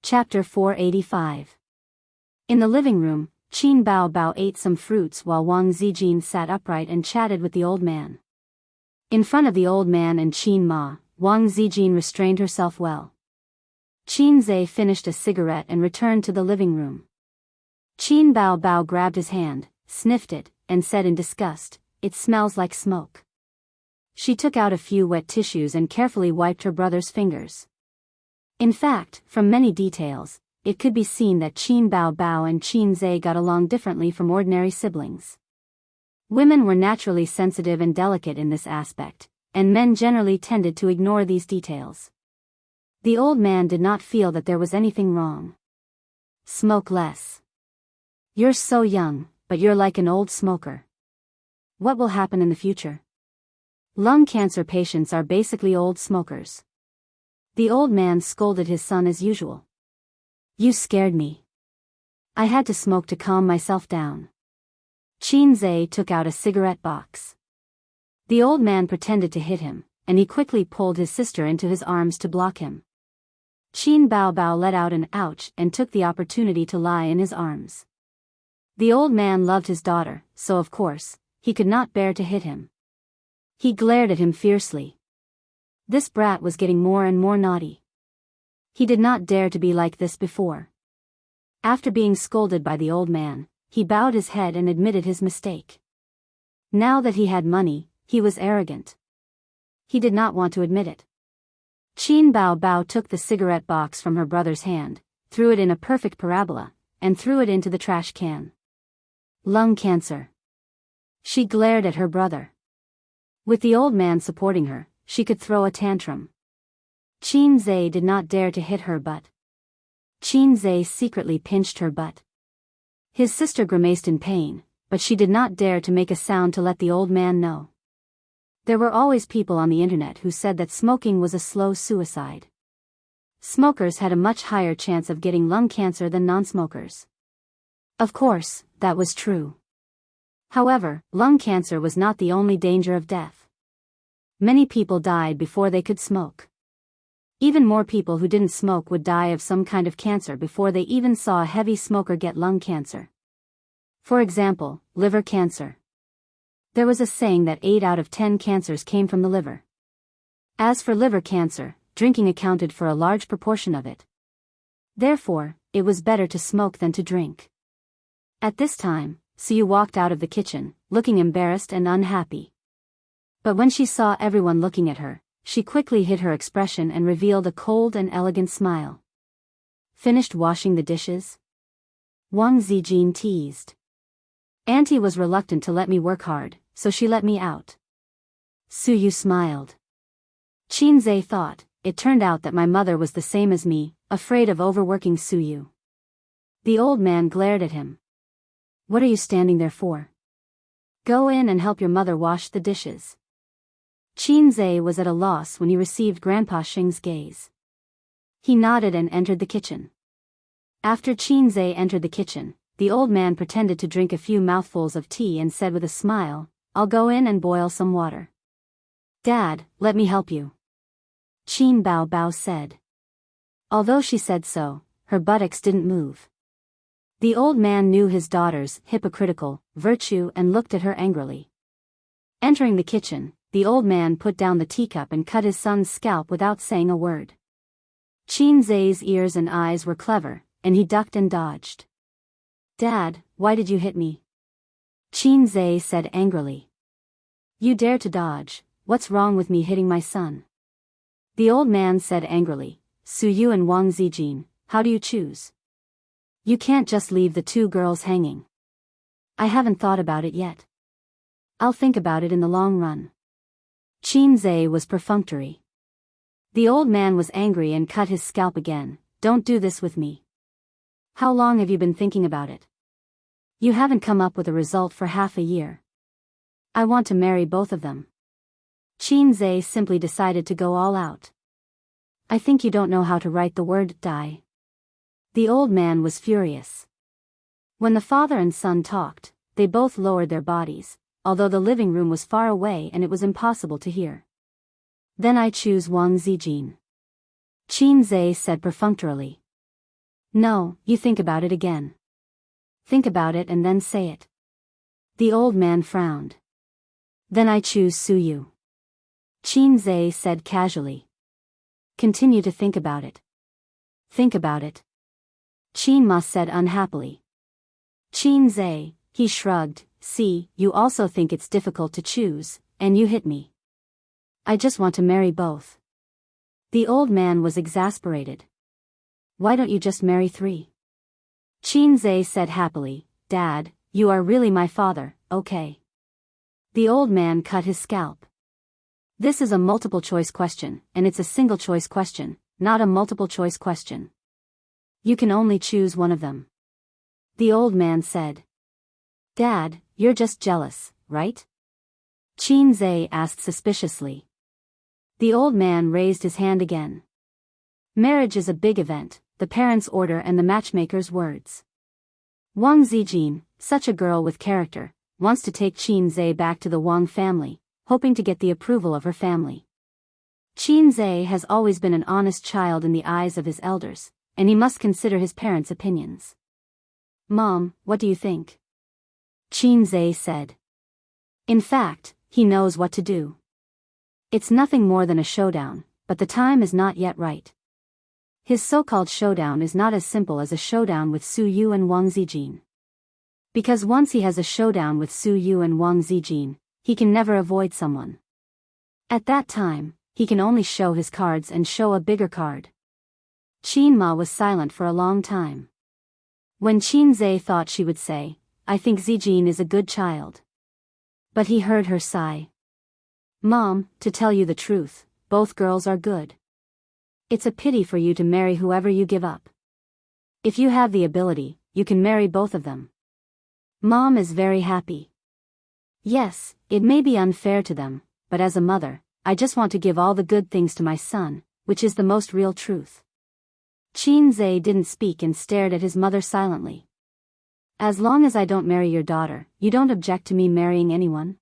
Chapter 485. In the living room, Qin Bao Bao ate some fruits while Wang Zijin sat upright and chatted with the old man. In front of the old man and Qin Ma, Wang Zijin restrained herself well. Qin Zai finished a cigarette and returned to the living room. Qin Bao Bao grabbed his hand, sniffed it, and said in disgust, "It smells like smoke." She took out a few wet tissues and carefully wiped her brother's fingers. In fact, from many details, it could be seen that Qin Bao Bao and Qin Zai got along differently from ordinary siblings. Women were naturally sensitive and delicate in this aspect, and men generally tended to ignore these details. The old man did not feel that there was anything wrong. "Smoke less. You're so young, but you're like an old smoker. What will happen in the future? Lung cancer patients are basically old smokers." The old man scolded his son as usual. "You scared me. I had to smoke to calm myself down." Qin Zai took out a cigarette box. The old man pretended to hit him, and he quickly pulled his sister into his arms to block him. Qin Bao Bao let out an ouch and took the opportunity to lie in his arms. The old man loved his daughter, so of course, he could not bear to hit him. He glared at him fiercely. This brat was getting more and more naughty. He did not dare to be like this before. After being scolded by the old man, he bowed his head and admitted his mistake. Now that he had money, he was arrogant. He did not want to admit it. Qin Bao Bao took the cigarette box from her brother's hand, threw it in a perfect parabola, and threw it into the trash can. Lung cancer. She glared at her brother. With the old man supporting her, she could throw a tantrum. Qin Zai did not dare to hit her but Qin Zai secretly pinched her butt. His sister grimaced in pain, but she did not dare to make a sound to let the old man know. There were always people on the internet who said that smoking was a slow suicide. Smokers had a much higher chance of getting lung cancer than non-smokers. Of course, that was true. However, lung cancer was not the only danger of death. Many people died before they could smoke. Even more people who didn't smoke would die of some kind of cancer before they even saw a heavy smoker get lung cancer. For example, liver cancer. There was a saying that 8 out of 10 cancers came from the liver. As for liver cancer, drinking accounted for a large proportion of it. Therefore, it was better to smoke than to drink. At this time, Suyu walked out of the kitchen, looking embarrassed and unhappy. But when she saw everyone looking at her, she quickly hid her expression and revealed a cold and elegant smile. "Finished washing the dishes?" Wang Zijin teased. "Auntie was reluctant to let me work hard, so she let me out." Suyu smiled. Qin Zai thought, it turned out that my mother was the same as me, afraid of overworking Suyu. The old man glared at him. "What are you standing there for? Go in and help your mother wash the dishes." Qin Zai was at a loss when he received Grandpa Xing's gaze. He nodded and entered the kitchen. After Qin Zai entered the kitchen, the old man pretended to drink a few mouthfuls of tea and said with a smile, "I'll go in and boil some water." "Dad, let me help you," Qin Bao Bao said. Although she said so, her buttocks didn't move. The old man knew his daughter's hypocritical virtue and looked at her angrily. Entering the kitchen, the old man put down the teacup and cut his son's scalp without saying a word. Qin Zai's ears and eyes were clever, and he ducked and dodged. "Dad, why did you hit me?" Qin Zai said angrily. "You dare to dodge, what's wrong with me hitting my son?" The old man said angrily, "Suyu and Wang Zijin, how do you choose? You can't just leave the 2 girls hanging." "I haven't thought about it yet. I'll think about it in the long run." Qin Zai was perfunctory. The old man was angry and cut his scalp again. "Don't do this with me. How long have you been thinking about it? You haven't come up with a result for half a year. I want to marry both of them." Qin Zai simply decided to go all out. "I think you don't know how to write the word die." The old man was furious. When the father and son talked, they both lowered their bodies, although the living room was far away and it was impossible to hear. "Then I choose Wang Zijin," Qin Zai said perfunctorily. No, you think about it again. Think about it and then say it. The old man frowned. Then I choose Suyu. Qin said casually. Continue to think about it. Think about it. Qin said unhappily. Qin, he shrugged, see, you also think it's difficult to choose, and you hit me. I just want to marry both. The old man was exasperated. Why don't you just marry three? Qin said happily, Dad, you are really my father, okay? The old man cut his scalp. This is a multiple choice question, and it's a single choice question, not a multiple choice question. You can only choose one of them. The old man said. Dad, you're just jealous, right? Qin asked suspiciously. The old man raised his hand again. Marriage is a big event, the parents' order and the matchmaker's words. Wang Zijin, such a girl with character, wants to take Qin back to the Wang family, hoping to get the approval of her family. Qin has always been an honest child in the eyes of his elders, and he must consider his parents' opinions. Mom, what do you think? Qin said. In fact, he knows what to do. It's nothing more than a showdown, but the time is not yet right. His so-called showdown is not as simple as a showdown with Su Yu and Wang Zijin. Because once he has a showdown with Su Yu and Wang Zijin, he can never avoid someone. At that time, he can only show his cards and show a bigger card. Qin was silent for a long time. When Qin thought she would say, I think Zijin is a good child. But he heard her sigh. Mom, to tell you the truth, both girls are good. It's a pity for you to marry whoever you give up. If you have the ability, you can marry both of them. Mom is very happy. Yes, it may be unfair to them, but as a mother, I just want to give all the good things to my son, which is the most real truth. Qin didn't speak and stared at his mother silently. As long as I don't marry your daughter, you don't object to me marrying anyone?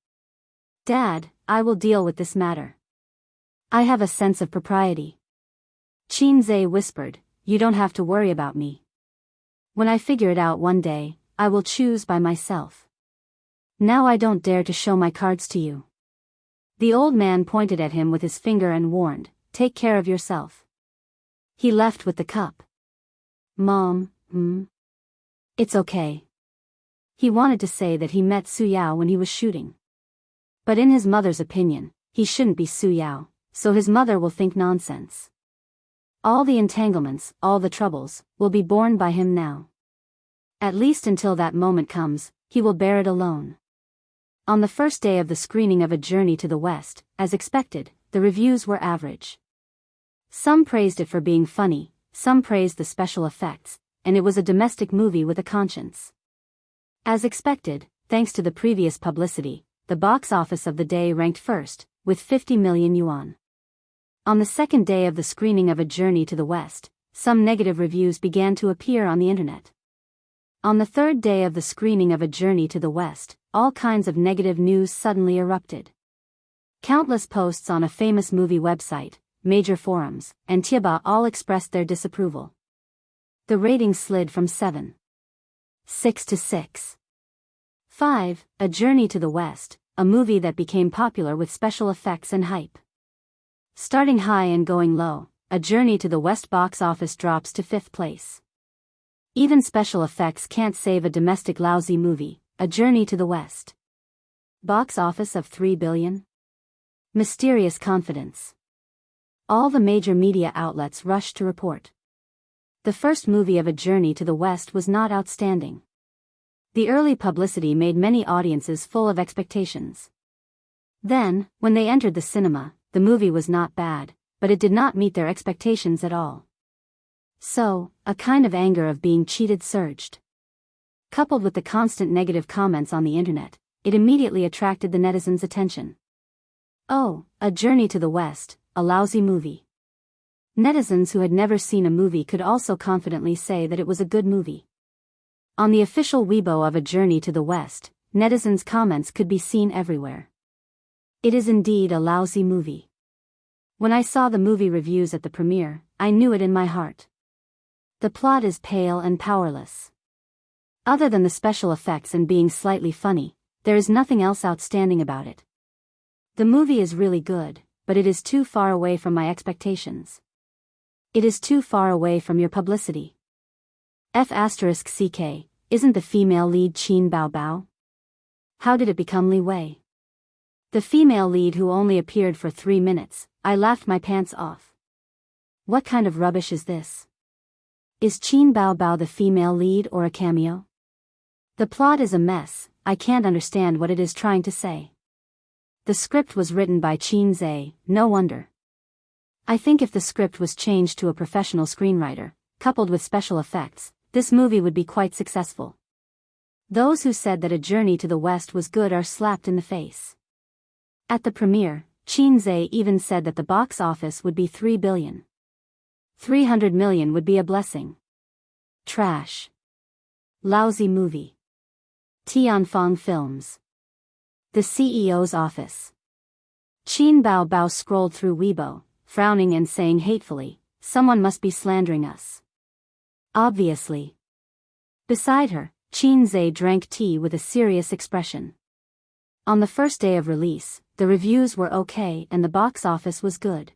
Dad, I will deal with this matter. I have a sense of propriety. Qin whispered, you don't have to worry about me. When I figure it out one day, I will choose by myself. Now I don't dare to show my cards to you. The old man pointed at him with his finger and warned, take care of yourself. He left with the cup. Mom, It's okay. He wanted to say that he met Su Yao when he was shooting. But in his mother's opinion, he shouldn't be Su Yao, so his mother will think nonsense. All the entanglements, all the troubles, will be borne by him now. At least until that moment comes, he will bear it alone. On the first day of the screening of A Journey to the West, as expected, the reviews were average. Some praised it for being funny, some praised the special effects, and it was a domestic movie with a conscience. As expected, thanks to the previous publicity, the box office of the day ranked first, with 50 million yuan. On the second day of the screening of A Journey to the West, some negative reviews began to appear on the internet. On the third day of the screening of A Journey to the West, all kinds of negative news suddenly erupted. Countless posts on a famous movie website, major forums, and Tieba all expressed their disapproval. The ratings slid from 7.6 to 6.5. A Journey to the West, a movie that became popular with special effects and hype. Starting high and going low, A Journey to the West box office drops to 5th place. Even special effects can't save a domestic lousy movie, A Journey to the West. Box office of 3 billion? Mysterious confidence. All the major media outlets rushed to report. The first movie of A Journey to the West was not outstanding. The early publicity made many audiences full of expectations. Then, when they entered the cinema, the movie was not bad, but it did not meet their expectations at all. So, a kind of anger of being cheated surged. Coupled with the constant negative comments on the internet, it immediately attracted the netizens' attention. Oh, A Journey to the West, a lousy movie. Netizens who had never seen a movie could also confidently say that it was a good movie. On the official Weibo of A Journey to the West, netizens' comments could be seen everywhere. It is indeed a lousy movie. When I saw the movie reviews at the premiere, I knew it in my heart. The plot is pale and powerless. Other than the special effects and being slightly funny, there is nothing else outstanding about it. The movie is really good, but it is too far away from my expectations. It is too far away from your publicity. F***CK, isn't the female lead Qin Bao Bao? How did it become Li Wei? The female lead who only appeared for 3 minutes, I laughed my pants off. What kind of rubbish is this? Is Qin Bao Bao the female lead or a cameo? The plot is a mess, I can't understand what it is trying to say. The script was written by Qin Zhe, no wonder. I think if the script was changed to a professional screenwriter, coupled with special effects, this movie would be quite successful. Those who said that A Journey to the West was good are slapped in the face. At the premiere, Qin Zhe even said that the box office would be 3 billion. 300 million would be a blessing. Trash. Lousy movie. Tianfeng Films. The CEO's office. Qin Bao Bao scrolled through Weibo, frowning and saying hatefully, "Someone must be slandering us." Obviously. Beside her, Qin Zhe drank tea with a serious expression. On the first day of release, the reviews were okay and the box office was good.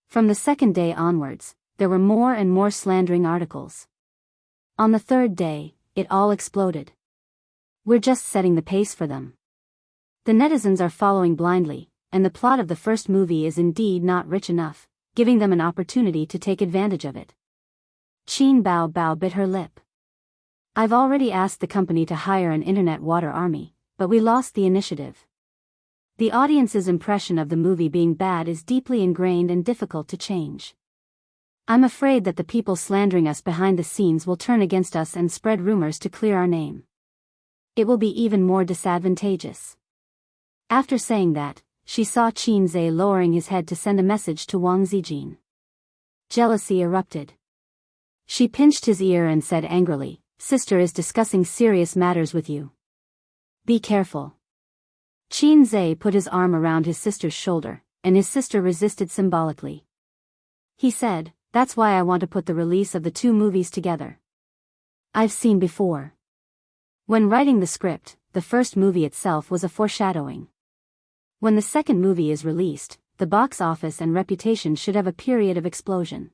From the second day onwards, there were more and more slandering articles. On the third day, it all exploded. We're just setting the pace for them. The netizens are following blindly, and the plot of the first movie is indeed not rich enough, giving them an opportunity to take advantage of it. Qin Bao Bao bit her lip. I've already asked the company to hire an internet water army, but we lost the initiative. The audience's impression of the movie being bad is deeply ingrained and difficult to change. I'm afraid that the people slandering us behind the scenes will turn against us and spread rumors to clear our name. It will be even more disadvantageous. After saying that, she saw Qin Zhe lowering his head to send a message to Wang Zijin. Jealousy erupted. She pinched his ear and said angrily, "Sister is discussing serious matters with you. Be careful." Qin Zhe put his arm around his sister's shoulder, and his sister resisted symbolically. He said, "That's why I want to put the release of the 2 movies together. I've seen before." When writing the script, the first movie itself was a foreshadowing. When the second movie is released, the box office and reputation should have a period of explosion.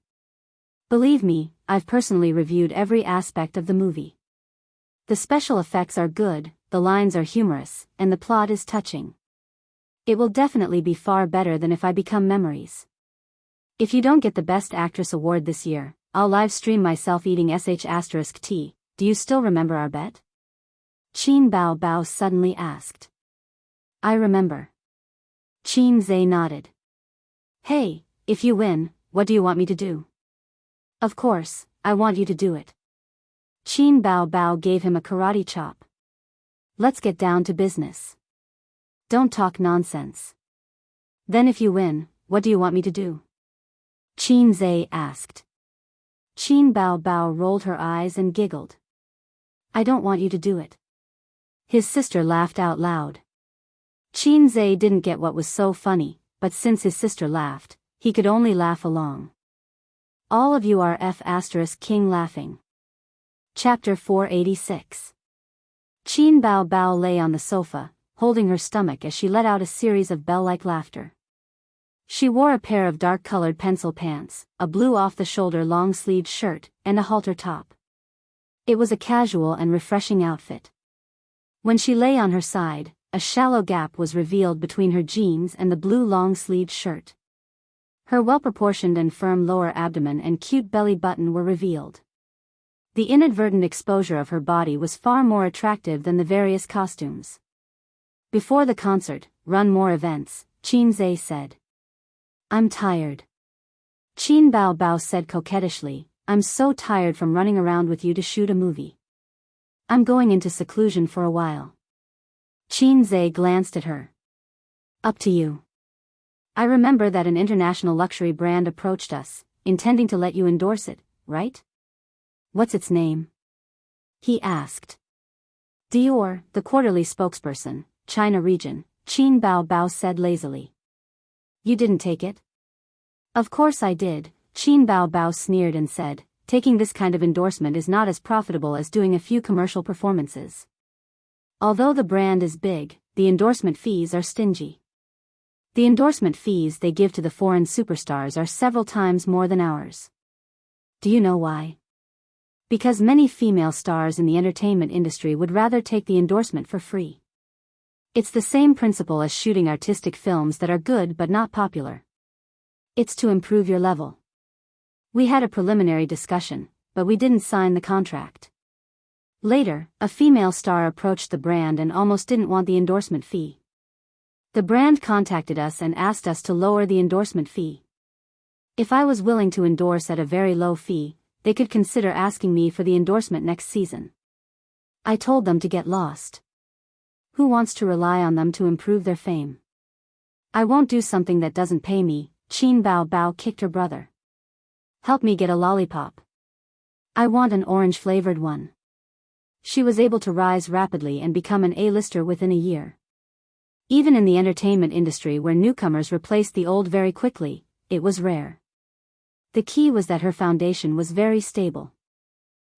Believe me, I've personally reviewed every aspect of the movie. The special effects are good, the lines are humorous, and the plot is touching. It will definitely be far better than If I Become Memories. If you don't get the Best Actress award this year, I'll live stream myself eating sh*t. Do you still remember our bet? Qin Bao Bao suddenly asked. I remember. Qin Zhe nodded. Hey, if you win, what do you want me to do? Of course, I want you to do it. Qin Bao Bao gave him a karate chop. Let's get down to business. Don't talk nonsense. Then if you win, what do you want me to do? Qin Zhe asked. Qin Bao Bao rolled her eyes and giggled. I don't want you to do it. His sister laughed out loud. Qin Zhe didn't get what was so funny, but since his sister laughed, he could only laugh along. All of you are F***king laughing. Chapter 486. Qin Bao Bao lay on the sofa, holding her stomach as she let out a series of bell-like laughter. She wore a pair of dark-colored pencil pants, a blue off-the-shoulder long-sleeved shirt, and a halter top. It was a casual and refreshing outfit. When she lay on her side, a shallow gap was revealed between her jeans and the blue long-sleeved shirt. Her well-proportioned and firm lower abdomen and cute belly button were revealed. The inadvertent exposure of her body was far more attractive than the various costumes. Before the concert, run more events, Qin Zhe said. I'm tired. Qin Bao Bao said coquettishly, I'm so tired from running around with you to shoot a movie. I'm going into seclusion for a while. Qin Zhe glanced at her. Up to you. I remember that an international luxury brand approached us, intending to let you endorse it, right? What's its name? He asked. Dior, the quarterly spokesperson, China region, Qin Bao Bao said lazily. You didn't take it? Of course I did, Qin Bao Bao sneered and said, taking this kind of endorsement is not as profitable as doing a few commercial performances. Although the brand is big, the endorsement fees are stingy. The endorsement fees they give to the foreign superstars are several times more than ours. Do you know why? Because many female stars in the entertainment industry would rather take the endorsement for free. It's the same principle as shooting artistic films that are good but not popular. It's to improve your level. We had a preliminary discussion, but we didn't sign the contract. Later, a female star approached the brand and almost didn't want the endorsement fee. The brand contacted us and asked us to lower the endorsement fee. If I was willing to endorse at a very low fee, they could consider asking me for the endorsement next season. I told them to get lost. Who wants to rely on them to improve their fame? I won't do something that doesn't pay me. Qin Bao Bao kicked her brother. Help me get a lollipop. I want an orange-flavored one. She was able to rise rapidly and become an A-lister within a year. Even in the entertainment industry where newcomers replaced the old very quickly, it was rare. The key was that her foundation was very stable.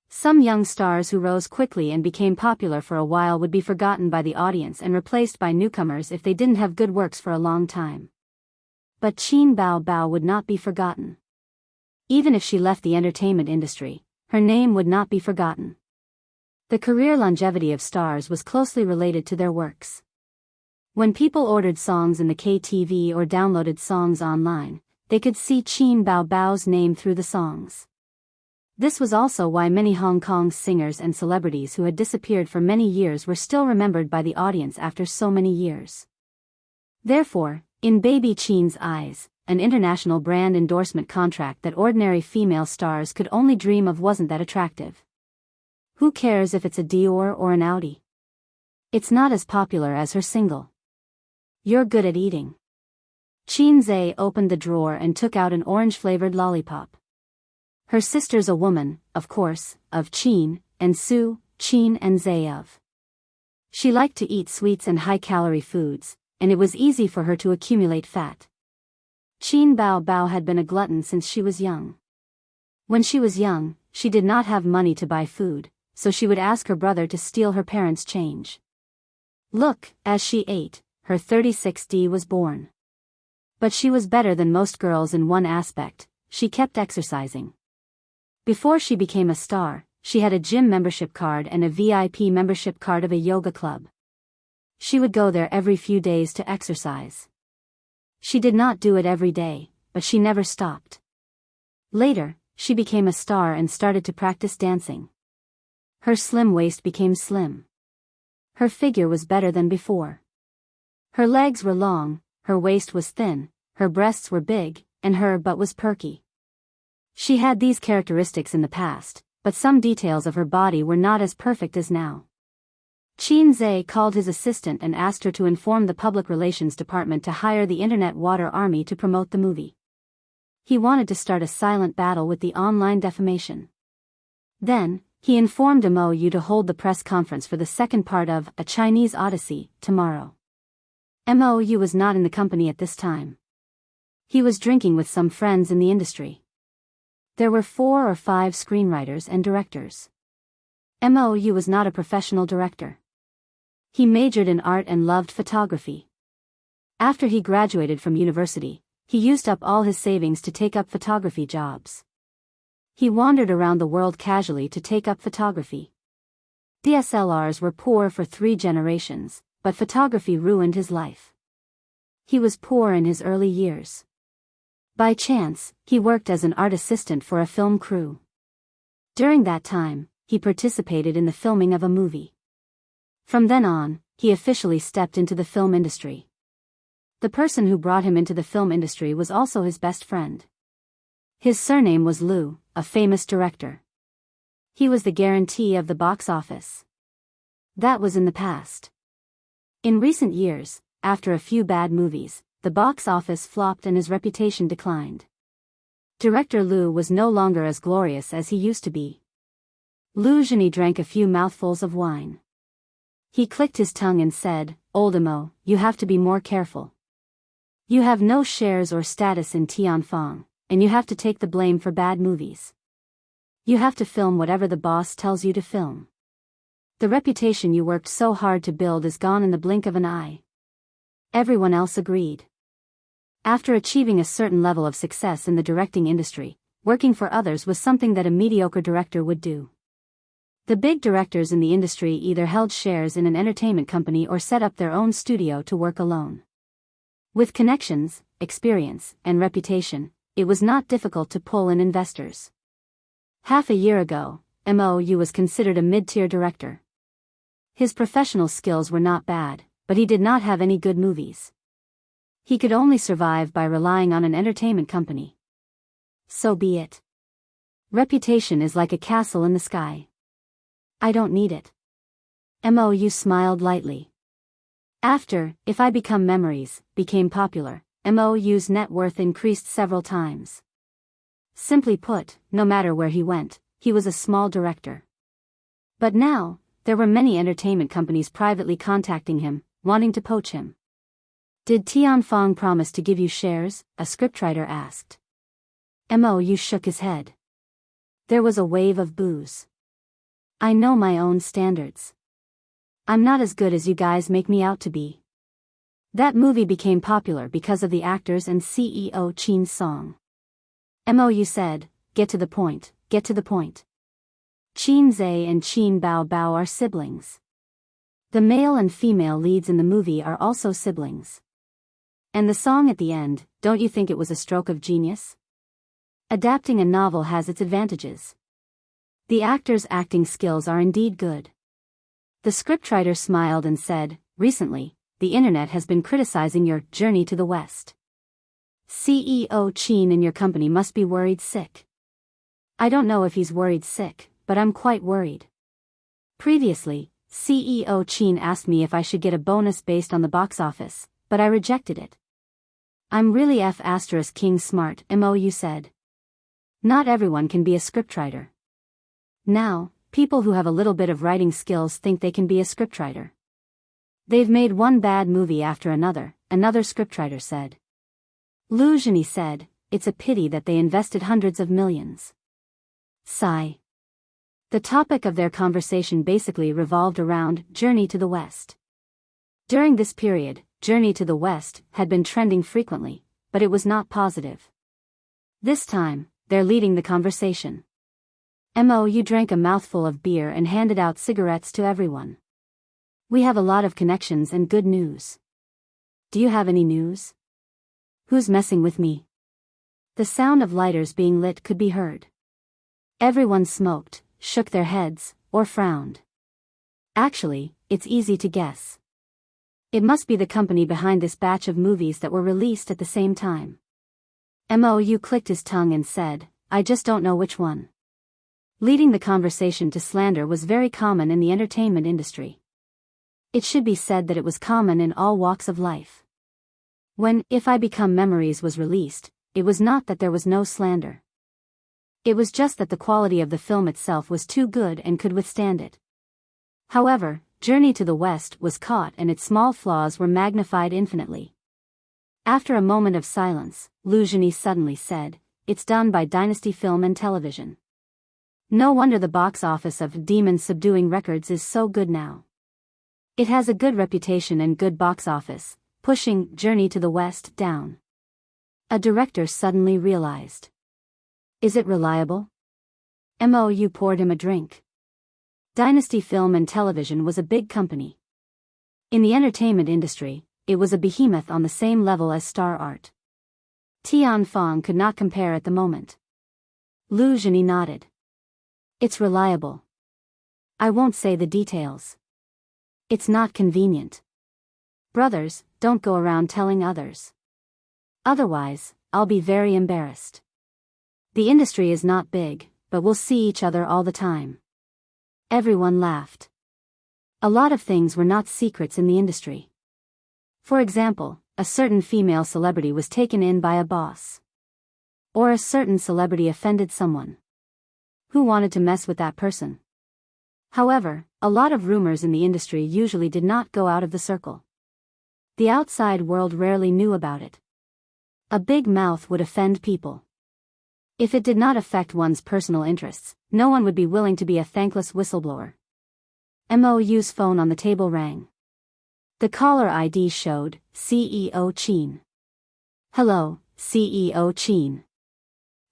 Some young stars who rose quickly and became popular for a while would be forgotten by the audience and replaced by newcomers if they didn't have good works for a long time. But Qin Bao Bao would not be forgotten. Even if she left the entertainment industry, her name would not be forgotten. The career longevity of stars was closely related to their works. When people ordered songs in the KTV or downloaded songs online, they could see Qin Bao Bao's name through the songs. This was also why many Hong Kong singers and celebrities who had disappeared for many years were still remembered by the audience after so many years. Therefore, in Baby Qin's eyes, an international brand endorsement contract that ordinary female stars could only dream of wasn't that attractive. Who cares if it's a Dior or an Audi? It's not as popular as her single. You're good at eating. Qin Zhe opened the drawer and took out an orange-flavored lollipop. Her sister's a woman, of course, of Qin, and Su, Qin and Zhe of. She liked to eat sweets and high-calorie foods, and it was easy for her to accumulate fat. Qin Bao Bao had been a glutton since she was young. When she was young, she did not have money to buy food, so she would ask her brother to steal her parents' change. Look, as she ate, her 36D was born. But she was better than most girls in one aspect: she kept exercising. Before she became a star, she had a gym membership card and a VIP membership card of a yoga club. She would go there every few days to exercise. She did not do it every day, but she never stopped. Later, she became a star and started to practice dancing. Her slim waist became slim. Her figure was better than before. Her legs were long, her waist was thin, her breasts were big, and her butt was perky. She had these characteristics in the past, but some details of her body were not as perfect as now. Qin Zhe called his assistant and asked her to inform the public relations department to hire the Internet Water Army to promote the movie. He wanted to start a silent battle with the online defamation. Then, he informed MOU to hold the press conference for the second part of A Chinese Odyssey tomorrow. MOU was not in the company at this time. He was drinking with some friends in the industry. There were 4 or 5 screenwriters and directors. MOU was not a professional director. He majored in art and loved photography. After he graduated from university, he used up all his savings to take up photography jobs. He wandered around the world casually to take up photography. DSLRs were poor for 3 generations, but photography ruined his life. He was poor in his early years. By chance, he worked as an art assistant for a film crew. During that time, he participated in the filming of a movie. From then on, he officially stepped into the film industry. The person who brought him into the film industry was also his best friend. His surname was Liu, a famous director. He was the guarantee of the box office. That was in the past. In recent years, after a few bad movies, the box office flopped and his reputation declined. Director Liu was no longer as glorious as he used to be. Liu Zhini drank a few mouthfuls of wine. He clicked his tongue and said, "Oldemo, you have to be more careful. You have no shares or status in Tianfang, and you have to take the blame for bad movies. You have to film whatever the boss tells you to film. The reputation you worked so hard to build is gone in the blink of an eye. Everyone else agreed. After achieving a certain level of success in the directing industry, working for others was something that a mediocre director would do. The big directors in the industry either held shares in an entertainment company or set up their own studio to work alone. With connections, experience, and reputation, it was not difficult to pull in investors. Half a year ago, MOU was considered a mid-tier director. His professional skills were not bad, but he did not have any good movies. He could only survive by relying on an entertainment company. So be it. Reputation is like a castle in the sky. I don't need it. MOU smiled lightly. After If I Become Memories became popular, MOU's net worth increased several times. Simply put, no matter where he went, he was a small director. But now, there were many entertainment companies privately contacting him, wanting to poach him. Did Tianfang promise to give you shares? A scriptwriter asked. MOU shook his head. There was a wave of boos. I know my own standards. I'm not as good as you guys make me out to be. That movie became popular because of the actors and CEO Qin's song. MOU said, get to the point, get to the point. Qin Zhe and Qin Bao Bao are siblings. The male and female leads in the movie are also siblings. And the song at the end, don't you think it was a stroke of genius? Adapting a novel has its advantages. The actors' acting skills are indeed good. The scriptwriter smiled and said, recently, the internet has been criticizing your Journey to the West. CEO Qin in your company must be worried sick. I don't know if he's worried sick, but I'm quite worried. Previously, CEO Qin asked me if I should get a bonus based on the box office, but I rejected it. I'm really King smart, MOU said. Not everyone can be a scriptwriter. Now, people who have a little bit of writing skills think they can be a scriptwriter. They've made one bad movie after another scriptwriter said. Lu Zhini said, it's a pity that they invested hundreds of millions. Sigh. The topic of their conversation basically revolved around Journey to the West. During this period, Journey to the West had been trending frequently, but it was not positive. This time, they're leading the conversation. MOU drank a mouthful of beer and handed out cigarettes to everyone. We have a lot of connections and good news. Do you have any news? Who's messing with me? The sound of lighters being lit could be heard. Everyone smoked, shook their heads, or frowned. Actually, it's easy to guess. It must be the company behind this batch of movies that were released at the same time. MOU clicked his tongue and said, I just don't know which one. Leading the conversation to slander was very common in the entertainment industry. It should be said that it was common in all walks of life. When If I Become Memories was released, it was not that there was no slander. It was just that the quality of the film itself was too good and could withstand it. However, Journey to the West was caught and its small flaws were magnified infinitely. After a moment of silence, Lu Zhini suddenly said, it's done by Dynasty Film and Television. No wonder the box office of Demon Subduing Records is so good now. It has a good reputation and good box office, pushing Journey to the West down. A director suddenly realized. Is it reliable? MOU poured him a drink. Dynasty Film and Television was a big company. In the entertainment industry, it was a behemoth on the same level as Star Art. Tianfang could not compare at the moment. Lu Zhini nodded. It's reliable. I won't say the details. It's not convenient. Brothers, don't go around telling others. Otherwise, I'll be very embarrassed. The industry is not big, but we'll see each other all the time. Everyone laughed. A lot of things were not secrets in the industry. For example, a certain female celebrity was taken in by a boss. Or a certain celebrity offended someone. Who wanted to mess with that person? However, a lot of rumors in the industry usually did not go out of the circle. The outside world rarely knew about it. A big mouth would offend people. If it did not affect one's personal interests, no one would be willing to be a thankless whistleblower. Mou's phone on the table rang. The caller ID showed CEO Chin. Hello, CEO Chin.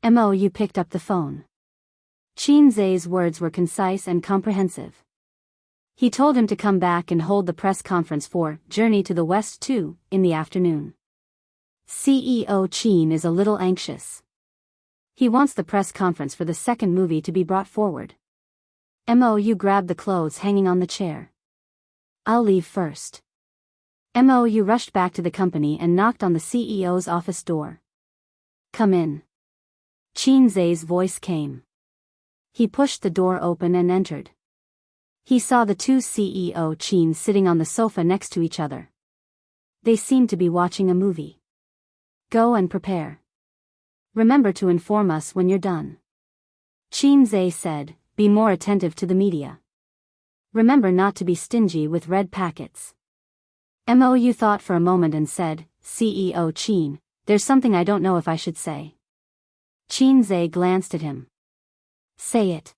Mou picked up the phone. Chin Zai's words were concise and comprehensive. He told him to come back and hold the press conference for Journey to the West 2 in the afternoon. CEO Chin is a little anxious. He wants the press conference for the second movie to be brought forward. Mou grabbed the clothes hanging on the chair. I'll leave first. Mou rushed back to the company and knocked on the CEO's office door. Come in. Chin Zai's voice came. He pushed the door open and entered. He saw the two CEO Chins sitting on the sofa next to each other. They seemed to be watching a movie. Go and prepare. Remember to inform us when you're done. Chin Zai said, be more attentive to the media. Remember not to be stingy with red packets. Mou thought for a moment and said, CEO Chin, there's something I don't know if I should say. Chin Zai glanced at him. Say it.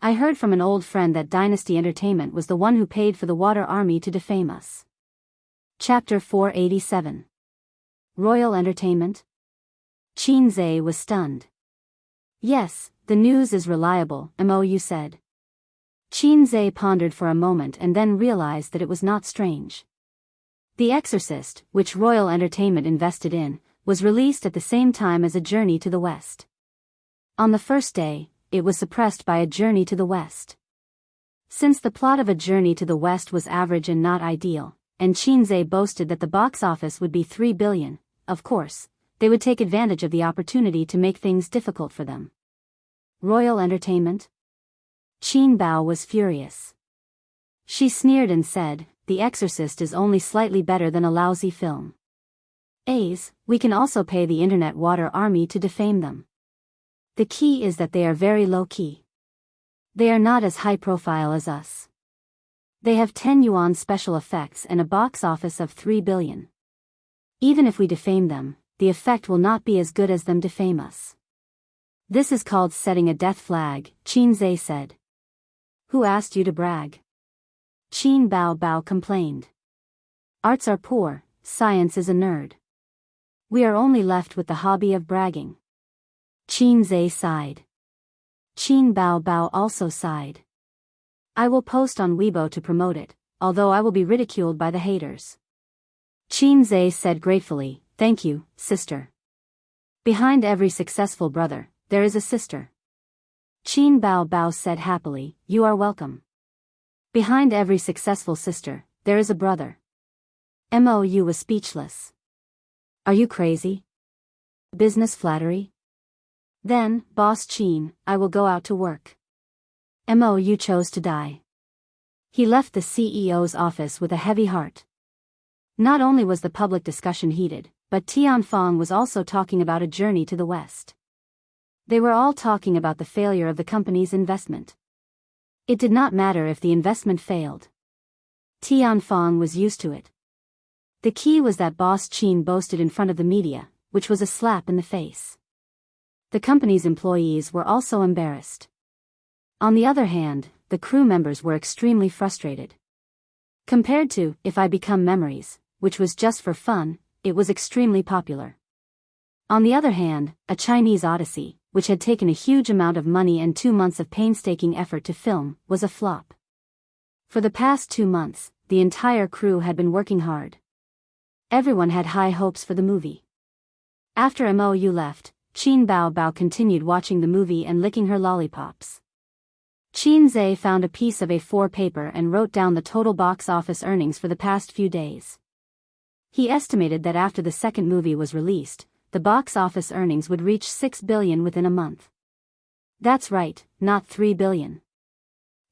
I heard from an old friend that Dynasty Entertainment was the one who paid for the Water Army to defame us. Chapter 487. Royal Entertainment? Chin Zai was stunned. Yes, the news is reliable, Mou said. Chin Zai pondered for a moment and then realized that it was not strange. The Exorcist, which Royal Entertainment invested in, was released at the same time as A Journey to the West. On the first day, it was suppressed by A Journey to the West. Since the plot of A Journey to the West was average and not ideal, and Chin Zai boasted that the box office would be $3 billion, of course, they would take advantage of the opportunity to make things difficult for them. Royal Entertainment? Qin Bao was furious. She sneered and said, The Exorcist is only slightly better than a lousy film. We can also pay the Internet Water Army to defame them. The key is that they are very low-key. They are not as high-profile as us. They have 10 yuan special effects and a box office of 3 billion. Even if we defame them, the effect will not be as good as them defame us. This is called setting a death flag, Chin Zai said. Who asked you to brag? Qin Bao complained. Arts are poor, science is a nerd. We are only left with the hobby of bragging. Chin Zai sighed. Qin Bao also sighed. I will post on Weibo to promote it, although I will be ridiculed by the haters. Chin Zai said gratefully, Thank you, sister. Behind every successful brother, there is a sister. Qin Bao said happily, You are welcome. Behind every successful sister, there is a brother. Mou was speechless. Are you crazy? Business flattery? Then, Boss Chin, I will go out to work. Mou chose to die. He left the CEO's office with a heavy heart. Not only was the public discussion heated, but Tianfang was also talking about A Journey to the West. They were all talking about the failure of the company's investment. It did not matter if the investment failed. Tianfang was used to it. The key was that Boss Chin boasted in front of the media, which was a slap in the face. The company's employees were also embarrassed. On the other hand, the crew members were extremely frustrated. Compared to If I Become Memories, which was just for fun, it was extremely popular. On the other hand, A Chinese Odyssey, which had taken a huge amount of money and 2 months of painstaking effort to film, was a flop. For the past 2 months, the entire crew had been working hard. Everyone had high hopes for the movie. After Mou left, Qin Bao continued watching the movie and licking her lollipops. Chin Zai found a piece of A4 paper and wrote down the total box office earnings for the past few days. He estimated that after the second movie was released, the box office earnings would reach 6 billion within a month. That's right, not 3 billion.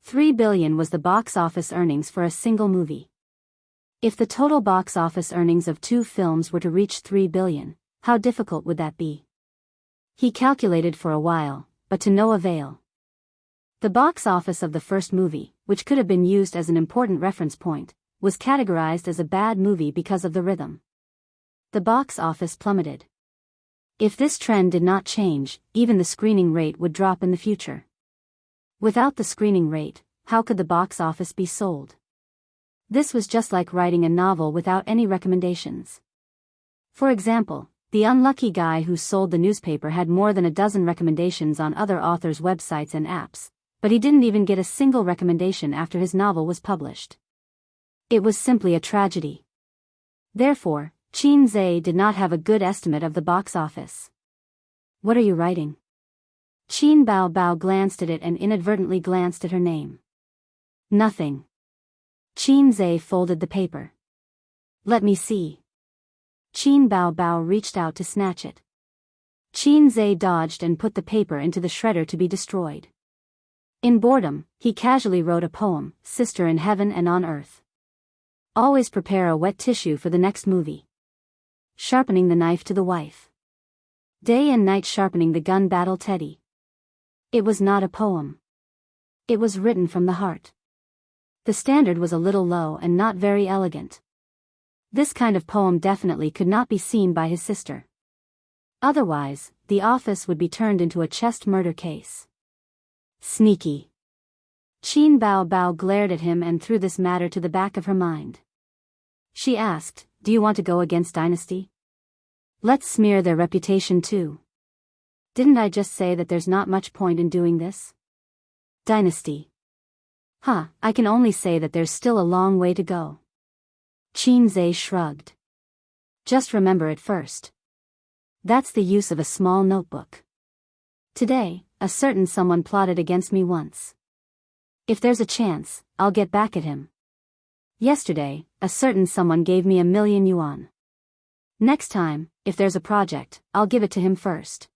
3 billion was the box office earnings for a single movie. If the total box office earnings of 2 films were to reach 3 billion, how difficult would that be? He calculated for a while, but to no avail. The box office of the first movie, which could have been used as an important reference point, was categorized as a bad movie because of the rhythm. The box office plummeted. If this trend did not change, even the screening rate would drop in the future. Without the screening rate, how could the box office be sold? This was just like writing a novel without any recommendations. For example, the unlucky guy who sold the newspaper had more than a dozen recommendations on other authors' websites and apps, but he didn't even get a single recommendation after his novel was published. It was simply a tragedy. Therefore, Qin Zhe did not have a good estimate of the box office. What are you writing? Qin Bao Bao glanced at it and inadvertently glanced at her name. Nothing. Qin Zhe folded the paper. Let me see. Qin Bao Bao reached out to snatch it. Qin Zhe dodged and put the paper into the shredder to be destroyed. In boredom, he casually wrote a poem, Sister in Heaven and on Earth. Always prepare a wet tissue for the next movie. Sharpening the knife to the wife. Day and night sharpening the gun battle Teddy. It was not a poem. It was written from the heart. The standard was a little low and not very elegant. This kind of poem definitely could not be seen by his sister. Otherwise, the office would be turned into a chest murder case. Sneaky. Qin Bao Bao glared at him and threw this matter to the back of her mind. She asked, do you want to go against Dynasty? Let's smear their reputation too. Didn't I just say that there's not much point in doing this? Dynasty. I can only say that there's still a long way to go. Qin Zhe shrugged. Just remember it first. That's the use of a small notebook. Today, a certain someone plotted against me once. If there's a chance, I'll get back at him. Yesterday, a certain someone gave me 1,000,000 yuan. Next time, if there's a project, I'll give it to him first.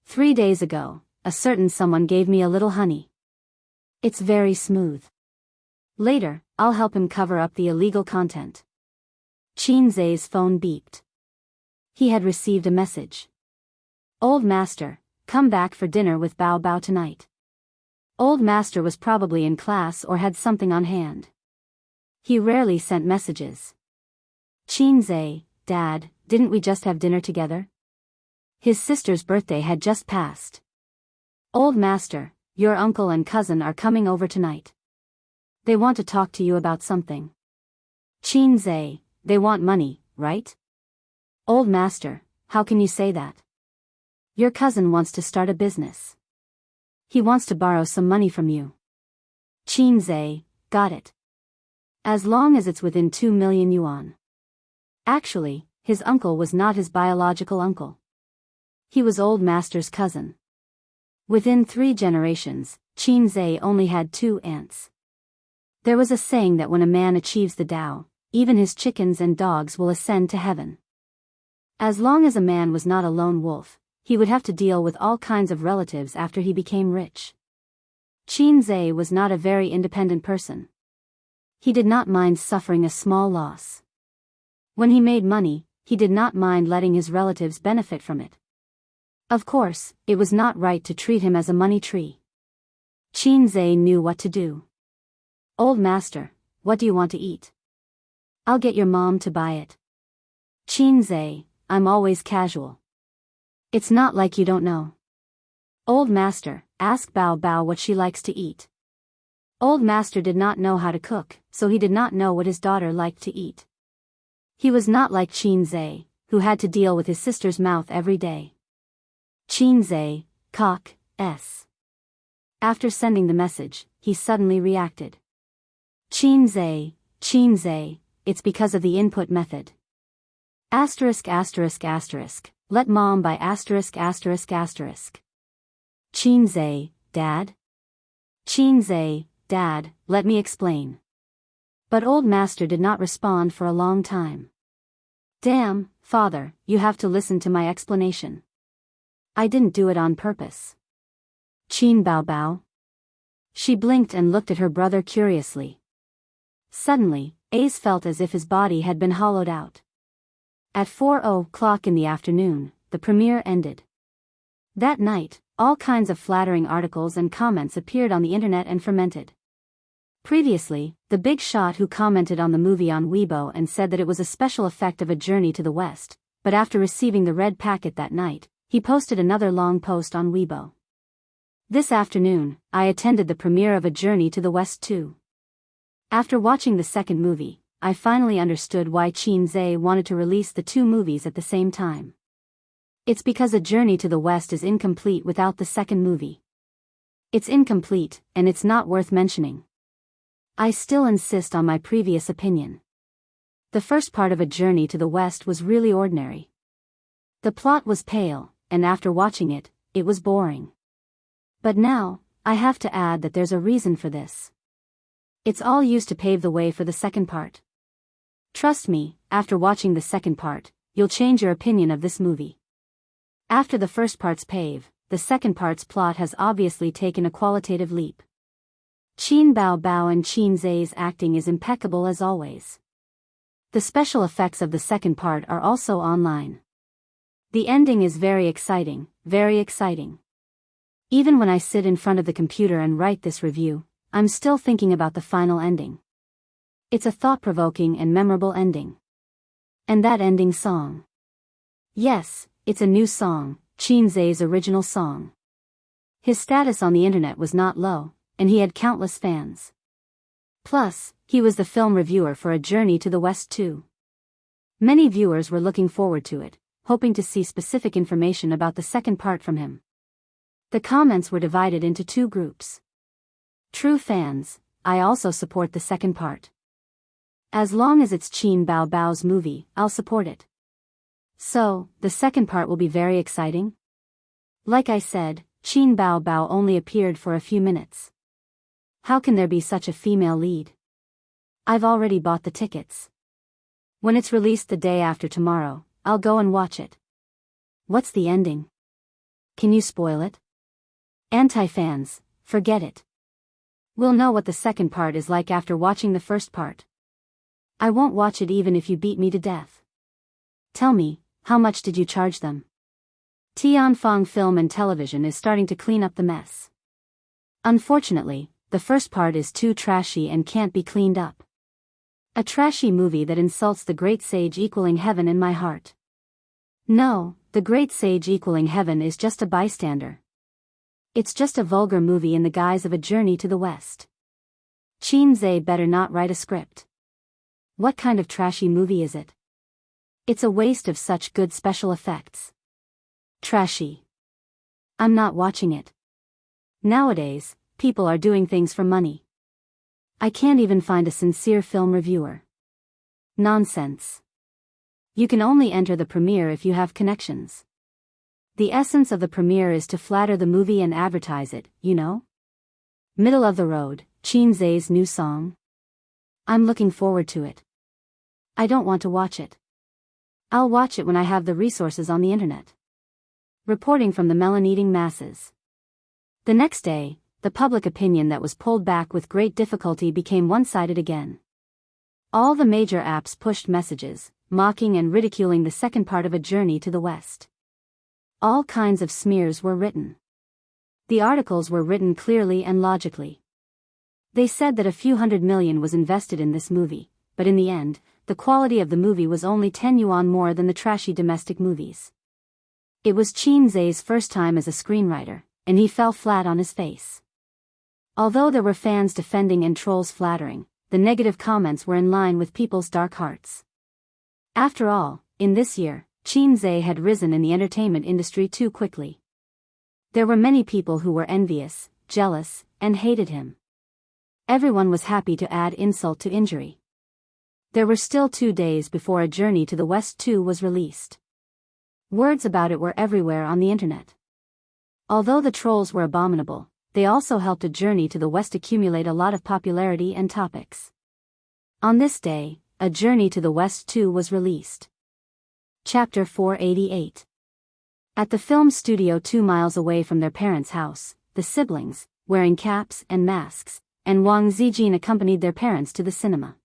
3 days ago, a certain someone gave me a little honey. It's very smooth. Later, I'll help him cover up the illegal content. Qin Zhe's phone beeped. He had received a message. Old Master, come back for dinner with Bao Bao tonight. Old Master was probably in class or had something on hand. He rarely sent messages. Qin Zhe, Dad, didn't we just have dinner together? His sister's birthday had just passed. Old Master, your uncle and cousin are coming over tonight. They want to talk to you about something. Qin Zhe, they want money, right? Old Master, how can you say that? Your cousin wants to start a business. He wants to borrow some money from you. Qin Zhe, got it. As long as it's within 2,000,000 yuan. Actually, his uncle was not his biological uncle. He was Old Master's cousin. Within 3 generations, Qin Zhe only had 2 aunts. There was a saying that when a man achieves the Tao, even his chickens and dogs will ascend to heaven. As long as a man was not a lone wolf, he would have to deal with all kinds of relatives after he became rich. Qin Zhe was not a very independent person. He did not mind suffering a small loss. When he made money, he did not mind letting his relatives benefit from it. Of course, it was not right to treat him as a money tree. Qin Zhe knew what to do. Old Master, what do you want to eat? I'll get your mom to buy it. Qin Zhe, I'm always casual. It's not like you don't know. Old Master, ask Bao Bao what she likes to eat. Old Master did not know how to cook, so he did not know what his daughter liked to eat. He was not like Qin Zhe, who had to deal with his sister's mouth every day. Qin Zhe, cock, s. After sending the message, he suddenly reacted. Qin Zhe, it's because of the input method. Asterisk asterisk asterisk, let mom buy asterisk asterisk asterisk. Qin Zhe, Dad? Qin Zhe, Dad, let me explain. But Old Master did not respond for a long time. Damn, Father, you have to listen to my explanation. I didn't do it on purpose. Qin Bao Bao? She blinked and looked at her brother curiously. Suddenly, Ace felt as if his body had been hollowed out. At 4:00 in the afternoon, the premiere ended. That night, all kinds of flattering articles and comments appeared on the internet and fermented. Previously, the big shot who commented on the movie on Weibo and said that it was a special effect of a journey to the West, but after receiving the red packet that night, he posted another long post on Weibo. This afternoon, I attended the premiere of A Journey to the West 2. After watching the second movie, I finally understood why Qin Zhe wanted to release the two movies at the same time. It's because A Journey to the West is incomplete without the second movie. It's incomplete, and it's not worth mentioning. I still insist on my previous opinion. The first part of A Journey to the West was really ordinary. The plot was pale, and after watching it, it was boring. But now, I have to add that there's a reason for this. It's all used to pave the way for the second part. Trust me, after watching the second part, you'll change your opinion of this movie. After the first part's pave, the second part's plot has obviously taken a qualitative leap. Qin Bao and Qin Zhe's acting is impeccable as always. The special effects of the second part are also online. The ending is very exciting, very exciting. Even when I sit in front of the computer and write this review, I'm still thinking about the final ending. It's a thought-provoking and memorable ending. And that ending song. Yes, it's a new song, Qin Zhe's original song. His status on the internet was not low, and he had countless fans. Plus, he was the film reviewer for A Journey to the West 2. Many viewers were looking forward to it, hoping to see specific information about the second part from him. The comments were divided into two groups. True fans, I also support the second part. As long as it's Qin Bao's movie, I'll support it. So, the second part will be very exciting? Like I said, Qin Bao only appeared for a few minutes. How can there be such a female lead? I've already bought the tickets. When it's released the day after tomorrow, I'll go and watch it. What's the ending? Can you spoil it? Anti-fans, forget it. We'll know what the second part is like after watching the first part. I won't watch it even if you beat me to death. Tell me, how much did you charge them? Tianfang Film and Television is starting to clean up the mess. Unfortunately, the first part is too trashy and can't be cleaned up. A trashy movie that insults the great sage equaling heaven in my heart. No, the great sage equaling heaven is just a bystander. It's just a vulgar movie in the guise of A Journey to the West. Qin Zhe better not write a script. What kind of trashy movie is it? It's a waste of such good special effects. Trashy. I'm not watching it. Nowadays, people are doing things for money. I can't even find a sincere film reviewer. Nonsense. You can only enter the premiere if you have connections. The essence of the premiere is to flatter the movie and advertise it, you know? Middle of the road, Qin Zhe's new song. I'm looking forward to it. I don't want to watch it. I'll watch it when I have the resources on the internet. Reporting from the melon-eating masses. The next day, the public opinion that was pulled back with great difficulty became one-sided again. All the major apps pushed messages, mocking and ridiculing the second part of A Journey to the West. All kinds of smears were written. The articles were written clearly and logically. They said that a few $100 million was invested in this movie, but in the end, the quality of the movie was only 10 yuan more than the trashy domestic movies. It was Qin Zhe's first time as a screenwriter, and he fell flat on his face. Although there were fans defending and trolls flattering, the negative comments were in line with people's dark hearts. After all, in this year, Qin Zhe had risen in the entertainment industry too quickly. There were many people who were envious, jealous, and hated him. Everyone was happy to add insult to injury. There were still 2 days before A Journey to the West 2 was released. Words about it were everywhere on the internet. Although the trolls were abominable, they also helped A Journey to the West accumulate a lot of popularity and topics. On this day, A Journey to the West 2 was released. Chapter 488. At the film studio 2 miles away from their parents' house, the siblings, wearing caps and masks, and Wang Zijin accompanied their parents to the cinema.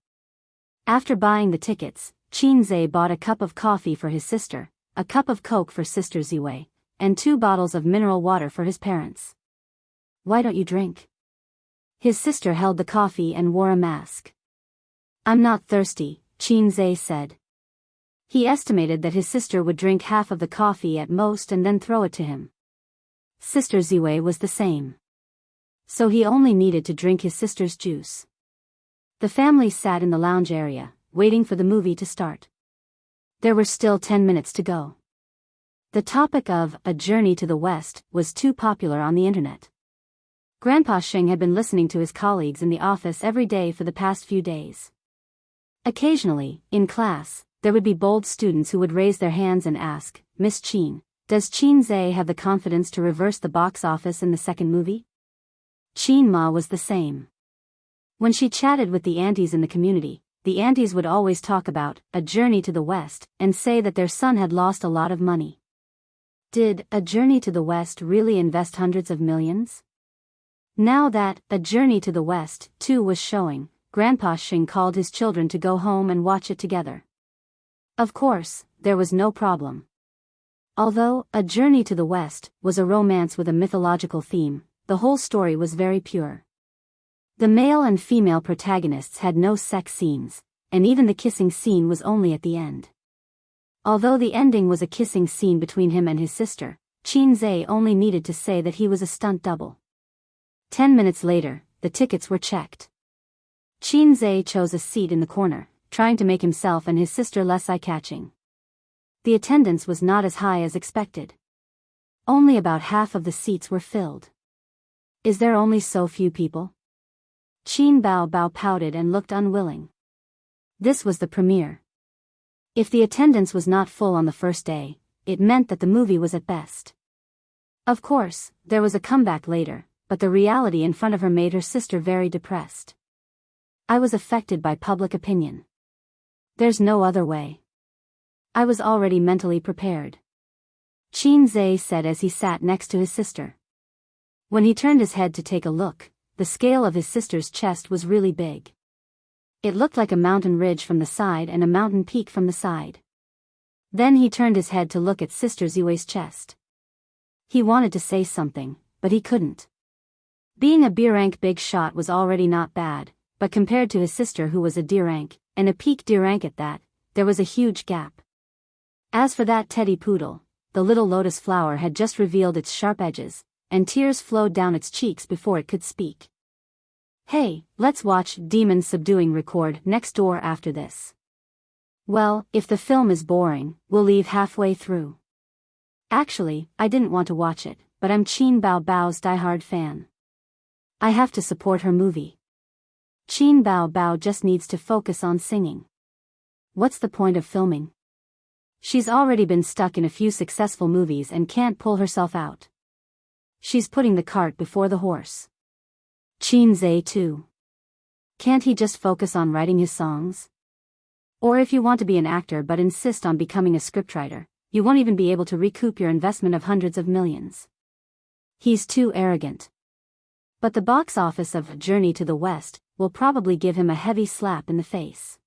After buying the tickets, Qin Zhe bought a cup of coffee for his sister, a cup of Coke for Sister Ziwei, and 2 bottles of mineral water for his parents. Why don't you drink? His sister held the coffee and wore a mask. I'm not thirsty, Qin Zhe said. He estimated that his sister would drink half of the coffee at most and then throw it to him. Sister Ziwei was the same. So he only needed to drink his sister's juice. The family sat in the lounge area, waiting for the movie to start. There were still 10 minutes to go. The topic of A Journey to the West was too popular on the internet. Grandpa Xing had been listening to his colleagues in the office every day for the past few days. Occasionally, in class, there would be bold students who would raise their hands and ask, "Miss Qin, does Qin Zhe have the confidence to reverse the box office in the second movie?" Qin Ma was the same. When she chatted with the aunties in the community, the aunties would always talk about A Journey to the West and say that their son had lost a lot of money. Did A Journey to the West really invest hundreds of millions? Now that A Journey to the West 2 was showing, Grandpa Xing called his children to go home and watch it together. Of course, there was no problem. Although A Journey to the West was a romance with a mythological theme, the whole story was very pure. The male and female protagonists had no sex scenes, and even the kissing scene was only at the end. Although the ending was a kissing scene between him and his sister, Qin Zhe only needed to say that he was a stunt double. 10 minutes later, the tickets were checked. Qin Zhe chose a seat in the corner, trying to make himself and his sister less eye-catching. The attendance was not as high as expected. Only about half of the seats were filled. Is there only so few people? Qin Bao pouted and looked unwilling. This was the premiere. If the attendance was not full on the first day, it meant that the movie was at best. Of course, there was a comeback later, but the reality in front of her made her sister very depressed. I was affected by public opinion. There's no other way. I was already mentally prepared. Qin Zhe said as he sat next to his sister. When he turned his head to take a look, the scale of his sister's chest was really big. It looked like a mountain ridge from the side and a mountain peak from the side. Then he turned his head to look at Sister Ziwei's chest. He wanted to say something, but he couldn't. Being a B rank big shot was already not bad, but compared to his sister who was a D rank, and a peak D rank at that, there was a huge gap. As for that teddy poodle, the little lotus flower had just revealed its sharp edges, and tears flowed down its cheeks before it could speak. Hey, let's watch Demon Subduing Record next door after this. Well, if the film is boring, we'll leave halfway through. Actually, I didn't want to watch it, but I'm Qin Bao's diehard fan. I have to support her movie. Qin Bao just needs to focus on singing. What's the point of filming? She's already been stuck in a few successful movies and can't pull herself out. She's putting the cart before the horse. Qin Zhe too. Can't he just focus on writing his songs? Or if you want to be an actor but insist on becoming a scriptwriter, you won't even be able to recoup your investment of hundreds of millions. He's too arrogant. But the box office of Journey to the West will probably give him a heavy slap in the face.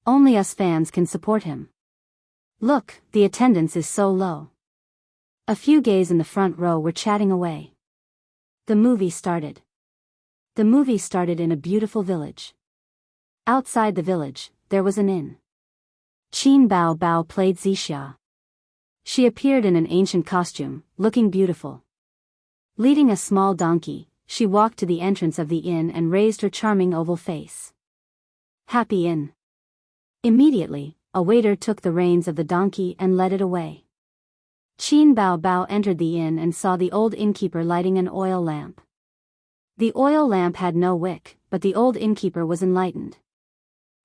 Only us fans can support him. Look, the attendance is so low. A few gays in the front row were chatting away. The movie started. The movie started in a beautiful village. Outside the village, there was an inn. Qin Bao played Zixia. She appeared in an ancient costume, looking beautiful. Leading a small donkey, she walked to the entrance of the inn and raised her charming oval face. Happy Inn. Immediately, a waiter took the reins of the donkey and led it away. Qin Bao entered the inn and saw the old innkeeper lighting an oil lamp. The oil lamp had no wick, but the old innkeeper was enlightened.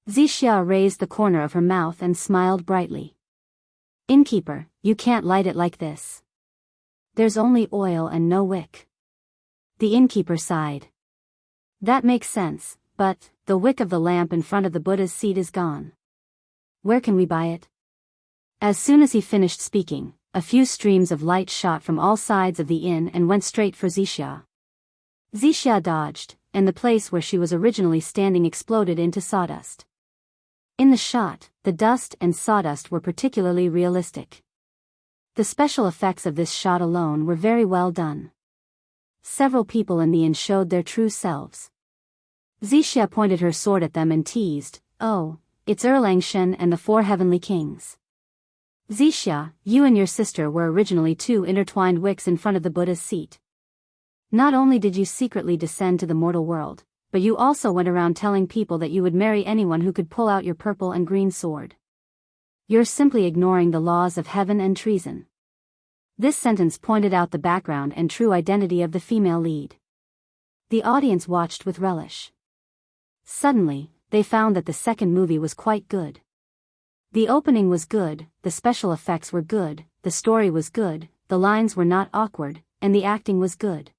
Zixia raised the corner of her mouth and smiled brightly. Innkeeper, you can't light it like this. There's only oil and no wick. The innkeeper sighed. That makes sense, but the wick of the lamp in front of the Buddha's seat is gone. Where can we buy it? As soon as he finished speaking, a few streams of light shot from all sides of the inn and went straight for Zixia. Zixia dodged, and the place where she was originally standing exploded into sawdust. In the shot, the dust and sawdust were particularly realistic. The special effects of this shot alone were very well done. Several people in the inn showed their true selves. Zixia pointed her sword at them and teased, "Oh, it's Erlangchen and the four heavenly kings. Zixia, you and your sister were originally two intertwined wicks in front of the Buddha's seat. Not only did you secretly descend to the mortal world, but you also went around telling people that you would marry anyone who could pull out your purple and green sword. You're simply ignoring the laws of heaven and treason. This sentence pointed out the background and true identity of the female lead. The audience watched with relish. Suddenly, they found that the second movie was quite good. The opening was good, the special effects were good, the story was good, the lines were not awkward, and the acting was good.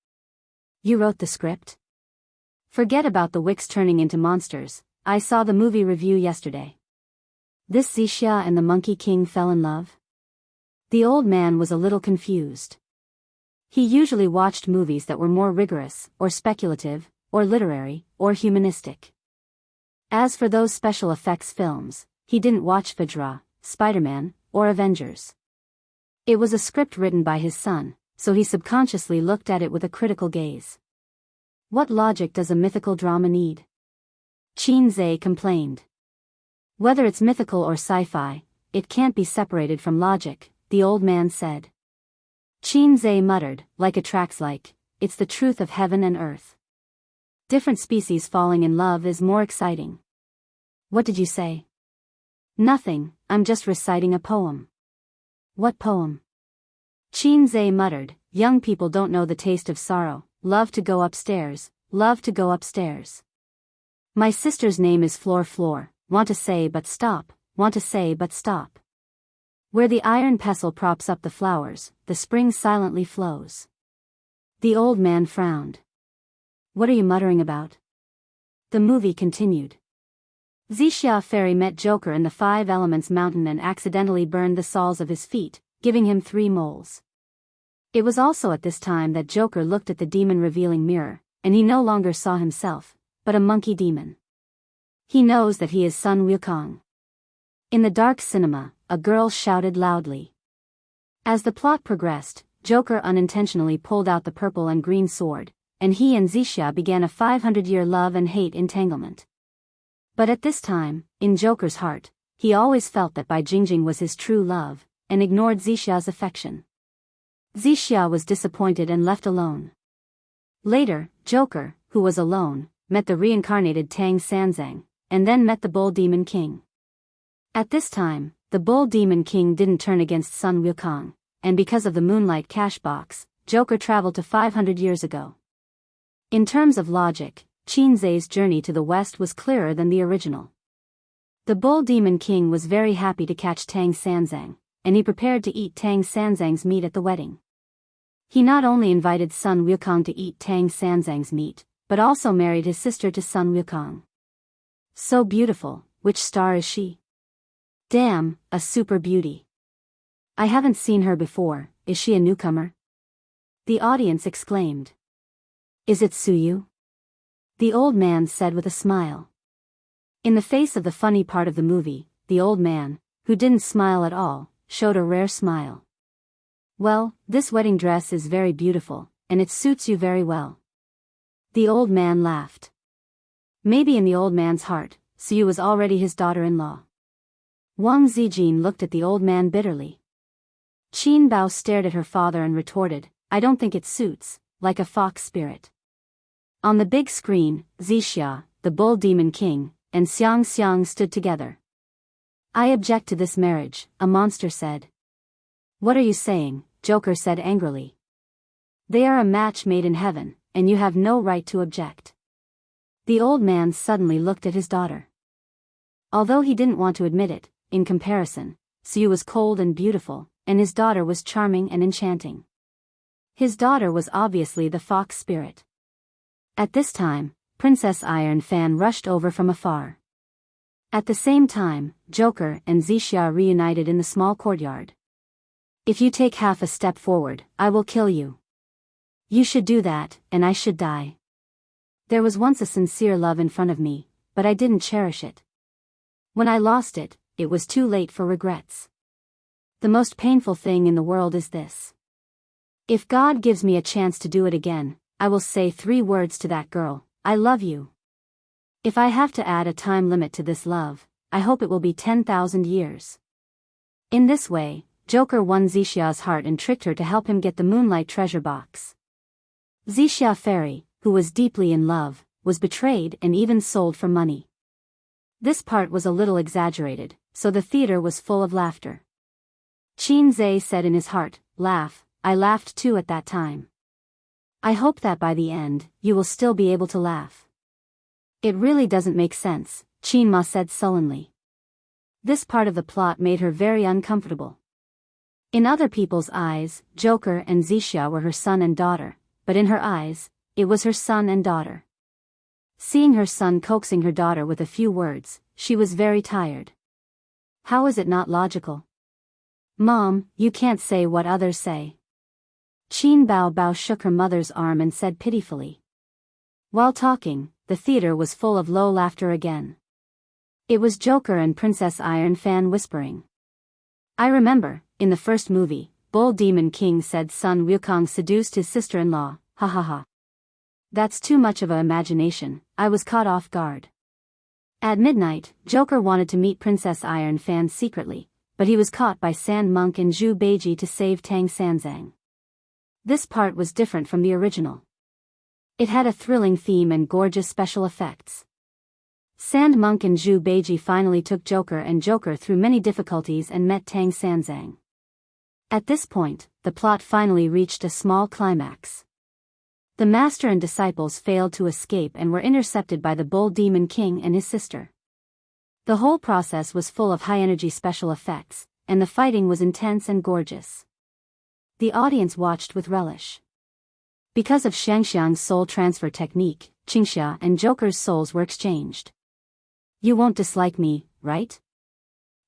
You wrote the script? Forget about the wicks turning into monsters, I saw the movie review yesterday. This Zixia and the Monkey King fell in love? The old man was a little confused. He usually watched movies that were more rigorous, or speculative, or literary, or humanistic. As for those special effects films, he didn't watch Fajra, Spider-Man, or Avengers. It was a script written by his son, so he subconsciously looked at it with a critical gaze. What logic does a mythical drama need? Qin Zhe complained. Whether it's mythical or sci-fi, it can't be separated from logic, the old man said. Qin Zhe muttered, like attracts like, it's the truth of heaven and earth. Different species falling in love is more exciting. What did you say? Nothing, I'm just reciting a poem. What poem? Qin Zhe muttered, young people don't know the taste of sorrow, love to go upstairs, love to go upstairs. My sister's name is Floor, want to say but stop, want to say but stop. Where the iron pestle props up the flowers, the spring silently flows. The old man frowned. What are you muttering about? The movie continued. Zixia Fairy met Joker in the Five Elements Mountain and accidentally burned the soles of his feet, giving him 3 moles. It was also at this time that Joker looked at the demon-revealing mirror, and he no longer saw himself, but a monkey demon. He knows that he is Sun Wukong. In the dark cinema, a girl shouted loudly. As the plot progressed, Joker unintentionally pulled out the purple and green sword, and he and Zixia began a 500-year love and hate entanglement. But at this time, in Joker's heart, he always felt that Bai Jingjing was his true love, and ignored Zixia's affection. Zixia was disappointed and left alone. Later, Joker, who was alone, met the reincarnated Tang Sanzang, and then met the Bull Demon King. At this time, the Bull Demon King didn't turn against Sun Wukong, and because of the Moonlight Cash Box, Joker traveled to 500 years ago. In terms of logic, Qin Zhe's journey to the west was clearer than the original. The Bull Demon King was very happy to catch Tang Sanzang, and he prepared to eat Tang Sanzang's meat at the wedding. He not only invited Sun Wukong to eat Tang Sanzang's meat, but also married his sister to Sun Wukong. So beautiful, which star is she? Damn, a super beauty. I haven't seen her before, is she a newcomer? The audience exclaimed. Is it Suyu? The old man said with a smile. In the face of the funny part of the movie, the old man, who didn't smile at all, showed a rare smile. Well, this wedding dress is very beautiful, and it suits you very well. The old man laughed. Maybe in the old man's heart, Suyu was already his daughter-in-law. Wang Zijin looked at the old man bitterly. Qin Bao stared at her father and retorted, I don't think it suits, like a fox spirit. On the big screen, Zixia, the Bull Demon King, and Xiang Xiang stood together. I object to this marriage, a monster said. What are you saying? Joker said angrily. They are a match made in heaven, and you have no right to object. The old man suddenly looked at his daughter. Although he didn't want to admit it, in comparison, Suyu was cold and beautiful, and his daughter was charming and enchanting. His daughter was obviously the fox spirit. At this time, Princess Iron Fan rushed over from afar. At the same time, Joker and Zixia reunited in the small courtyard. If you take half a step forward, I will kill you. You should do that, and I should die. There was once a sincere love in front of me, but I didn't cherish it. When I lost it, it was too late for regrets. The most painful thing in the world is this. If God gives me a chance to do it again, I will say 3 words to that girl, I love you. If I have to add a time limit to this love, I hope it will be 10,000 years. In this way, Joker won Zixia's heart and tricked her to help him get the moonlight treasure box. Zixia Fairy, who was deeply in love, was betrayed and even sold for money. This part was a little exaggerated, so the theater was full of laughter. Qin Zhe said in his heart, "Laugh, I laughed too at that time. I hope that by the end, you will still be able to laugh." "It really doesn't make sense," Qin Ma said sullenly. This part of the plot made her very uncomfortable. In other people's eyes, Joker and Zixia were her son and daughter, but in her eyes, it was her son and daughter. Seeing her son coaxing her daughter with a few words, she was very tired. How is it not logical? "Mom, you can't say what others say." Qin Bao Bao shook her mother's arm and said pitifully. While talking, the theater was full of low laughter again. It was Joker and Princess Iron Fan whispering. "I remember, in the first movie, Bull Demon King said Sun Wukong seduced his sister-in-law, ha ha ha. That's too much of a imagination, I was caught off guard." At midnight, Joker wanted to meet Princess Iron Fan secretly, but he was caught by Sand Monk and Zhu Beiji to save Tang Sanzang. This part was different from the original. It had a thrilling theme and gorgeous special effects. Sand Monk and Zhu Beiji finally took Joker and Joker through many difficulties and met Tang Sanzang. At this point, the plot finally reached a small climax. The master and disciples failed to escape and were intercepted by the Bull Demon King and his sister. The whole process was full of high-energy special effects, and the fighting was intense and gorgeous. The audience watched with relish. Because of Shangxiang's soul transfer technique, Qingxia and Joker's souls were exchanged. "You won't dislike me, right?"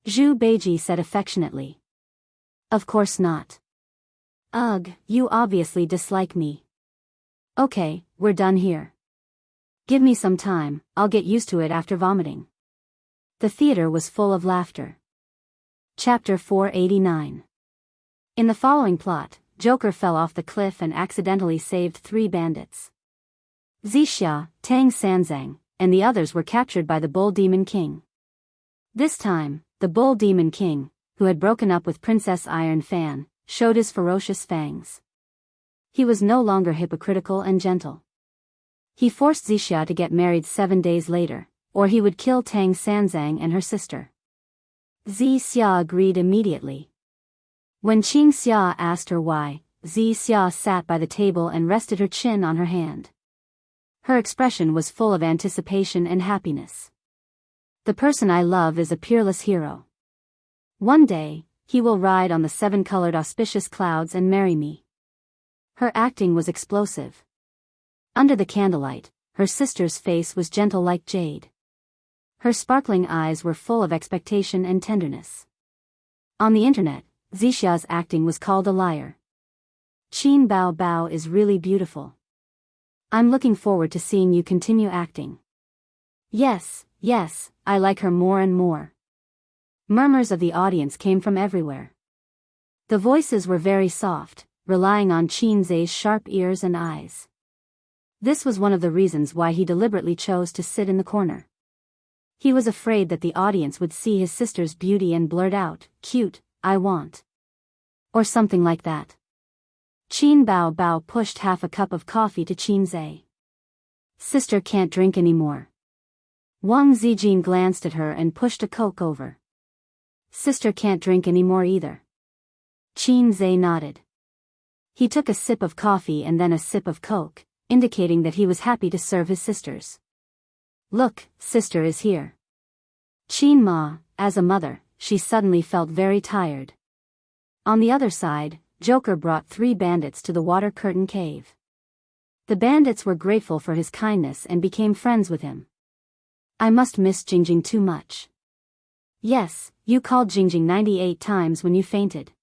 Zhu Beiji said affectionately. "Of course not." "Ugh, you obviously dislike me." "Okay, we're done here. Give me some time, I'll get used to it after vomiting." The theater was full of laughter. Chapter 489. In the following plot, Joker fell off the cliff and accidentally saved 3 bandits. Zixia, Tang Sanzang, and the others were captured by the Bull Demon King. This time, the Bull Demon King, who had broken up with Princess Iron Fan, showed his ferocious fangs. He was no longer hypocritical and gentle. He forced Zixia to get married 7 days later, or he would kill Tang Sanzang and her sister. Zixia agreed immediately. When Qingxia asked her why, Zixia sat by the table and rested her chin on her hand. Her expression was full of anticipation and happiness. "The person I love is a peerless hero. One day, he will ride on the 7-colored auspicious clouds and marry me." Her acting was explosive. Under the candlelight, her sister's face was gentle like jade. Her sparkling eyes were full of expectation and tenderness. On the internet, Zixia's acting was called a liar. "Qin Bao Bao is really beautiful. I'm looking forward to seeing you continue acting." Yes, I like her more and more." Murmurs of the audience came from everywhere. The voices were very soft, relying on Qin Zhe's sharp ears and eyes. This was one of the reasons why he deliberately chose to sit in the corner. He was afraid that the audience would see his sister's beauty and blurt out, "Cute, I want." Or something like that. Qin Bao Bao pushed half a cup of coffee to Qin Zhe. "Sister can't drink anymore." Wang Zijin glanced at her and pushed a Coke over. "Sister can't drink anymore either." Qin Zhe nodded. He took a sip of coffee and then a sip of Coke, indicating that he was happy to serve his sisters. "Look, sister is here." Qin Ma, as a mother, she suddenly felt very tired. On the other side, Joker brought 3 bandits to the water curtain cave. The bandits were grateful for his kindness and became friends with him. "I must miss Jingjing too much." "Yes, you called Jingjing 98 times when you fainted."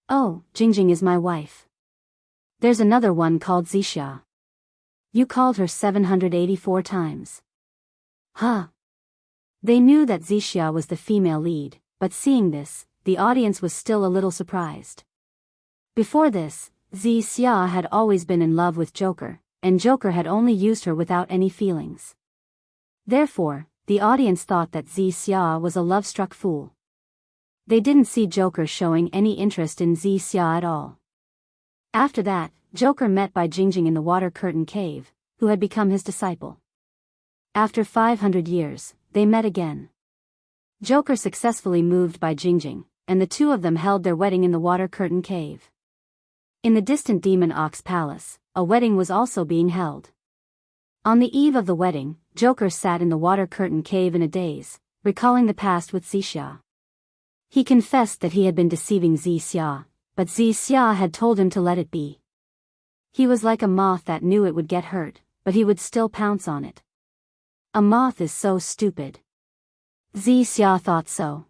"Oh, Jingjing is my wife." "There's another one called Zixia." "You called her 784 times." "Huh." They knew that Zixia was the female lead, but seeing this, the audience was still a little surprised. Before this, Zixia had always been in love with Joker, and Joker had only used her without any feelings. Therefore, the audience thought that Xia was a love-struck fool. They didn't see Joker showing any interest in Xia at all. After that, Joker met Bai Jingjing in the water curtain cave, who had become his disciple. After 500 years, they met again. Joker successfully moved Bai Jingjing, and the two of them held their wedding in the water curtain cave. In the distant Demon Ox Palace, a wedding was also being held. On the eve of the wedding, Joker sat in the water curtain cave in a daze, recalling the past with Xia. He confessed that he had been deceiving Xia, but Xia had told him to let it be. He was like a moth that knew it would get hurt, but he would still pounce on it. A moth is so stupid. Xia thought so.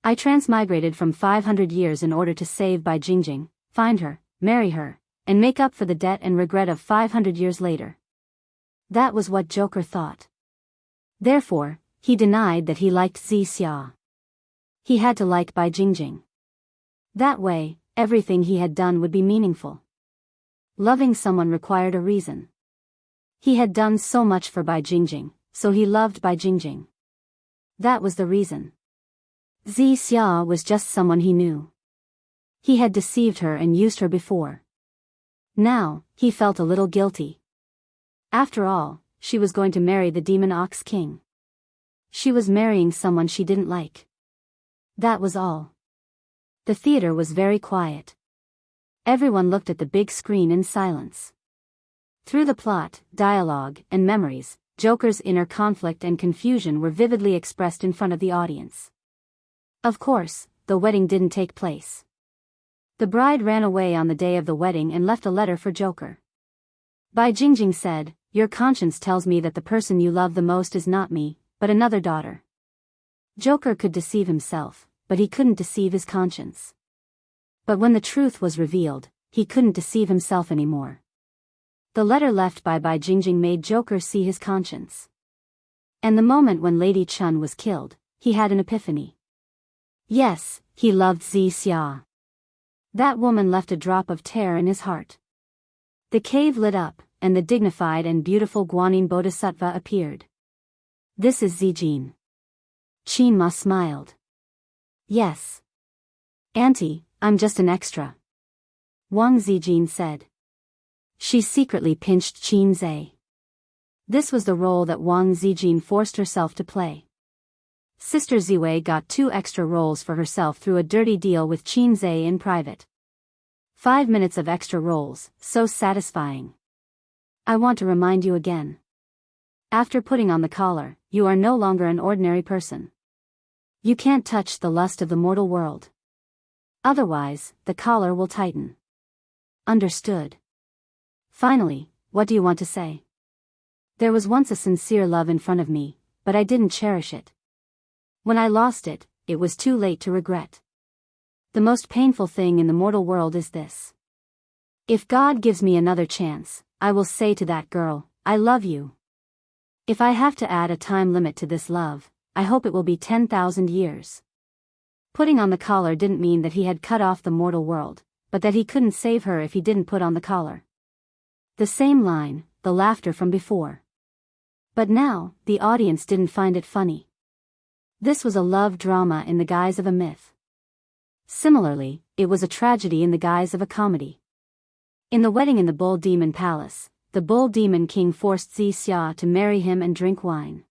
I transmigrated from 500 years in order to save Bai Jingjing, find her, marry her, and make up for the debt and regret of 500 years later. That was what Joker thought. Therefore, he denied that he liked Xia. He had to like Bai Jingjing. That way, everything he had done would be meaningful. Loving someone required a reason. He had done so much for Bai Jingjing, so he loved Bai Jingjing. That was the reason. Xia was just someone he knew. He had deceived her and used her before. Now, he felt a little guilty. After all, she was going to marry the Demon Ox King. She was marrying someone she didn't like. That was all. The theater was very quiet. Everyone looked at the big screen in silence. Through the plot, dialogue, and memories, Joker's inner conflict and confusion were vividly expressed in front of the audience. Of course, the wedding didn't take place. The bride ran away on the day of the wedding and left a letter for Joker. Bai Jingjing said, "Your conscience tells me that the person you love the most is not me, but another daughter." Joker could deceive himself, but he couldn't deceive his conscience. But when the truth was revealed, he couldn't deceive himself anymore. The letter left by Bai Jingjing made Joker see his conscience. And the moment when Lady Chun was killed, he had an epiphany. Yes, he loved Xia. That woman left a drop of terror in his heart. The cave lit up, and the dignified and beautiful Guanyin Bodhisattva appeared. "This is Zijin." Qin Ma smiled. "Yes. Auntie, I'm just an extra," Wang Zijin said. She secretly pinched Qin Zhe. This was the role that Wang Zijin forced herself to play. Sister Ziwei got 2 extra roles for herself through a dirty deal with Qin Zhe in private. 5 minutes of extra roles, so satisfying. I want to remind you again. After putting on the collar, you are no longer an ordinary person. You can't touch the lust of the mortal world. Otherwise, the collar will tighten. Understood. Finally, what do you want to say? There was once a sincere love in front of me, but I didn't cherish it. When I lost it, it was too late to regret. The most painful thing in the mortal world is this. If God gives me another chance, I will say to that girl, I love you. If I have to add a time limit to this love, I hope it will be 10,000 years. Putting on the collar didn't mean that he had cut off the mortal world, but that he couldn't save her if he didn't put on the collar. The same line, the laughter from before. But now, the audience didn't find it funny. This was a love drama in the guise of a myth. Similarly, it was a tragedy in the guise of a comedy. In the wedding in the Bull Demon Palace, the Bull Demon King forced Xia to marry him and drink wine.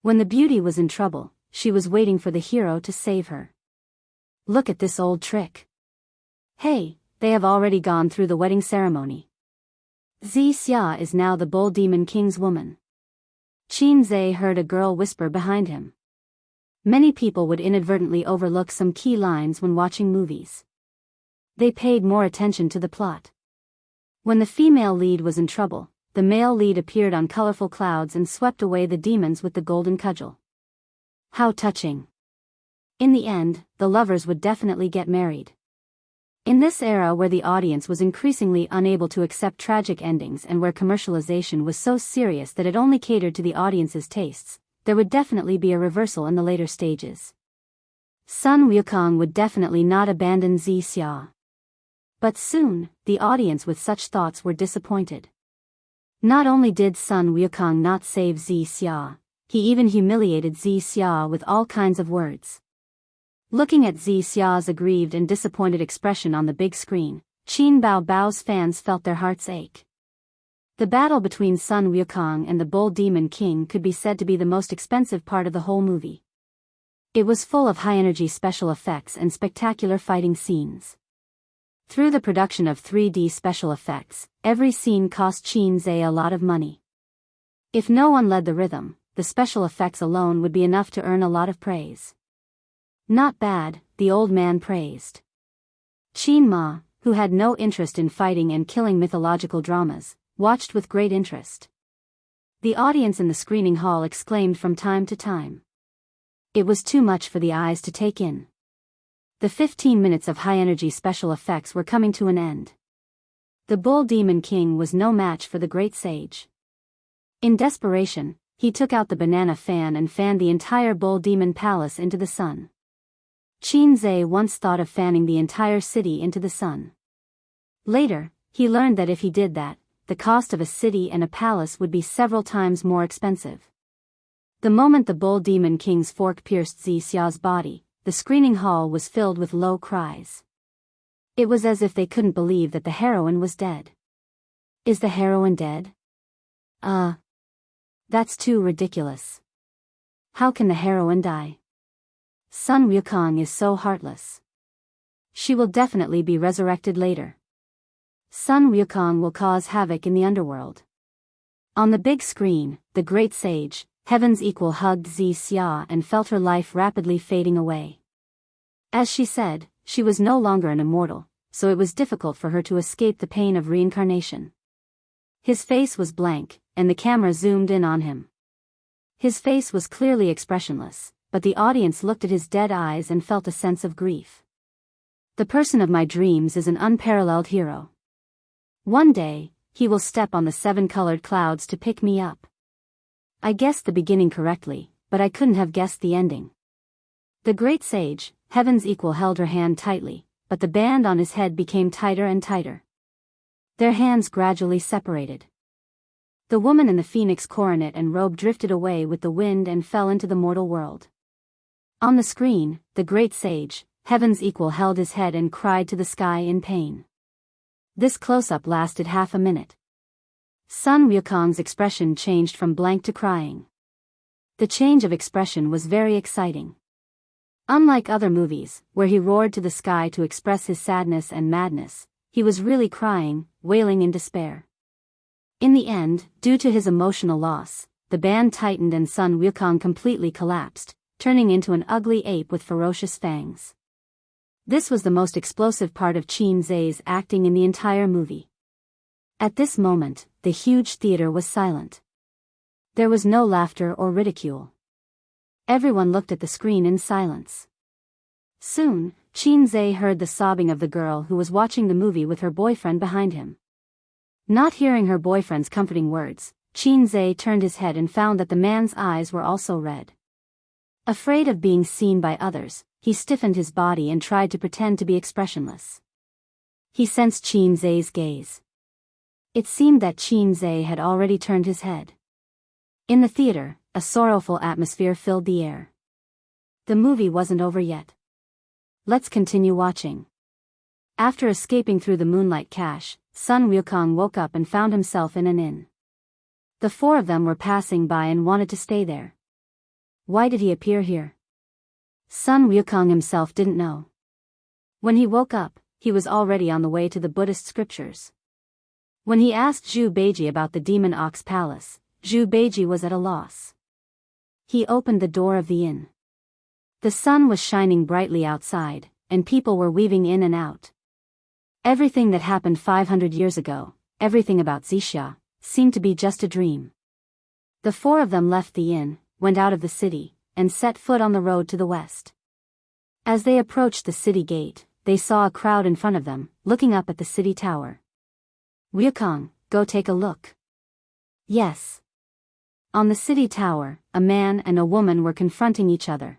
When the beauty was in trouble, she was waiting for the hero to save her. Look at this old trick. Hey, they have already gone through the wedding ceremony. Xia is now the Bull Demon King's woman. Qin Zhe heard a girl whisper behind him. Many people would inadvertently overlook some key lines when watching movies. They paid more attention to the plot. When the female lead was in trouble, the male lead appeared on colorful clouds and swept away the demons with the golden cudgel. How touching. In the end, the lovers would definitely get married. In this era where the audience was increasingly unable to accept tragic endings and where commercialization was so serious that it only catered to the audience's tastes, there would definitely be a reversal in the later stages. Sun Wukong would definitely not abandon Xia. But soon, the audience with such thoughts were disappointed. Not only did Sun Wukong not save Xia, he even humiliated Zi Xia with all kinds of words. Looking at Zi Xia's aggrieved and disappointed expression on the big screen, Qin Bao Bao's fans felt their hearts ache. The battle between Sun Wukong and the Bull Demon King could be said to be the most expensive part of the whole movie. It was full of high-energy special effects and spectacular fighting scenes. Through the production of 3D special effects, every scene cost Qin Zhe a lot of money. If no one led the rhythm, the special effects alone would be enough to earn a lot of praise. Not bad, the old man praised. Qin Ma, who had no interest in fighting and killing mythological dramas, watched with great interest. The audience in the screening hall exclaimed from time to time. It was too much for the eyes to take in. The 15 minutes of high-energy special effects were coming to an end. The Bull Demon King was no match for the great sage. In desperation, he took out the banana fan and fanned the entire Bull Demon Palace into the sun. Qin Zhe once thought of fanning the entire city into the sun. Later, he learned that if he did that, the cost of a city and a palace would be several times more expensive. The moment the Bull Demon King's fork pierced Zi Xia's body, the screening hall was filled with low cries. It was as if they couldn't believe that the heroine was dead. Is the heroine dead? That's too ridiculous. How can the heroine die? Sun Wukong is so heartless. She will definitely be resurrected later. Sun Wukong will cause havoc in the underworld. On the big screen, the great sage, Heaven's Equal, hugged Zi Xia and felt her life rapidly fading away. As she said, she was no longer an immortal, so it was difficult for her to escape the pain of reincarnation. His face was blank, and the camera zoomed in on him. His face was clearly expressionless, but the audience looked at his dead eyes and felt a sense of grief. The person of my dreams is an unparalleled hero. One day, he will step on the 7-colored clouds to pick me up. I guessed the beginning correctly, but I couldn't have guessed the ending. The great sage, Heaven's Equal, held her hand tightly, but the band on his head became tighter and tighter. Their hands gradually separated. The woman in the phoenix coronet and robe drifted away with the wind and fell into the mortal world. On the screen, the great sage, Heaven's Equal, held his head and cried to the sky in pain. This close-up lasted half a minute. Sun Wukong's expression changed from blank to crying. The change of expression was very exciting. Unlike other movies, where he roared to the sky to express his sadness and madness, he was really crying, wailing in despair. In the end, due to his emotional loss, the band tightened and Sun Wukong completely collapsed, turning into an ugly ape with ferocious fangs. This was the most explosive part of Qin Zhe's acting in the entire movie. At this moment, the huge theater was silent. There was no laughter or ridicule. Everyone looked at the screen in silence. Soon, Qin Zhe heard the sobbing of the girl who was watching the movie with her boyfriend behind him. Not hearing her boyfriend's comforting words, Qin Zhe turned his head and found that the man's eyes were also red. Afraid of being seen by others, he stiffened his body and tried to pretend to be expressionless. He sensed Qin Zhe's gaze. It seemed that Qin Zhe had already turned his head. In the theater, a sorrowful atmosphere filled the air. The movie wasn't over yet. Let's continue watching. After escaping through the moonlight cache, Sun Wukong woke up and found himself in an inn. The four of them were passing by and wanted to stay there. Why did he appear here? Sun Wukong himself didn't know. When he woke up, he was already on the way to the Buddhist scriptures. When he asked Zhu Beiji about the Demon Ox Palace, Zhu Beiji was at a loss. He opened the door of the inn. The sun was shining brightly outside, and people were weaving in and out. Everything that happened 500 years ago, everything about Zixia, seemed to be just a dream. The four of them left the inn, went out of the city, and set foot on the road to the west. As they approached the city gate, they saw a crowd in front of them, looking up at the city tower. Wukong, go take a look. Yes. On the city tower, a man and a woman were confronting each other.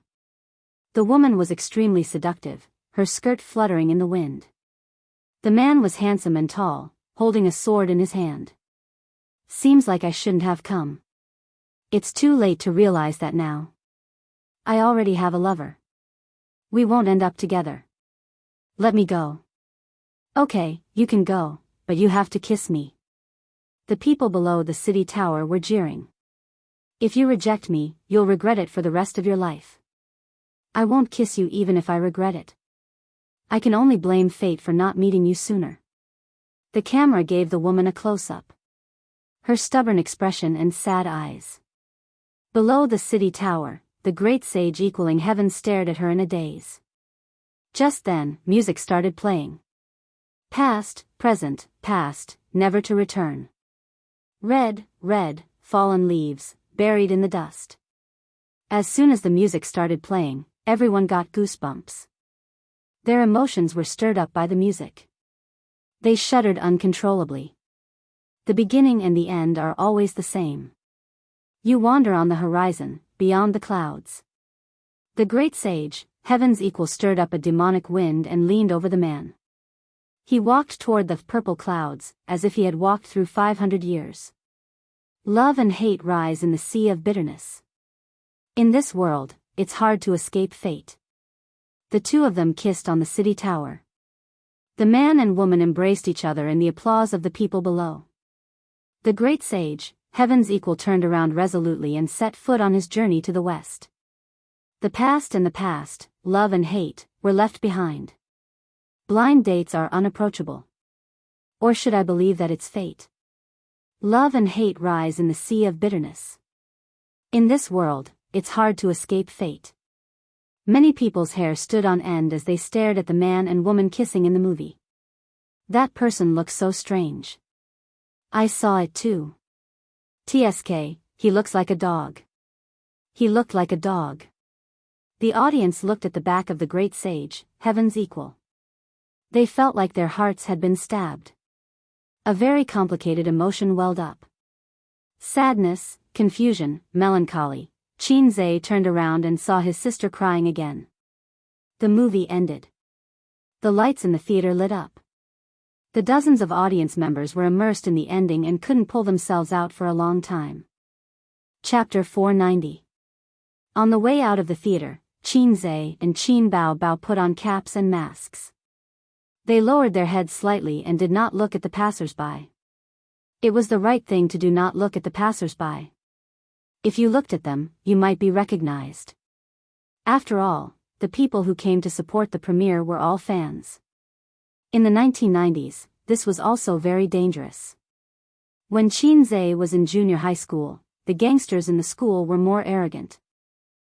The woman was extremely seductive, her skirt fluttering in the wind. The man was handsome and tall, holding a sword in his hand. Seems like I shouldn't have come. It's too late to realize that now. I already have a lover. We won't end up together. Let me go. Okay, you can go, but you have to kiss me. The people below the city tower were jeering. If you reject me, you'll regret it for the rest of your life. I won't kiss you even if I regret it. I can only blame fate for not meeting you sooner. The camera gave the woman a close-up. Her stubborn expression and sad eyes. Below the city tower, the great sage equaling heaven stared at her in a daze. Just then, music started playing. Past, present, past, never to return. Red, red, fallen leaves, buried in the dust. As soon as the music started playing, everyone got goosebumps. Their emotions were stirred up by the music. They shuddered uncontrollably. The beginning and the end are always the same. You wander on the horizon, beyond the clouds. The great sage, heaven's equal, stirred up a demonic wind and leaned over the man. He walked toward the purple clouds, as if he had walked through 500 years. Love and hate rise in the sea of bitterness. In this world, it's hard to escape fate. The two of them kissed on the city tower. The man and woman embraced each other in the applause of the people below. The great sage, heaven's equal, turned around resolutely and set foot on his journey to the west. The past and the past, love and hate, were left behind. Blind dates are unapproachable. Or should I believe that it's fate? Love and hate rise in the sea of bitterness. In this world, it's hard to escape fate. Many people's hair stood on end as they stared at the man and woman kissing in the movie. That person looks so strange. I saw it too. TSK, he looks like a dog. He looked like a dog. The audience looked at the back of the great sage, heaven's equal. They felt like their hearts had been stabbed. A very complicated emotion welled up. Sadness, confusion, melancholy. Qin turned around and saw his sister crying again. The movie ended. The lights in the theater lit up. The dozens of audience members were immersed in the ending and couldn't pull themselves out for a long time. Chapter 490. On the way out of the theater, Qin and Qin Bao put on caps and masks. They lowered their heads slightly and did not look at the passers-by. It was the right thing to do not look at the passers-by. If you looked at them, you might be recognized. After all, the people who came to support the premiere were all fans. In the 1990s, this was also very dangerous. When Qin was in junior high school, the gangsters in the school were more arrogant.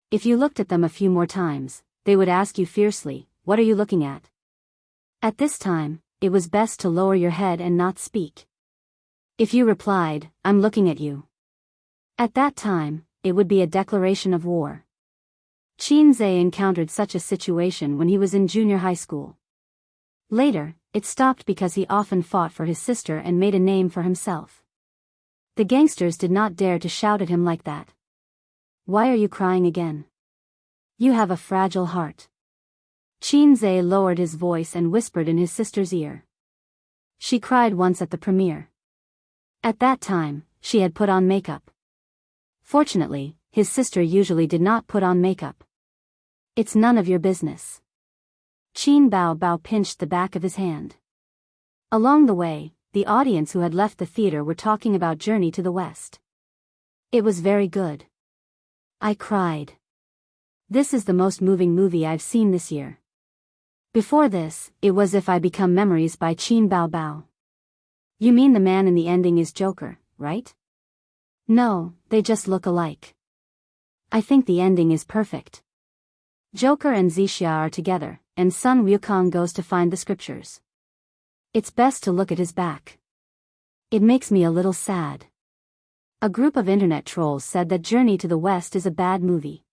If you looked at them a few more times, they would ask you fiercely, "What are you looking at?" At this time, it was best to lower your head and not speak. If you replied, "I'm looking at you," at that time, it would be a declaration of war. Qin encountered such a situation when he was in junior high school. Later, it stopped because he often fought for his sister and made a name for himself. The gangsters did not dare to shout at him like that. "Why are you crying again? You have a fragile heart." Qin lowered his voice and whispered in his sister's ear. She cried once at the premiere. At that time, she had put on makeup. Fortunately, his sister usually did not put on makeup. "It's none of your business." Qin Bao pinched the back of his hand. Along the way, the audience who had left the theater were talking about Journey to the West. It was very good. I cried. This is the most moving movie I've seen this year. Before this, it was If I Become Memories by Qin Bao. You mean the man in the ending is Joker, right? No, they just look alike. I think the ending is perfect. Joker and Zixia are together, and Sun Wukong goes to find the scriptures. It's best to look at his back. It makes me a little sad. A group of internet trolls said that Journey to the West is a bad movie.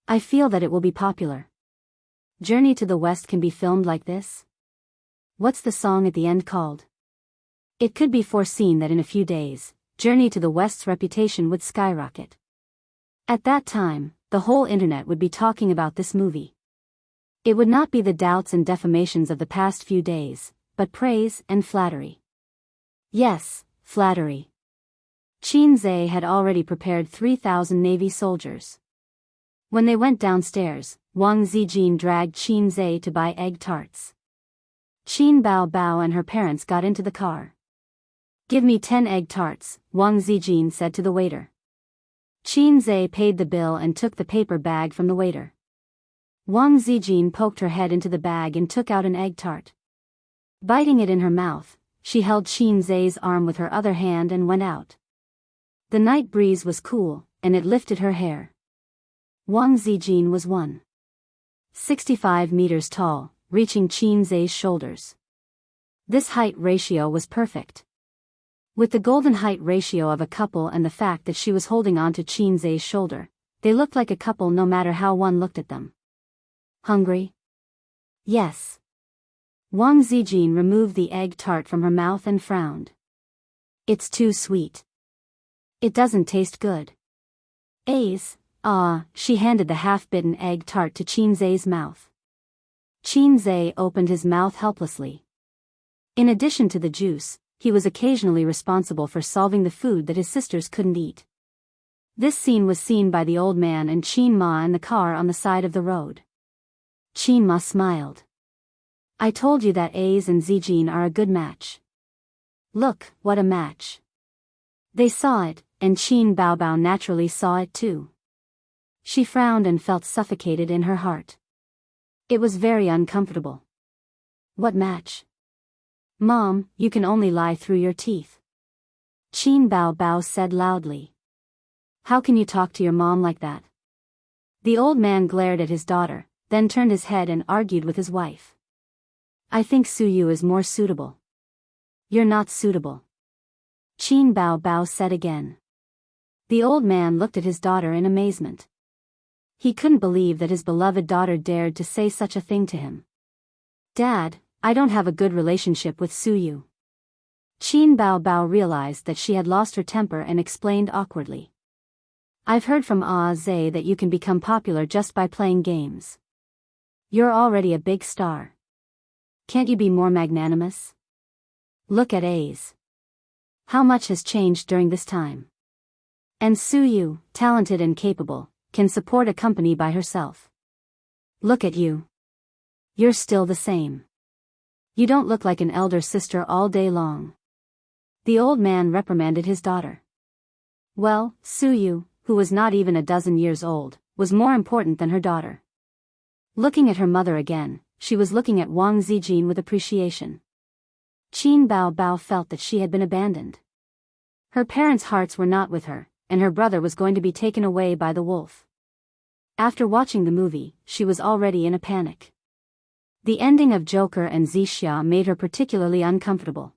I feel that it will be popular. Journey to the West can be filmed like this? What's the song at the end called? It could be foreseen that in a few days, Journey to the West's reputation would skyrocket. At that time, the whole internet would be talking about this movie. It would not be the doubts and defamations of the past few days, but praise and flattery. Yes, flattery. Qin Zhe had already prepared 3,000 Navy soldiers. When they went downstairs, Wang Zijin dragged Qin Zhe to buy egg tarts. Qin Bao Bao and her parents got into the car. "Give me 10 egg tarts," Wang Zijin said to the waiter. Qin Zhe paid the bill and took the paper bag from the waiter. Wang Zijin poked her head into the bag and took out an egg tart. Biting it in her mouth, she held Qin Zhe's arm with her other hand and went out. The night breeze was cool, and it lifted her hair. Wang Zijin was 165 meters tall, reaching Qin Zhe's shoulders. This height ratio was perfect. With the golden height ratio of a couple and the fact that she was holding on to Qin Zhe's shoulder, they looked like a couple no matter how one looked at them. "Hungry?" "Yes." Wang Zijin removed the egg tart from her mouth and frowned. "It's too sweet. It doesn't taste good." She handed the half-bitten egg tart to Qin Zhe's mouth. Qin Zhe opened his mouth helplessly. In addition to the juice, he was occasionally responsible for solving the food that his sisters couldn't eat. This scene was seen by the old man and Qin Ma in the car on the side of the road. Qin Ma smiled. "I told you that A's and Zijin are a good match. Look, what a match." They saw it, and Qin Bao Bao naturally saw it too. She frowned and felt suffocated in her heart. It was very uncomfortable. "What match?" "Mom, you can only lie through your teeth," Qin Bao Bao said loudly. "How can you talk to your mom like that?" The old man glared at his daughter, then turned his head and argued with his wife. "I think Suyu is more suitable." "You're not suitable," Qin Bao Bao said again. The old man looked at his daughter in amazement. He couldn't believe that his beloved daughter dared to say such a thing to him. "Dad, I don't have a good relationship with Suyu." Qin Bao Bao realized that she had lost her temper and explained awkwardly. "I've heard from Zhe that you can become popular just by playing games. You're already a big star. Can't you be more magnanimous? Look at A's. How much has changed during this time? And Suyu, talented and capable, can support a company by herself. Look at you. You're still the same. You don't look like an elder sister all day long." The old man reprimanded his daughter. Well, Suyu, who was not even a dozen years old, was more important than her daughter. Looking at her mother again, she was looking at Wang Zijin with appreciation. Qin Bao Bao felt that she had been abandoned. Her parents' hearts were not with her, and her brother was going to be taken away by the wolf. After watching the movie, she was already in a panic. The ending of Joker and Zixia made her particularly uncomfortable.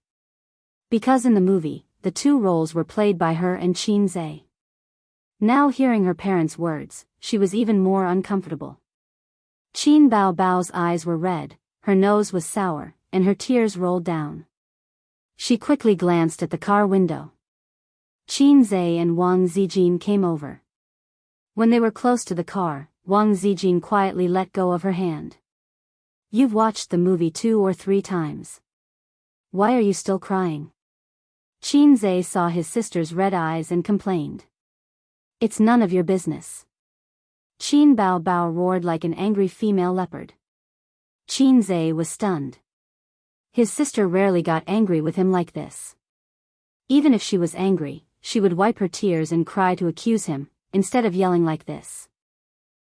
Because in the movie, the two roles were played by her and Qin Zhe. Now hearing her parents' words, she was even more uncomfortable. Qin Bao Bao's eyes were red, her nose was sour, and her tears rolled down. She quickly glanced at the car window. Qin Zhe and Wang Zijin came over. When they were close to the car, Wang Zijin quietly let go of her hand. "You've watched the movie 2 or 3 times. Why are you still crying?" Qin Zhe saw his sister's red eyes and complained. "It's none of your business." Qin Bao Bao roared like an angry female leopard. Qin Zhe was stunned. His sister rarely got angry with him like this. Even if she was angry, she would wipe her tears and cry to accuse him, instead of yelling like this.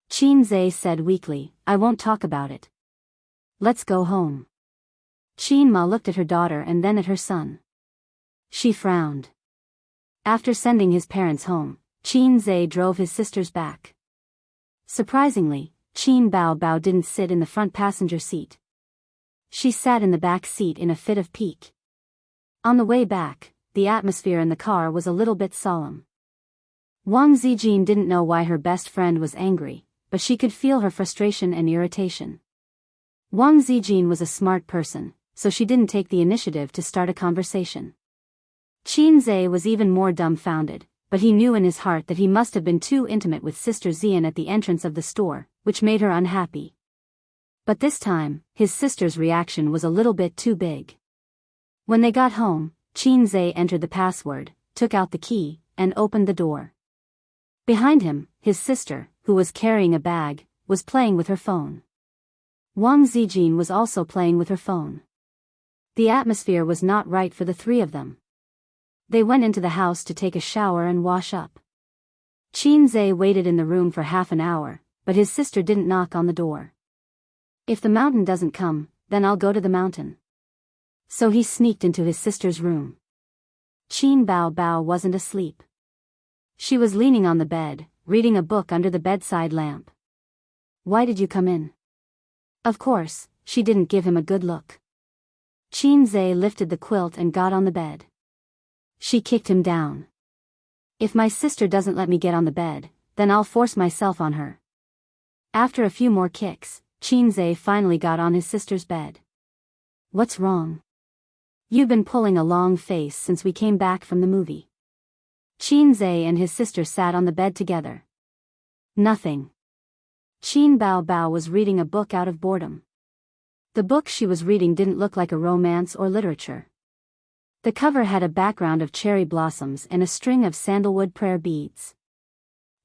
Qin Zhe said weakly, "I won't talk about it. Let's go home." Qin Ma looked at her daughter and then at her son. She frowned. After sending his parents home, Qin Zhe drove his sisters back. Surprisingly, Qin Bao Bao didn't sit in the front passenger seat. She sat in the back seat in a fit of pique. On the way back, the atmosphere in the car was a little bit solemn. Wang Zijin didn't know why her best friend was angry, but she could feel her frustration and irritation. Wang Zijin was a smart person, so she didn't take the initiative to start a conversation. Qin Zhe was even more dumbfounded, but he knew in his heart that he must have been too intimate with Sister Xian at the entrance of the store, which made her unhappy. But this time, his sister's reaction was a little bit too big. When they got home, Qin Zhe entered the password, took out the key, and opened the door. Behind him, his sister, who was carrying a bag, was playing with her phone. Wang Zijin was also playing with her phone. The atmosphere was not right for the three of them. They went into the house to take a shower and wash up. Qinzhe waited in the room for half an hour, but his sister didn't knock on the door. If the mountain doesn't come, then I'll go to the mountain. So he sneaked into his sister's room. Qin Bao Bao wasn't asleep. She was leaning on the bed, reading a book under the bedside lamp. Why did you come in? Of course, she didn't give him a good look. Qinzhe lifted the quilt and got on the bed. She kicked him down. If my sister doesn't let me get on the bed, then I'll force myself on her. After a few more kicks, Qinzhe finally got on his sister's bed. What's wrong? You've been pulling a long face since we came back from the movie. Qinzhe and his sister sat on the bed together. Nothing. Qin Bao Bao was reading a book out of boredom. The book she was reading didn't look like a romance or literature. The cover had a background of cherry blossoms and a string of sandalwood prayer beads.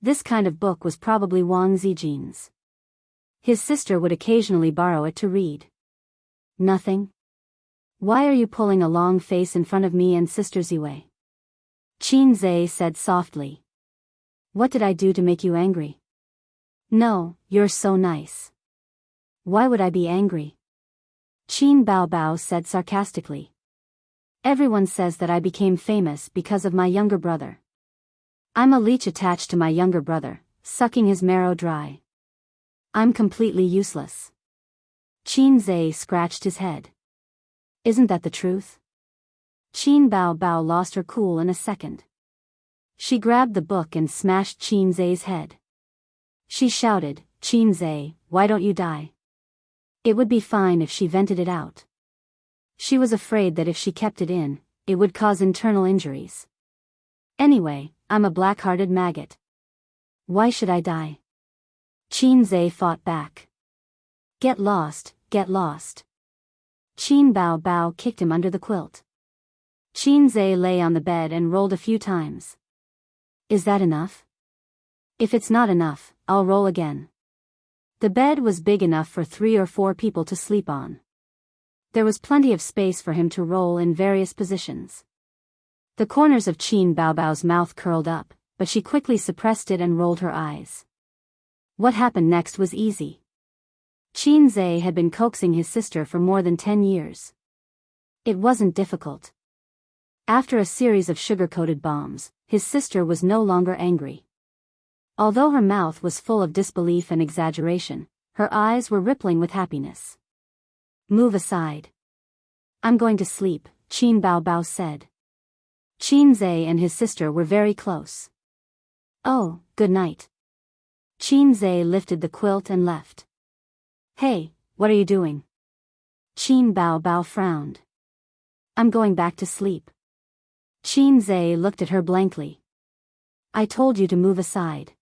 This kind of book was probably Wang Zijin's. His sister would occasionally borrow it to read. Nothing? Why are you pulling a long face in front of me and Sister Ziwei? Qinzhe said softly. What did I do to make you angry? No, you're so nice. Why would I be angry? Qin Bao Bao said sarcastically. Everyone says that I became famous because of my younger brother. I'm a leech attached to my younger brother, sucking his marrow dry. I'm completely useless. Qinzhe scratched his head. Isn't that the truth? Qin Bao Bao lost her cool in a second. She grabbed the book and smashed Qinzhe's head. She shouted, Qinzhe, why don't you die? It would be fine if she vented it out. She was afraid that if she kept it in, it would cause internal injuries. Anyway, I'm a black-hearted maggot. Why should I die? Qinzhe fought back. Get lost, get lost. Qin Bao Bao kicked him under the quilt. Qinzhe lay on the bed and rolled a few times. Is that enough? If it's not enough, I'll roll again. The bed was big enough for 3 or 4 people to sleep on. There was plenty of space for him to roll in various positions. The corners of Qin Bao Bao's mouth curled up, but she quickly suppressed it and rolled her eyes. What happened next was easy. Qinzhe had been coaxing his sister for more than 10 years. It wasn't difficult. After a series of sugar-coated bombs, his sister was no longer angry. Although her mouth was full of disbelief and exaggeration, her eyes were rippling with happiness. Move aside. I'm going to sleep, Qin Bao Bao said. Qinzhe and his sister were very close. Oh, good night. Qinzhe lifted the quilt and left. Hey, what are you doing? Qin Bao Bao frowned. I'm going back to sleep. Qinzhe looked at her blankly. I told you to move aside.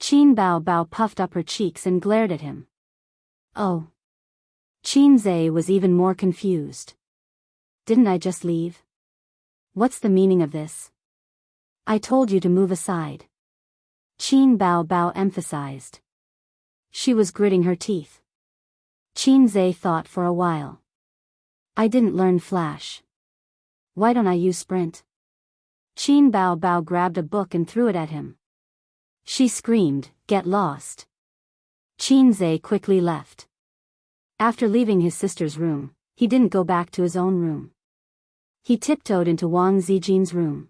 Qin Bao Bao puffed up her cheeks and glared at him. Oh. Qinzhe was even more confused. Didn't I just leave? What's the meaning of this? I told you to move aside. Qin Bao Bao emphasized. She was gritting her teeth. Qinzhe thought for a while. I didn't learn Flash. Why don't I use Sprint? Qin Bao Bao grabbed a book and threw it at him. She screamed, get lost. Qinzhe quickly left. After leaving his sister's room, he didn't go back to his own room. He tiptoed into Wang Zijin's room.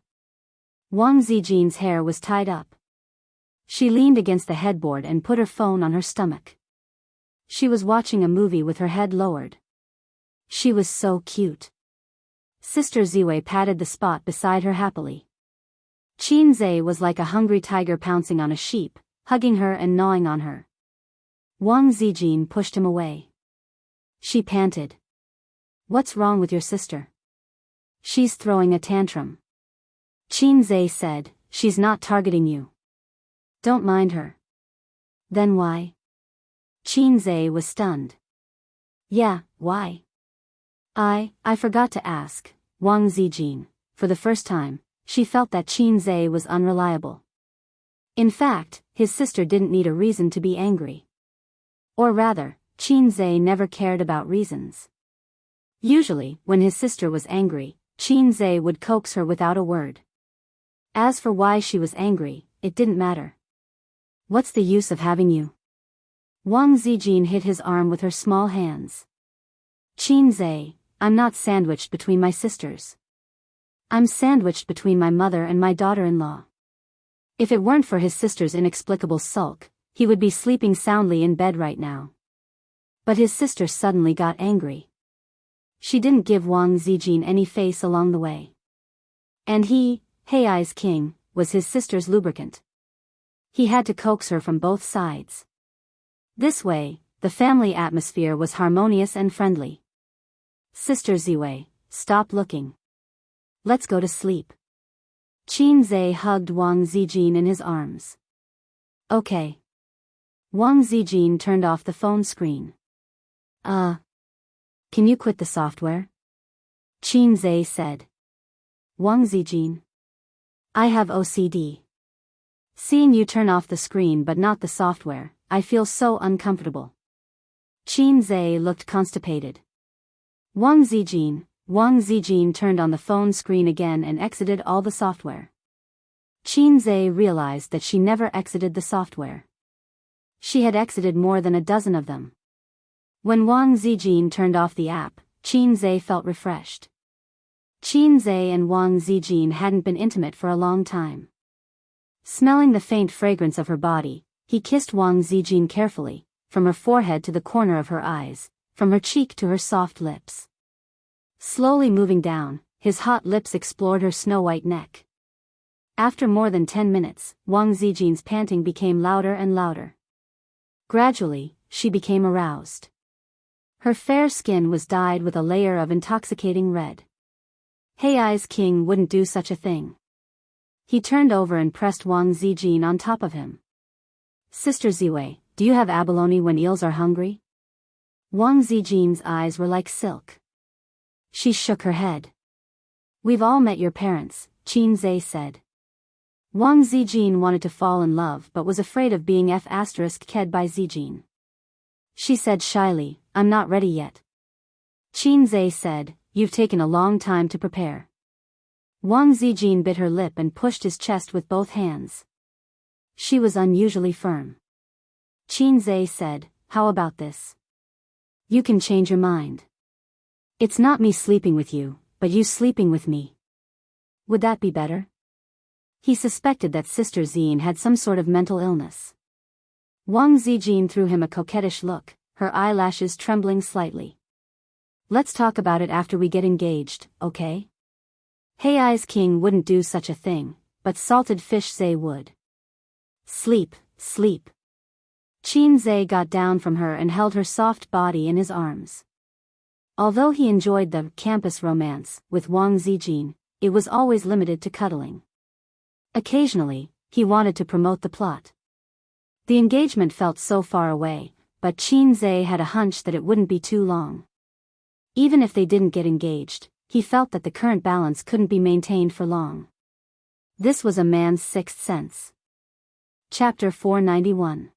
Wang Zijin's hair was tied up. She leaned against the headboard and put her phone on her stomach. She was watching a movie with her head lowered. She was so cute. Sister Ziwei patted the spot beside her happily. Qinzhe was like a hungry tiger pouncing on a sheep, hugging her and gnawing on her. Wang Zijin pushed him away. She panted. What's wrong with your sister? She's throwing a tantrum. Qinzhe said, she's not targeting you. Don't mind her. Then why? Qinzhe was stunned. Yeah, why? I forgot to ask, Wang Zijin. For the first time, She felt that Qin was unreliable. In fact, his sister didn't need a reason to be angry. Or rather, Qin never cared about reasons. Usually, when his sister was angry, Qin would coax her without a word. As for why she was angry, it didn't matter. What's the use of having you? Wang Zijin hit his arm with her small hands. Qin, I'm not sandwiched between my sisters. I'm sandwiched between my mother and my daughter-in-law. If it weren't for his sister's inexplicable sulk, he would be sleeping soundly in bed right now. But his sister suddenly got angry. She didn't give Wang Zijin any face along the way. And he, Hei's king, was his sister's lubricant. He had to coax her from both sides. This way, the family atmosphere was harmonious and friendly. Sister Ziwei, stop looking. Let's go to sleep. Qin hugged Wang Zijin in his arms. Okay. Wang Zijin turned off the phone screen. Can you quit the software? Qin said. Wang Zijin. I have OCD. Seeing you turn off the screen but not the software, I feel so uncomfortable. Qin looked constipated. Wang Zijin turned on the phone screen again and exited all the software. Qin realized that she never exited the software. She had exited more than a dozen of them. When Wang Zijin turned off the app, Qin felt refreshed. Qin and Wang Zijin hadn't been intimate for a long time. Smelling the faint fragrance of her body, he kissed Wang Zijin carefully, from her forehead to the corner of her eyes, from her cheek to her soft lips. Slowly moving down, his hot lips explored her snow-white neck. After more than 10 minutes, Wang Zijin's panting became louder and louder. Gradually, she became aroused. Her fair skin was dyed with a layer of intoxicating red. Hei's king wouldn't do such a thing. He turned over and pressed Wang Zijin on top of him. Sister Ziwei, do you have abalone when eels are hungry? Wang Zijin's eyes were like silk. She shook her head. We've all met your parents, Qin said. Wang Zijin wanted to fall in love but was afraid of being ked by Zijin. She said shyly, I'm not ready yet. Qin said, you've taken a long time to prepare. Wang Zijin bit her lip and pushed his chest with both hands. She was unusually firm. Qin said, how about this? You can change your mind. It's not me sleeping with you, but you sleeping with me. Would that be better? He suspected that Sister Zine had some sort of mental illness. Wang Zijin threw him a coquettish look, her eyelashes trembling slightly. Let's talk about it after we get engaged, okay? Hei's king wouldn't do such a thing, but salted fish would. Sleep, sleep. Qin got down from her and held her soft body in his arms. Although he enjoyed the campus romance with Wang Zijin, it was always limited to cuddling. Occasionally, he wanted to promote the plot. The engagement felt so far away, but Qin had a hunch that it wouldn't be too long. Even if they didn't get engaged, he felt that the current balance couldn't be maintained for long. This was a man's sixth sense. Chapter 491.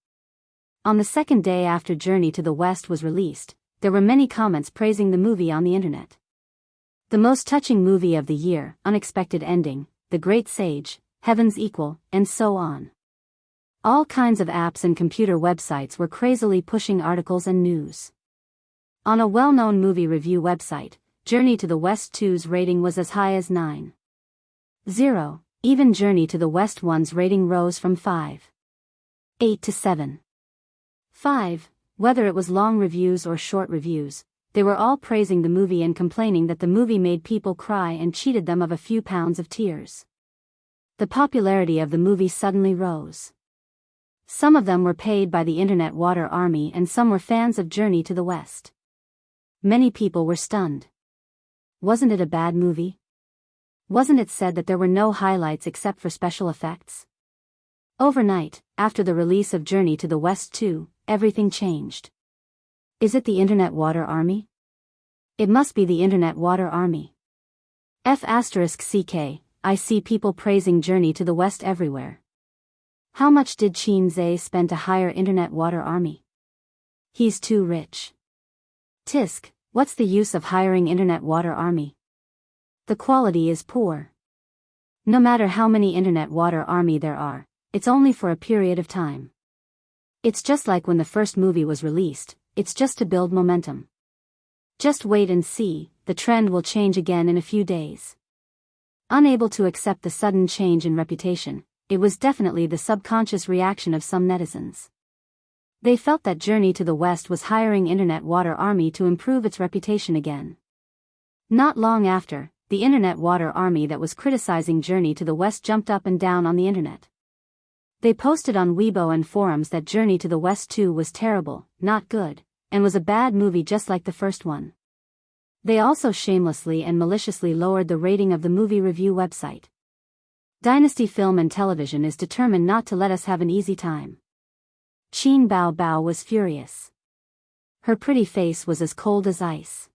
On the second day after Journey to the West was released, there were many comments praising the movie on the internet. The most touching movie of the year, unexpected ending, The Great Sage, Heaven's Equal, and so on. All kinds of apps and computer websites were crazily pushing articles and news. On a well-known movie review website, Journey to the West 2's rating was as high as 9.0. Even Journey to the West 1's rating rose from 5.8 to 7.5. Whether it was long reviews or short reviews, they were all praising the movie and complaining that the movie made people cry and cheated them of a few pounds of tears. The popularity of the movie suddenly rose. Some of them were paid by the Internet Water Army and some were fans of Journey to the West. Many people were stunned. Wasn't it a bad movie? Wasn't it said that there were no highlights except for special effects? Overnight, after the release of Journey to the West 2, everything changed. Is it the Internet Water Army? It must be the Internet Water Army. F***ck, I see people praising Journey to the West everywhere. How much did Qin Zhe spend to hire Internet Water Army? He's too rich. Tisk, what's the use of hiring Internet Water Army? The quality is poor. No matter how many Internet Water Army there are, it's only for a period of time. It's just like when the first movie was released, it's just to build momentum. Just wait and see, the trend will change again in a few days. Unable to accept the sudden change in reputation, it was definitely the subconscious reaction of some netizens. They felt that Journey to the West was hiring Internet Water Army to improve its reputation again. Not long after, the Internet Water Army that was criticizing Journey to the West jumped up and down on the internet. They posted on Weibo and forums that Journey to the West 2 was terrible, not good, and was a bad movie just like the first one. They also shamelessly and maliciously lowered the rating of the movie review website. Dynasty Film and Television is determined not to let us have an easy time. Qin Bao Bao was furious. Her pretty face was as cold as ice.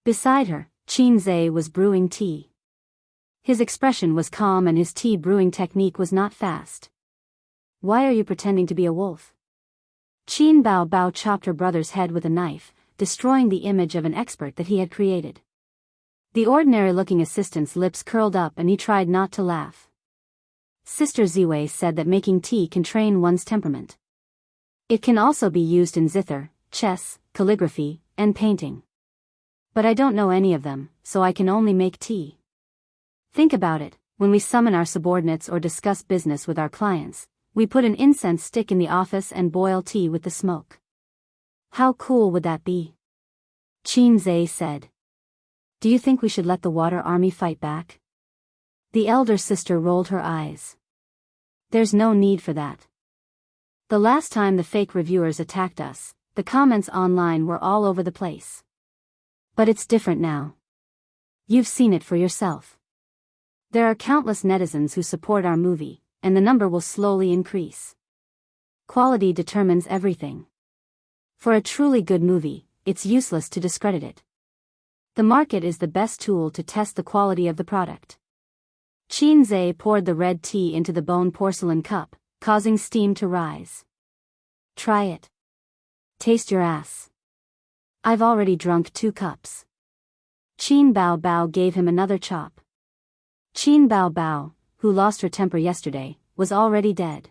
Beside her, Qin Zhe was brewing tea. His expression was calm and his tea brewing technique was not fast. Why are you pretending to be a wolf? Qin Bao Bao chopped her brother's head with a knife, destroying the image of an expert that he had created. The ordinary-looking assistant's lips curled up and he tried not to laugh. Sister Ziwei said that making tea can train one's temperament. It can also be used in zither, chess, calligraphy, and painting. But I don't know any of them, so I can only make tea. Think about it, when we summon our subordinates or discuss business with our clients, we put an incense stick in the office and boil tea with the smoke. How cool would that be? Qin Zhe said. Do you think we should let the Water Army fight back? The elder sister rolled her eyes. There's no need for that. The last time the fake reviewers attacked us, the comments online were all over the place. But it's different now. You've seen it for yourself. There are countless netizens who support our movie, and the number will slowly increase. Quality determines everything. For a truly good movie, it's useless to discredit it. The market is the best tool to test the quality of the product. Qin Zhe poured the red tea into the bone porcelain cup, causing steam to rise. Try it. Taste your ass. I've already drunk 2 cups. Qin Bao Bao gave him another chop. Qin Bao Bao, who lost her temper yesterday, was already dead.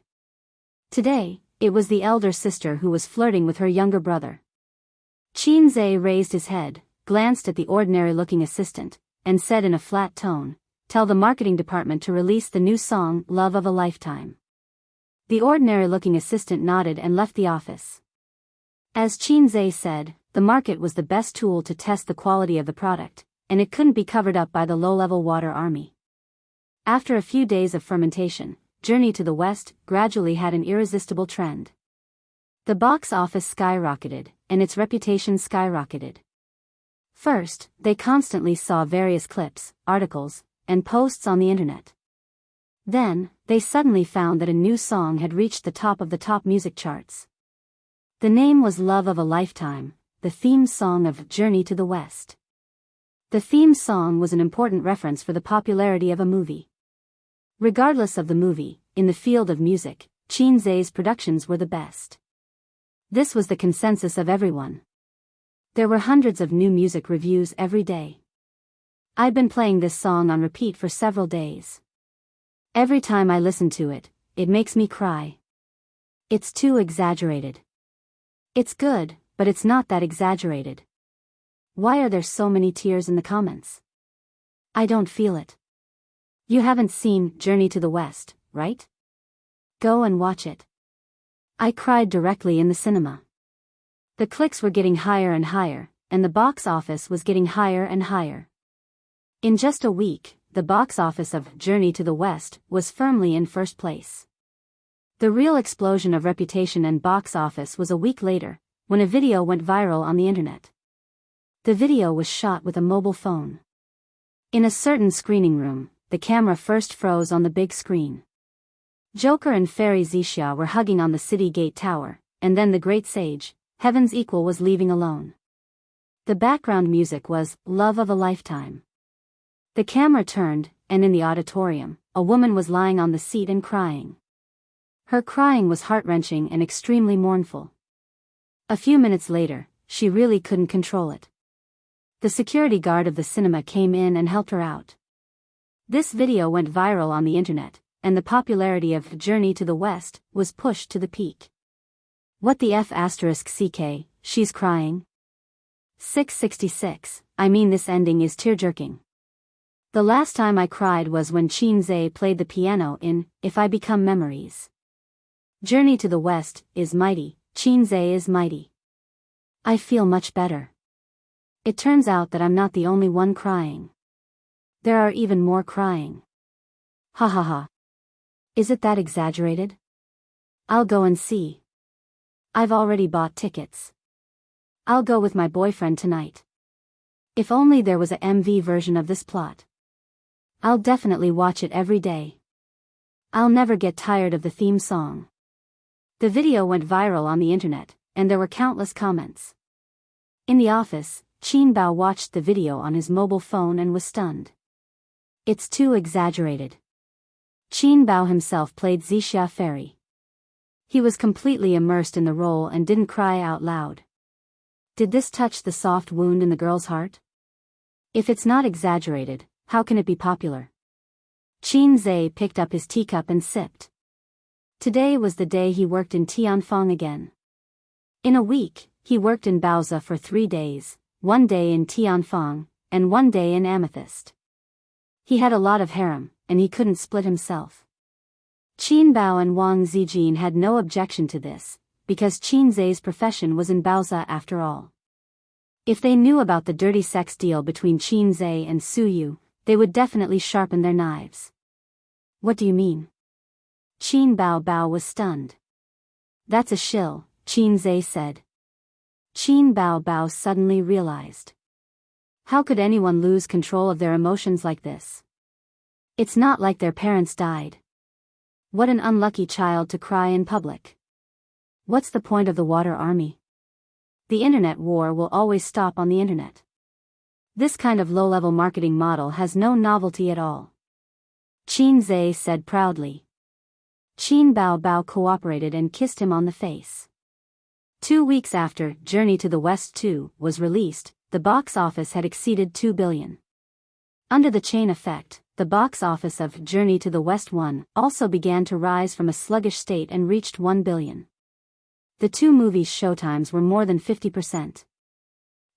Today, it was the elder sister who was flirting with her younger brother. Qin Zhe raised his head, glanced at the ordinary-looking assistant, and said in a flat tone, "Tell the marketing department to release the new song, Love of a Lifetime." The ordinary-looking assistant nodded and left the office. As Qin Zhe said, the market was the best tool to test the quality of the product, and it couldn't be covered up by the low-level Water Army. After a few days of fermentation, Journey to the West gradually had an irresistible trend. The box office skyrocketed, and its reputation skyrocketed. First, they constantly saw various clips, articles, and posts on the internet. Then, they suddenly found that a new song had reached the top of the top music charts. The name was Love of a Lifetime, the theme song of Journey to the West. The theme song was an important reference for the popularity of a movie. Regardless of the movie, in the field of music, Qin Zhe's productions were the best. This was the consensus of everyone. There were hundreds of new music reviews every day. I'd been playing this song on repeat for several days. Every time I listen to it, it makes me cry. It's too exaggerated. It's good, but it's not that exaggerated. Why are there so many tears in the comments? I don't feel it. You haven't seen Journey to the West, right? Go and watch it. I cried directly in the cinema. The clicks were getting higher and higher, and the box office was getting higher and higher. In just a week, the box office of Journey to the West was firmly in first place. The real explosion of reputation and box office was a week later, when a video went viral on the internet. The video was shot with a mobile phone. In a certain screening room, the camera first froze on the big screen. Joker and Fairy Zixia were hugging on the city gate tower, and then the great sage, Heaven's Equal, was leaving alone. The background music was Love of a Lifetime. The camera turned, and in the auditorium, a woman was lying on the seat and crying. Her crying was heart-wrenching and extremely mournful. A few minutes later, she really couldn't control it. The security guard of the cinema came in and helped her out. This video went viral on the internet, and the popularity of Journey to the West was pushed to the peak. What the F***ck, she's crying? 666, I mean this ending is tear-jerking. The last time I cried was when Chin-zae played the piano in If I Become Memories. Journey to the West is mighty, Chin-zae is mighty. I feel much better. It turns out that I'm not the only one crying. There are even more crying. Ha ha ha. Is it that exaggerated? I'll go and see. I've already bought tickets. I'll go with my boyfriend tonight. If only there was a MV version of this plot. I'll definitely watch it every day. I'll never get tired of the theme song. The video went viral on the internet, and there were countless comments. In the office, Chin Bao watched the video on his mobile phone and was stunned. It's too exaggerated. Chin Bao himself played Zixia Fairy. He was completely immersed in the role and didn't cry out loud. Did this touch the soft wound in the girl's heart? If it's not exaggerated, how can it be popular? Chin-zae picked up his teacup and sipped. Today was the day he worked in Tianfang again. In a week, he worked in Baozi for 3 days, 1 day in Tianfang, and 1 day in Amethyst. He had a lot of harem, and he couldn't split himself. Qin Bao and Wang Zijin had no objection to this, because Chin-zae's profession was in Baozi after all. If they knew about the dirty sex deal between Chin-zae and Su Yu, they would definitely sharpen their knives. What do you mean? Qin Bao was stunned. That's a shill, Chin-zae said. Qin Bao suddenly realized. How could anyone lose control of their emotions like this? It's not like their parents died. What an unlucky child to cry in public. What's the point of the water army? The internet war will always stop on the internet. This kind of low-level marketing model has no novelty at all. Chin-zae said proudly. Qin Bao cooperated and kissed him on the face. 2 weeks after Journey to the West 2 was released, the box office had exceeded 2 billion. Under the chain effect, the box office of Journey to the West 1 also began to rise from a sluggish state and reached 1 billion. The two movies' showtimes were more than 50%.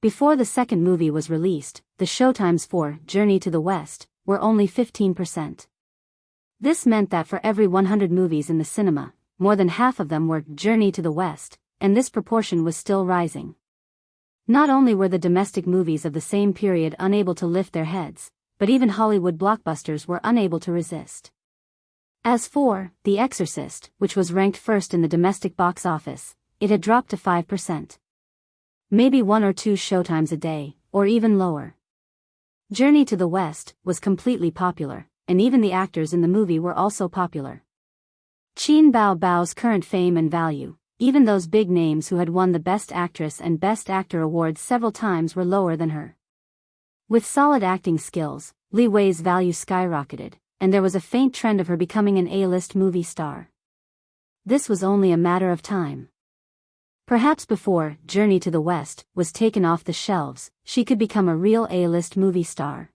Before the second movie was released, the showtimes for Journey to the West were only 15%. This meant that for every 100 movies in the cinema, more than half of them were Journey to the West, and this proportion was still rising. Not only were the domestic movies of the same period unable to lift their heads, but even Hollywood blockbusters were unable to resist. As for The Exorcist, which was ranked first in the domestic box office, it had dropped to 5%. Maybe 1 or 2 showtimes a day, or even lower. Journey to the West was completely popular, and even the actors in the movie were also popular. Qin Bao's current fame and value, even those big names who had won the Best Actress and Best Actor awards several times, were lower than her. With solid acting skills, Li Wei's value skyrocketed, and there was a faint trend of her becoming an A-list movie star. This was only a matter of time. Perhaps before Journey to the West was taken off the shelves, she could become a real A-list movie star.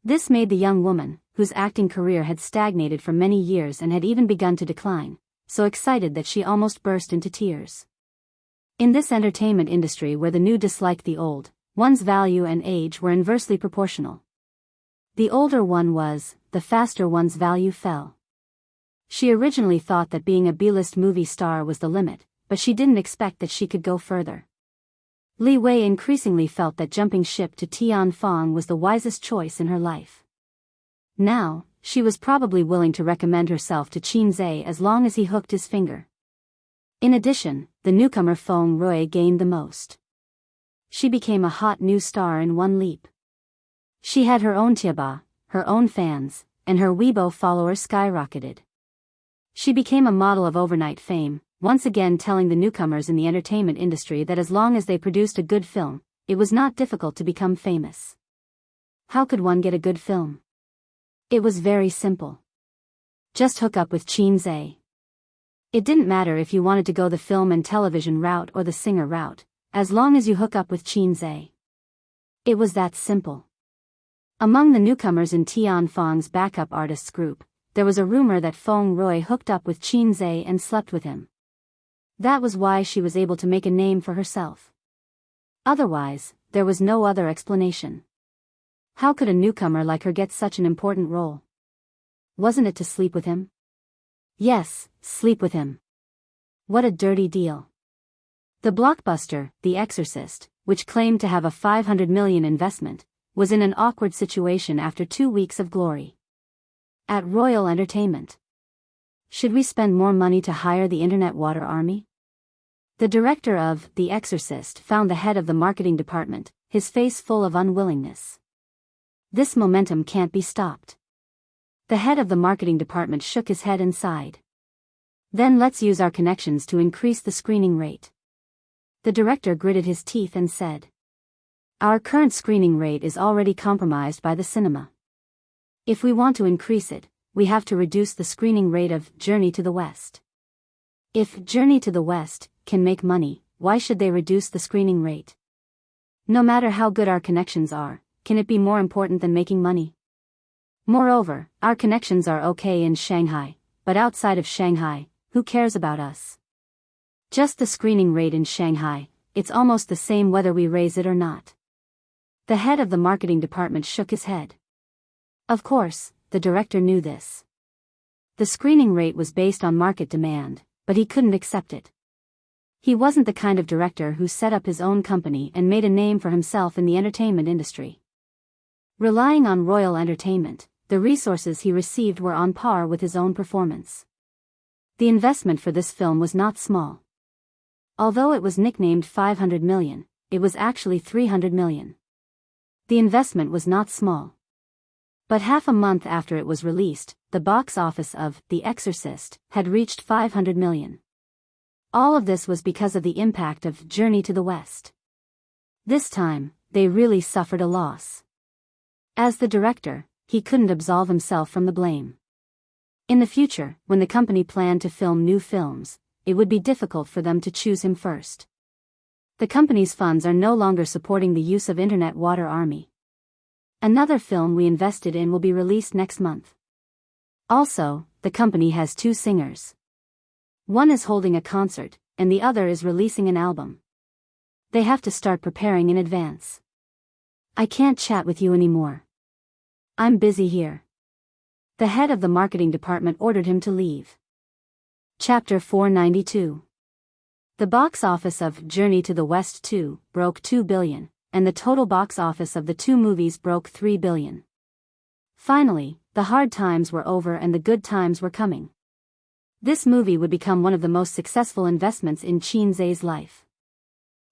This made the young woman, whose acting career had stagnated for many years and had even begun to decline, so excited that she almost burst into tears. In this entertainment industry where the new disliked the old, one's value and age were inversely proportional. The older one was, the faster one's value fell. She originally thought that being a B-list movie star was the limit, but she didn't expect that she could go further. Li Wei increasingly felt that jumping ship to Tianfang was the wisest choice in her life. Now, she was probably willing to recommend herself to Chin-zae as long as he hooked his finger. In addition, the newcomer Feng Rui gained the most. She became a hot new star in one leap. She had her own tieba, her own fans, and her Weibo followers skyrocketed. She became a model of overnight fame, once again telling the newcomers in the entertainment industry that as long as they produced a good film, it was not difficult to become famous. How could one get a good film? It was very simple. Just hook up with Chin Zhe. It didn't matter if you wanted to go the film and television route or the singer route, as long as you hook up with Chin Zhe. It was that simple. Among the newcomers in Tian Fang's backup artists group, there was a rumor that Feng Rui hooked up with Chin Zhe and slept with him. That was why she was able to make a name for herself. Otherwise, there was no other explanation. How could a newcomer like her get such an important role? Wasn't it to sleep with him? Yes, sleep with him. What a dirty deal. The blockbuster, The Exorcist, which claimed to have a $500 million investment, was in an awkward situation after 2 weeks of glory. At Royal Entertainment. Should we spend more money to hire the Internet Water Army? The director of The Exorcist found the head of the marketing department, his face full of unwillingness. This momentum can't be stopped. The head of the marketing department shook his head and sighed. Then let's use our connections to increase the screening rate. The director gritted his teeth and said, our current screening rate is already compromised by the cinema. If we want to increase it, we have to reduce the screening rate of Journey to the West. If Journey to the West can make money, why should they reduce the screening rate? No matter how good our connections are, can it be more important than making money? Moreover, our connections are okay in Shanghai, but outside of Shanghai, who cares about us? Just the screening rate in Shanghai, it's almost the same whether we raise it or not. The head of the marketing department shook his head. Of course, the director knew this. The screening rate was based on market demand, but he couldn't accept it. He wasn't the kind of director who set up his own company and made a name for himself in the entertainment industry. Relying on Royal Entertainment, the resources he received were on par with his own performance. The investment for this film was not small. Although it was nicknamed $500 million, it was actually $300 million. The investment was not small. But half a month after it was released, the box office of The Exorcist had reached $500 million. All of this was because of the impact of Journey to the West. This time, they really suffered a loss. As the director, he couldn't absolve himself from the blame. In the future, when the company planned to film new films, it would be difficult for them to choose him first. The company's funds are no longer supporting the use of Internet Water Army. Another film we invested in will be released next month. Also, the company has 2 singers. One is holding a concert, and the other is releasing an album. They have to start preparing in advance. I can't chat with you anymore. I'm busy here. The head of the marketing department ordered him to leave. Chapter 492. The box office of Journey to the West 2 broke $2 billion, and the total box office of the 2 movies broke $3 billion. Finally, the hard times were over and the good times were coming. This movie would become one of the most successful investments in Chin Zhe's life.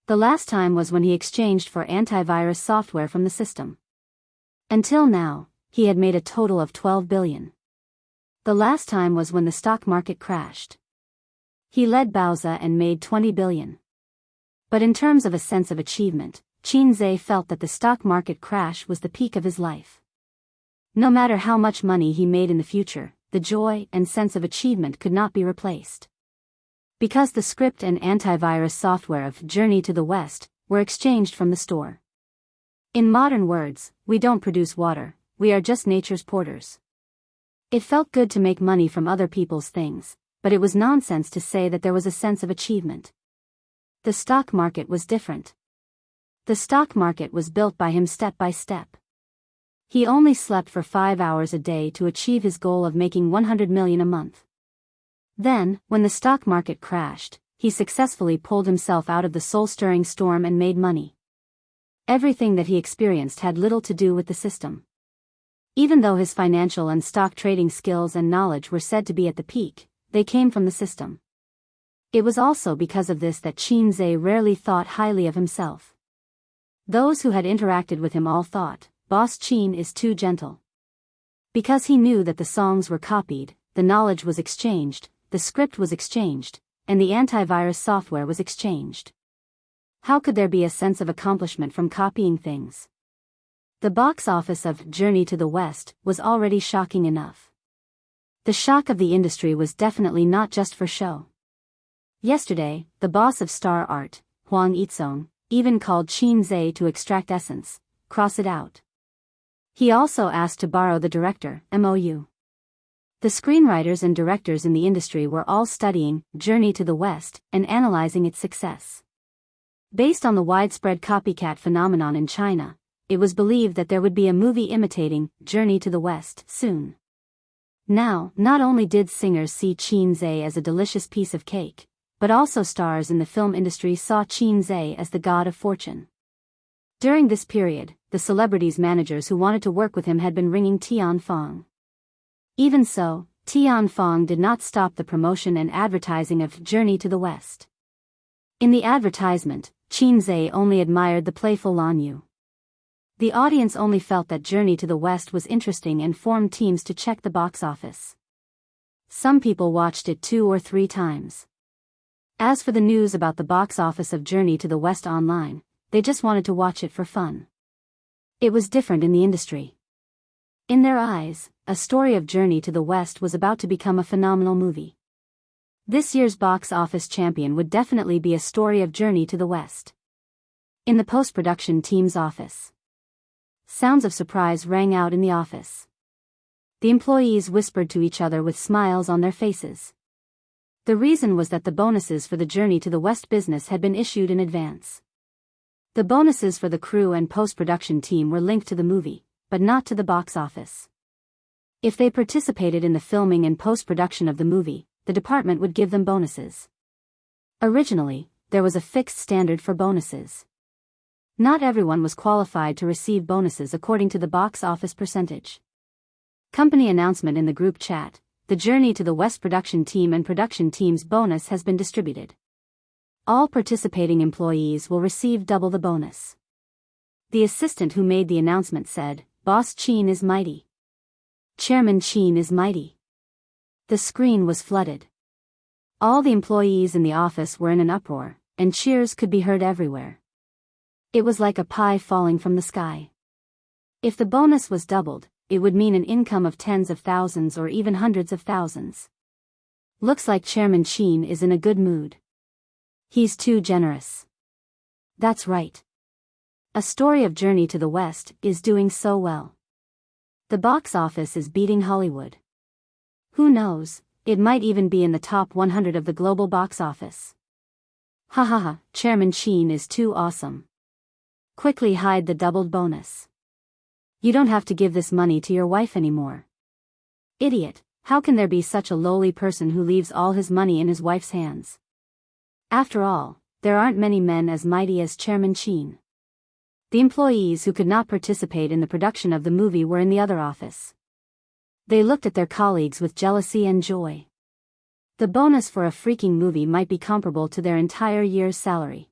The last time was when he exchanged for antivirus software from the system. Until now, he had made a total of $12 billion. The last time was when the stock market crashed. He led Bauza and made $20 billion. But in terms of a sense of achievement, Chin Zhe felt that the stock market crash was the peak of his life. No matter how much money he made in the future, the joy and sense of achievement could not be replaced. Because the script and antivirus software of Journey to the West were exchanged from the store. In modern words, we don't produce water, we are just nature's porters. It felt good to make money from other people's things, but it was nonsense to say that there was a sense of achievement. The stock market was different. The stock market was built by him step by step. He only slept for 5 hours a day to achieve his goal of making $100 million a month. Then, when the stock market crashed, he successfully pulled himself out of the soul-stirring storm and made money. Everything that he experienced had little to do with the system. Even though his financial and stock trading skills and knowledge were said to be at the peak, they came from the system. It was also because of this that Chin Zhe rarely thought highly of himself. Those who had interacted with him all thought, Boss Chin is too gentle. Because he knew that the songs were copied, the knowledge was exchanged, the script was exchanged, and the antivirus software was exchanged. How could there be a sense of accomplishment from copying things? The box office of Journey to the West was already shocking enough. The shock of the industry was definitely not just for show. Yesterday, the boss of Star Art, Huang Yizong, even called Qin Zhe to extract essence, cross it out. He also asked to borrow the director, MOU. The screenwriters and directors in the industry were all studying Journey to the West and analyzing its success. Based on the widespread copycat phenomenon in China, it was believed that there would be a movie imitating Journey to the West soon. Now, not only did singers see Qin Zhe as a delicious piece of cake, but also stars in the film industry saw Qin Zhe as the god of fortune. During this period, the celebrities' managers who wanted to work with him had been ringing Tian Fong. Even so, Tian Fong did not stop the promotion and advertising of Journey to the West. In the advertisement, Qin Zhe only admired the playful Lan Yu. The audience only felt that Journey to the West was interesting and formed teams to check the box office. Some people watched it 2 or 3 times. As for the news about the box office of Journey to the West online, they just wanted to watch it for fun. It was different in the industry. In their eyes, a story of Journey to the West was about to become a phenomenal movie. This year's box office champion would definitely be a story of Journey to the West. In the post-production team's office, sounds of surprise rang out in the office. The employees whispered to each other with smiles on their faces. The reason was that the bonuses for the Journey to the West business had been issued in advance. The bonuses for the crew and post-production team were linked to the movie, but not to the box office. If they participated in the filming and post-production of the movie, the department would give them bonuses. Originally, there was a fixed standard for bonuses. Not everyone was qualified to receive bonuses according to the box office percentage. Company announcement in the group chat: the Journey to the West production team and production team's bonus has been distributed. All participating employees will receive double the bonus. The assistant who made the announcement said, "Boss Qin is mighty. Chairman Qin is mighty." The screen was flooded. All the employees in the office were in an uproar, and cheers could be heard everywhere. It was like a pie falling from the sky. If the bonus was doubled, it would mean an income of tens of thousands or even hundreds of thousands. Looks like Chairman Qin is in a good mood. He's too generous. That's right. A story of Journey to the West is doing so well. The box office is beating Hollywood. Who knows, it might even be in the top 100 of the global box office. Ha ha ha, Chairman Qin is too awesome. Quickly hide the doubled bonus. You don't have to give this money to your wife anymore. Idiot, how can there be such a lowly person who leaves all his money in his wife's hands? After all, there aren't many men as mighty as Chairman Qin. The employees who could not participate in the production of the movie were in the other office. They looked at their colleagues with jealousy and joy. The bonus for a freaking movie might be comparable to their entire year's salary.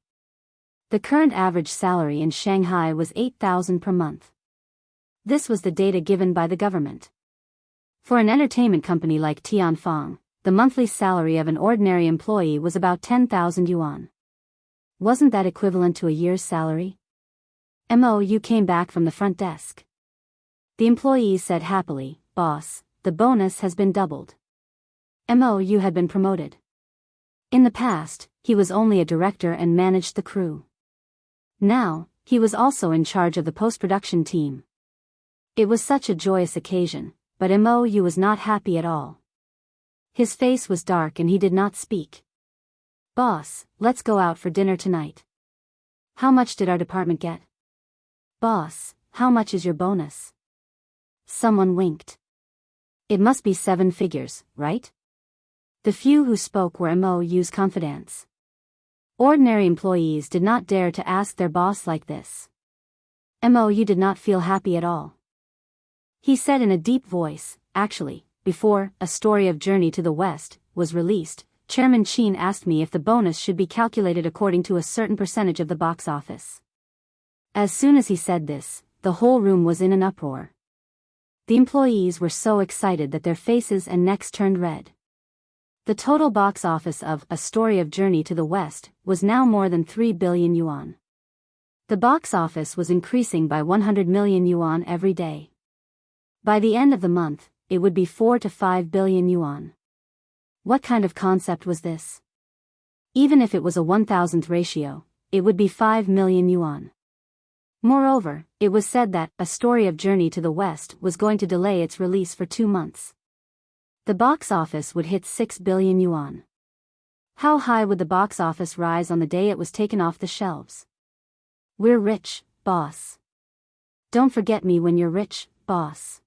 The current average salary in Shanghai was 8,000 per month. This was the data given by the government. For an entertainment company like Tianfang, the monthly salary of an ordinary employee was about 10,000 yuan. Wasn't that equivalent to a year's salary? MOU came back from the front desk. The employees said happily, "Boss, the bonus has been doubled." MOU had been promoted. In the past, he was only a director and managed the crew. Now, he was also in charge of the post-production team. It was such a joyous occasion, but MOU was not happy at all. His face was dark and he did not speak. "Boss, let's go out for dinner tonight." "How much did our department get?" "Boss, how much is your bonus?" Someone winked. "It must be 7 figures, right?" The few who spoke were MOU's confidants. Ordinary employees did not dare to ask their boss like this. MOU did not feel happy at all. He said in a deep voice, "Actually, before A Story of Journey to the West was released, Chairman Qin asked me if the bonus should be calculated according to a certain percentage of the box office." As soon as he said this, the whole room was in an uproar. The employees were so excited that their faces and necks turned red. The total box office of A Story of Journey to the West was now more than 3 billion yuan. The box office was increasing by 100 million yuan every day. By the end of the month, it would be 4 to 5 billion yuan. What kind of concept was this? Even if it was a 1,000th ratio, it would be 5 million yuan. Moreover, it was said that A Story of Journey to the West was going to delay its release for 2 months. The box office would hit 6 billion yuan. How high would the box office rise on the day it was taken off the shelves? We're rich, boss. Don't forget me when you're rich, boss.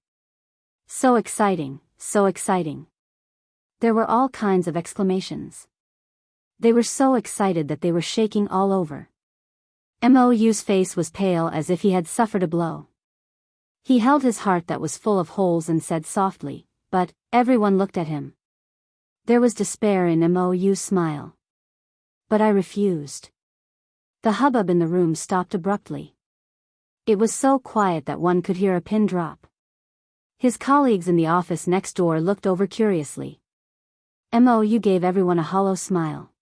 So exciting, so exciting. There were all kinds of exclamations. They were so excited that they were shaking all over. Mou's face was pale as if he had suffered a blow. He held his heart that was full of holes and said softly, "But," everyone looked at him. There was despair in Mou's smile. "But I refused." The hubbub in the room stopped abruptly. It was so quiet that one could hear a pin drop. His colleagues in the office next door looked over curiously. Mou gave everyone a hollow smile.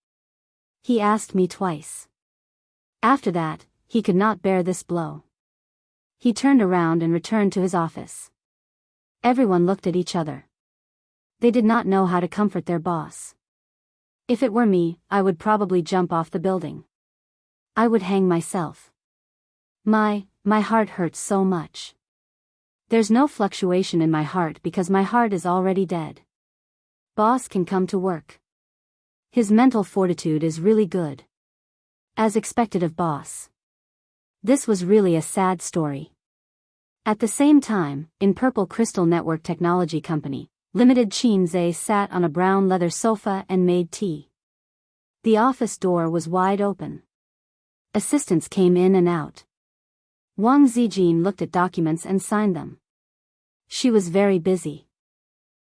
"He asked me twice." After that, he could not bear this blow. He turned around and returned to his office. Everyone looked at each other. They did not know how to comfort their boss. If it were me, I would probably jump off the building. I would hang myself. My heart hurts so much. There's no fluctuation in my heart because my heart is already dead. Boss can come to work. His mental fortitude is really good. As expected of boss. This was really a sad story. At the same time, in Purple Crystal Network Technology Company, Limited, Qin Zhe sat on a brown leather sofa and made tea. The office door was wide open. Assistants came in and out. Wang Zijin looked at documents and signed them. She was very busy.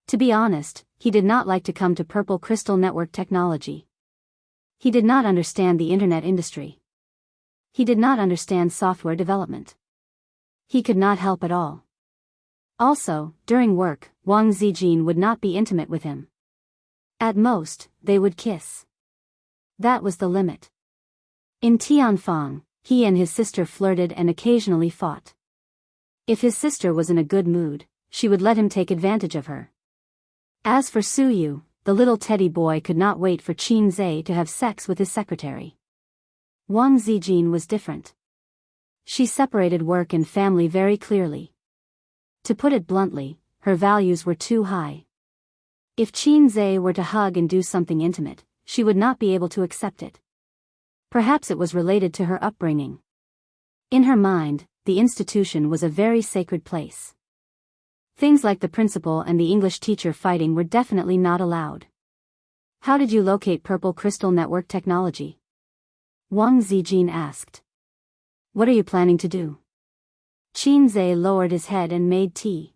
To be honest, he did not like to come to Purple Crystal Network Technology. He did not understand the internet industry. He did not understand software development. He could not help at all. Also, during work, Wang Zijin would not be intimate with him. At most, they would kiss. That was the limit. In Tianfang, he and his sister flirted and occasionally fought. If his sister was in a good mood, she would let him take advantage of her. As for Suyu, the little teddy boy could not wait for Qin Zhe to have sex with his secretary. Wang Zijin was different. She separated work and family very clearly. To put it bluntly, her values were too high. If Qin Zhe were to hug and do something intimate, she would not be able to accept it. Perhaps it was related to her upbringing. In her mind, the institution was a very sacred place. Things like the principal and the English teacher fighting were definitely not allowed. How did you locate Purple Crystal Network Technology? Wang Zijin asked. What are you planning to do? Qin Zhe lowered his head and made tea.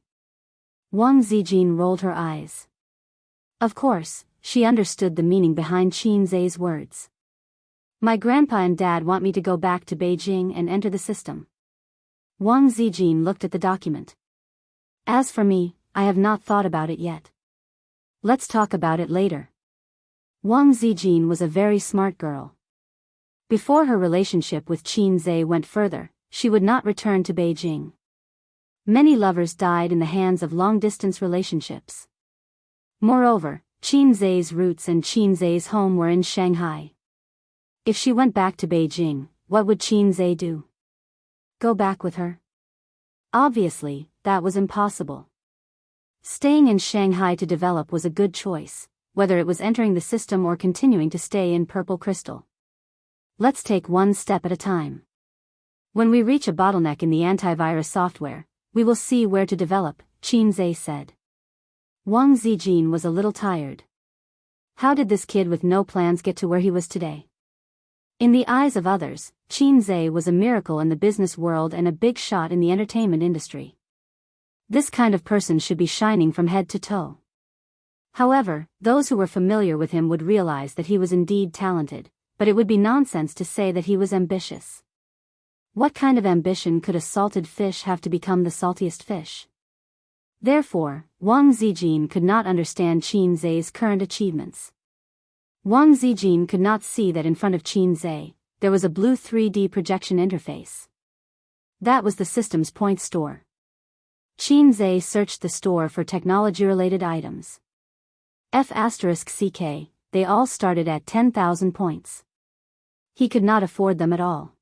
Wang Zijin rolled her eyes. Of course, she understood the meaning behind Qin Zhe's words. My grandpa and dad want me to go back to Beijing and enter the system. Wang Zijin looked at the document. As for me, I have not thought about it yet. Let's talk about it later. Wang Zijin was a very smart girl. Before her relationship with Qin Zhe went further, she would not return to Beijing. Many lovers died in the hands of long-distance relationships. Moreover, Qin Zhe's roots and Qin Zhe's home were in Shanghai. If she went back to Beijing, what would Qin Zhe do? Go back with her? Obviously, that was impossible. Staying in Shanghai to develop was a good choice, whether it was entering the system or continuing to stay in Purple Crystal. Let's take one step at a time. When we reach a bottleneck in the antivirus software, we will see where to develop, Qin Zhe said. Wang Zijin was a little tired. How did this kid with no plans get to where he was today? In the eyes of others, Qin Zhe was a miracle in the business world and a big shot in the entertainment industry. This kind of person should be shining from head to toe. However, those who were familiar with him would realize that he was indeed talented, but it would be nonsense to say that he was ambitious. What kind of ambition could a salted fish have to become the saltiest fish? Therefore, Wang Zijin could not understand Qin Zhe's current achievements. Wang Zijin could not see that in front of Qin Zhe, there was a blue 3D projection interface. That was the system's point store. Qin Zhe searched the store for technology-related items. F***CK, they all started at 10,000 points. He could not afford them at all.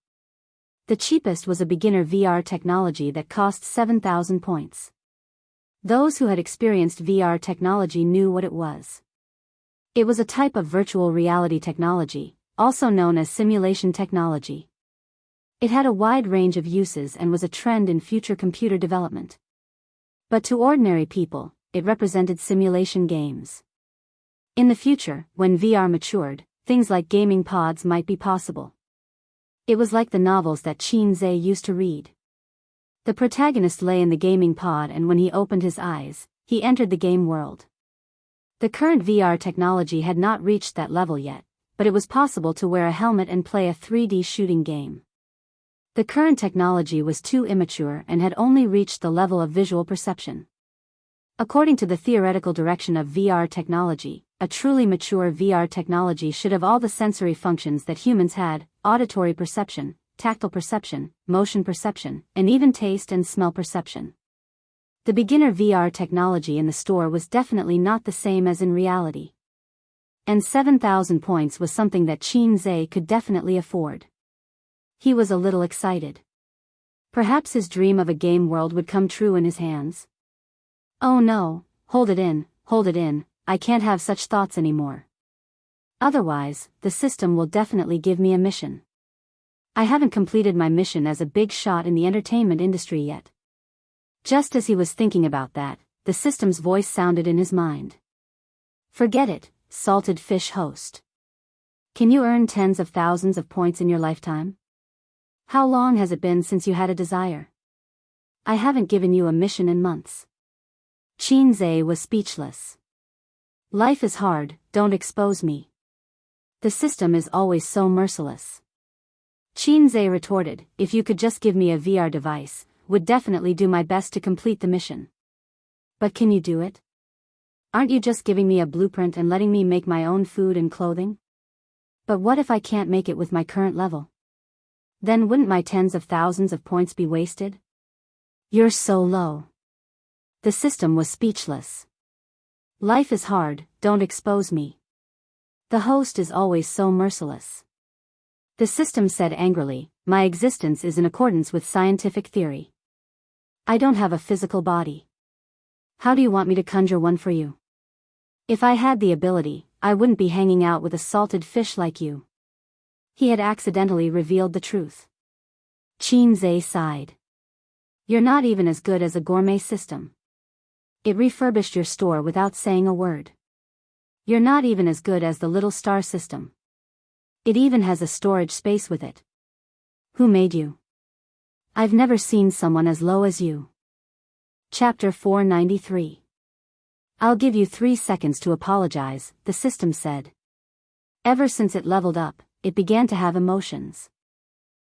The cheapest was a beginner VR technology that cost 7,000 points. Those who had experienced VR technology knew what it was. It was a type of virtual reality technology, also known as simulation technology. It had a wide range of uses and was a trend in future computer development. But to ordinary people, it represented simulation games. In the future, when VR matured, things like gaming pods might be possible. It was like the novels that Qin Zhe used to read. The protagonist lay in the gaming pod, and when he opened his eyes, he entered the game world. The current VR technology had not reached that level yet, but it was possible to wear a helmet and play a 3D shooting game. The current technology was too immature and had only reached the level of visual perception. According to the theoretical direction of VR technology, a truly mature VR technology should have all the sensory functions that humans had: auditory perception, tactile perception, motion perception, and even taste and smell perception. The beginner VR technology in the store was definitely not the same as in reality. And 7,000 points was something that Qin Zhe could definitely afford. He was a little excited. Perhaps his dream of a game world would come true in his hands. Oh no, hold it in, I can't have such thoughts anymore. Otherwise, the system will definitely give me a mission. I haven't completed my mission as a big shot in the entertainment industry yet. Just as he was thinking about that, the system's voice sounded in his mind. Forget it, salted fish host. Can you earn tens of thousands of points in your lifetime? How long has it been since you had a desire? I haven't given you a mission in months. Qin Zhe was speechless. Life is hard, don't expose me. The system is always so merciless. Qin Zhe retorted, if you could just give me a VR device, would definitely do my best to complete the mission. But can you do it? Aren't you just giving me a blueprint and letting me make my own food and clothing? But what if I can't make it with my current level? Then wouldn't my tens of thousands of points be wasted? You're so low. The system was speechless. Life is hard, don't expose me. The host is always so merciless. The system said angrily, my existence is in accordance with scientific theory. I don't have a physical body. How do you want me to conjure one for you? If I had the ability, I wouldn't be hanging out with a salted fish like you. He had accidentally revealed the truth. Qin Zhe sighed. You're not even as good as a gourmet system. It refurbished your store without saying a word. You're not even as good as the little star system. It even has a storage space with it. Who made you? I've never seen someone as low as you. Chapter 493. I'll give you 3 seconds to apologize, the system said. Ever since it leveled up, it began to have emotions.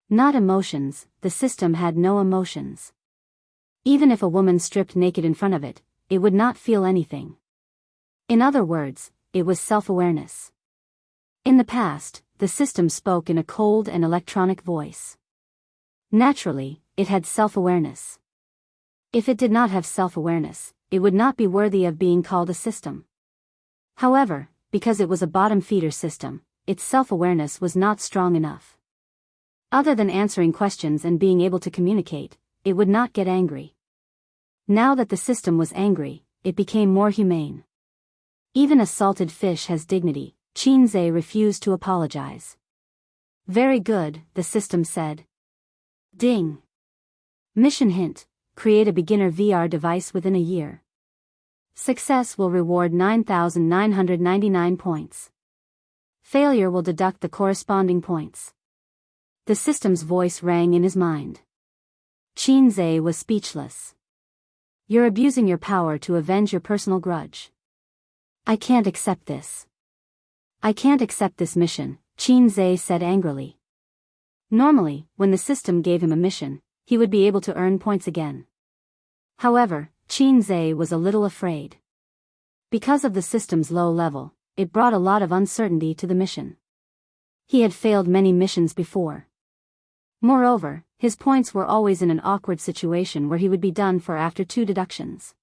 Not emotions, the system had no emotions. Even if a woman stripped naked in front of it, it would not feel anything. In other words, it was self-awareness. In the past, the system spoke in a cold and electronic voice. Naturally, it had self-awareness. If it did not have self-awareness, it would not be worthy of being called a system. However, because it was a bottom-feeder system, its self-awareness was not strong enough. Other than answering questions and being able to communicate, it would not get angry. Now that the system was angry, it became more humane. Even a salted fish has dignity, Qin Zhe refused to apologize. Very good, the system said. Ding. Mission hint, create a beginner VR device within a year. Success will reward 9,999 points. Failure will deduct the corresponding points. The system's voice rang in his mind. Qin Zhe was speechless. You're abusing your power to avenge your personal grudge. I can't accept this. I can't accept this mission, Qin Zhe said angrily. Normally, when the system gave him a mission, he would be able to earn points again. However, Qin Zhe was a little afraid. Because of the system's low level, it brought a lot of uncertainty to the mission. He had failed many missions before. Moreover, his points were always in an awkward situation where he would be done for after 2 deductions.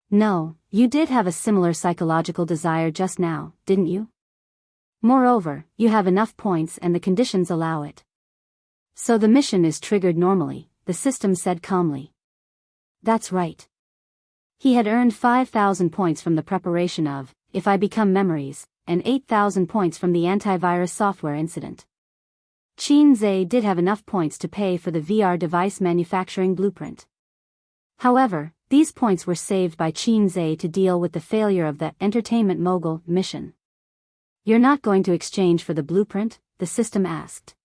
No, you did have a similar psychological desire just now, didn't you? Moreover, you have enough points and the conditions allow it. So the mission is triggered normally, the system said calmly. That's right. He had earned 5,000 points from the preparation of If I Become Memories, and 8,000 points from the antivirus software incident. Qin Zhe did have enough points to pay for the VR device manufacturing blueprint. However, these points were saved by Qin Zhe to deal with the failure of the entertainment mogul mission. You're not going to exchange for the blueprint? The system asked.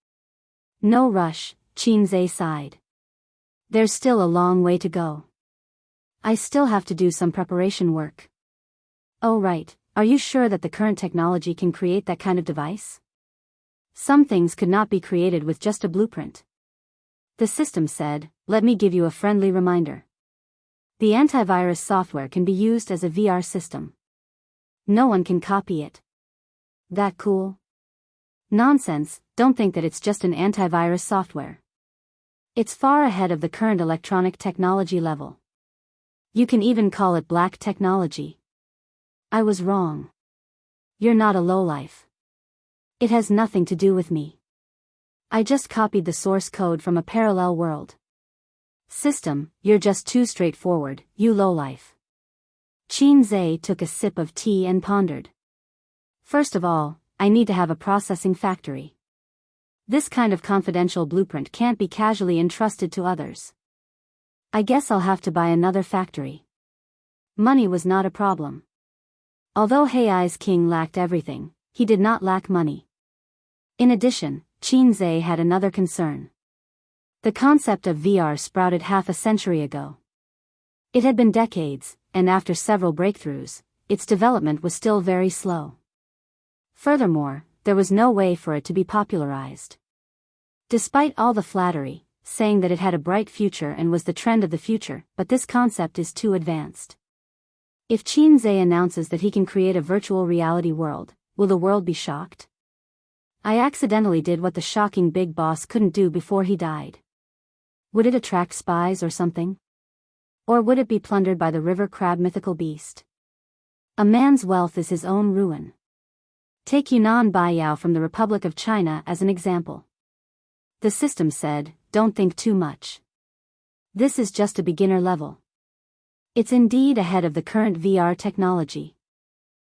No rush, Qin Zhe sighed. There's still a long way to go. I still have to do some preparation work. Oh right, are you sure that the current technology can create that kind of device? Some things could not be created with just a blueprint. The system said, let me give you a friendly reminder. The antivirus software can be used as a VR system. No one can copy it. That cool? Nonsense, don't think that it's just an antivirus software. It's far ahead of the current electronic technology level. You can even call it black technology. I was wrong. You're not a lowlife. It has nothing to do with me. I just copied the source code from a parallel world. System, you're just too straightforward, you lowlife. Qin Zhe took a sip of tea and pondered. First of all, I need to have a processing factory. This kind of confidential blueprint can't be casually entrusted to others. I guess I'll have to buy another factory. Money was not a problem. Although Hei's king lacked everything, he did not lack money. In addition, Qin Zhe had another concern. The concept of VR sprouted half a century ago. It had been decades, and after several breakthroughs, its development was still very slow. Furthermore, there was no way for it to be popularized. Despite all the flattery, saying that it had a bright future and was the trend of the future, but this concept is too advanced. If Qin Zhe announces that he can create a virtual reality world, will the world be shocked? I accidentally did what the shocking big boss couldn't do before he died. Would it attract spies or something? Or would it be plundered by the river crab mythical beast? A man's wealth is his own ruin. Take Yunnan Baiyao from the Republic of China as an example. The system said, don't think too much. This is just a beginner level. It's indeed ahead of the current VR technology.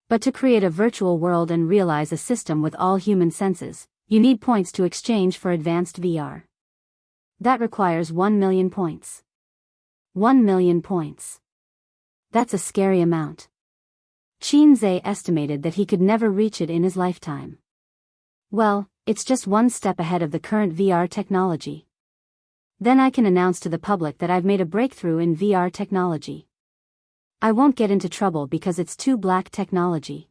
But to create a virtual world and realize a system with all human senses, you need points to exchange for advanced VR. That requires 1 million points. 1 million points. That's a scary amount. Qin Zhe estimated that he could never reach it in his lifetime. Well, it's just one step ahead of the current VR technology. Then I can announce to the public that I've made a breakthrough in VR technology. I won't get into trouble because it's too black technology.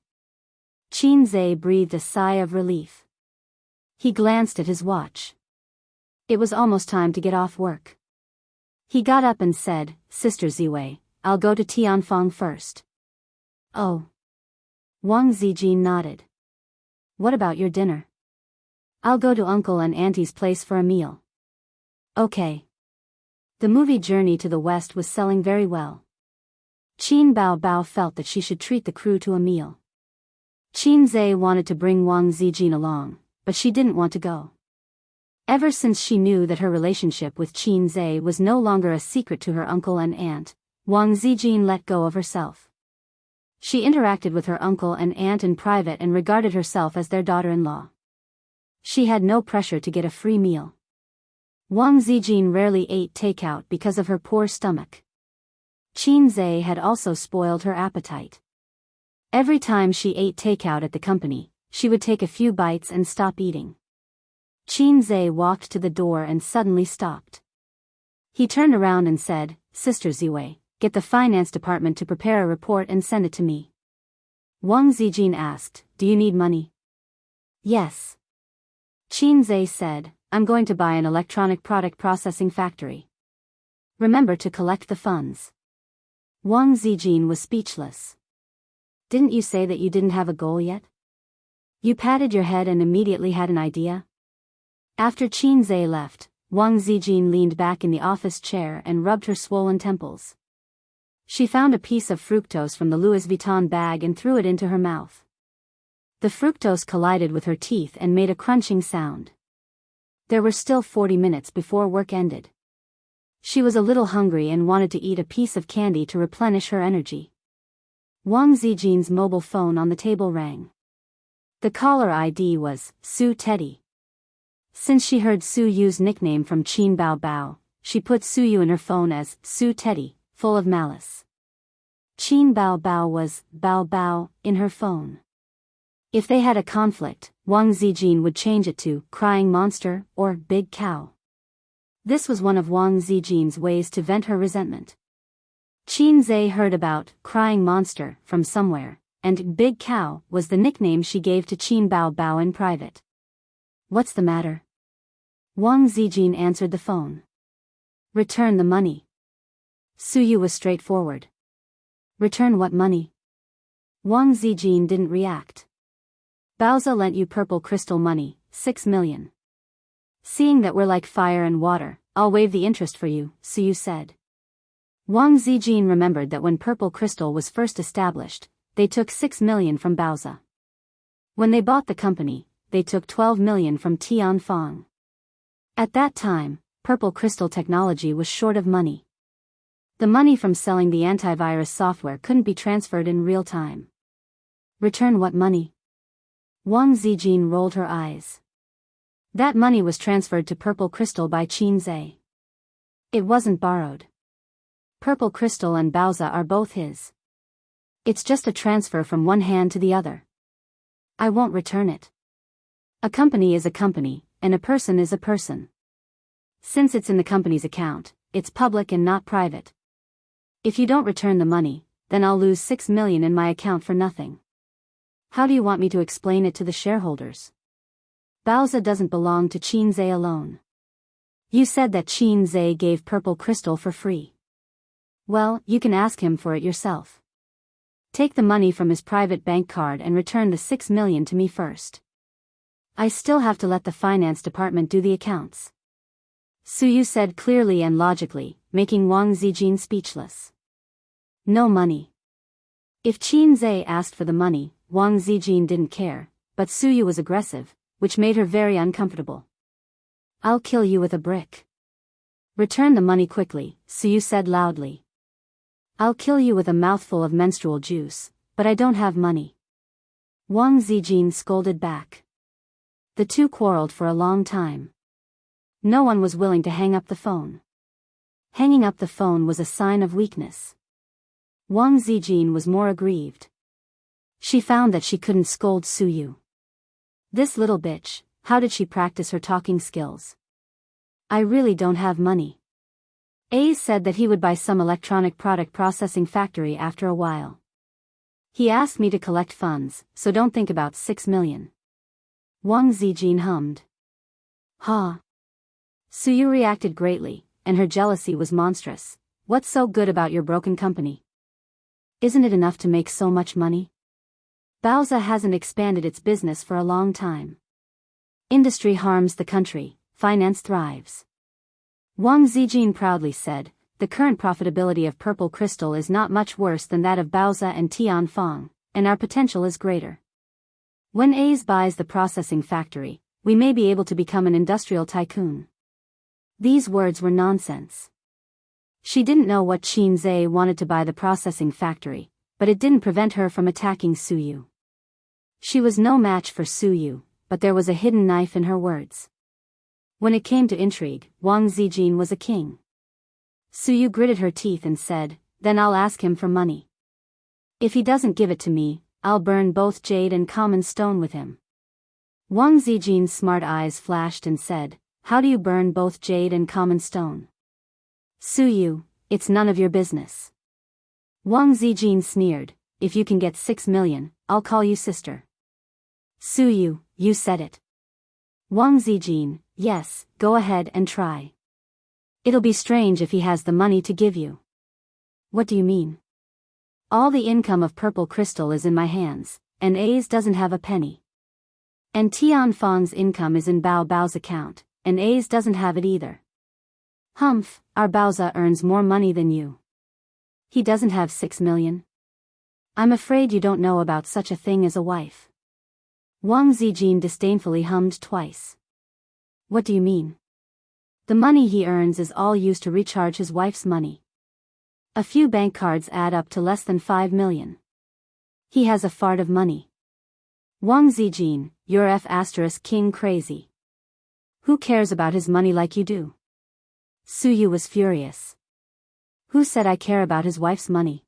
Qin Zhe breathed a sigh of relief. He glanced at his watch. It was almost time to get off work. He got up and said, Sister Ziwei, I'll go to Tianfang first. Oh. Wang Zijin nodded. What about your dinner? I'll go to Uncle and Auntie's place for a meal. Okay. The movie Journey to the West was selling very well. Qin Bao felt that she should treat the crew to a meal. Qin Zhe wanted to bring Wang Zijin along, but she didn't want to go. Ever since she knew that her relationship with Qin Zhe was no longer a secret to her uncle and aunt, Wang Zijin let go of herself. She interacted with her uncle and aunt in private and regarded herself as their daughter-in-law. She had no pressure to get a free meal. Wang Zijin rarely ate takeout because of her poor stomach. Qin Zhe had also spoiled her appetite. Every time she ate takeout at the company, she would take a few bites and stop eating. Qin Zhe walked to the door and suddenly stopped. He turned around and said, Sister Ziwei, get the finance department to prepare a report and send it to me. Wang Zijin asked, do you need money? Yes. Qin Zhe said, I'm going to buy an electronic product processing factory. Remember to collect the funds. Wang Zijin was speechless. Didn't you say that you didn't have a goal yet? You patted your head and immediately had an idea? After Qin Zhe left, Wang Zijin leaned back in the office chair and rubbed her swollen temples. She found a piece of fructose from the Louis Vuitton bag and threw it into her mouth. The fructose collided with her teeth and made a crunching sound. There were still 40 minutes before work ended. She was a little hungry and wanted to eat a piece of candy to replenish her energy. Wang Zijin's mobile phone on the table rang. The caller ID was Su Teddy. Since she heard Su Yu's nickname from Qin Bao Bao, she put Su Yu in her phone as Su Teddy, full of malice. Qin Bao Bao was Bao Bao in her phone. If they had a conflict, Wang Zijin would change it to crying monster or big cow. This was one of Wang Zijin's ways to vent her resentment. Qin Zhe heard about crying monster from somewhere, and big cow was the nickname she gave to Qin Bao Bao in private. What's the matter? Wang Zijin answered the phone. Return the money. Su Yu was straightforward. Return what money? Wang Zijin didn't react. Baoza lent you purple crystal money, 6 million. Seeing that we're like fire and water, I'll waive the interest for you, Su Yu said. Wang Zijin remembered that when purple crystal was first established, they took 6 million from Baoza. When they bought the company, they took 12 million from Tianfang. At that time, purple crystal technology was short of money. The money from selling the antivirus software couldn't be transferred in real time. Return what money? Wang Zijin rolled her eyes. That money was transferred to purple crystal by Qin Zhe. It wasn't borrowed. Purple crystal and Baoza are both his. It's just a transfer from one hand to the other. I won't return it. A company is a company, and a person is a person. Since it's in the company's account, it's public and not private. If you don't return the money, then I'll lose 6 million in my account for nothing. How do you want me to explain it to the shareholders? Baoza doesn't belong to Qin Zhe alone. You said that Qin Zhe gave purple crystal for free. Well, you can ask him for it yourself. Take the money from his private bank card and return the 6 million to me first. I still have to let the finance department do the accounts. Su Yu said clearly and logically, making Wang Zijin speechless. No money. If Qin Zhe asked for the money, Wang Zijin didn't care, but Su Yu was aggressive, which made her very uncomfortable. I'll kill you with a brick. Return the money quickly, Su Yu said loudly. I'll kill you with a mouthful of menstrual juice, but I don't have money. Wang Zijin scolded back. The two quarreled for a long time. No one was willing to hang up the phone. Hanging up the phone was a sign of weakness. Wang Zijin was more aggrieved. She found that she couldn't scold Su Yu. This little bitch, how did she practice her talking skills? I really don't have money. Ace said that he would buy some electronic product processing factory after a while. He asked me to collect funds, so don't think about 6 million. Wang Zijin hummed. Ha. Su Yu reacted greatly, and her jealousy was monstrous. What's so good about your broken company? Isn't it enough to make so much money? Baoza hasn't expanded its business for a long time. Industry harms the country, finance thrives. Wang Zijin proudly said, the current profitability of purple crystal is not much worse than that of Baoza and Tianfang, and our potential is greater. When Ace buys the processing factory, we may be able to become an industrial tycoon. These words were nonsense. She didn't know what Qin Zhe wanted to buy the processing factory, but it didn't prevent her from attacking Su Yu. She was no match for Su Yu, but there was a hidden knife in her words. When it came to intrigue, Wang Zijin was a king. Su Yu gritted her teeth and said, then I'll ask him for money. If he doesn't give it to me, I'll burn both jade and common stone with him. Wang Zijin's smart eyes flashed and said, how do you burn both jade and common stone? Su Yu, it's none of your business. Wang Zijin sneered, if you can get 6 million, I'll call you sister. Su Yu, you said it. Wang Zijin, yes, go ahead and try. It'll be strange if he has the money to give you. What do you mean? All the income of purple crystal is in my hands, and Ace doesn't have a penny. And Tian Fang's income is in Bao Bao's account, and A's doesn't have it either. Humph, our Baoza earns more money than you. He doesn't have 6 million. I'm afraid you don't know about such a thing as a wife. Wang Zijin disdainfully hummed twice. What do you mean? The money he earns is all used to recharge his wife's money. A few bank cards add up to less than 5 million. He has a fart of money. Wang Zijin, you're F***king crazy. Who cares about his money like you do? Su Yu was furious. Who said I care about his wife's money?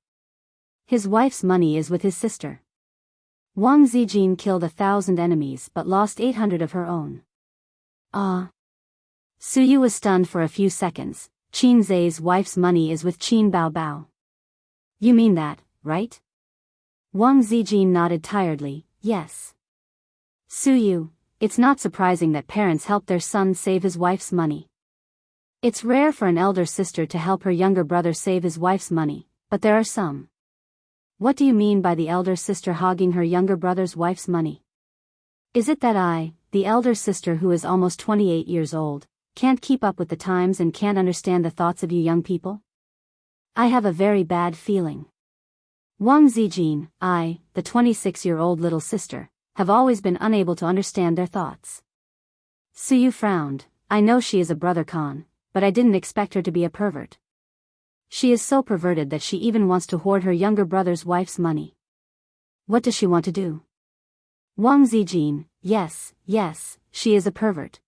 His wife's money is with his sister. Wang Zijin killed 1,000 enemies but lost 800 of her own. Ah. Su Yu was stunned for a few seconds. Qin Zai's wife's money is with Qin Bao Bao. You mean that, right? Wang Zijin nodded tiredly, yes. Su Yu, it's not surprising that parents help their son save his wife's money. It's rare for an elder sister to help her younger brother save his wife's money, but there are some. What do you mean by the elder sister hogging her younger brother's wife's money? Is it that I, the elder sister who is almost 28 years old, can't keep up with the times and can't understand the thoughts of you young people? I have a very bad feeling. Wang Zijin, I, the 26-year-old little sister, have always been unable to understand their thoughts. Su Yu frowned. I know she is a brother Khan, but I didn't expect her to be a pervert. She is so perverted that she even wants to hoard her younger brother's wife's money. What does she want to do? Wang Zijin, yes, she is a pervert.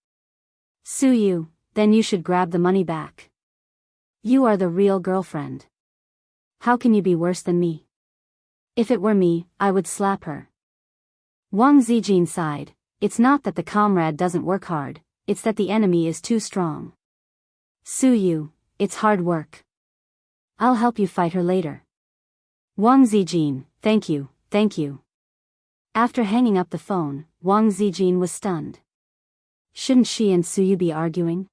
Su Yu, then you should grab the money back. You are the real girlfriend. How can you be worse than me? If it were me, I would slap her. Wang Zijin sighed. It's not that the comrade doesn't work hard, it's that the enemy is too strong. Su Yu, it's hard work. I'll help you fight her later. Wang Zijin, thank you. After hanging up the phone, Wang Zijin was stunned. Shouldn't she and Su Yu be arguing?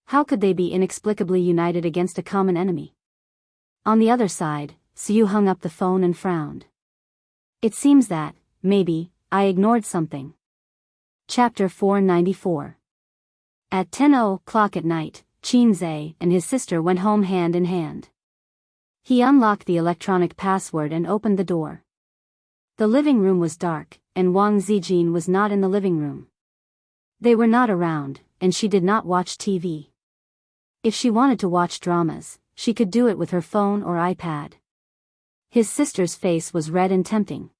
How could they be inexplicably united against a common enemy? On the other side, Su Yu hung up the phone and frowned. It seems that, maybe, I ignored something. Chapter 494. At 10:00 at night, Qin Zai and his sister went home hand in hand. He unlocked the electronic password and opened the door. The living room was dark, and Wang Zijin was not in the living room. They were not around, and she did not watch TV. If she wanted to watch dramas, she could do it with her phone or iPad. His sister's face was red and tempting.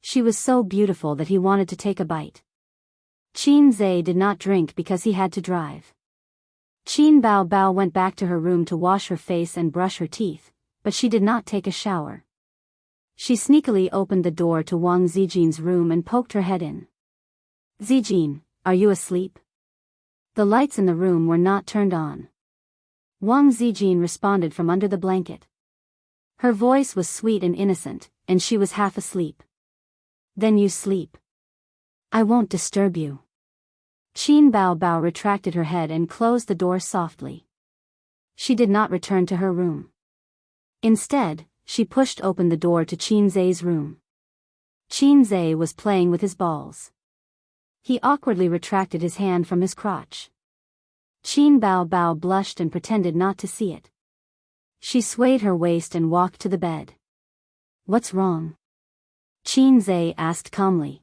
She was so beautiful that he wanted to take a bite. Qin Zai did not drink because he had to drive. Qin Bao Bao went back to her room to wash her face and brush her teeth, but she did not take a shower. She sneakily opened the door to Wang Zijin's room and poked her head in. Zijin, are you asleep? The lights in the room were not turned on. Wang Zijin responded from under the blanket. Her voice was sweet and innocent, and she was half asleep. Then you sleep. I won't disturb you. Qin Bao Bao retracted her head and closed the door softly. She did not return to her room. Instead, she pushed open the door to Qin Zai's room. Qin Zai was playing with his balls. He awkwardly retracted his hand from his crotch. Qin Bao Bao blushed and pretended not to see it. She swayed her waist and walked to the bed. What's wrong? Qin Zai asked calmly.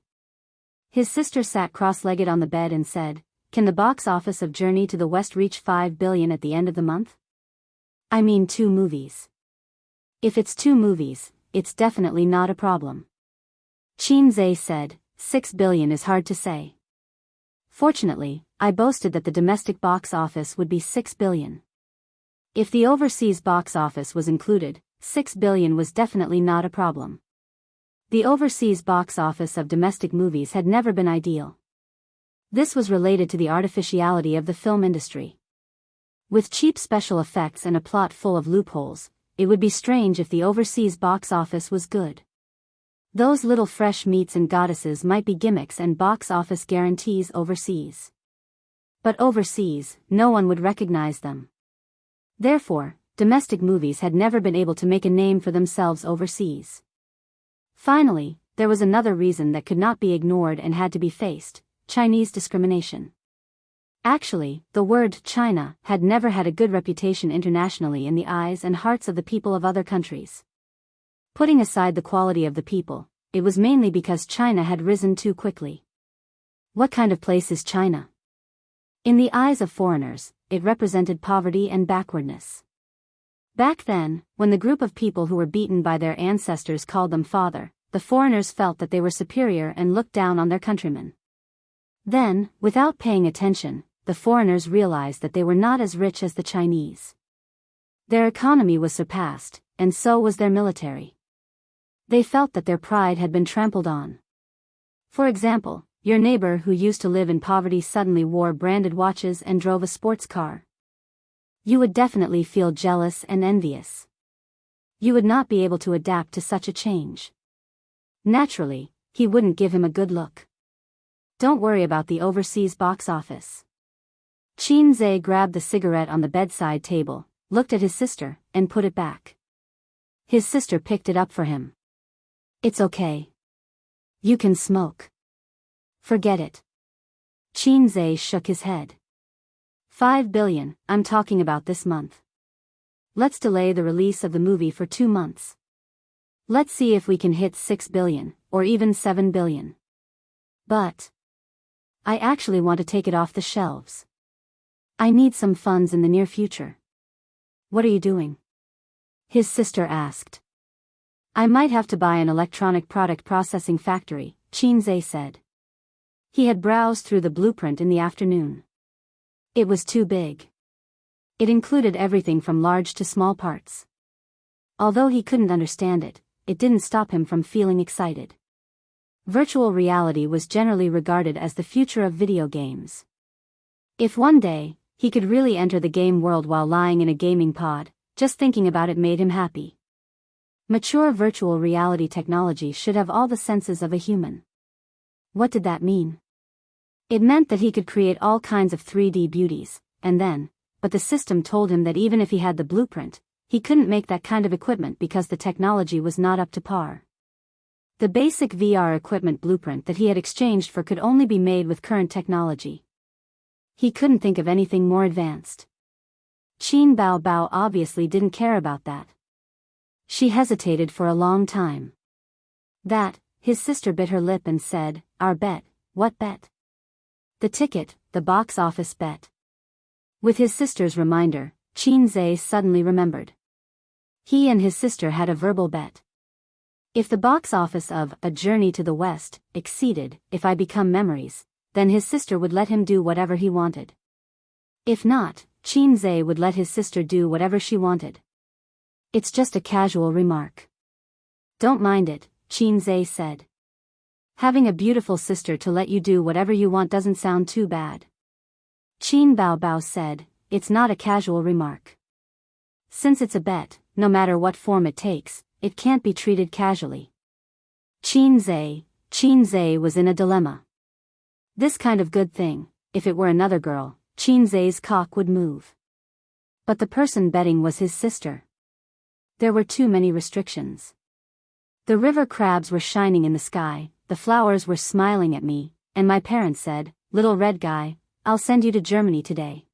His sister sat cross-legged on the bed and said, Can the box office of Journey to the West reach 5 billion at the end of the month? I mean 2 movies. If it's 2 movies, it's definitely not a problem. Qin Zai said, 6 billion is hard to say. Fortunately, I boasted that the domestic box office would be 6 billion. If the overseas box office was included, 6 billion was definitely not a problem. The overseas box office of domestic movies had never been ideal. This was related to the artificiality of the film industry. With cheap special effects and a plot full of loopholes, it would be strange if the overseas box office was good. Those little fresh meats and goddesses might be gimmicks and box office guarantees overseas. But overseas, no one would recognize them. Therefore, domestic movies had never been able to make a name for themselves overseas. Finally, there was another reason that could not be ignored and had to be faced: Chinese discrimination. Actually, the word China had never had a good reputation internationally in the eyes and hearts of the people of other countries. Putting aside the quality of the people, it was mainly because China had risen too quickly. What kind of place is China? In the eyes of foreigners, it represented poverty and backwardness. Back then, when the group of people who were beaten by their ancestors called them father, the foreigners felt that they were superior and looked down on their countrymen. Then, without paying attention, the foreigners realized that they were not as rich as the Chinese. Their economy was surpassed, and so was their military. They felt that their pride had been trampled on. For example, your neighbor who used to live in poverty suddenly wore branded watches and drove a sports car. You would definitely feel jealous and envious. You would not be able to adapt to such a change. Naturally, he wouldn't give him a good look. Don't worry about the overseas box office. Qin Zhe grabbed the cigarette on the bedside table, looked at his sister, and put it back. His sister picked it up for him. It's okay. You can smoke. Forget it. Qin Zhe shook his head. 5 billion, I'm talking about this month. Let's delay the release of the movie for 2 months. Let's see if we can hit 6 billion, or even 7 billion. But I actually want to take it off the shelves. I need some funds in the near future. What are you doing? His sister asked. I might have to buy an electronic product processing factory, Qin Zhe said. He had browsed through the blueprint in the afternoon. It was too big. It included everything from large to small parts. Although he couldn't understand it, it didn't stop him from feeling excited. Virtual reality was generally regarded as the future of video games. If one day, he could really enter the game world while lying in a gaming pod, just thinking about it made him happy. Mature virtual reality technology should have all the senses of a human. What did that mean? It meant that he could create all kinds of 3D beauties, but the system told him that even if he had the blueprint, he couldn't make that kind of equipment because the technology was not up to par. The basic VR equipment blueprint that he had exchanged for could only be made with current technology. He couldn't think of anything more advanced. Qin Bao Bao obviously didn't care about that. She hesitated for a long time. His sister bit her lip and said, Our bet. What bet? The ticket, the box office bet. With his sister's reminder, Qin Zhe suddenly remembered. He and his sister had a verbal bet. If the box office of A Journey to the West exceeded If I Become Memories, then his sister would let him do whatever he wanted. If not, Qin Zhe would let his sister do whatever she wanted. It's just a casual remark. Don't mind it, Qin Zhe said. Having a beautiful sister to let you do whatever you want doesn't sound too bad. Qin Bao Bao said, It's not a casual remark. Since it's a bet, no matter what form it takes, it can't be treated casually. Qin Zhe was in a dilemma. This kind of good thing, if it were another girl, Qin Zhe's cock would move. But the person betting was his sister. There were too many restrictions. The river crabs were shining in the sky, the flowers were smiling at me, and my parents said, Little red guy, I'll send you to Germany today.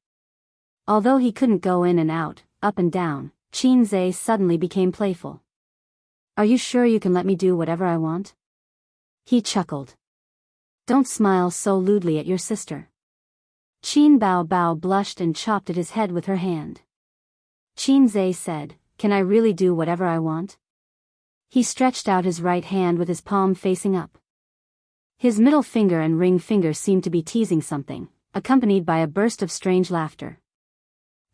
Although he couldn't go in and out, up and down, Qin Zhe suddenly became playful. Are you sure you can let me do whatever I want? He chuckled. Don't smile so lewdly at your sister. Qin Bao Bao blushed and chopped at his head with her hand. Qin Zhe said, Can I really do whatever I want? He stretched out his right hand with his palm facing up. His middle finger and ring finger seemed to be teasing something, accompanied by a burst of strange laughter.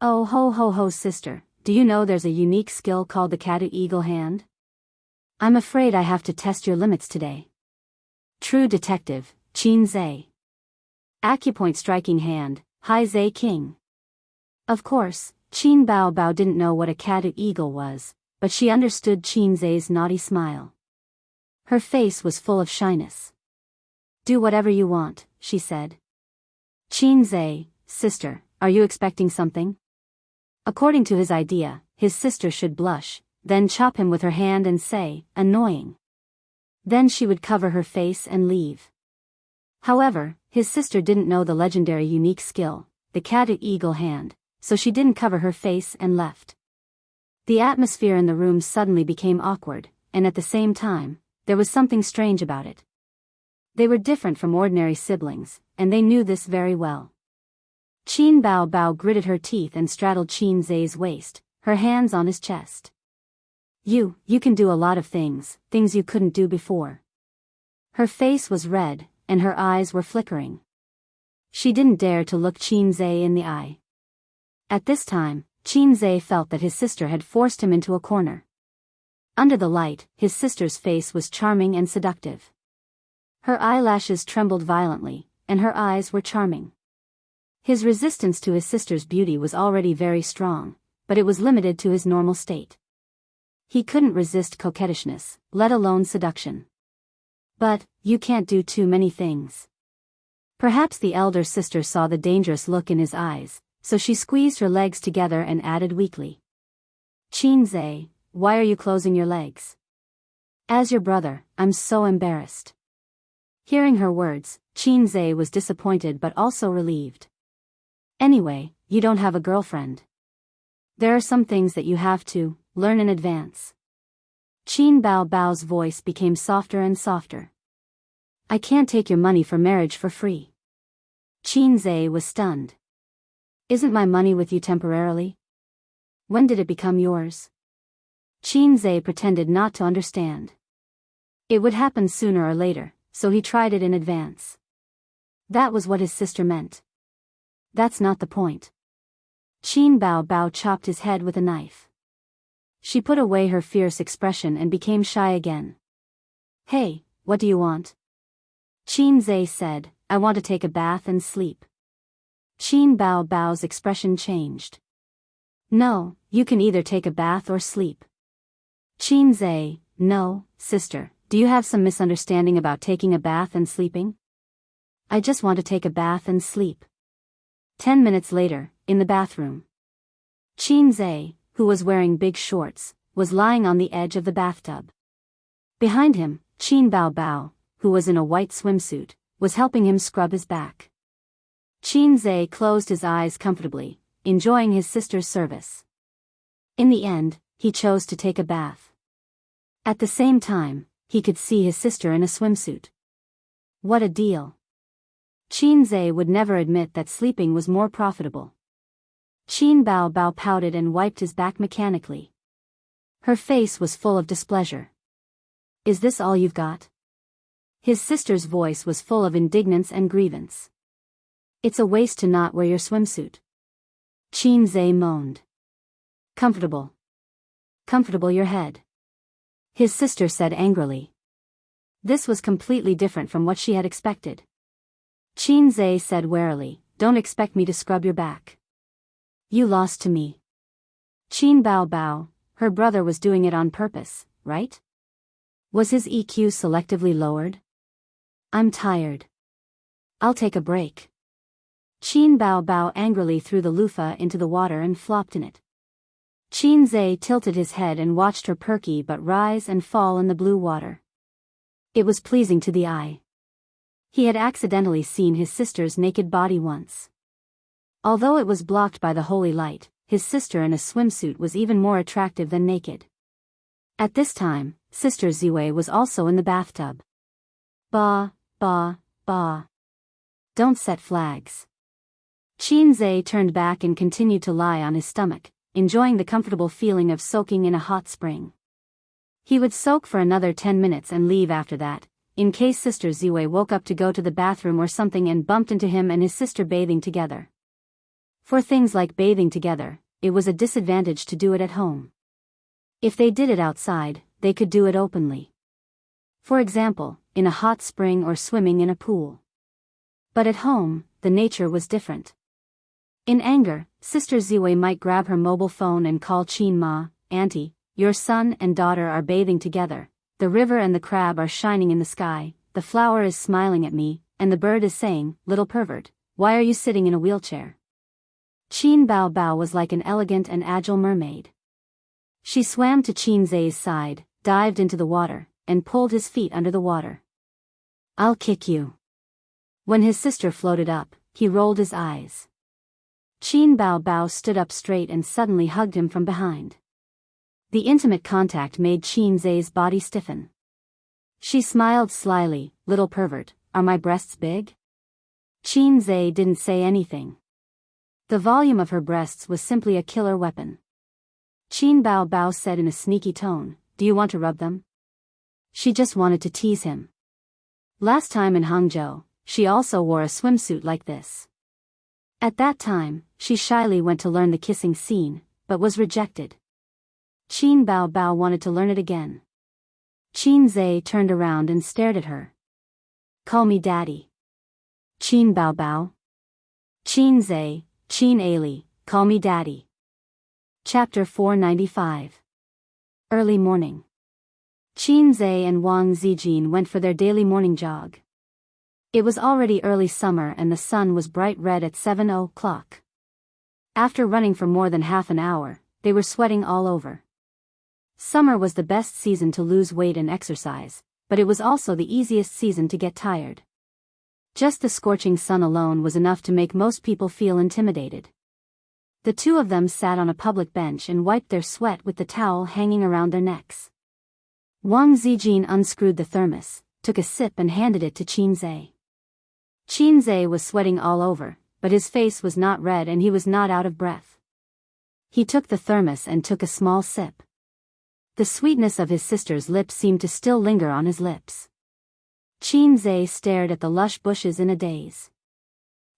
Oh ho ho ho sister, do you know there's a unique skill called the cat-eagle hand? I'm afraid I have to test your limits today. True detective, Qin Zhe. Acupoint striking hand, Hai Zhe King. Of course, Qin Bao Bao didn't know what a cat-eagle was, but she understood Qin Zhe's naughty smile. Her face was full of shyness. Do whatever you want, she said. Qin Zhe, sister, are you expecting something? According to his idea, his sister should blush, then chop him with her hand and say, Annoying. Then she would cover her face and leave. However, his sister didn't know the legendary unique skill, the cat-eagle hand, so she didn't cover her face and left. The atmosphere in the room suddenly became awkward, and at the same time, there was something strange about it. They were different from ordinary siblings, and they knew this very well. Qin Bao Bao gritted her teeth and straddled Qin Zai's waist, her hands on his chest. You can do a lot of things you couldn't do before." Her face was red, and her eyes were flickering. She didn't dare to look Qin Zai in the eye. At this time, Qin Zai felt that his sister had forced him into a corner. Under the light, his sister's face was charming and seductive. Her eyelashes trembled violently, and her eyes were charming. His resistance to his sister's beauty was already very strong, but it was limited to his normal state. He couldn't resist coquettishness, let alone seduction. But, you can't do too many things. Perhaps the elder sister saw the dangerous look in his eyes, so she squeezed her legs together and added weakly. "Qin Zai, why are you closing your legs? As your brother, I'm so embarrassed." Hearing her words, Qin Zai was disappointed but also relieved. "Anyway, you don't have a girlfriend. There are some things that you have to learn in advance." Qin Bao Bao's voice became softer and softer. "I can't take your money for marriage for free." Qin Zai was stunned. "Isn't my money with you temporarily? When did it become yours?" Qin Zai pretended not to understand. It would happen sooner or later, so he tried it in advance. That was what his sister meant. "That's not the point." Qin Bao Bao chopped his head with a knife. She put away her fierce expression and became shy again. "Hey, what do you want?" Qin Zai said, "I want to take a bath and sleep." Qin Bao Bao's expression changed. "No, you can either take a bath or sleep." Qin Zai, "No, sister, do you have some misunderstanding about taking a bath and sleeping?" "I just want to take a bath and sleep." 10 minutes later, in the bathroom. Qin Zai, who was wearing big shorts, was lying on the edge of the bathtub. Behind him, Qin Bao Bao, who was in a white swimsuit, was helping him scrub his back. Qin Zai closed his eyes comfortably, enjoying his sister's service. In the end, he chose to take a bath. At the same time, he could see his sister in a swimsuit. What a deal. Qin Zai would never admit that sleeping was more profitable. Qin Bao Bao pouted and wiped his back mechanically. Her face was full of displeasure. "Is this all you've got?" His sister's voice was full of indignance and grievance. "It's a waste to not wear your swimsuit." Qin Zai moaned. Comfortable your head," his sister said angrily. This was completely different from what she had expected. Qin Zai said warily, "Don't expect me to scrub your back. You lost to me." Qin Bao Bao, her brother was doing it on purpose, right? Was his EQ selectively lowered? "I'm tired. I'll take a break." Qin Bao Bao angrily threw the loofah into the water and flopped in it. Qin Zai tilted his head and watched her perky but rise and fall in the blue water. It was pleasing to the eye. He had accidentally seen his sister's naked body once. Although it was blocked by the holy light, his sister in a swimsuit was even more attractive than naked. At this time, Sister Ziwei was also in the bathtub. "Ba, ba, ba. Don't set flags." Qin Zai turned back and continued to lie on his stomach, enjoying the comfortable feeling of soaking in a hot spring. He would soak for another 10 minutes and leave after that, in case Sister Ziwei woke up to go to the bathroom or something and bumped into him and his sister bathing together. For things like bathing together, it was a disadvantage to do it at home. If they did it outside, they could do it openly. For example, in a hot spring or swimming in a pool. But at home, the nature was different. In anger, Sister Ziwei might grab her mobile phone and call Qin Ma, "Auntie, your son and daughter are bathing together, the river and the crab are shining in the sky, the flower is smiling at me, and the bird is saying, 'Little pervert, why are you sitting in a wheelchair?'" Qin Bao Bao was like an elegant and agile mermaid. She swam to Qin Zai's side, dived into the water, and pulled his feet under the water. "I'll kick you." When his sister floated up, he rolled his eyes. Qin Bao Bao stood up straight and suddenly hugged him from behind. The intimate contact made Qin Zai's body stiffen. She smiled slyly. "Little pervert, are my breasts big?" Qin Zai didn't say anything. The volume of her breasts was simply a killer weapon. Qin Bao Bao said in a sneaky tone, "Do you want to rub them?" She just wanted to tease him. Last time in Hangzhou, she also wore a swimsuit like this. At that time, she shyly went to learn the kissing scene, but was rejected. Qin Bao Bao wanted to learn it again. Qin Zai turned around and stared at her. "Call me daddy." Qin Bao Bao. Qin Zai, Qin Ali, call me daddy. Chapter 495. Early morning. Qin Zai and Wang Zijin went for their daily morning jog. It was already early summer and the sun was bright red at 7 o'clock. After running for more than half an hour, they were sweating all over. Summer was the best season to lose weight and exercise, but it was also the easiest season to get tired. Just the scorching sun alone was enough to make most people feel intimidated. The two of them sat on a public bench and wiped their sweat with the towel hanging around their necks. Wang Zijin unscrewed the thermos, took a sip and handed it to Qin Zai. Qin Zai was sweating all over, but his face was not red and he was not out of breath. He took the thermos and took a small sip. The sweetness of his sister's lips seemed to still linger on his lips. Qin Zai stared at the lush bushes in a daze.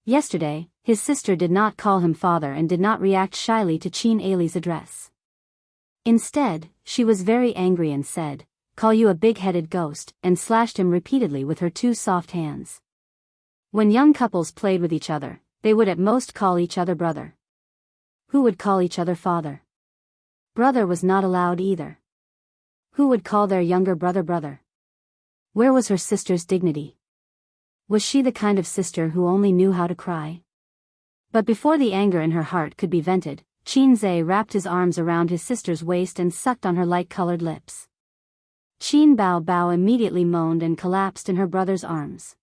Yesterday, his sister did not call him father and did not react shyly to Qin Ali's address. Instead, she was very angry and said, "Call you a big-headed ghost," and slashed him repeatedly with her two soft hands. When young couples played with each other, they would at most call each other brother. Who would call each other father? Brother was not allowed either. Who would call their younger brother brother? Where was her sister's dignity? Was she the kind of sister who only knew how to cry? But before the anger in her heart could be vented, Qin Zai wrapped his arms around his sister's waist and sucked on her light-colored lips. Qin Bao Bao immediately moaned and collapsed in her brother's arms.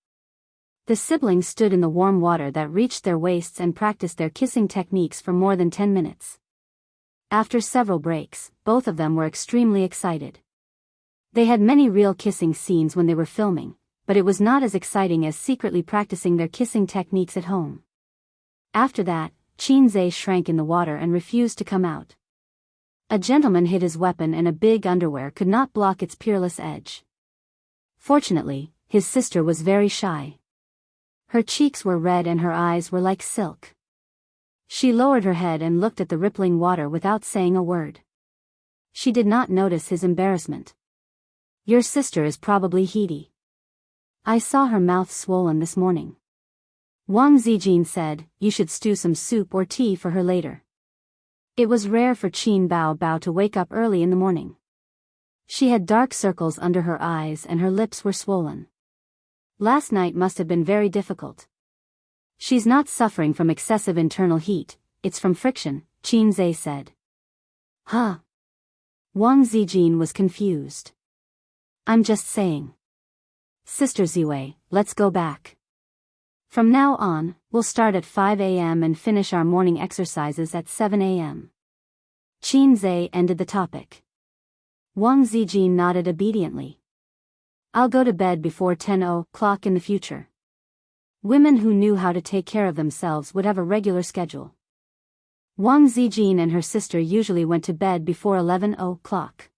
The siblings stood in the warm water that reached their waists and practiced their kissing techniques for more than 10 minutes. After several breaks, both of them were extremely excited. They had many real kissing scenes when they were filming, but it was not as exciting as secretly practicing their kissing techniques at home. After that, Qin Zai shrank in the water and refused to come out. A gentleman hid his weapon and a big underwear could not block its peerless edge. Fortunately, his sister was very shy. Her cheeks were red and her eyes were like silk. She lowered her head and looked at the rippling water without saying a word. She did not notice his embarrassment. "Your sister is probably heady. I saw her mouth swollen this morning." Wang Zijin said, "You should stew some soup or tea for her later." It was rare for Qin Bao Bao to wake up early in the morning. She had dark circles under her eyes and her lips were swollen. Last night must have been very difficult. "She's not suffering from excessive internal heat, it's from friction," Qin Zai said. "Huh?" Wang Zijin was confused. "I'm just saying." "Sister Ziwei, let's go back. From now on, we'll start at 5 a.m. and finish our morning exercises at 7 a.m. Qin Zai ended the topic. Wang Zijin nodded obediently. "I'll go to bed before 10 o'clock in the future." Women who knew how to take care of themselves would have a regular schedule. Wang Zijin and her sister usually went to bed before 11 o'clock.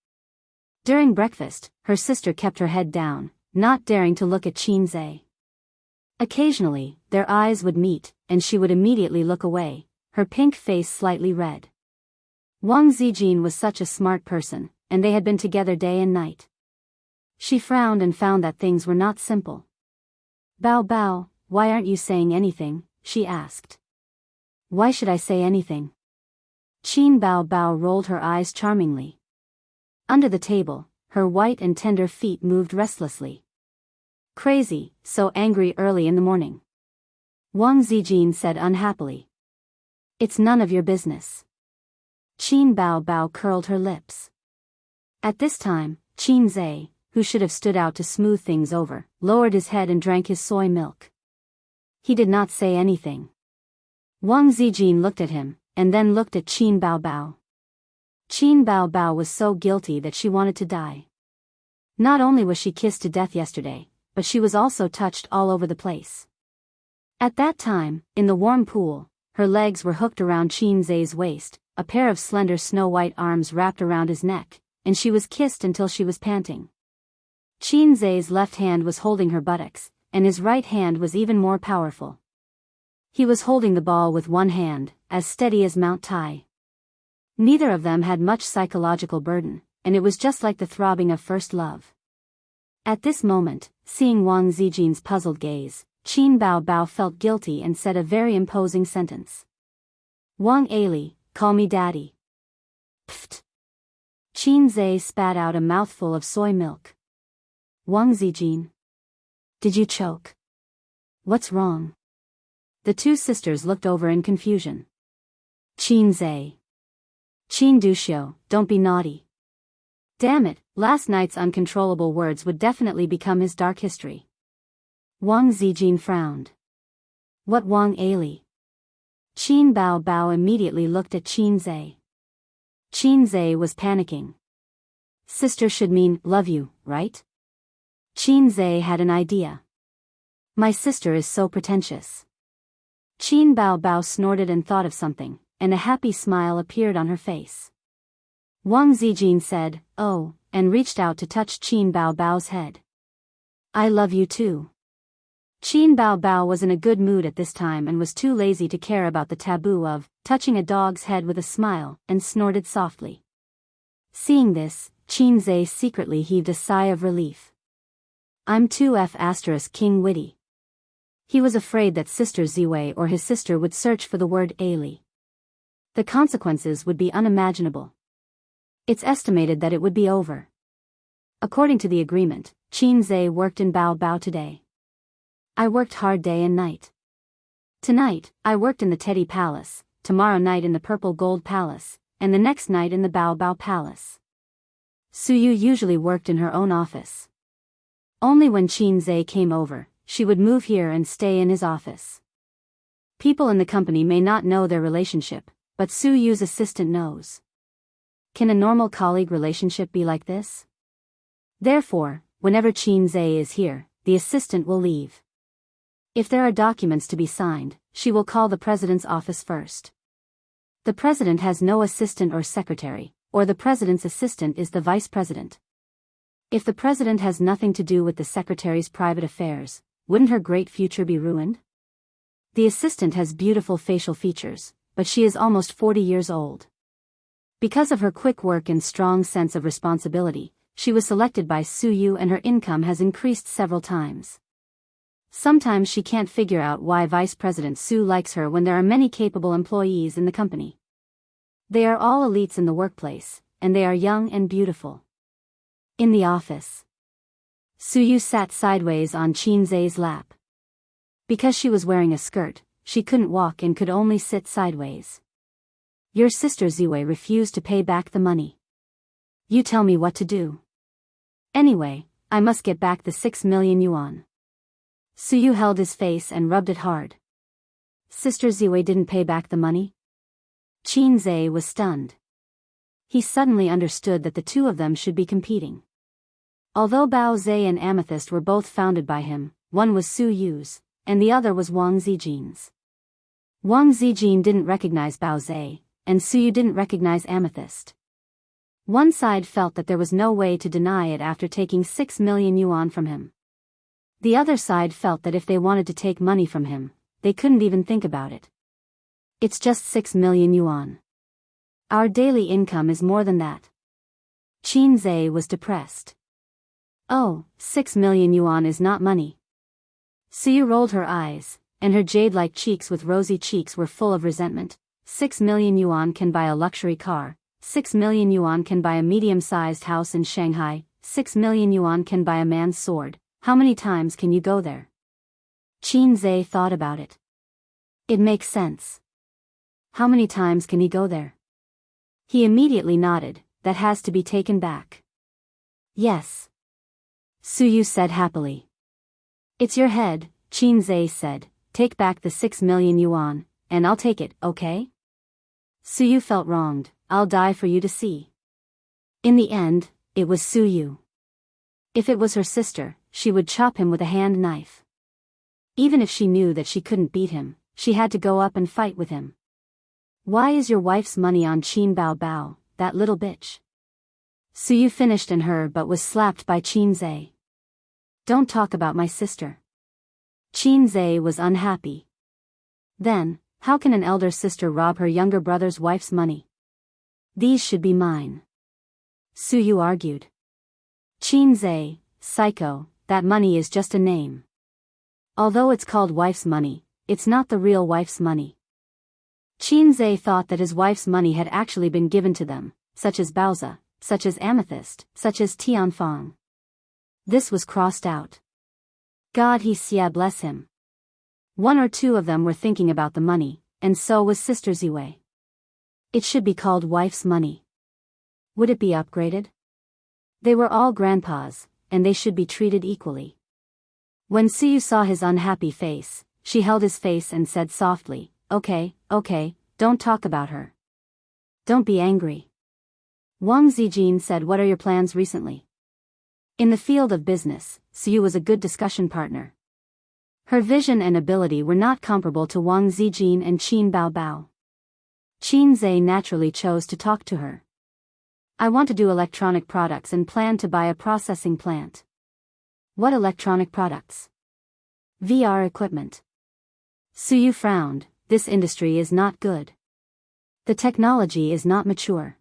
During breakfast, her sister kept her head down, not daring to look at Qin Zai. Occasionally, their eyes would meet, and she would immediately look away, her pink face slightly red. Wang Zijin was such a smart person, and they had been together day and night. She frowned and found that things were not simple. "Bao Bao, why aren't you saying anything?" she asked. "Why should I say anything?" Qin Bao Bao rolled her eyes charmingly. Under the table, her white and tender feet moved restlessly. "Crazy, so angry early in the morning," Wang Zijin said unhappily. "It's none of your business." Qin Bao Bao curled her lips. At this time, Qin Zai, who should have stood out to smooth things over, lowered his head and drank his soy milk. He did not say anything. Wang Zijin looked at him, and then looked at Qin Baobao. Qin Baobao was so guilty that she wanted to die. Not only was she kissed to death yesterday, but she was also touched all over the place. At that time, in the warm pool, her legs were hooked around Qin Zai's waist, a pair of slender snow-white arms wrapped around his neck, and she was kissed until she was panting. Qin Zai's left hand was holding her buttocks, and his right hand was even more powerful. He was holding the ball with one hand, as steady as Mount Tai. Neither of them had much psychological burden, and it was just like the throbbing of first love. At this moment, seeing Wang Zijin's puzzled gaze, Qin Baobao felt guilty and said a very imposing sentence. "Wang Ali, call me daddy." Pfft. Qin Zai spat out a mouthful of soy milk. "Wang Zijin. Did you choke? What's wrong?" The two sisters looked over in confusion. Qin Zai. "Qin Duxiu, don't be naughty." Damn it, last night's uncontrollable words would definitely become his dark history. Wang Zijin frowned. "What Wang Ali?" Qin Baobao immediately looked at Qin Zai. Qin Zai was panicking. Sister should mean, love you, right? Qin Zai had an idea. My sister is so pretentious. Qin Baobao snorted and thought of something, and a happy smile appeared on her face. Wang Zijin said, "Oh," and reached out to touch Qin Baobao's head. "I love you too." Qin Baobao was in a good mood at this time and was too lazy to care about the taboo of touching a dog's head with a smile, and snorted softly. Seeing this, Qin Zai secretly heaved a sigh of relief. I'm 2F** King Witty. He was afraid that Sister Ziwei or his sister would search for the word Ali. The consequences would be unimaginable. It's estimated that it would be over. According to the agreement, Qin Zai worked in Baobao today. I worked hard day and night. Tonight, I worked in the Teddy Palace, tomorrow night in the Purple Gold Palace, and the next night in the Baobao Palace. Suyu usually worked in her own office. Only when Qin Zai came over, she would move here and stay in his office. People in the company may not know their relationship, but Suyu's assistant knows. Can a normal colleague relationship be like this? Therefore, whenever Qin Zai is here, the assistant will leave. If there are documents to be signed, she will call the president's office first. The president has no assistant or secretary, or the president's assistant is the vice president. If the president has nothing to do with the secretary's private affairs, wouldn't her great future be ruined? The assistant has beautiful facial features, but she is almost 40 years old. Because of her quick work and strong sense of responsibility, she was selected by Suyu and her income has increased several times. Sometimes she can't figure out why Vice President Su likes her when there are many capable employees in the company. They are all elites in the workplace, and they are young and beautiful. In the office, Suyu sat sideways on Qin Zai's lap. Because she was wearing a skirt, she couldn't walk and could only sit sideways. Your sister Ziwei refused to pay back the money. You tell me what to do. Anyway, I must get back the 6 million yuan. Suyu held his face and rubbed it hard. Sister Ziwei didn't pay back the money? Qin Zai was stunned. He suddenly understood that the two of them should be competing. Although Bao Zai and Amethyst were both founded by him, one was Suyu's, and the other was Wang Zijin's. Wang Zijin didn't recognize Bao Zai, and Suyu didn't recognize Amethyst. One side felt that there was no way to deny it after taking 6 million yuan from him. The other side felt that if they wanted to take money from him, they couldn't even think about it. It's just 6 million yuan. Our daily income is more than that. Qin Zai was depressed. Oh, 6 million yuan is not money. Suyu rolled her eyes, and her jade-like cheeks with rosy cheeks were full of resentment. 6 million yuan can buy a luxury car, 6 million yuan can buy a medium-sized house in Shanghai, 6 million yuan can buy a man's sword. How many times can you go there? Qin Zai thought about it. It makes sense. How many times can he go there? He immediately nodded, that has to be taken back. Yes. Suyu said happily. It's your head, Qin said. Take back the 6 million yuan, and I'll take it, okay? Suyu felt wronged. I'll die for you to see. In the end, it was Suyu. If it was her sister, she would chop him with a hand knife. Even if she knew that she couldn't beat him, she had to go up and fight with him. Why is your wife's money on Qin Bao, that little bitch? Suyu finished in her but was slapped by Qin. Don't talk about my sister. Qin was unhappy. Then, how can an elder sister rob her younger brother's wife's money? These should be mine. Suyu argued. Qin, psycho, that money is just a name. Although it's called wife's money, it's not the real wife's money. Qin thought that his wife's money had actually been given to them, such as Baozi, such as Amethyst, such as Tianfang. This was crossed out. God he xia bless him. One or two of them were thinking about the money, and so was Sister Ziwei. It should be called wife's money. Would it be upgraded? They were all grandpas, and they should be treated equally. When Suyu saw his unhappy face, she held his face and said softly, Okay, don't talk about her. Don't be angry. Wang Zijin said, what are your plans recently? In the field of business, Suyu was a good discussion partner. Her vision and ability were not comparable to Wang Zijin and Qin Bao. Qin naturally chose to talk to her. I want to do electronic products and plan to buy a processing plant. What electronic products? VR equipment. Suyu frowned. This industry is not good. The technology is not mature.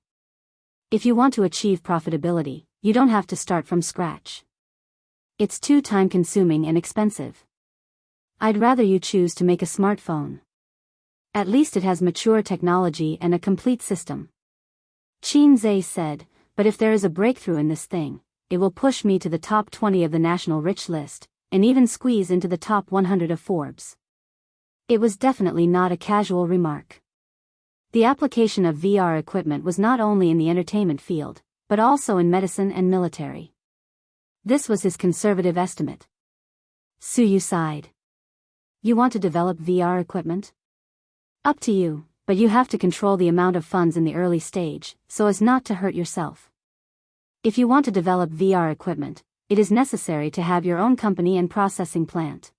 If you want to achieve profitability, you don't have to start from scratch. It's too time-consuming and expensive. I'd rather you choose to make a smartphone. At least it has mature technology and a complete system. Qin said, but if there is a breakthrough in this thing, it will push me to the top 20 of the national rich list, and even squeeze into the top 100 of Forbes. It was definitely not a casual remark. The application of VR equipment was not only in the entertainment field, but also in medicine and military. This was his conservative estimate. Suyu sighed. You want to develop VR equipment? Up to you, but you have to control the amount of funds in the early stage, so as not to hurt yourself. If you want to develop VR equipment, it is necessary to have your own company and processing plant.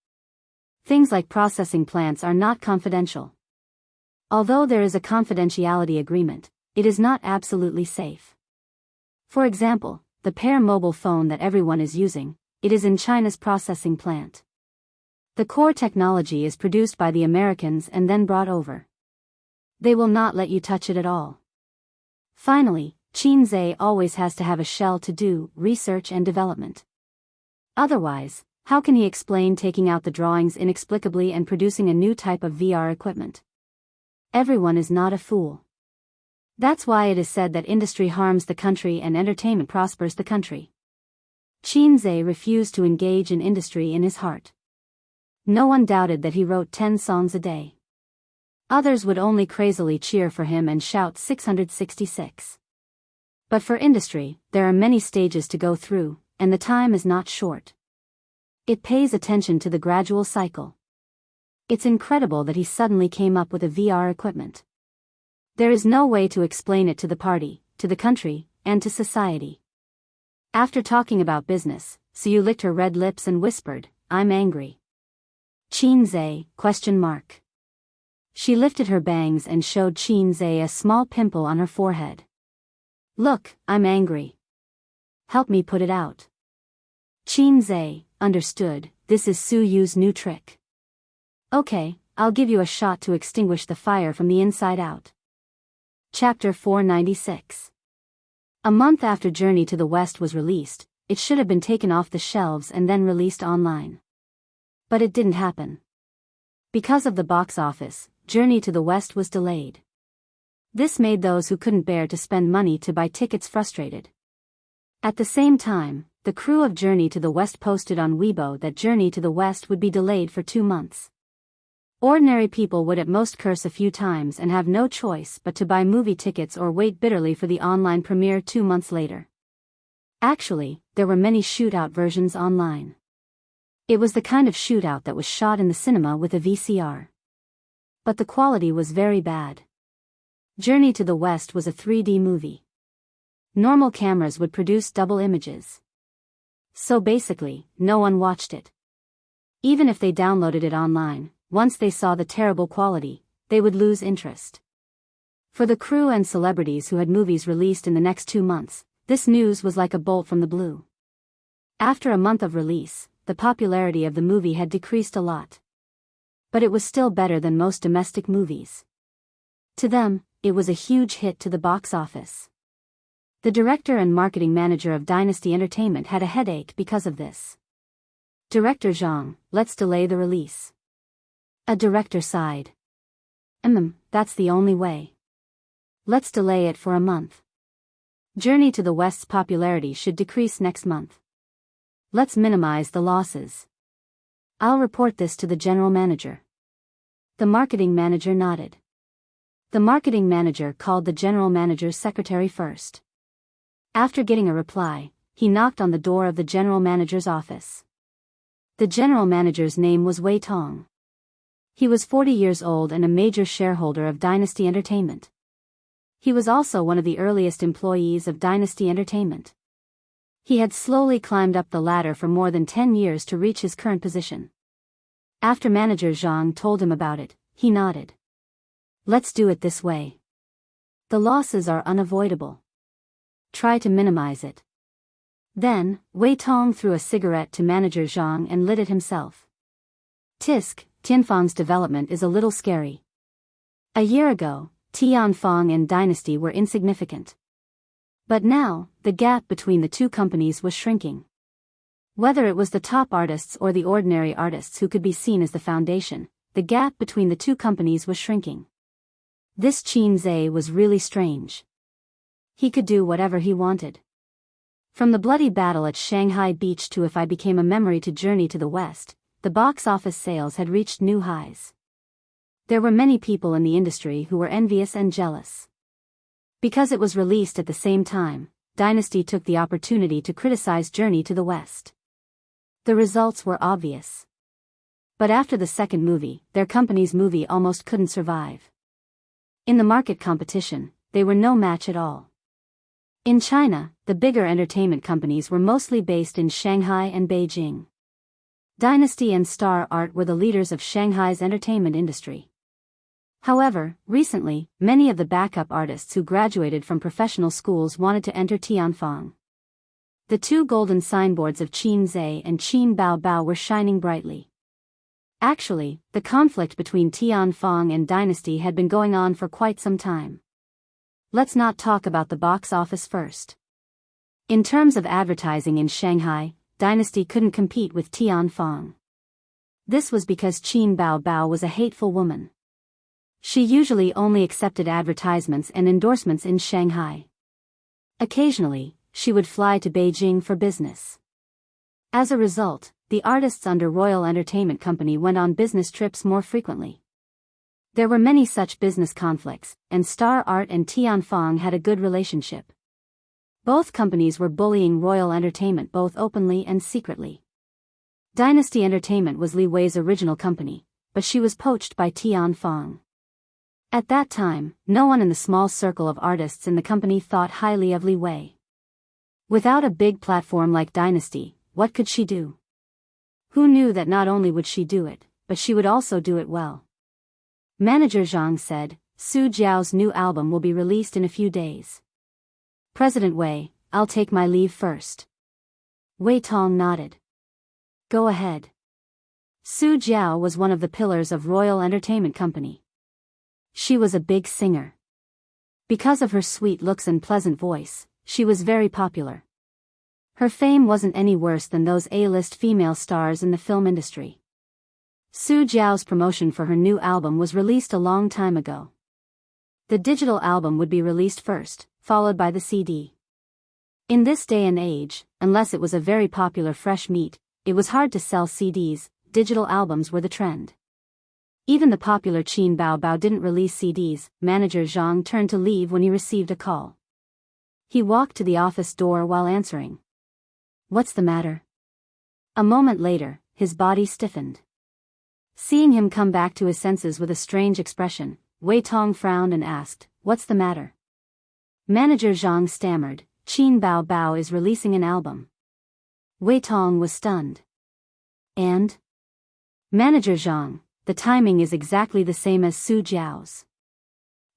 Things like processing plants are not confidential. Although there is a confidentiality agreement, it is not absolutely safe. For example, the Pear mobile phone that everyone is using, it is in China's processing plant. The core technology is produced by the Americans and then brought over. They will not let you touch it at all. Finally, Qin always has to have a shell to do research and development. Otherwise, how can he explain taking out the drawings inexplicably and producing a new type of VR equipment? Everyone is not a fool. That's why it is said that industry harms the country and entertainment prospers the country. Qin refused to engage in industry in his heart. No one doubted that he wrote 10 songs a day. Others would only crazily cheer for him and shout 666. But for industry, there are many stages to go through, and the time is not short. It pays attention to the gradual cycle. It's incredible that he suddenly came up with a VR equipment. There is no way to explain it to the party, to the country, and to society. After talking about business, Suyu licked her red lips and whispered, I'm angry. Qin? She lifted her bangs and showed Qin a small pimple on her forehead. Look, I'm angry. Help me put it out. Qin understood, this is Suyu's new trick. Okay, I'll give you a shot to extinguish the fire from the inside out. Chapter 496. A month after Journey to the West was released, it should have been taken off the shelves and then released online. But it didn't happen. Because of the box office, Journey to the West was delayed. This made those who couldn't bear to spend money to buy tickets frustrated. At the same time, the crew of Journey to the West posted on Weibo that Journey to the West would be delayed for 2 months. Ordinary people would at most curse a few times and have no choice but to buy movie tickets or wait bitterly for the online premiere 2 months later. Actually, there were many shootout versions online. It was the kind of shootout that was shot in the cinema with a VCR. But the quality was very bad. Journey to the West was a 3D movie. Normal cameras would produce double images. So basically, no one watched it. Even if they downloaded it online, once they saw the terrible quality, they would lose interest. For the crew and celebrities who had movies released in the next 2 months, this news was like a bolt from the blue. After a month of release, the popularity of the movie had decreased a lot. But it was still better than most domestic movies. To them, it was a huge hit to the box office. The director and marketing manager of Dynasty Entertainment had a headache because of this. Director Zhang, let's delay the release. A director sighed. That's the only way. Let's delay it for a month. Journey to the West's popularity should decrease next month. Let's minimize the losses. I'll report this to the general manager. The marketing manager nodded. The marketing manager called the general manager's secretary first. After getting a reply, he knocked on the door of the general manager's office. The general manager's name was Wei Tong. He was 40 years old and a major shareholder of Dynasty Entertainment. He was also one of the earliest employees of Dynasty Entertainment. He had slowly climbed up the ladder for more than 10 years to reach his current position. After manager Zhang told him about it, he nodded. Let's do it this way. The losses are unavoidable. Try to minimize it. Then, Wei Tong threw a cigarette to manager Zhang and lit it himself. Tisk, Tianfang's development is a little scary. A year ago, Tianfang and Dynasty were insignificant. But now, the gap between the two companies was shrinking. Whether it was the top artists or the ordinary artists who could be seen as the foundation, the gap between the two companies was shrinking. This Qin Zhe was really strange. He could do whatever he wanted. From the bloody battle at Shanghai Beach to If I Became a Memory to Journey to the West, the box office sales had reached new highs. There were many people in the industry who were envious and jealous. Because it was released at the same time, Dynasty took the opportunity to criticize Journey to the West. The results were obvious. But after the second movie, their company's movie almost couldn't survive. In the market competition, they were no match at all. In China, the bigger entertainment companies were mostly based in Shanghai and Beijing. Dynasty and Star Art were the leaders of Shanghai's entertainment industry. However, recently, many of the backup artists who graduated from professional schools wanted to enter Tianfang. The two golden signboards of Qin Zhe and Qin Bao Bao were shining brightly. Actually, the conflict between Tianfang and Dynasty had been going on for quite some time. Let's not talk about the box office first. In terms of advertising in Shanghai, Dynasty couldn't compete with Tianfang. This was because Qin Bao Bao was a hateful woman. She usually only accepted advertisements and endorsements in Shanghai. Occasionally, she would fly to Beijing for business. As a result, the artists under Royal Entertainment Company went on business trips more frequently. There were many such business conflicts, and Star Art and Tianfang had a good relationship. Both companies were bullying Royal Entertainment both openly and secretly. Dynasty Entertainment was Li Wei's original company, but she was poached by Tianfang. At that time, no one in the small circle of artists in the company thought highly of Li Wei. Without a big platform like Dynasty, what could she do? Who knew that not only would she do it, but she would also do it well? Manager Zhang said, Su Jiao's new album will be released in a few days. President Wei, I'll take my leave first. Wei Tong nodded. Go ahead. Su Jiao was one of the pillars of Royal Entertainment Company. She was a big singer. Because of her sweet looks and pleasant voice, she was very popular. Her fame wasn't any worse than those A-list female stars in the film industry. Su Jiao's promotion for her new album was released a long time ago. The digital album would be released first, followed by the CD. In this day and age, unless it was a very popular fresh meat, it was hard to sell CDs. Digital albums were the trend. Even the popular Qin Bao Bao didn't release CDs. Manager Zhang turned to leave when he received a call. He walked to the office door while answering. What's the matter? A moment later, his body stiffened. Seeing him come back to his senses with a strange expression, Wei Tong frowned and asked, "What's the matter?" Manager Zhang stammered, "Qin Bao Bao is releasing an album." Wei Tong was stunned. "And?" "Manager Zhang, the timing is exactly the same as Su Jiao's."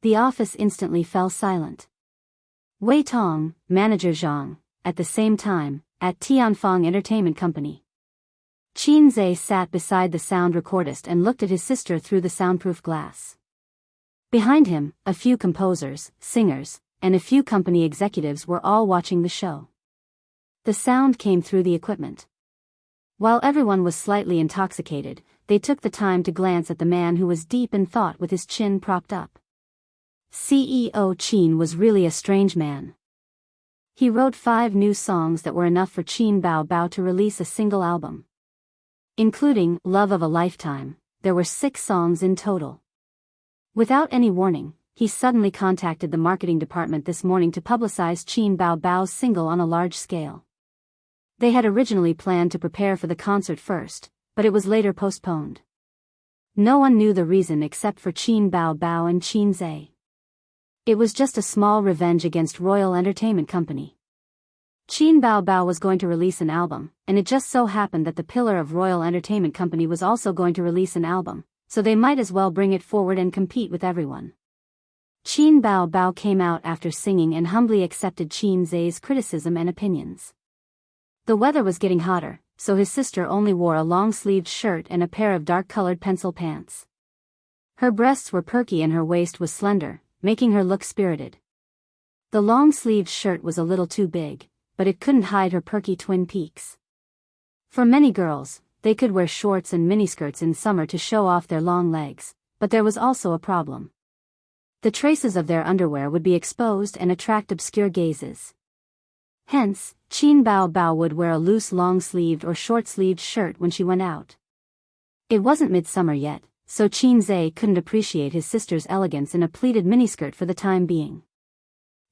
The office instantly fell silent. Wei Tong, Manager Zhang, at the same time, at Tianfang Entertainment Company. Qin Zhe sat beside the sound recordist and looked at his sister through the soundproof glass. Behind him, a few composers, singers, and a few company executives were all watching the show. The sound came through the equipment. While everyone was slightly intoxicated, they took the time to glance at the man who was deep in thought with his chin propped up. CEO Qin was really a strange man. He wrote 5 new songs that were enough for Qin Bao Bao to release a single album. Including Love of a Lifetime, there were 6 songs in total. Without any warning, he suddenly contacted the marketing department this morning to publicize Qin Bao Bao's single on a large scale. They had originally planned to prepare for the concert first, but it was later postponed. No one knew the reason except for Qin Bao Bao and Qin Zhe. It was just a small revenge against Royal Entertainment Company. Qin Bao Bao was going to release an album, and it just so happened that the pillar of Royal Entertainment Company was also going to release an album, so they might as well bring it forward and compete with everyone. Qin Bao Bao came out after singing and humbly accepted Qin Zhe's criticism and opinions. The weather was getting hotter, so his sister only wore a long-sleeved shirt and a pair of dark-colored pencil pants. Her breasts were perky and her waist was slender, making her look spirited. The long-sleeved shirt was a little too big, but it couldn't hide her perky twin peaks. For many girls, they could wear shorts and miniskirts in summer to show off their long legs, but there was also a problem. The traces of their underwear would be exposed and attract obscure gazes. Hence, Qin Bao Bao would wear a loose long-sleeved or short-sleeved shirt when she went out. It wasn't midsummer yet, so Qin Zhe couldn't appreciate his sister's elegance in a pleated miniskirt for the time being.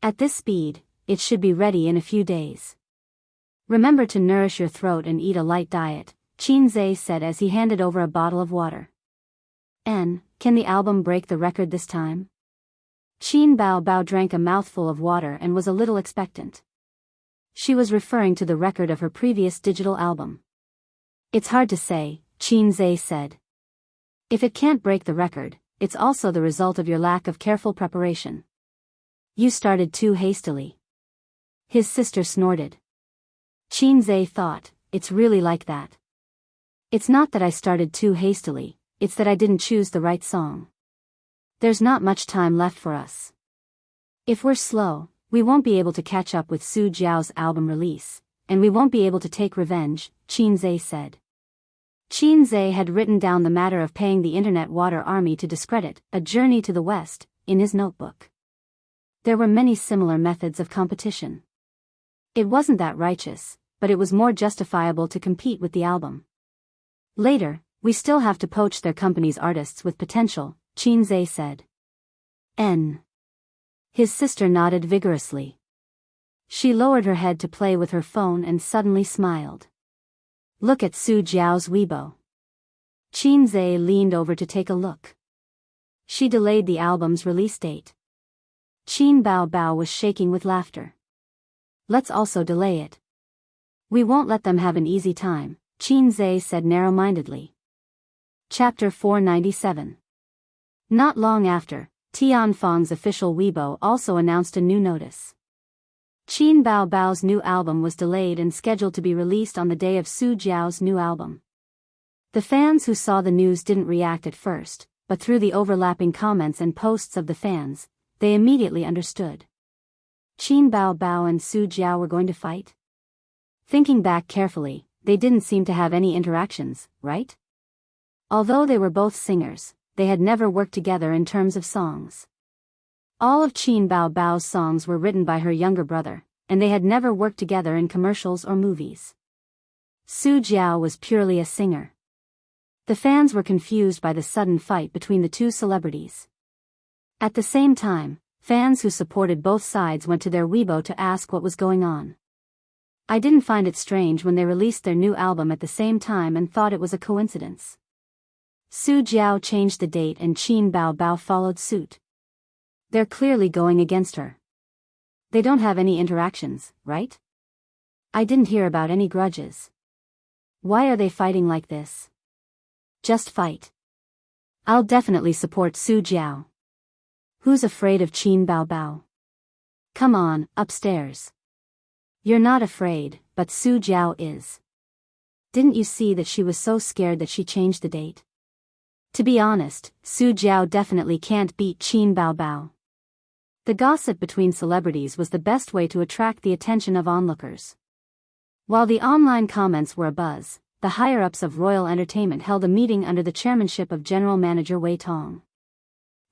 At this speed, it should be ready in a few days. "Remember to nourish your throat and eat a light diet," Qin Zhe said as he handed over a bottle of water. Can the album break the record this time?" Qin Bao Bao drank a mouthful of water and was a little expectant. She was referring to the record of her previous digital album. "It's hard to say," Qin Zhe said. "If it can't break the record, it's also the result of your lack of careful preparation. You started too hastily." His sister snorted. Qin Zhe thought, "It's really like that. It's not that I started too hastily, it's that I didn't choose the right song. There's not much time left for us. If we're slow, we won't be able to catch up with Su Jiao's album release, and we won't be able to take revenge," Qin Zhe said. Qin Zhe had written down the matter of paying the Internet Water Army to discredit A Journey to the West in his notebook. There were many similar methods of competition. It wasn't that righteous, but it was more justifiable to compete with the album. "Later, we still have to poach their company's artists with potential," Qin Zhe said. His sister nodded vigorously. She lowered her head to play with her phone and suddenly smiled. "Look at Su Jiao's Weibo." Qin Zhe leaned over to take a look. She delayed the album's release date. Qin Bao Bao was shaking with laughter. "Let's also delay it. We won't let them have an easy time," Qin Zhe said narrow-mindedly. Chapter 497. Not long after, Tianfang's official Weibo also announced a new notice. Qin Bao Bao's new album was delayed and scheduled to be released on the day of Su Jiao's new album. The fans who saw the news didn't react at first, but through the overlapping comments and posts of the fans, they immediately understood. Qin Bao Bao and Su Jiao were going to fight? Thinking back carefully, they didn't seem to have any interactions, right? Although they were both singers, they had never worked together in terms of songs. All of Qin Bao Bao's songs were written by her younger brother, and they had never worked together in commercials or movies. Su Jiao was purely a singer. The fans were confused by the sudden fight between the two celebrities. At the same time, fans who supported both sides went to their Weibo to ask what was going on. I didn't find it strange when they released their new album at the same time and thought it was a coincidence. Su Jiao changed the date and Qin Bao Bao followed suit. They're clearly going against her. They don't have any interactions, right? I didn't hear about any grudges. Why are they fighting like this? Just fight. I'll definitely support Su Jiao. Who's afraid of Qin Bao Bao? Come on, upstairs. You're not afraid, but Su Jiao is. Didn't you see that she was so scared that she changed the date? To be honest, Su Jiao definitely can't beat Qin Bao Bao. The gossip between celebrities was the best way to attract the attention of onlookers. While the online comments were abuzz, the higher-ups of Royal Entertainment held a meeting under the chairmanship of General Manager Wei Tong.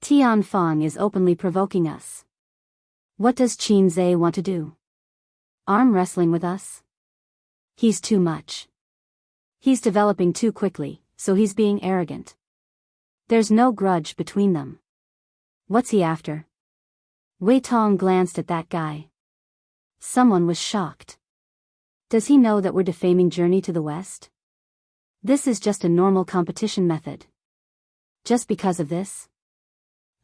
Tian Fong is openly provoking us. What does Qin Zhe want to do? Arm wrestling with us? He's too much. He's developing too quickly, so he's being arrogant. There's no grudge between them. What's he after? Wei Tong glanced at that guy. Someone was shocked. Does he know that we're defaming Journey to the West? This is just a normal competition method. Just because of this?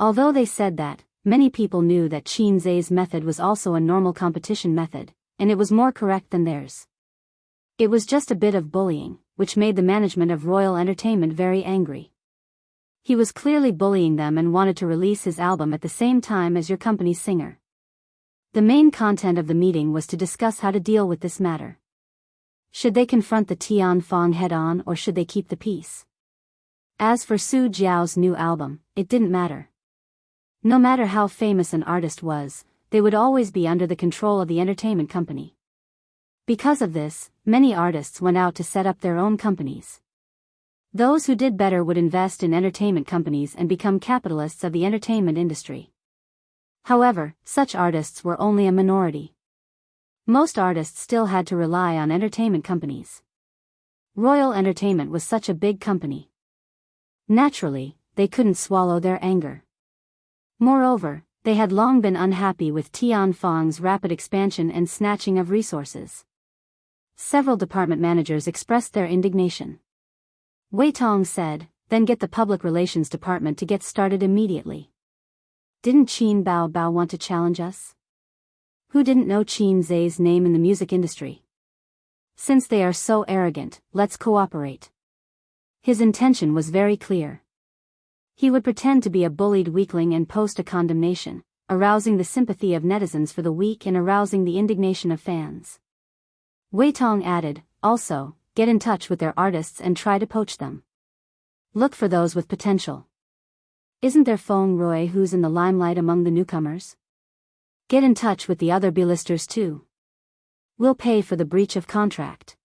Although they said that, many people knew that Qin Zhe's method was also a normal competition method, and it was more correct than theirs. It was just a bit of bullying, which made the management of Royal Entertainment very angry. He was clearly bullying them and wanted to release his album at the same time as your company's singer. The main content of the meeting was to discuss how to deal with this matter. Should they confront the Tian Fong head-on or should they keep the peace? As for Su Jiao's new album, it didn't matter. No matter how famous an artist was, they would always be under the control of the entertainment company. Because of this, many artists went out to set up their own companies. Those who did better would invest in entertainment companies and become capitalists of the entertainment industry. However, such artists were only a minority. Most artists still had to rely on entertainment companies. Royal Entertainment was such a big company. Naturally, they couldn't swallow their anger. Moreover, they had long been unhappy with Tian Fong's rapid expansion and snatching of resources. Several department managers expressed their indignation. Wei Tong said, then get the public relations department to get started immediately. Didn't Qin Bao Bao want to challenge us? Who didn't know Qin Zhe's name in the music industry? Since they are so arrogant, let's cooperate. His intention was very clear. He would pretend to be a bullied weakling and post a condemnation, arousing the sympathy of netizens for the weak and arousing the indignation of fans. Wei Tong added, also, get in touch with their artists and try to poach them. Look for those with potential. Isn't there Feng Rui who's in the limelight among the newcomers? Get in touch with the other B-listers too. We'll pay for the breach of contract.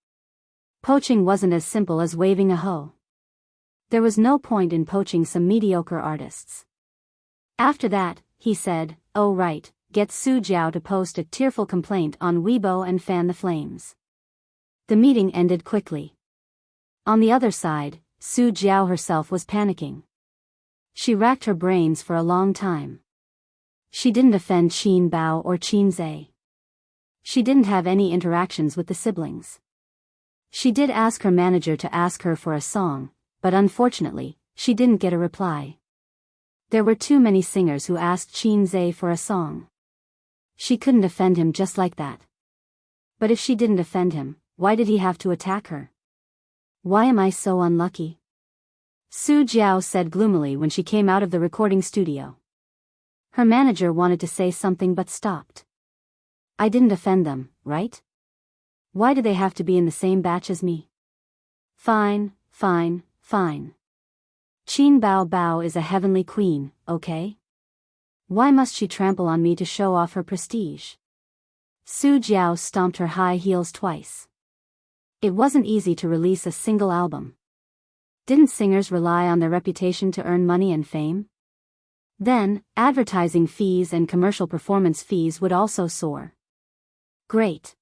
Poaching wasn't as simple as waving a hoe. There was no point in poaching some mediocre artists. After that, he said, oh right, get Su Jiao to post a tearful complaint on Weibo and fan the flames. The meeting ended quickly. On the other side, Su Jiao herself was panicking. She racked her brains for a long time. She didn't offend Qin Bao or Qin Zhe. She didn't have any interactions with the siblings. She did ask her manager to ask her for a song, but unfortunately, she didn't get a reply. There were too many singers who asked Qin Zhe for a song. She couldn't offend him just like that. But if she didn't offend him, why did he have to attack her? Why am I so unlucky? Su Jiao said gloomily when she came out of the recording studio. Her manager wanted to say something but stopped. I didn't offend them, right? Why do they have to be in the same batch as me? Fine, fine, fine. Qin Bao Bao is a heavenly queen, okay? Why must she trample on me to show off her prestige? Su Jiao stomped her high heels twice. It wasn't easy to release a single album. Didn't singers rely on their reputation to earn money and fame? Then, advertising fees and commercial performance fees would also soar. Great.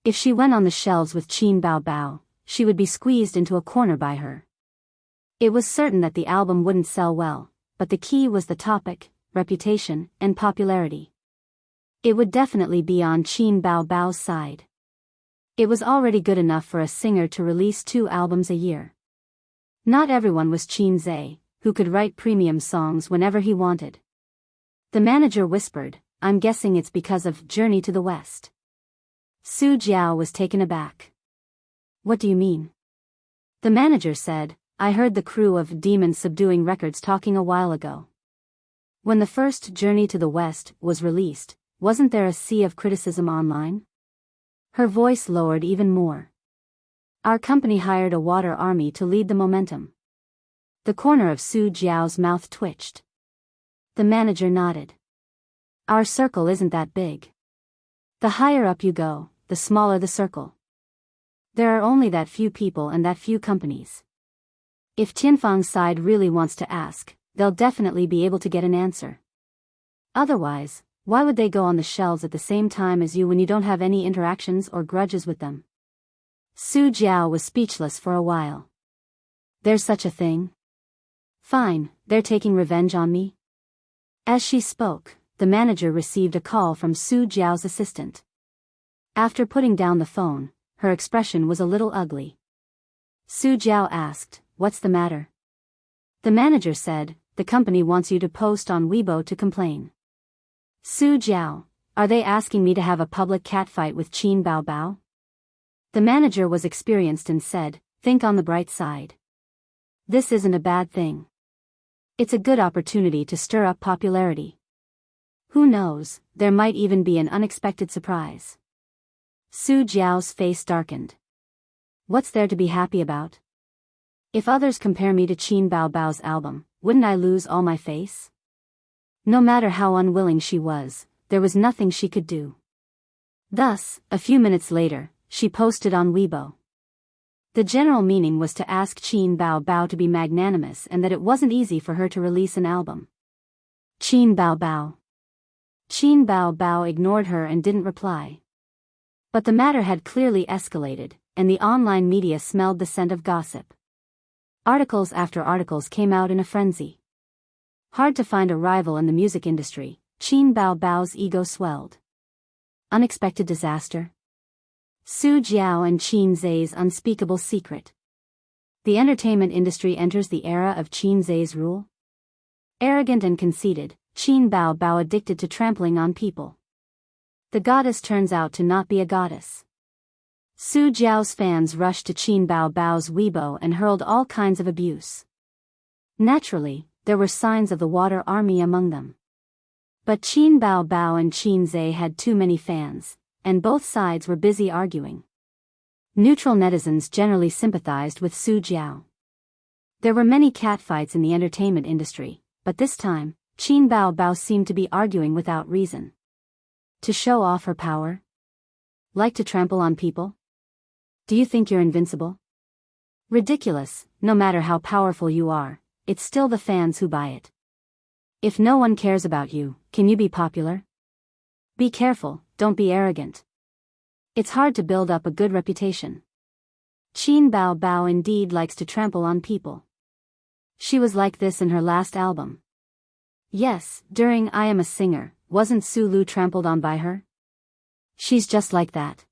If she went on the shelves with Qin Bao Bao, she would be squeezed into a corner by her. It was certain that the album wouldn't sell well, but the key was the topic, reputation, and popularity. It would definitely be on Qin Bao Bao's side. It was already good enough for a singer to release 2 albums a year. Not everyone was Qin Zhe, who could write premium songs whenever he wanted. The manager whispered, "I'm guessing it's because of Journey to the West." Su Jiao was taken aback. "What do you mean?" The manager said, "I heard the crew of Demon Subduing Records talking a while ago. When the first Journey to the West was released, wasn't there a sea of criticism online?" Her voice lowered even more. "Our company hired a water army to lead the momentum." The corner of Su Jiao's mouth twitched. The manager nodded. "Our circle isn't that big. The higher up you go, the smaller the circle. There are only that few people and that few companies. If Tianfang's side really wants to ask, they'll definitely be able to get an answer. Otherwise, why would they go on the shelves at the same time as you when you don't have any interactions or grudges with them?" Su Jiao was speechless for a while. "There's such a thing? Fine, they're taking revenge on me?" As she spoke, the manager received a call from Su Jiao's assistant. After putting down the phone, her expression was a little ugly. Su Jiao asked, "What's the matter?" The manager said, "The company wants you to post on Weibo to complain." Su Jiao, "Are they asking me to have a public catfight with Qin Bao Bao?" The manager was experienced and said, "Think on the bright side. This isn't a bad thing. It's a good opportunity to stir up popularity. Who knows, there might even be an unexpected surprise." Su Jiao's face darkened. "What's there to be happy about? If others compare me to Qin Bao Bao's album, wouldn't I lose all my face?" No matter how unwilling she was, there was nothing she could do. Thus, a few minutes later, she posted on Weibo. The general meaning was to ask Qin Bao Bao to be magnanimous and that it wasn't easy for her to release an album. Qin Bao Bao. Qin Bao Bao ignored her and didn't reply. But the matter had clearly escalated, and the online media smelled the scent of gossip. Articles after articles came out in a frenzy. Hard to find a rival in the music industry, Qin Bao Bao's ego swelled. Unexpected disaster. Su Jiao and Qin Zhe's unspeakable secret. The entertainment industry enters the era of Qin Zhe's rule. Arrogant and conceited, Qin Bao Bao addicted to trampling on people. The goddess turns out to not be a goddess. Su Jiao's fans rushed to Qin Bao Bao's Weibo and hurled all kinds of abuse. Naturally, there were signs of the water army among them. But Qin Bao Bao and Qin Zhe had too many fans, and both sides were busy arguing. Neutral netizens generally sympathized with Su Jiao. There were many catfights in the entertainment industry, but this time, Qin Bao Bao seemed to be arguing without reason. To show off her power? Like to trample on people? Do you think you're invincible? Ridiculous, no matter how powerful you are, it's still the fans who buy it. If no one cares about you, can you be popular? Be careful, don't be arrogant. It's hard to build up a good reputation. Qin Bao Bao indeed likes to trample on people. She was like this in her last album. Yes, during I Am a Singer, wasn't Su Lu trampled on by her? She's just like that.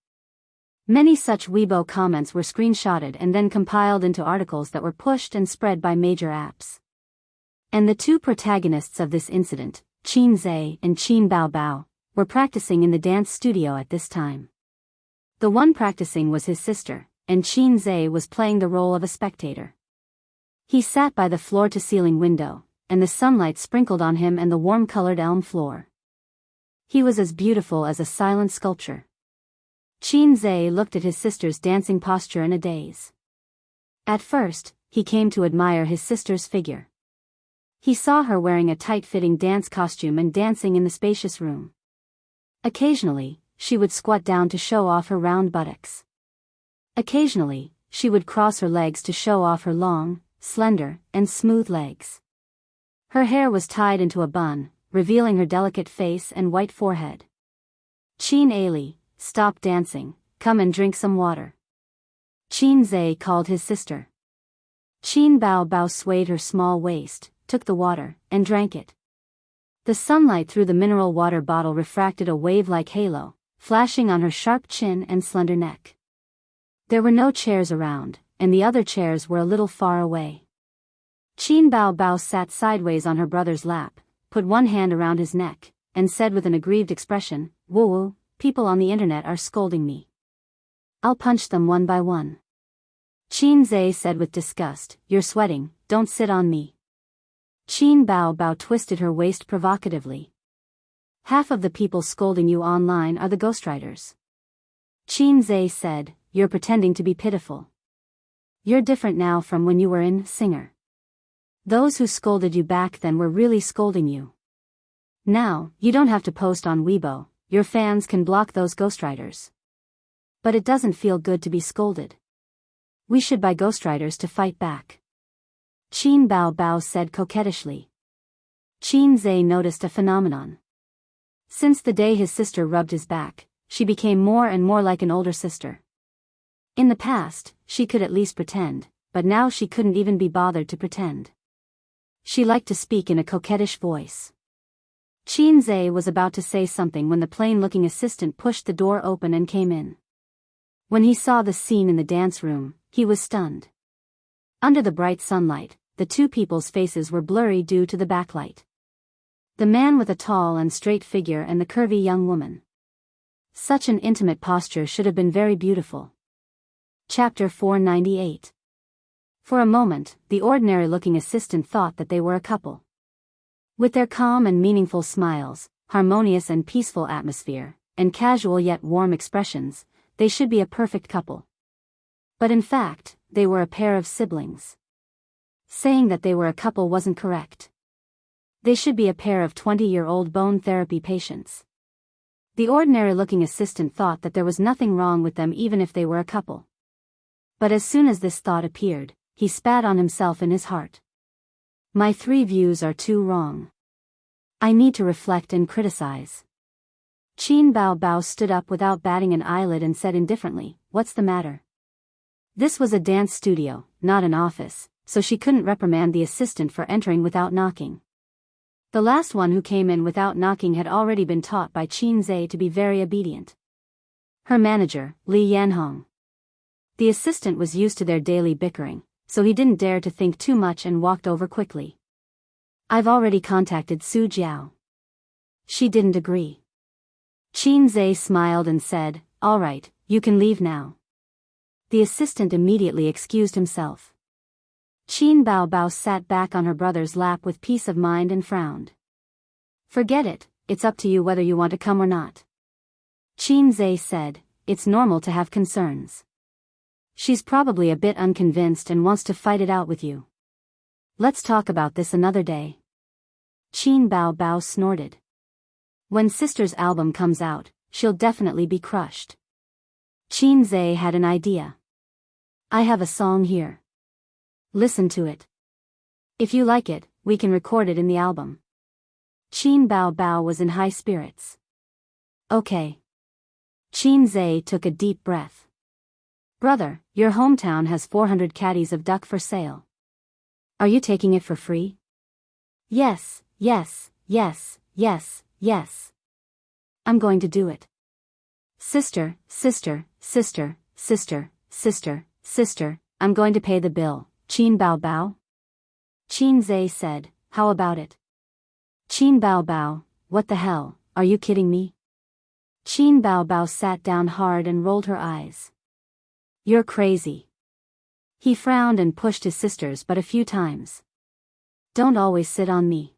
Many such Weibo comments were screenshotted and then compiled into articles that were pushed and spread by major apps. And the two protagonists of this incident, Qin Zhe and Qin Bao Bao, were practicing in the dance studio at this time. The one practicing was his sister, and Qin Zhe was playing the role of a spectator. He sat by the floor-to-ceiling window, and the sunlight sprinkled on him and the warm-colored elm floor. He was as beautiful as a silent sculpture. Qin Zhe looked at his sister's dancing posture in a daze. At first, he came to admire his sister's figure. He saw her wearing a tight-fitting dance costume and dancing in the spacious room. Occasionally, she would squat down to show off her round buttocks. Occasionally, she would cross her legs to show off her long, slender, and smooth legs. Her hair was tied into a bun, revealing her delicate face and white forehead. Qin Ali, stop dancing, come and drink some water. Qin Zhe called his sister. Qin Bao Bao swayed her small waist, took the water, and drank it. The sunlight through the mineral water bottle refracted a wave-like halo, flashing on her sharp chin and slender neck. There were no chairs around, and the other chairs were a little far away. Qin Bao Bao sat sideways on her brother's lap, put one hand around his neck, and said with an aggrieved expression, "Woo, people on the internet are scolding me. I'll punch them one by one." Qin Zhe said with disgust, "You're sweating, don't sit on me." Qin Bao Bao twisted her waist provocatively. "Half of the people scolding you online are the ghostwriters." Qin Zhe said, "You're pretending to be pitiful. You're different now from when you were in Singer. Those who scolded you back then were really scolding you. Now, you don't have to post on Weibo, your fans can block those ghostwriters. But it doesn't feel good to be scolded. We should buy ghostwriters to fight back." Qin Bao Bao said coquettishly. Qin Zhe noticed a phenomenon. Since the day his sister rubbed his back, she became more and more like an older sister. In the past, she could at least pretend, but now she couldn't even be bothered to pretend. She liked to speak in a coquettish voice. Qin Zhe was about to say something when the plain-looking assistant pushed the door open and came in. When he saw the scene in the dance room, he was stunned. Under the bright sunlight, the two people's faces were blurry due to the backlight. The man with a tall and straight figure and the curvy young woman. Such an intimate posture should have been very beautiful. Chapter 498. For a moment, the ordinary-looking assistant thought that they were a couple. With their calm and meaningful smiles, harmonious and peaceful atmosphere, and casual yet warm expressions, they should be a perfect couple. But in fact, they were a pair of siblings. Saying that they were a couple wasn't correct. They should be a pair of 20-year-old bone therapy patients. The ordinary-looking assistant thought that there was nothing wrong with them even if they were a couple. But as soon as this thought appeared, he spat on himself in his heart. My 3 views are too wrong. I need to reflect and criticize. Qin Bao Bao stood up without batting an eyelid and said indifferently, "What's the matter?" This was a dance studio, not an office, so she couldn't reprimand the assistant for entering without knocking. The last one who came in without knocking had already been taught by Qin Zhe to be very obedient. Her manager, Li Yanhong. The assistant was used to their daily bickering, so he didn't dare to think too much and walked over quickly. "I've already contacted Su Jiao." She didn't agree. Qin Zhe smiled and said, "All right, you can leave now." The assistant immediately excused himself. Qin Bao Bao sat back on her brother's lap with peace of mind and frowned. "Forget it, it's up to you whether you want to come or not." Qin Zhe said, "It's normal to have concerns. She's probably a bit unconvinced and wants to fight it out with you. Let's talk about this another day." Qin Bao Bao snorted. When Sister's album comes out, she'll definitely be crushed. Qin Zhe had an idea. "I have a song here. Listen to it. If you like it, we can record it in the album." Qin Bao Bao was in high spirits. "Okay." Qin Zhe took a deep breath. "Brother, your hometown has 400 caddies of duck for sale. Are you taking it for free?" "Yes, yes, yes, yes, yes. I'm going to do it." "Sister, sister, sister, sister, sister, sister, I'm going to pay the bill." Qin Bao Bao? Qin Zhe said, "How about it?" Qin Bao Bao, "What the hell, are you kidding me?" Qin Bao Bao sat down hard and rolled her eyes. "You're crazy." He frowned and pushed his sisters but a few times. "Don't always sit on me.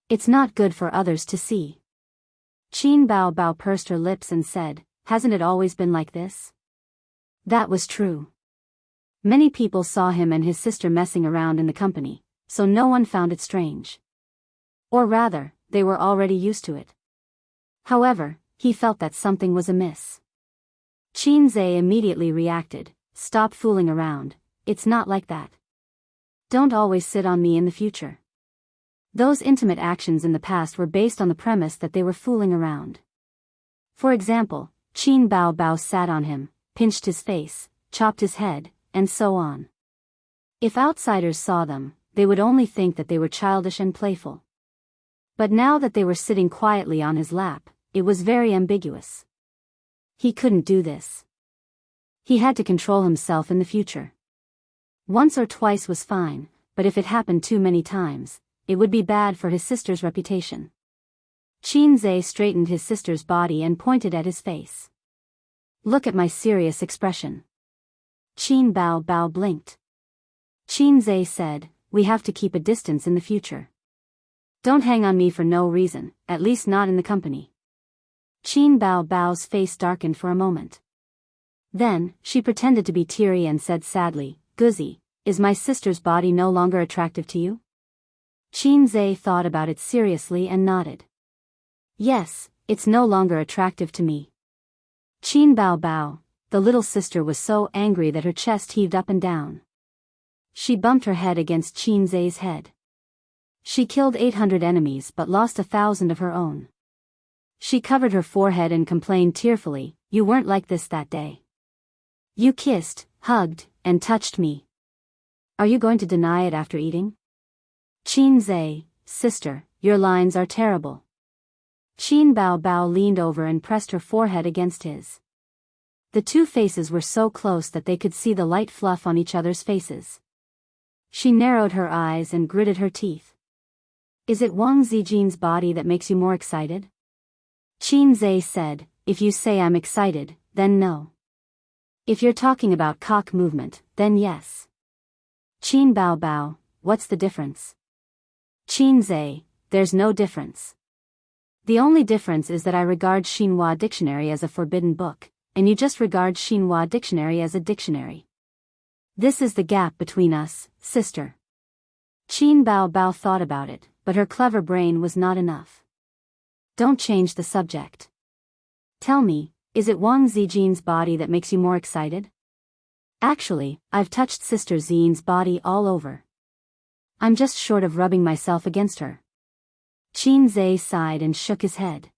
It's not good for others to see." Qin Bao Bao pursed her lips and said, "Hasn't it always been like this?" That was true. Many people saw him and his sister messing around in the company, so no one found it strange. Or rather, they were already used to it. However, he felt that something was amiss. Qin Zhe immediately reacted, "Stop fooling around, it's not like that. Don't always sit on me in the future." Those intimate actions in the past were based on the premise that they were fooling around. For example, Qin Bao Bao sat on him, pinched his face, chopped his head, and so on. If outsiders saw them, they would only think that they were childish and playful. But now that they were sitting quietly on his lap, it was very ambiguous. He couldn't do this. He had to control himself in the future. Once or twice was fine, but if it happened too many times, it would be bad for his sister's reputation. Qin Zhe straightened his sister's body and pointed at his face. Look at my serious expression. Qin Bao blinked. Qin Zhe said, we have to keep a distance in the future. Don't hang on me for no reason, at least not in the company. Qin Bao's face darkened for a moment. Then, she pretended to be teary and said sadly, Guzzi, is my sister's body no longer attractive to you? Qin Zhe thought about it seriously and nodded. Yes, it's no longer attractive to me. Qin Bao, the little sister was so angry that her chest heaved up and down. She bumped her head against Qin Zhe's head. She killed 800 enemies but lost 1,000 of her own. She covered her forehead and complained tearfully, you weren't like this that day. You kissed, hugged, and touched me. Are you going to deny it after eating? Qin Zhe, sister, your lines are terrible. Qin Bao leaned over and pressed her forehead against his. The two faces were so close that they could see the light fluff on each other's faces. She narrowed her eyes and gritted her teeth. Is it Wang Zijin's body that makes you more excited? Qin Zhe said, if you say I'm excited, then no. If you're talking about cock movement, then yes. Qin Bao, what's the difference? Qin Zhe, there's no difference. The only difference is that I regard Xinhua Dictionary as a forbidden book, and you just regard Xinhua Dictionary as a dictionary. This is the gap between us, sister. Qin Bao thought about it, but her clever brain was not enough. Don't change the subject. Tell me, is it Wang Zijin's body that makes you more excited? Actually, I've touched Sister Xian's body all over. I'm just short of rubbing myself against her. Qin Zhe sighed and shook his head.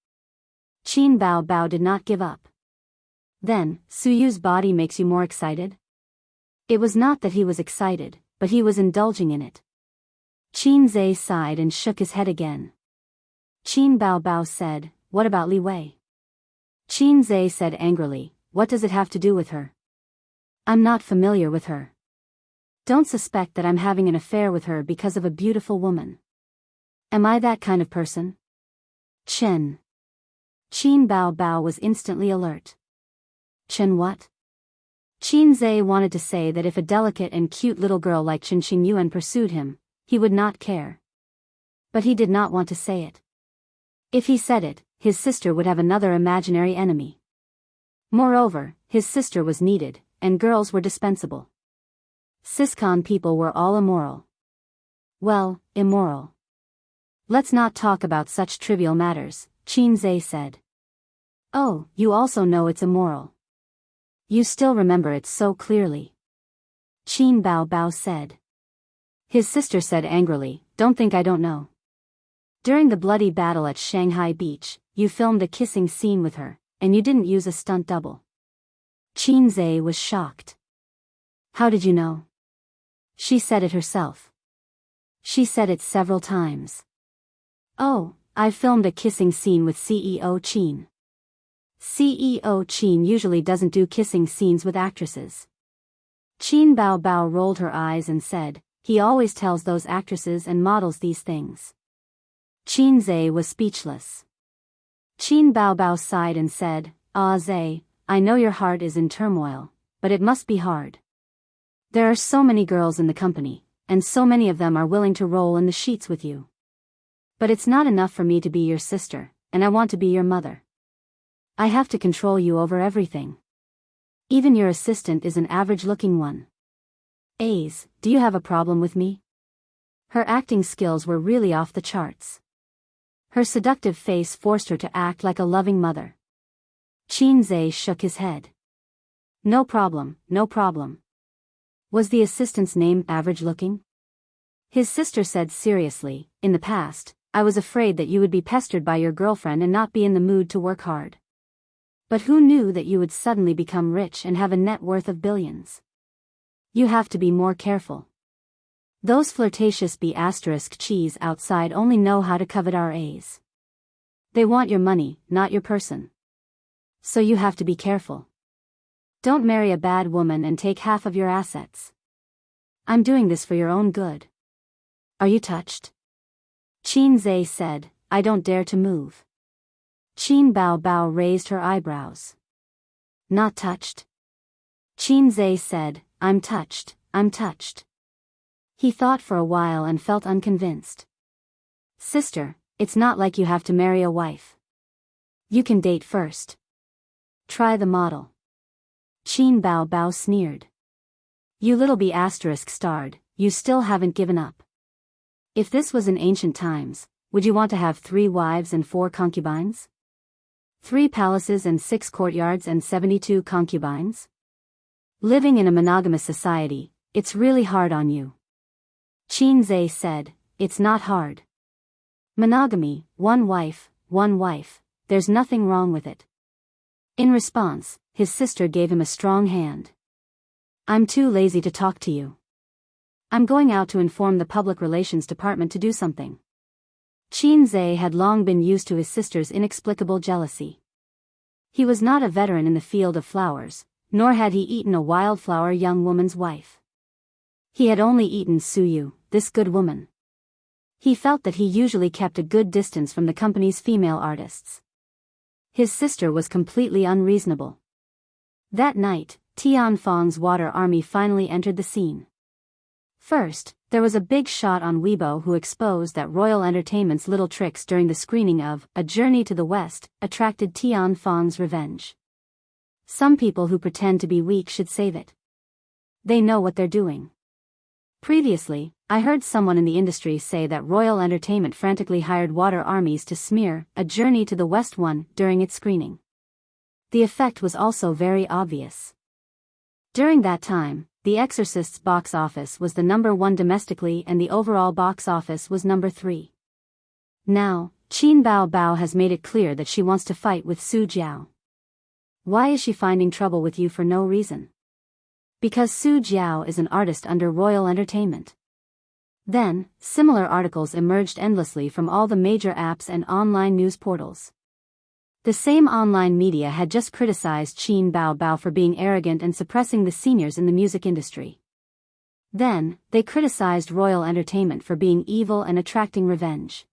Qin Bao did not give up. Then, Suyu's body makes you more excited? It was not that he was excited, but he was indulging in it. Qin Zhe sighed and shook his head again. Qin Bao said, what about Li Wei? Qin Zhe said angrily, what does it have to do with her? I'm not familiar with her. Don't suspect that I'm having an affair with her because of a beautiful woman. Am I that kind of person? Qin Bao was instantly alert. Qin what? Qin Zhe wanted to say that if a delicate and cute little girl like Qin Xingyuan pursued him, he would not care. But he did not want to say it. If he said it, his sister would have another imaginary enemy. Moreover, his sister was needed, and girls were dispensable. Siscon people were all immoral. Well, immoral. Let's not talk about such trivial matters, Qin Zhe said. Oh, you also know it's immoral. You still remember it so clearly. Qin Bao said. His sister said angrily, don't think I don't know. During the bloody battle at Shanghai Beach, you filmed a kissing scene with her, and you didn't use a stunt double. Qin Zhe was shocked. How did you know? She said it herself. She said it several times. Oh, I filmed a kissing scene with CEO Qin. CEO Qin usually doesn't do kissing scenes with actresses. Qin Bao rolled her eyes and said, he always tells those actresses and models these things. Qin Zhe was speechless. Qin Bao sighed and said, Ah Zhe, I know your heart is in turmoil, but it must be hard. There are so many girls in the company, and so many of them are willing to roll in the sheets with you. But it's not enough for me to be your sister, and I want to be your mother. I have to control you over everything. Even your assistant is an average-looking one. Aze, do you have a problem with me? Her acting skills were really off the charts. Her seductive face forced her to act like a loving mother. Qin Zhe shook his head. No problem, no problem. Was the assistant's name average-looking? His sister said seriously, in the past, I was afraid that you would be pestered by your girlfriend and not be in the mood to work hard. But who knew that you would suddenly become rich and have a net worth of billions? You have to be more careful. Those flirtatious B*cheese outside only know how to covet our A's. They want your money, not your person. So you have to be careful. Don't marry a bad woman and take half of your assets. I'm doing this for your own good. Are you touched? Qin Zhe said, I don't dare to move. Qin Bao Bao raised her eyebrows. Not touched? Qin Zhe said, I'm touched, I'm touched. He thought for a while and felt unconvinced. Sister, it's not like you have to marry a wife. You can date first. Try the model. Qin Bao Bao sneered. You little b*** starred, you still haven't given up. If this was in ancient times, would you want to have 3 wives and 4 concubines? 3 palaces and 6 courtyards and 72 concubines? Living in a monogamous society, it's really hard on you. Qin Zhe said, it's not hard. Monogamy, one wife, there's nothing wrong with it. In response, his sister gave him a strong hand. I'm too lazy to talk to you. I'm going out to inform the public relations department to do something. Qin Zhe had long been used to his sister's inexplicable jealousy. He was not a veteran in the field of flowers, nor had he eaten a wildflower young woman's wife. He had only eaten Suyu, this good woman. He felt that he usually kept a good distance from the company's female artists. His sister was completely unreasonable. That night, Tianfeng's water army finally entered the scene. First, there was a big shot on Weibo who exposed that Royal Entertainment's little tricks during the screening of A Journey to the West attracted Tianfeng's revenge. Some people who pretend to be weak should save it. They know what they're doing. Previously, I heard someone in the industry say that Royal Entertainment frantically hired water armies to smear A Journey to the West one during its screening. The effect was also very obvious. During that time, The Exorcist's box office was the number 1 domestically and the overall box office was number 3. Now, Qin Bao Bao has made it clear that she wants to fight with Su Jiao. Why is she finding trouble with you for no reason? Because Su Jiao is an artist under Royal Entertainment. Then, similar articles emerged endlessly from all the major apps and online news portals. The same online media had just criticized Qin Bao Bao for being arrogant and suppressing the seniors in the music industry. Then, they criticized Royal Entertainment for being evil and attracting revenge.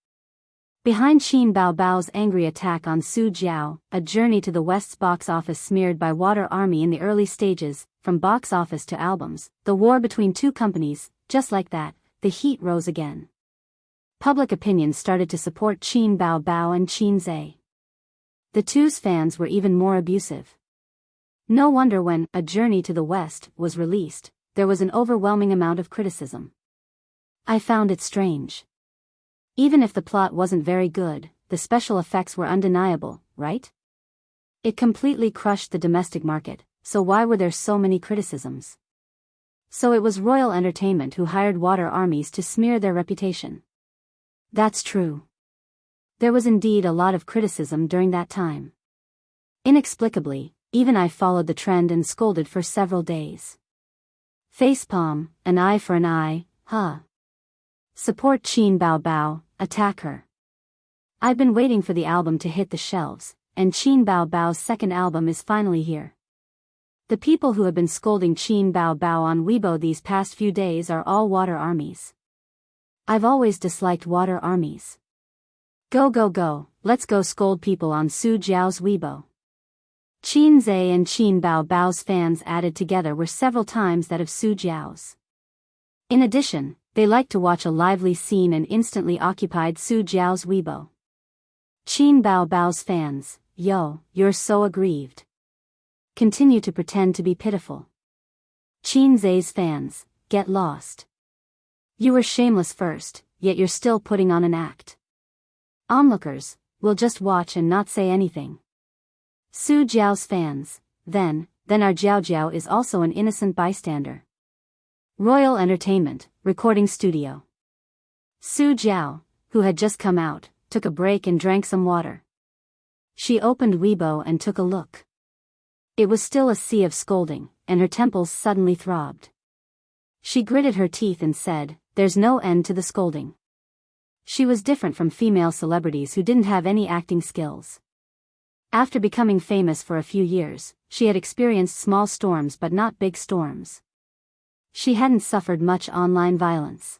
Behind Qin Bao Bao's angry attack on Su Jiao, A Journey to the West's box office smeared by Water Army in the early stages, from box office to albums, the war between 2 companies, just like that, the heat rose again. Public opinion started to support Qin Bao Bao and Qin Zhe. The two's fans were even more abusive. No wonder when A Journey to the West was released, there was an overwhelming amount of criticism. I found it strange. Even if the plot wasn't very good, the special effects were undeniable, right? It completely crushed the domestic market, so why were there so many criticisms? So it was Royal Entertainment who hired water armies to smear their reputation. That's true. There was indeed a lot of criticism during that time. Inexplicably, even I followed the trend and scolded for several days. Facepalm, an eye for an eye, huh? Support Qin Bao Bao, attack her. I've been waiting for the album to hit the shelves, and Qin Bao Bao's second album is finally here. The people who have been scolding Qin Bao Bao on Weibo these past few days are all water armies. I've always disliked water armies. Go go go, let's go scold people on Su Jiao's Weibo. Qin Zhe and Qin Bao Bao's fans added together were several times that of Su Jiao's. In addition, they liked to watch a lively scene and instantly occupied Su Jiao's Weibo. Qin Bao Bao's fans, yo, you're so aggrieved. Continue to pretend to be pitiful. Qin Zhe's fans, get lost. You were shameless first, yet you're still putting on an act. Onlookers, will just watch and not say anything. Su Jiao's fans, then our Jiao Jiao is also an innocent bystander. Royal Entertainment, recording studio. Su Jiao, who had just come out, took a break and drank some water. She opened Weibo and took a look. It was still a sea of scolding, and her temples suddenly throbbed. She gritted her teeth and said, there's no end to the scolding. She was different from female celebrities who didn't have any acting skills. After becoming famous for a few years, she had experienced small storms but not big storms. She hadn't suffered much online violence.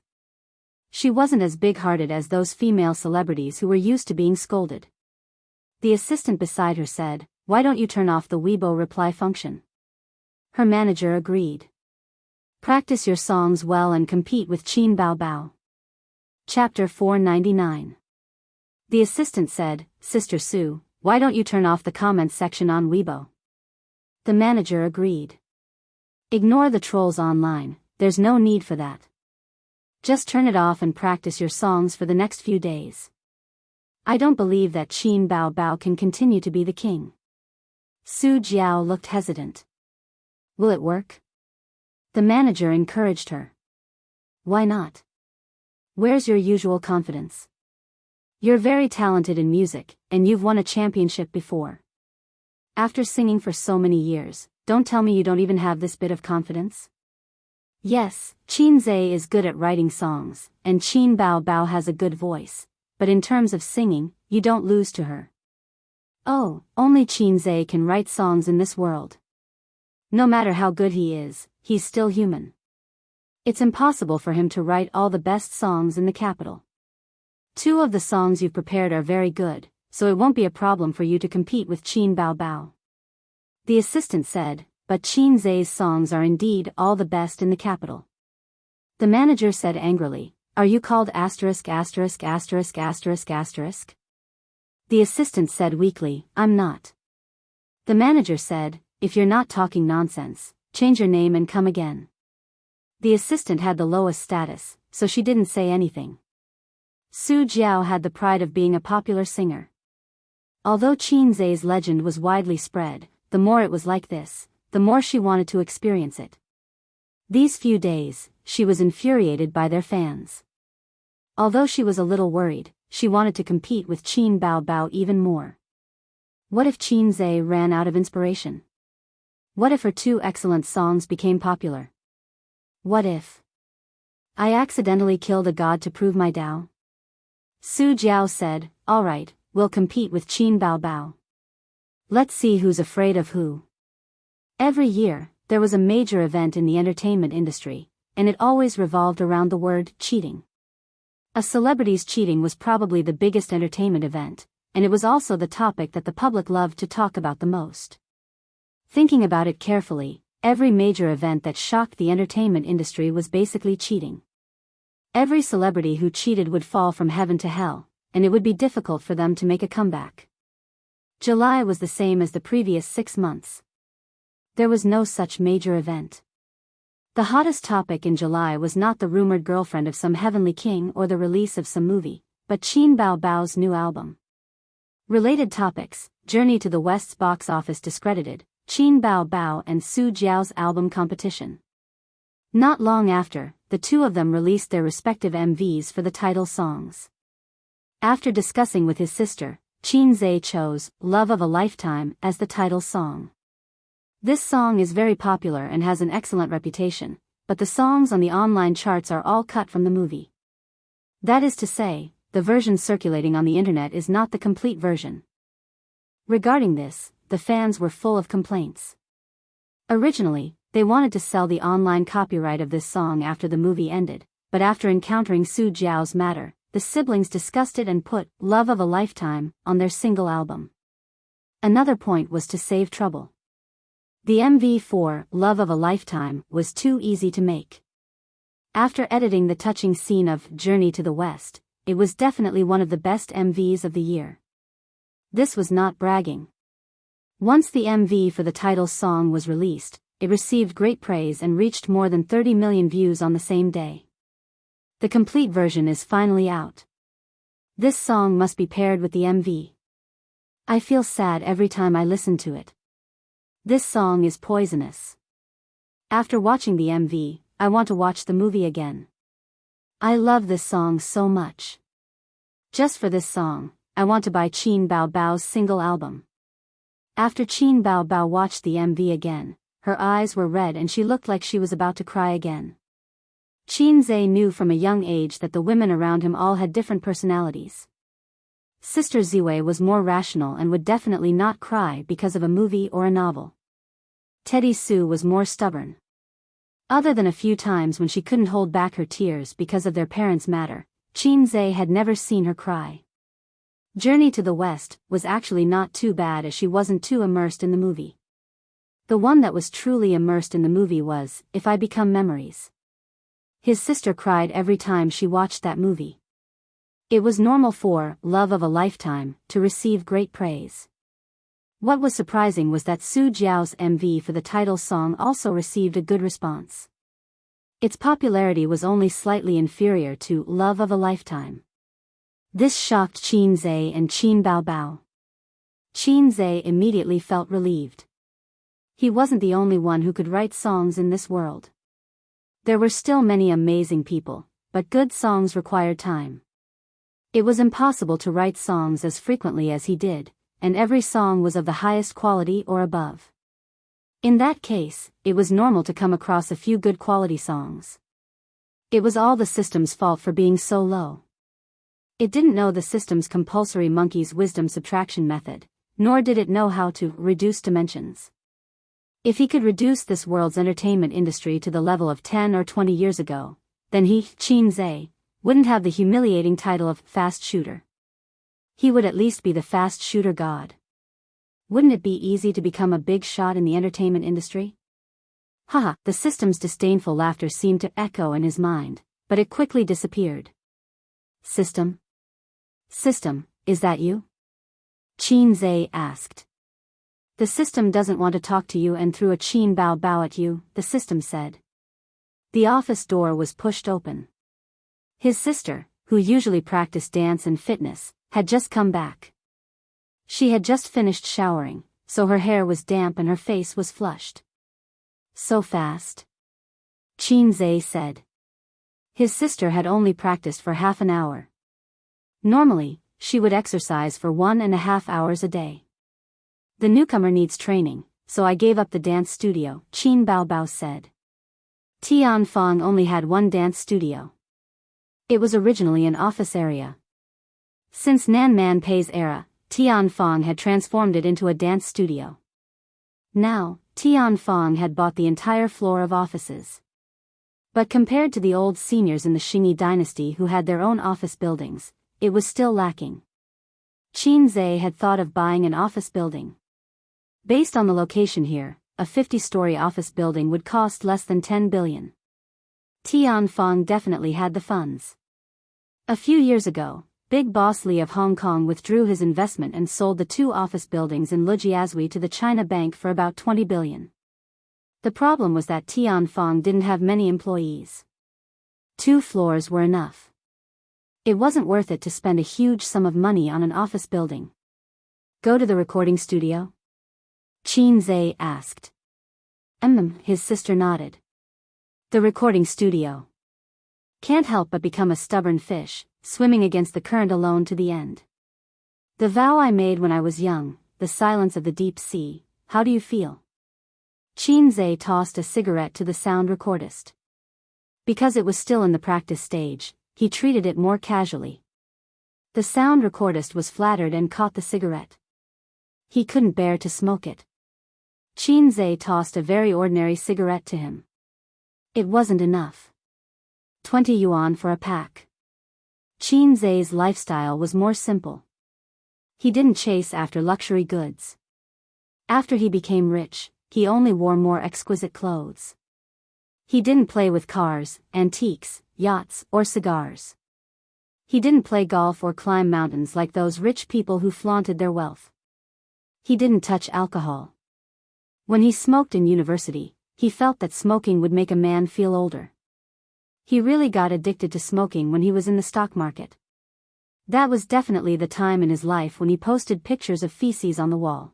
She wasn't as big-hearted as those female celebrities who were used to being scolded. The assistant beside her said, "Why don't you turn off the Weibo reply function?" Her manager agreed. Practice your songs well and compete with Qin Bao Bao. Chapter 499. The assistant said, "Sister Sue, why don't you turn off the comments section on Weibo?" The manager agreed. Ignore the trolls online, there's no need for that. Just turn it off and practice your songs for the next few days. I don't believe that Qin Bao Bao can continue to be the king. Su Jiao looked hesitant. Will it work? The manager encouraged her. Why not? Where's your usual confidence? You're very talented in music, and you've won a championship before. After singing for so many years, don't tell me you don't even have this bit of confidence? Yes, Qin Zhe is good at writing songs, and Qin Bao Bao has a good voice, but in terms of singing, you don't lose to her. Oh, only Qin Zhe can write songs in this world. No matter how good he is, he's still human. It's impossible for him to write all the best songs in the capital. 2 of the songs you've prepared are very good, so it won't be a problem for you to compete with Qin Bao Bao. The assistant said, but Qin Zhe's songs are indeed all the best in the capital. The manager said angrily, "Are you called asterisk asterisk asterisk asterisk asterisk?" The assistant said weakly, "I'm not." The manager said, "If you're not talking nonsense, change your name and come again." The assistant had the lowest status, so she didn't say anything. Su Jiao had the pride of being a popular singer. Although Qin Zhe's legend was widely spread, the more it was like this, the more she wanted to experience it. These few days, she was infuriated by their fans. Although she was a little worried, she wanted to compete with Qin Bao Bao even more. What if Qin Zhe ran out of inspiration? What if her 2 excellent songs became popular? What if I accidentally killed a god to prove my Tao? Su Jiao said, "All right, we'll compete with Qin Bao Bao. Let's see who's afraid of who." Every year, there was a major event in the entertainment industry, and it always revolved around the word cheating. A celebrity's cheating was probably the biggest entertainment event, and it was also the topic that the public loved to talk about the most. Thinking about it carefully, every major event that shocked the entertainment industry was basically cheating. Every celebrity who cheated would fall from heaven to hell, and it would be difficult for them to make a comeback. July was the same as the previous 6 months. There was no such major event. The hottest topic in July was not the rumored girlfriend of some heavenly king or the release of some movie, but Qin Bao Bao's new album. Related topics: Journey to the West's box office discredited, Qin Bao Bao and Su Jiao's album competition. Not long after, the 2 of them released their respective MVs for the title songs. After discussing with his sister, Qin Zhe chose "Love of a Lifetime" as the title song. This song is very popular and has an excellent reputation, but the songs on the online charts are all cut from the movie. That is to say, the version circulating on the internet is not the complete version. Regarding this, the fans were full of complaints. Originally, they wanted to sell the online copyright of this song after the movie ended, but after encountering Su Jiao's matter, the siblings discussed it and put "Love of a Lifetime" on their single album. Another point was to save trouble. The MV for "Love of a Lifetime" was too easy to make. After editing the touching scene of "Journey to the West," it was definitely one of the best MVs of the year. This was not bragging. Once the MV for the title song was released, it received great praise and reached more than 30 million views on the same day. The complete version is finally out. This song must be paired with the MV. I feel sad every time I listen to it. This song is poisonous. After watching the MV, I want to watch the movie again. I love this song so much. Just for this song, I want to buy Qin Bao Bao's single album. After Qin Bao Bao watched the MV again, her eyes were red and she looked like she was about to cry again. Qin Zhe knew from a young age that the women around him all had different personalities. Sister Ziwei was more rational and would definitely not cry because of a movie or a novel. Teddy Sue was more stubborn. Other than a few times when she couldn't hold back her tears because of their parents' matter, Qin had never seen her cry. Journey to the West was actually not too bad as she wasn't too immersed in the movie. The one that was truly immersed in the movie was If I Become Memories. His sister cried every time she watched that movie. It was normal for Love of a Lifetime to receive great praise. What was surprising was that Su Jiao's MV for the title song also received a good response. Its popularity was only slightly inferior to Love of a Lifetime. This shocked Qin and Qin Baobao. Qin immediately felt relieved. He wasn't the only one who could write songs in this world. There were still many amazing people, but good songs required time. It was impossible to write songs as frequently as he did, and every song was of the highest quality or above. In that case, it was normal to come across a few good quality songs. It was all the system's fault for being so low. It didn't know the system's compulsory monkey's wisdom subtraction method, nor did it know how to reduce dimensions. If he could reduce this world's entertainment industry to the level of 10 or 20 years ago, then he, Qin, wouldn't have the humiliating title of fast shooter. He would at least be the fast shooter god. Wouldn't it be easy to become a big shot in the entertainment industry? Haha, the system's disdainful laughter seemed to echo in his mind, but it quickly disappeared. System? System, is that you? Qin asked. The system doesn't want to talk to you and threw a Qin Bao at you, the system said. The office door was pushed open. His sister, who usually practiced dance and fitness, had just come back. She had just finished showering, so her hair was damp and her face was flushed. So fast? Qin said. His sister had only practiced for half an hour. Normally, she would exercise for 1.5 hours a day. The newcomer needs training, so I gave up the dance studio, Qin Baobao said. Tianfang only had one dance studio. It was originally an office area. Since Nanman Pei's era, Tianfang had transformed it into a dance studio. Now, Tianfang had bought the entire floor of offices. But compared to the old seniors in the Xingyi dynasty who had their own office buildings, it was still lacking. Qin had thought of buying an office building. Based on the location here, a 50-story office building would cost less than 10 billion. Tianfang definitely had the funds. A few years ago, Big Boss Li of Hong Kong withdrew his investment and sold the 2 office buildings in Lujiazui to the China Bank for about 20 billion. The problem was that Tianfang didn't have many employees. 2 floors were enough. It wasn't worth it to spend a huge sum of money on an office building. Go to the recording studio? Qin asked. His sister nodded. The recording studio. Can't help but become a stubborn fish, swimming against the current alone to the end. The vow I made when I was young, the silence of the deep sea, how do you feel? Qin tossed a cigarette to the sound recordist. Because it was still in the practice stage, he treated it more casually. The sound recordist was flattered and caught the cigarette. He couldn't bear to smoke it. Qin tossed a very ordinary cigarette to him. It wasn't enough. 20 yuan for a pack. Qin lifestyle was more simple. He didn't chase after luxury goods. After he became rich, he only wore more exquisite clothes. He didn't play with cars, antiques, yachts, or cigars. He didn't play golf or climb mountains like those rich people who flaunted their wealth. He didn't touch alcohol. When he smoked in university, he felt that smoking would make a man feel older. He really got addicted to smoking when he was in the stock market. That was definitely the time in his life when he posted pictures of feces on the wall.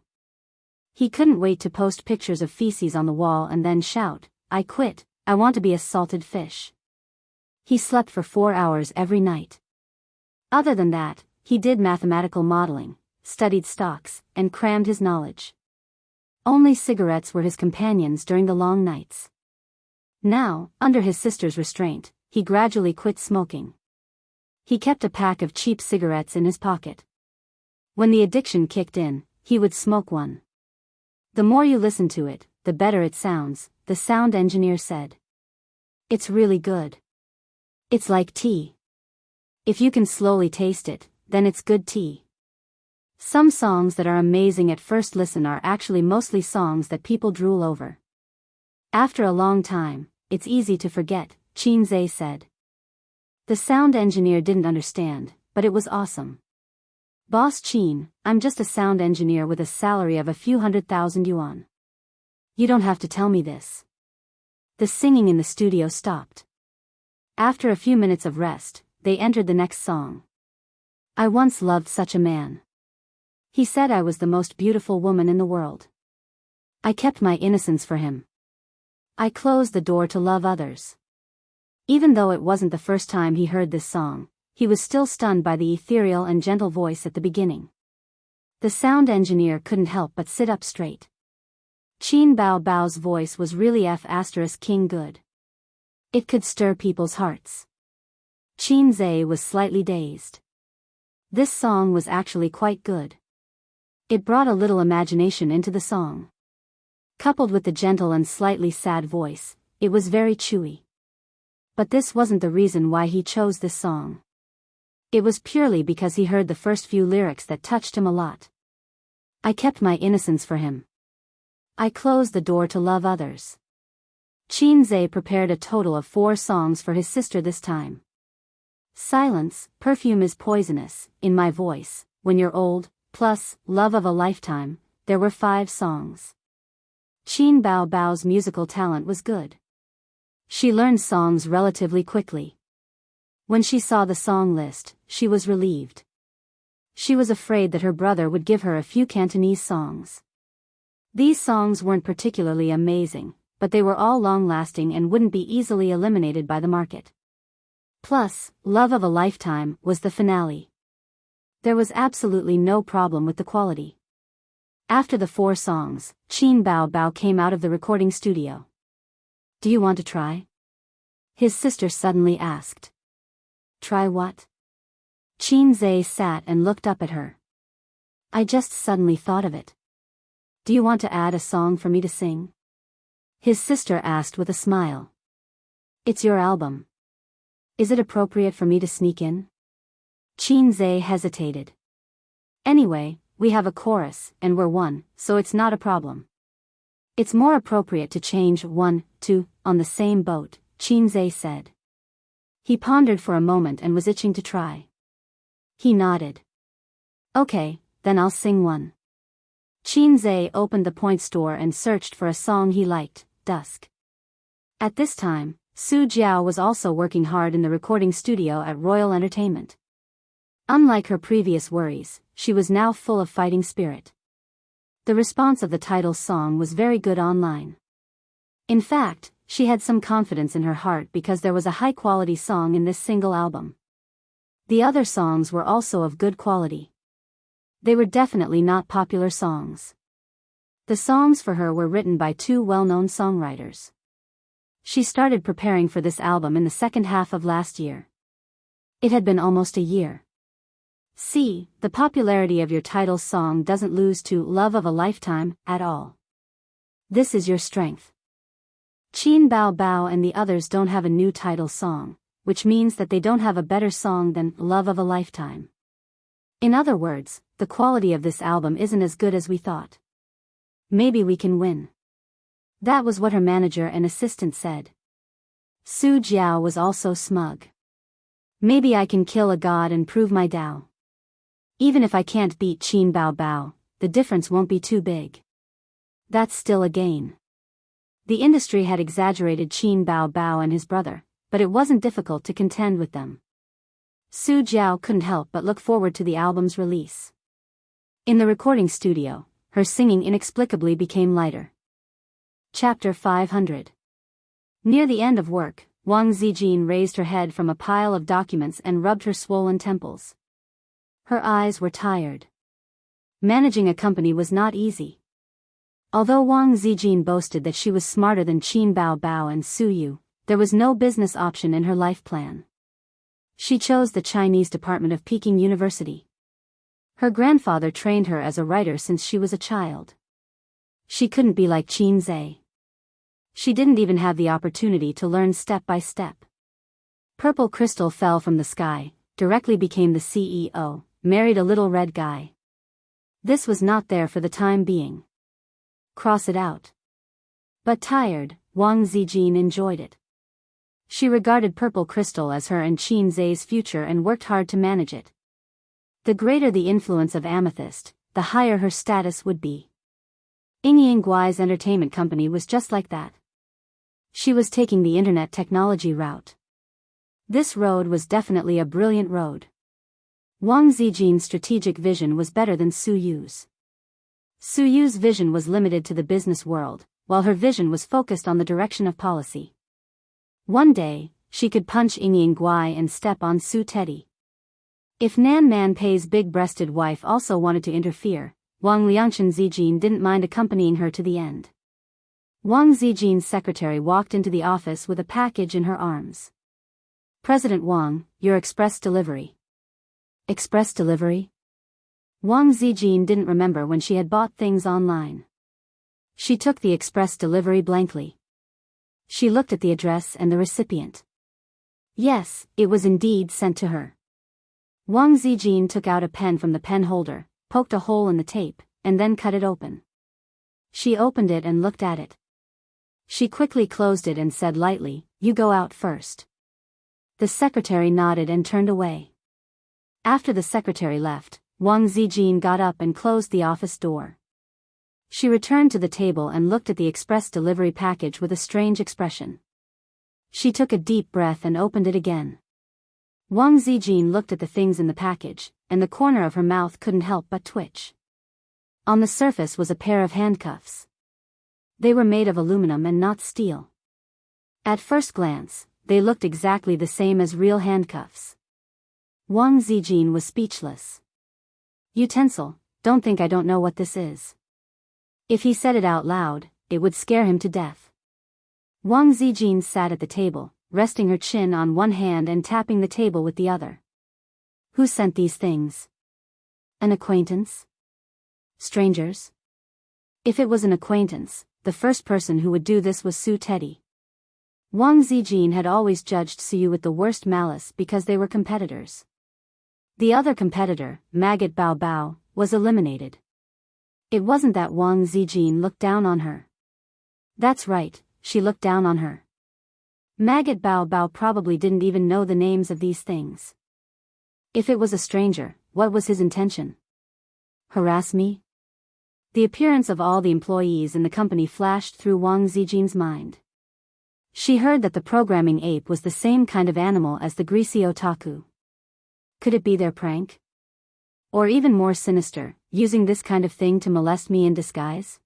He couldn't wait to post pictures of feces on the wall and then shout, "I quit, I want to be a salted fish." He slept for 4 hours every night. Other than that, he did mathematical modeling, studied stocks, and crammed his knowledge. Only cigarettes were his companions during the long nights. Now, under his sister's restraint, he gradually quit smoking. He kept a pack of cheap cigarettes in his pocket. When the addiction kicked in, he would smoke one. The more you listen to it, the better it sounds, the sound engineer said. It's really good. It's like tea. If you can slowly taste it, then it's good tea. Some songs that are amazing at first listen are actually mostly songs that people drool over. After a long time, it's easy to forget, Qin said. The sound engineer didn't understand, but it was awesome. Boss Qin, I'm just a sound engineer with a salary of a few 100,000 yuan. You don't have to tell me this. The singing in the studio stopped. After a few minutes of rest, they entered the next song. I once loved such a man. He said I was the most beautiful woman in the world. I kept my innocence for him. I closed the door to love others. Even though it wasn't the first time he heard this song, he was still stunned by the ethereal and gentle voice at the beginning. The sound engineer couldn't help but sit up straight. Qin Bao's voice was really King good. It could stir people's hearts. Qin was slightly dazed. This song was actually quite good. It brought a little imagination into the song. Coupled with the gentle and slightly sad voice, it was very chewy. But this wasn't the reason why he chose this song. It was purely because he heard the first few lyrics that touched him a lot. I kept my innocence for him. I closed the door to love others. Qin prepared a total of 4 songs for his sister this time. Silence, Perfume is Poisonous, In My Voice, When You're Old, plus Love of a Lifetime, there were 5 songs. Qin Bao's musical talent was good. She learned songs relatively quickly. When she saw the song list, she was relieved. She was afraid that her brother would give her a few Cantonese songs. These songs weren't particularly amazing, but they were all long-lasting and wouldn't be easily eliminated by the market. Plus, Love of a Lifetime was the finale. There was absolutely no problem with the quality. After the 4 songs, Qin Bao came out of the recording studio. Do you want to try? His sister suddenly asked. Try what? Qin sat and looked up at her. I just suddenly thought of it. Do you want to add a song for me to sing? His sister asked with a smile. It's your album. Is it appropriate for me to sneak in? Qin hesitated. Anyway, we have a chorus, and we're 1, so it's not a problem. It's more appropriate to change 1, 2, on the same boat, Qin said. He pondered for a moment and was itching to try. He nodded. Okay, then I'll sing 1. Qin opened the point store and searched for a song he liked, Dusk. At this time, Su Jiao was also working hard in the recording studio at Royal Entertainment. Unlike her previous worries, she was now full of fighting spirit. The response of the title song was very good online. In fact, she had some confidence in her heart because there was a high-quality song in this single album. The other songs were also of good quality. They were definitely not popular songs. The songs for her were written by 2 well-known songwriters. She started preparing for this album in the second half of last year. It had been almost a year. See, the popularity of your title song doesn't lose to Love of a Lifetime at all. This is your strength. Qin Bao and the others don't have a new title song, which means that they don't have a better song than Love of a Lifetime. In other words, the quality of this album isn't as good as we thought. Maybe we can win. That was what her manager and assistant said. Su Jiao was also smug. Maybe I can kill a god and prove my Tao. Even if I can't beat Qin Bao, the difference won't be too big. That's still a gain. The industry had exaggerated Qin Bao and his brother, but it wasn't difficult to contend with them. Su Jiao couldn't help but look forward to the album's release. In the recording studio, her singing inexplicably became lighter. Chapter 500. Near the end of work, Wang Zijin raised her head from a pile of documents and rubbed her swollen temples. Her eyes were tired. Managing a company was not easy. Although Wang Zijin boasted that she was smarter than Qin Bao and Su Yu, there was no business option in her life plan. She chose the Chinese department of Peking University. Her grandfather trained her as a writer since she was a child. She couldn't be like Qin Zhe. She didn't even have the opportunity to learn step by step. Purple crystal fell from the sky, directly became the CEO, married a little red guy. This was not there for the time being. Cross it out. But tired, Wang Zijin enjoyed it. She regarded purple crystal as her and Qin Zhe's future and worked hard to manage it. The greater the influence of amethyst, the higher her status would be. Yingying Guai's entertainment company was just like that. She was taking the internet technology route. This road was definitely a brilliant road. Wang Zijin's strategic vision was better than Su Yu's. Su Yu's vision was limited to the business world, while her vision was focused on the direction of policy. One day, she could punch Yingying Guai and step on Su Teddy. If Nan Man Pei's big-breasted wife also wanted to interfere, Wang Liangchen Zijin didn't mind accompanying her to the end. Wang Zijin's secretary walked into the office with a package in her arms. President Wang, your express delivery. Express delivery? Wang Zijin didn't remember when she had bought things online. She took the express delivery blankly. She looked at the address and the recipient. Yes, it was indeed sent to her. Wang Zijin took out a pen from the pen holder, poked a hole in the tape, and then cut it open. She opened it and looked at it. She quickly closed it and said lightly, "You go out first." The secretary nodded and turned away. After the secretary left, Wang Zijin got up and closed the office door. She returned to the table and looked at the express delivery package with a strange expression. She took a deep breath and opened it again. Wang Zijin looked at the things in the package, and the corner of her mouth couldn't help but twitch. On the surface was a pair of handcuffs. They were made of aluminum and not steel. At first glance, they looked exactly the same as real handcuffs. Wang Zijin was speechless. Utensil, don't think I don't know what this is. If he said it out loud, it would scare him to death. Wang Zijin sat at the table, resting her chin on one hand and tapping the table with the other. Who sent these things? An acquaintance? Strangers? If it was an acquaintance, the first person who would do this was Su Teddy. Wang Zijin had always judged Su with the worst malice because they were competitors. The other competitor, Maggot Bao Bao, was eliminated. It wasn't that Wang Zijin looked down on her. That's right, she looked down on her. Maggot Bao Bao probably didn't even know the names of these things. If it was a stranger, what was his intention? Harass me? The appearance of all the employees in the company flashed through Wang Zijin's mind. She heard that the programming ape was the same kind of animal as the greasy otaku. Could it be their prank? Or even more sinister, using this kind of thing to molest me in disguise?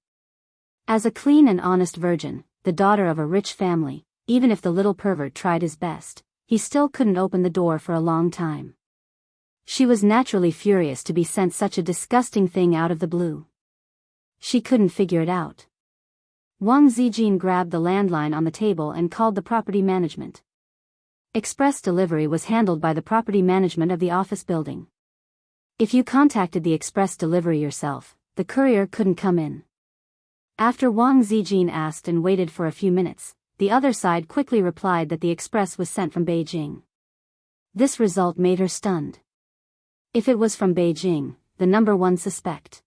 As a clean and honest virgin, the daughter of a rich family, even if the little pervert tried his best, he still couldn't open the door for a long time. She was naturally furious to be sent such a disgusting thing out of the blue. She couldn't figure it out. Wang Zijin grabbed the landline on the table and called the property management. Express delivery was handled by the property management of the office building. If you contacted the express delivery yourself, the courier couldn't come in. After Wang Zijin asked and waited for a few minutes, the other side quickly replied that the express was sent from Beijing. This result made her stunned. If it was from Beijing, the number one suspect.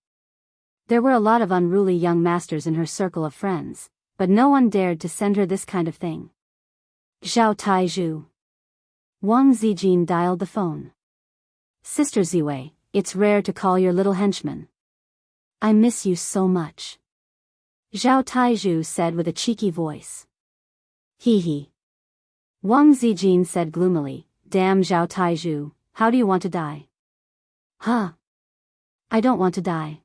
There were a lot of unruly young masters in her circle of friends, but no one dared to send her this kind of thing. Zhao Taizhu. Wang Zijin dialed the phone. Sister Ziwei, it's rare to call your little henchman. I miss you so much. Zhao Taizhu said with a cheeky voice. Hee. Wang Zijin said gloomily, Damn Zhao Taizhu, how do you want to die? Huh? I don't want to die.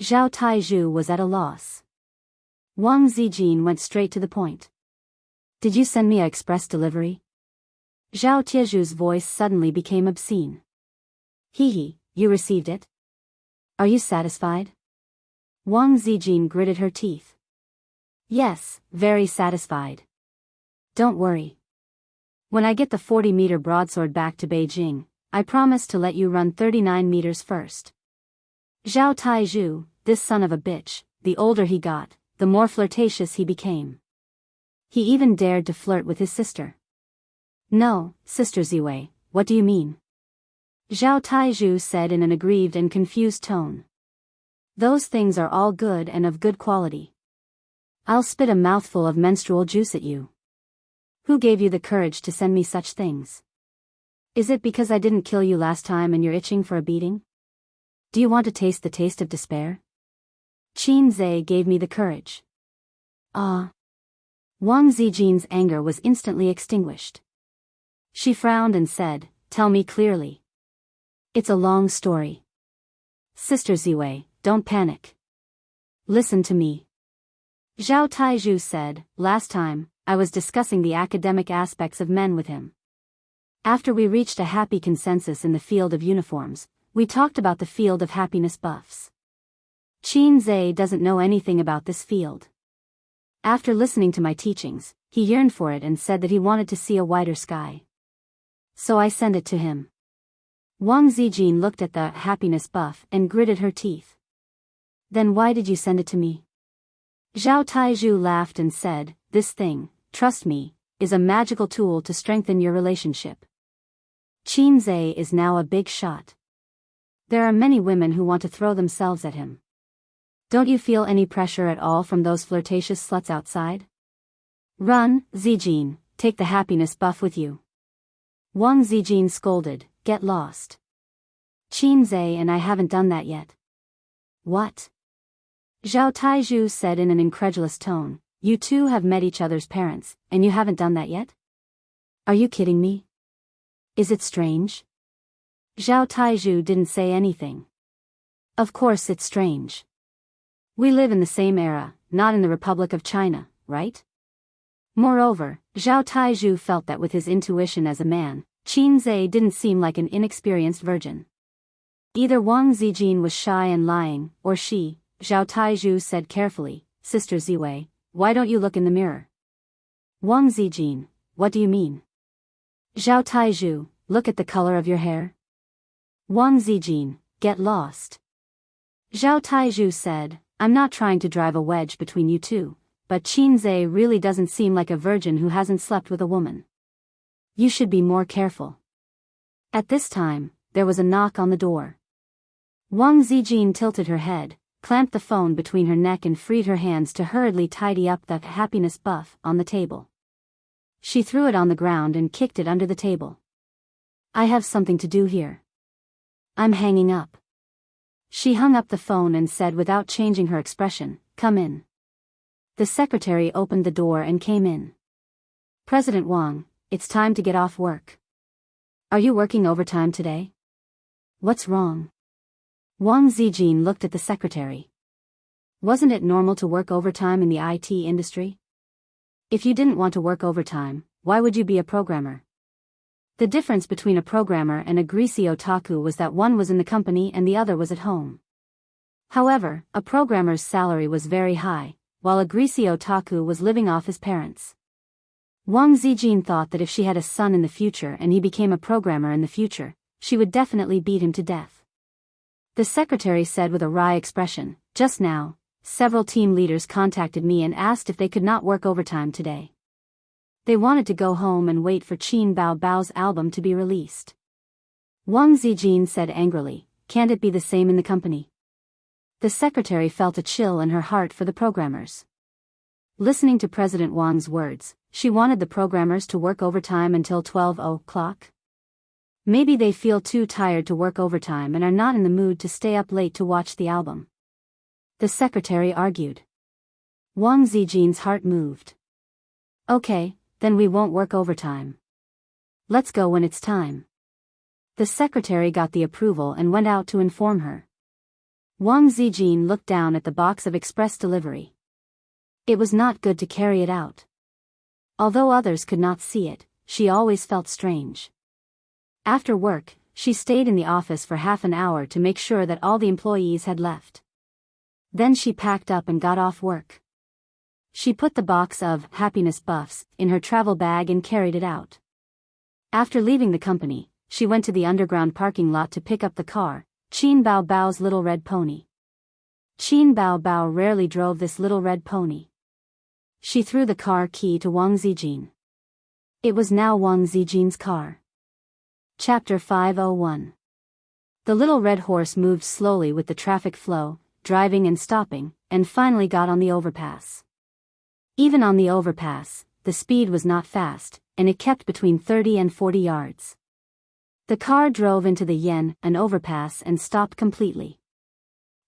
Zhao Taizhu was at a loss. Wang Zijin went straight to the point. Did you send me a express delivery? Zhao Taizhu's voice suddenly became obscene. Hee, you received it? Are you satisfied? Wang Zijin gritted her teeth. Yes, very satisfied. Don't worry. When I get the 40-meter broadsword back to Beijing, I promise to let you run 39 meters first. Zhao Taizhu, this son of a bitch, the older he got, the more flirtatious he became. He even dared to flirt with his sister. No, Sister Ziwei, what do you mean? Zhao Taizhu said in an aggrieved and confused tone. Those things are all good and of good quality. I'll spit a mouthful of menstrual juice at you. Who gave you the courage to send me such things? Is it because I didn't kill you last time and you're itching for a beating? Do you want to taste the taste of despair? Qin Zhe gave me the courage. Ah. Wang Zijin's anger was instantly extinguished. She frowned and said, Tell me clearly. It's a long story. Sister Ziwei, don't panic. Listen to me. Zhao Taizhu said, Last time, I was discussing the academic aspects of men with him. After we reached a happy consensus in the field of uniforms, we talked about the field of happiness buffs. Qin Zhe doesn't know anything about this field. After listening to my teachings, he yearned for it and said that he wanted to see a wider sky. So I sent it to him. Wang Zijin looked at the happiness buff and gritted her teeth. Then why did you send it to me? Zhao Taizhu laughed and said, This thing, trust me, is a magical tool to strengthen your relationship. Qin Zhe is now a big shot. There are many women who want to throw themselves at him. Don't you feel any pressure at all from those flirtatious sluts outside? Run, Zijin, take the happiness buff with you. Wang Zijin scolded, Get lost. Qin Zhe and I haven't done that yet. What? Zhao Taizhu said in an incredulous tone, You two have met each other's parents, and you haven't done that yet? Are you kidding me? Is it strange? Zhao Taizhu didn't say anything. Of course it's strange. We live in the same era, not in the Republic of China, right? Moreover, Zhao Taizhu felt that with his intuition as a man, Qin Zhe didn't seem like an inexperienced virgin. Either Wang Zijin was shy and lying, or she, Zhao Taizhu said carefully, Sister Ziwei, why don't you look in the mirror? Wang Zijin, what do you mean? Zhao Taizhu, look at the color of your hair. Wang Zijin, get lost. Zhao Taizhu said, I'm not trying to drive a wedge between you two, but Qin Zhe really doesn't seem like a virgin who hasn't slept with a woman. You should be more careful. At this time, there was a knock on the door. Wang Zijin tilted her head, clamped the phone between her neck and freed her hands to hurriedly tidy up the happiness buff on the table. She threw it on the ground and kicked it under the table. I have something to do here. I'm hanging up. She hung up the phone and said without changing her expression, Come in. The secretary opened the door and came in. President Wang, it's time to get off work. Are you working overtime today? What's wrong? Wang Zijin looked at the secretary. Wasn't it normal to work overtime in the IT industry? If you didn't want to work overtime, why would you be a programmer? The difference between a programmer and a greasy otaku was that one was in the company and the other was at home. However, a programmer's salary was very high, while a greasy otaku was living off his parents. Wang Zijin thought that if she had a son in the future and he became a programmer in the future, she would definitely beat him to death. The secretary said with a wry expression, Just now, several team leaders contacted me and asked if they could not work overtime today. They wanted to go home and wait for Qin Bao Bao's album to be released. Wang Zijin said angrily, Can't it be the same in the company? The secretary felt a chill in her heart for the programmers. Listening to President Wang's words, she wanted the programmers to work overtime until 12 o'clock. Maybe they feel too tired to work overtime and are not in the mood to stay up late to watch the album. The secretary argued. Wang Zijin's heart moved. Okay, then we won't work overtime. Let's go when it's time. The secretary got the approval and went out to inform her. Wang Zijin looked down at the box of express delivery. It was not good to carry it out. Although others could not see it, she always felt strange. After work, she stayed in the office for half an hour to make sure that all the employees had left. Then she packed up and got off work. She put the box of happiness buffs in her travel bag and carried it out. After leaving the company, she went to the underground parking lot to pick up the car, Qin Bao Bao's little red pony. Qin Bao Bao rarely drove this little red pony. She threw the car key to Wang Zijin. It was now Wang Zijin's car. Chapter 501. The little red horse moved slowly with the traffic flow, driving and stopping, and finally got on the overpass. Even on the overpass, the speed was not fast, and it kept between 30 and 40 yards. The car drove into the an overpass and stopped completely.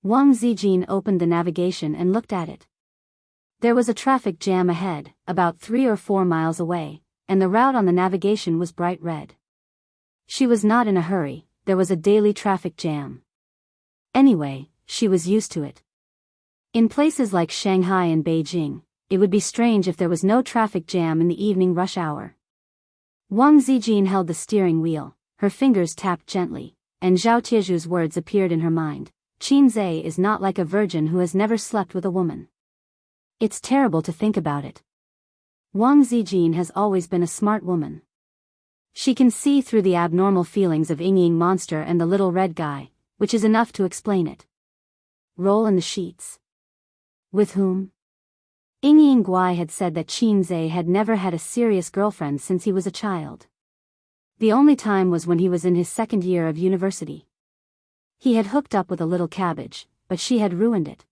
Wang Zijin opened the navigation and looked at it. There was a traffic jam ahead, about 3 or 4 miles away, and the route on the navigation was bright red. She was not in a hurry, there was a daily traffic jam. Anyway, she was used to it. In places like Shanghai and Beijing, it would be strange if there was no traffic jam in the evening rush hour. Wang Zijin held the steering wheel, her fingers tapped gently, and Zhao Tieju's words appeared in her mind. Qin Zhe is not like a virgin who has never slept with a woman. It's terrible to think about it. Wang Zijin has always been a smart woman. She can see through the abnormal feelings of Ying monster and the little red guy, which is enough to explain it. Roll in the sheets. With whom? Ying Guai had said that Qin Zhe had never had a serious girlfriend since he was a child. The only time was when he was in his second year of university. He had hooked up with a little cabbage, but she had ruined it.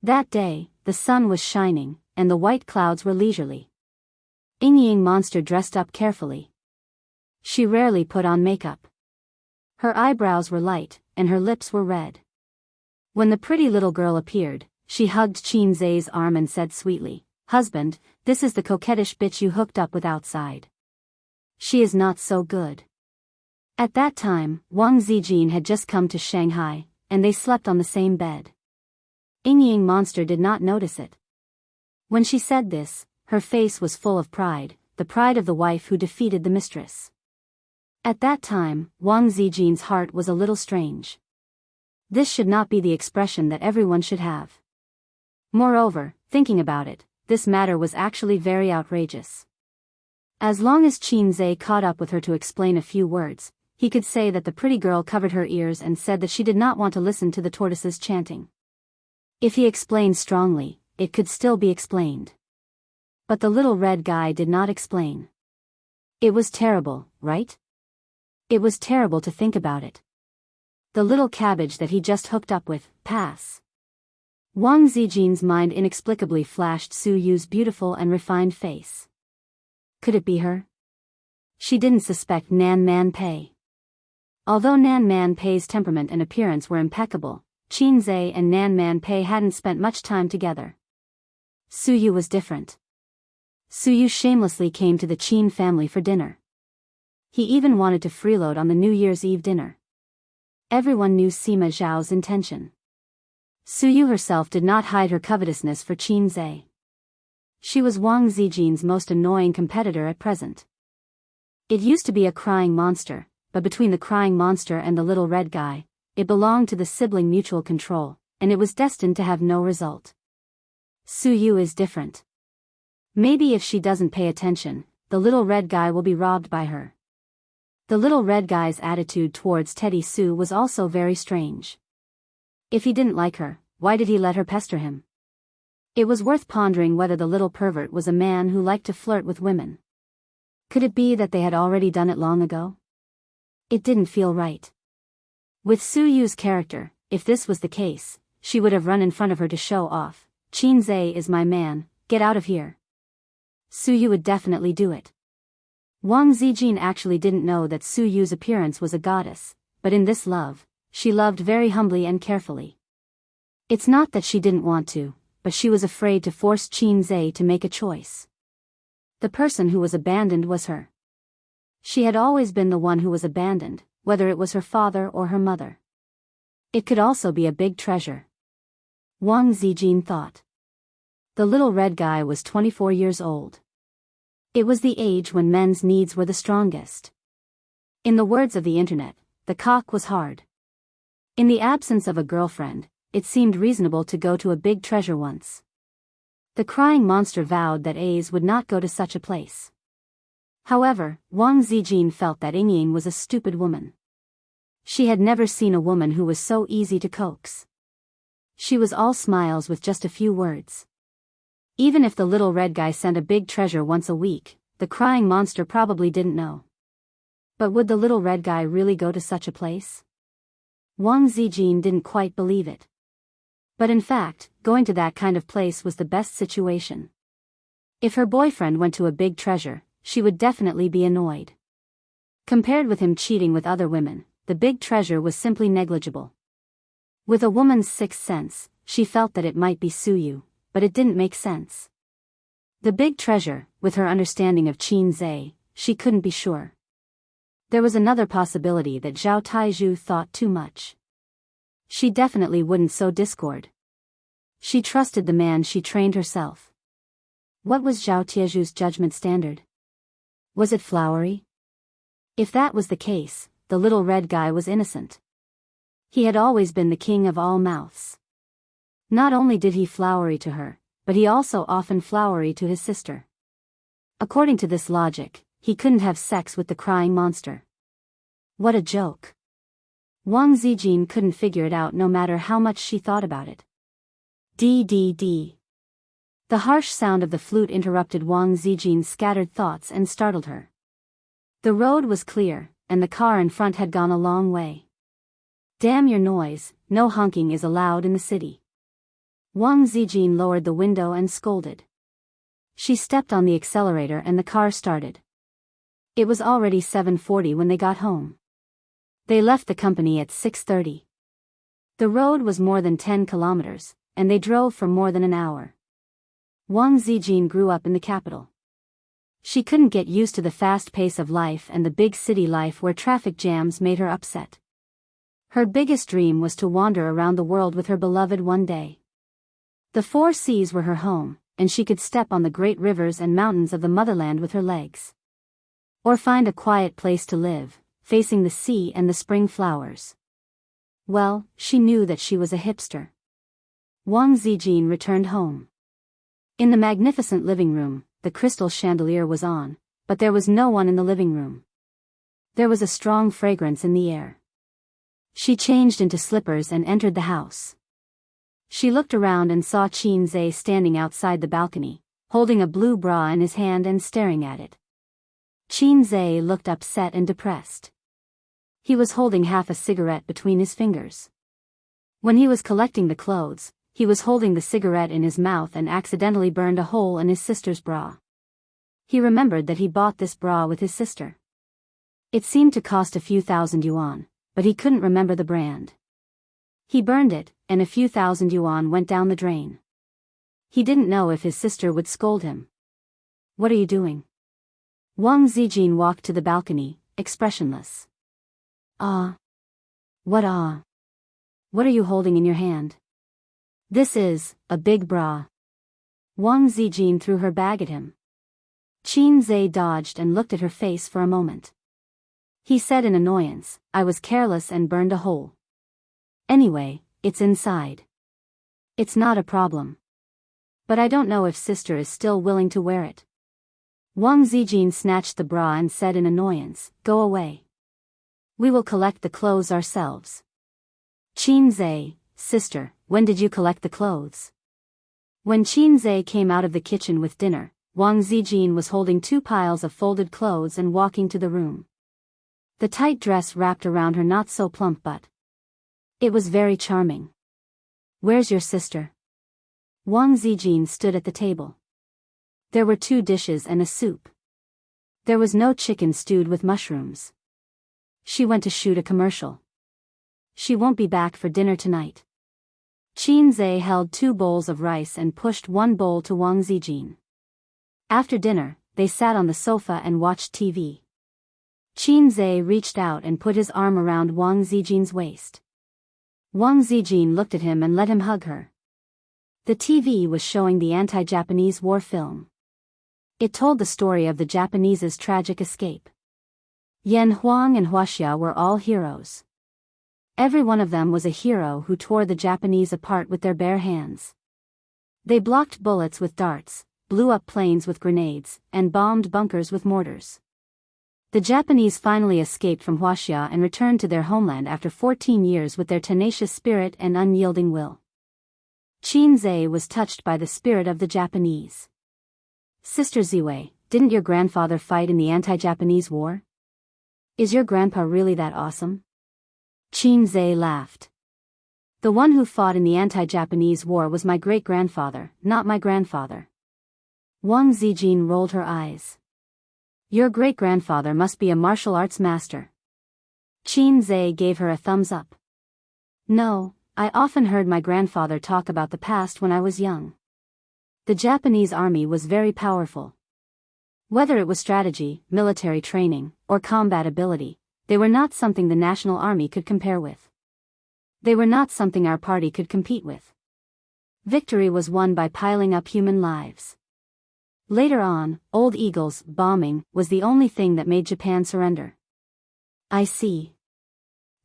That day, the sun was shining, and the white clouds were leisurely. Ying monster dressed up carefully. She rarely put on makeup. Her eyebrows were light, and her lips were red. When the pretty little girl appeared, she hugged Qin Zhe's arm and said sweetly, "Husband, this is the coquettish bitch you hooked up with outside. She is not so good." At that time, Wang Zijin had just come to Shanghai, and they slept on the same bed. Ying monster did not notice it. When she said this, her face was full of pride, the pride of the wife who defeated the mistress. At that time, Wang Zijin's heart was a little strange. This should not be the expression that everyone should have. Moreover, thinking about it, this matter was actually very outrageous. As long as Qin Zhe caught up with her to explain a few words, he could say that the pretty girl covered her ears and said that she did not want to listen to the tortoises chanting. If he explained strongly, it could still be explained. But the little red guy did not explain. It was terrible, right? It was terrible to think about it. The little cabbage that he just hooked up with, pass. Wang Zijin's mind inexplicably flashed Su Yu's beautiful and refined face. Could it be her? She didn't suspect Nan Man Pei. Although Nan Man Pei's temperament and appearance were impeccable, Qin Zhe and Nan Man Pei hadn't spent much time together. Su Yu was different. Su Yu shamelessly came to the Qin family for dinner. He even wanted to freeload on the New Year's Eve dinner. Everyone knew Sima Zhao's intention. Su Yu herself did not hide her covetousness for Qin Zhe. She was Wang Zijin's most annoying competitor at present. It used to be a crying monster, but between the crying monster and the little red guy, it belonged to the sibling mutual control, and it was destined to have no result. Su Yu is different. Maybe if she doesn't pay attention, the little red guy will be robbed by her. The little red guy's attitude towards Teddy Su was also very strange. If he didn't like her, why did he let her pester him? It was worth pondering whether the little pervert was a man who liked to flirt with women. Could it be that they had already done it long ago? It didn't feel right. With Su Yu's character, if this was the case, she would have run in front of her to show off. "Qin Zhe is my man, get out of here." Su Yu would definitely do it. Wang Zijin actually didn't know that Su Yu's appearance was a goddess, but in this love, she loved very humbly and carefully. It's not that she didn't want to, but she was afraid to force Qin Zhe to make a choice. The person who was abandoned was her. She had always been the one who was abandoned, whether it was her father or her mother. It could also be a big treasure. Wang Zijin thought. The little red guy was 24 years old. It was the age when men's needs were the strongest. In the words of the internet, the cock was hard. In the absence of a girlfriend, it seemed reasonable to go to a big treasure once. The crying monster vowed that A's would not go to such a place. However, Wang Zijin felt that Ying was a stupid woman. She had never seen a woman who was so easy to coax. She was all smiles with just a few words. Even if the little red guy sent a big treasure once a week, the crying monster probably didn't know. But would the little red guy really go to such a place? Wang Zijin didn't quite believe it. But in fact, going to that kind of place was the best situation. If her boyfriend went to a big treasure, she would definitely be annoyed. Compared with him cheating with other women, the big treasure was simply negligible. With a woman's sixth sense, she felt that it might be Suyu, but it didn't make sense. The big treasure, with her understanding of Qin Zhe, she couldn't be sure. There was another possibility that Zhao Taizhu thought too much. She definitely wouldn't sow discord. She trusted the man she trained herself. What was Zhao Taizhu's judgment standard? Was it flowery? If that was the case, the little red guy was innocent. He had always been the king of all mouths. Not only did he flowery to her, but he also often flowery to his sister. According to this logic, he couldn't have sex with the crying monster. What a joke. Wang Zijin couldn't figure it out no matter how much she thought about it. D. The harsh sound of the flute interrupted Wang Zijin's scattered thoughts and startled her. The road was clear, and the car in front had gone a long way. Damn your noise, no honking is allowed in the city. Wang Zijin lowered the window and scolded. She stepped on the accelerator and the car started. It was already 7:40 when they got home. They left the company at 6:30. The road was more than 10 kilometers, and they drove for more than an hour. Wang Zijin grew up in the capital. She couldn't get used to the fast pace of life and the big city life where traffic jams made her upset. Her biggest dream was to wander around the world with her beloved one day. The four seas were her home, and she could step on the great rivers and mountains of the motherland with her legs. Or find a quiet place to live, facing the sea and the spring flowers. Well, she knew that she was a hipster. Wang Zijin returned home. In the magnificent living room, the crystal chandelier was on, but there was no one in the living room. There was a strong fragrance in the air. She changed into slippers and entered the house. She looked around and saw Qin Zhe standing outside the balcony, holding a blue bra in his hand and staring at it. Qin Zhe looked upset and depressed. He was holding half a cigarette between his fingers. When he was collecting the clothes, he was holding the cigarette in his mouth and accidentally burned a hole in his sister's bra. He remembered that he bought this bra with his sister. It seemed to cost a few thousand yuan, but he couldn't remember the brand. He burned it, and a few thousand yuan went down the drain. He didn't know if his sister would scold him. What are you doing? Wang Zijin walked to the balcony, expressionless. Ah. What ah? What are you holding in your hand? This is a big bra. Wang Zijin threw her bag at him. Qin Zhe dodged and looked at her face for a moment. He said in annoyance, I was careless and burned a hole. Anyway, it's inside. It's not a problem. But I don't know if sister is still willing to wear it. Wang Zijin snatched the bra and said in annoyance, Go away. We will collect the clothes ourselves. Qin Zhe, sister, when did you collect the clothes? When Qin Zhe came out of the kitchen with dinner, Wang Zijin was holding 2 piles of folded clothes and walking to the room. The tight dress wrapped around her not so plump butt. It was very charming. Where's your sister? Wang Zijin stood at the table. There were 2 dishes and a soup. There was no chicken stewed with mushrooms. She went to shoot a commercial. She won't be back for dinner tonight. Qin Zhe held 2 bowls of rice and pushed 1 bowl to Wang Zijin. After dinner, they sat on the sofa and watched TV. Qin Zhe reached out and put his arm around Wang Zijin's waist. Wang Zijin looked at him and let him hug her. The TV was showing the anti-Japanese war film. It told the story of the Japanese's tragic escape. Yan Huang and Huaxia were all heroes. Every one of them was a hero who tore the Japanese apart with their bare hands. They blocked bullets with darts, blew up planes with grenades, and bombed bunkers with mortars. The Japanese finally escaped from Huaxia and returned to their homeland after 14 years with their tenacious spirit and unyielding will. Qin Zhe was touched by the spirit of the Japanese. Sister Ziwei, didn't your grandfather fight in the anti-Japanese war? Is your grandpa really that awesome? Qin Zhe laughed. The one who fought in the anti-Japanese war was my great-grandfather, not my grandfather. Wang Zijin rolled her eyes. Your great-grandfather must be a martial arts master. Qin Zhe gave her a thumbs up. No, I often heard my grandfather talk about the past when I was young. The Japanese army was very powerful. Whether it was strategy, military training, or combat ability, they were not something the national army could compare with. They were not something our party could compete with. Victory was won by piling up human lives. Later on, Old Eagle's bombing was the only thing that made Japan surrender. I see.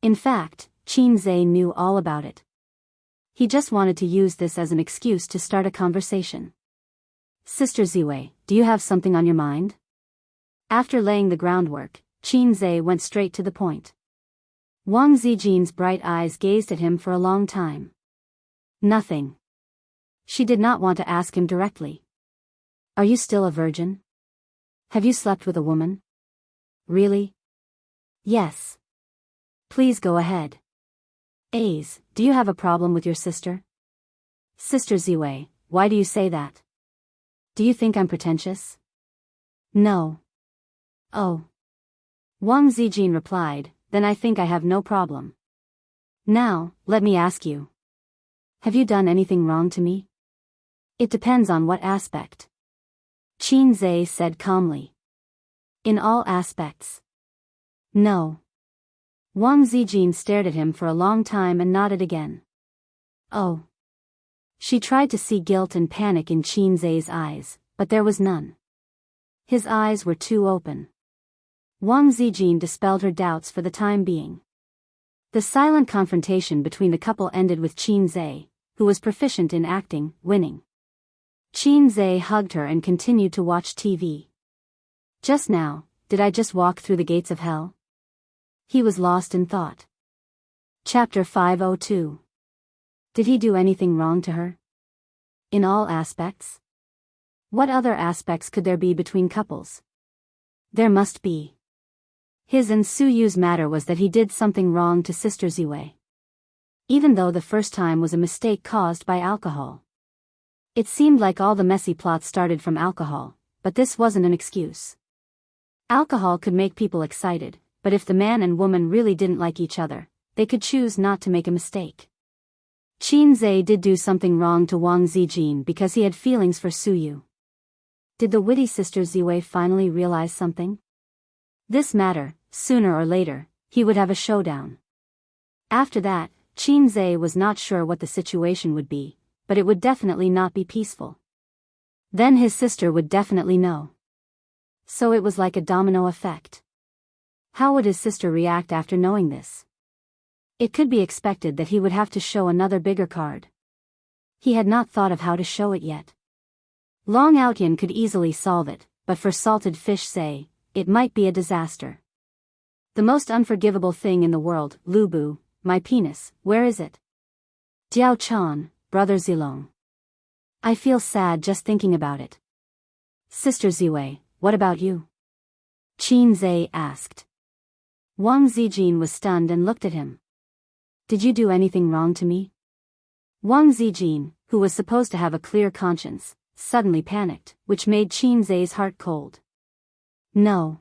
In fact, Qin Zhe knew all about it. He just wanted to use this as an excuse to start a conversation. Sister Ziwei, do you have something on your mind? After laying the groundwork, Qin Zhe went straight to the point. Wang Zijin's bright eyes gazed at him for a long time. Nothing. She did not want to ask him directly. Are you still a virgin? Have you slept with a woman? Really? Yes. Please go ahead. Aze, do you have a problem with your sister? Sister Ziwei, why do you say that? Do you think I'm pretentious? No. Oh. Wang Zijin replied, then I think I have no problem. Now, let me ask you. Have you done anything wrong to me? It depends on what aspect. Qin Zhe said calmly. In all aspects. No. Wang Zijin stared at him for a long time and nodded again. Oh. She tried to see guilt and panic in Qin Zhe's eyes, but there was none. His eyes were too open. Wang Zijin dispelled her doubts for the time being. The silent confrontation between the couple ended with Qin Zhe, who was proficient in acting, winning. Qin Zhe hugged her and continued to watch TV. Just now, did I just walk through the gates of hell? He was lost in thought. Chapter 502. Did he do anything wrong to her? In all aspects? What other aspects could there be between couples? There must be. His and Su Yu's matter was that he did something wrong to Sister Ziwei. Even though the first time was a mistake caused by alcohol. It seemed like all the messy plots started from alcohol, but this wasn't an excuse. Alcohol could make people excited, but if the man and woman really didn't like each other, they could choose not to make a mistake. Qin Zhe did do something wrong to Wang Zijin because he had feelings for Su Yu. Did the witty Sister Ziwei finally realize something? This matter, sooner or later, he would have a showdown. After that, Qin Zhe was not sure what the situation would be, but it would definitely not be peaceful. Then his sister would definitely know. So it was like a domino effect. How would his sister react after knowing this? It could be expected that he would have to show another bigger card. He had not thought of how to show it yet. Long Outyan could easily solve it, but for Salted Fish Say, it might be a disaster. The most unforgivable thing in the world, Lubu, my penis, where is it? Diao Chan, Brother Zilong. I feel sad just thinking about it. Sister Ziwei, what about you? Qin Zhe asked. Wang Zijin was stunned and looked at him. Did you do anything wrong to me? Wang Zijin, who was supposed to have a clear conscience, suddenly panicked, which made Qin Zhe's heart cold. No.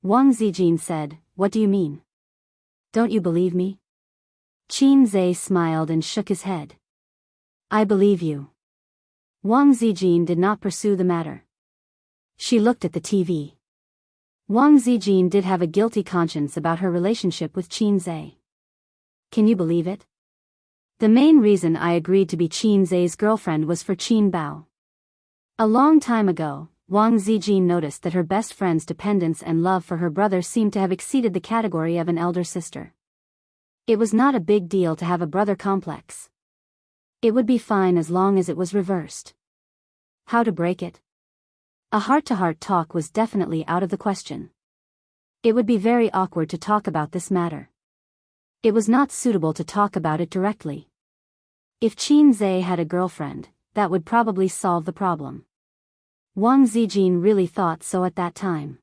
Wang Zijin said, what do you mean? Don't you believe me? Qin Zhe smiled and shook his head. I believe you. Wang Zijin did not pursue the matter. She looked at the TV. Wang Zijin did have a guilty conscience about her relationship with Qin Zhe. Can you believe it? The main reason I agreed to be Qin Zhe's girlfriend was for Qin Bao. A long time ago, Wang Zijin noticed that her best friend's dependence and love for her brother seemed to have exceeded the category of an elder sister. It was not a big deal to have a brother complex. It would be fine as long as it was reversed. How to break it? A heart-to-heart talk was definitely out of the question. It would be very awkward to talk about this matter. It was not suitable to talk about it directly. If Qin Zhe had a girlfriend, that would probably solve the problem. Wang Zijin really thought so at that time.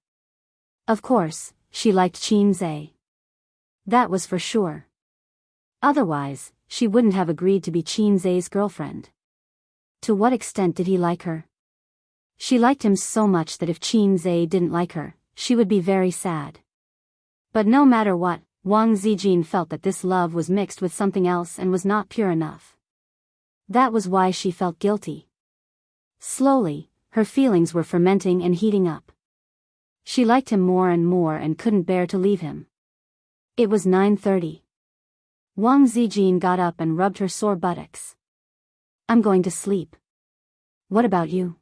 Of course, she liked Qin Zhe. That was for sure. Otherwise, she wouldn't have agreed to be Qin Zhe's girlfriend. To what extent did he like her? She liked him so much that if Qin Zhe didn't like her, she would be very sad. But no matter what, Wang Zijin felt that this love was mixed with something else and was not pure enough. That was why she felt guilty. Slowly, her feelings were fermenting and heating up. She liked him more and more and couldn't bear to leave him. It was 9:30. Wang Zijin got up and rubbed her sore buttocks. I'm going to sleep. What about you?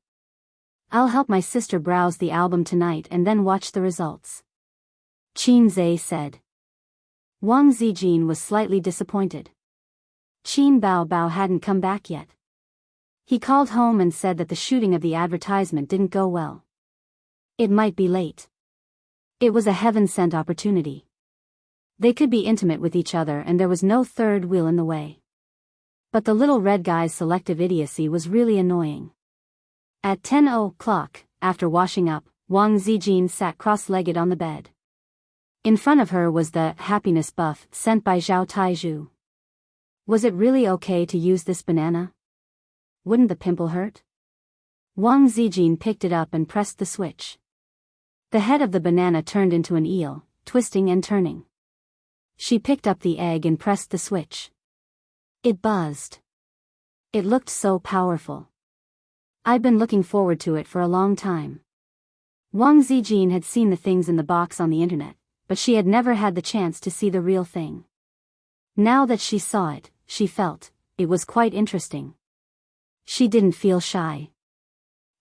I'll help my sister browse the album tonight and then watch the results. Qin Zhe said. Wang Zijin was slightly disappointed. Qin Bao hadn't come back yet. He called home and said that the shooting of the advertisement didn't go well. It might be late. It was a heaven-sent opportunity. They could be intimate with each other and there was no third wheel in the way. But the little red guy's selective idiocy was really annoying. At 10 o'clock, after washing up, Wang Zijin sat cross-legged on the bed. In front of her was the happiness buff sent by Zhao Taizhu. Was it really okay to use this banana? Wouldn't the pimple hurt? Wang Zijin picked it up and pressed the switch. The head of the banana turned into an eel, twisting and turning. She picked up the egg and pressed the switch. It buzzed. It looked so powerful. I've been looking forward to it for a long time. Wang Zijin had seen the things in the box on the internet, but she had never had the chance to see the real thing. Now that she saw it, she felt, it was quite interesting. She didn't feel shy.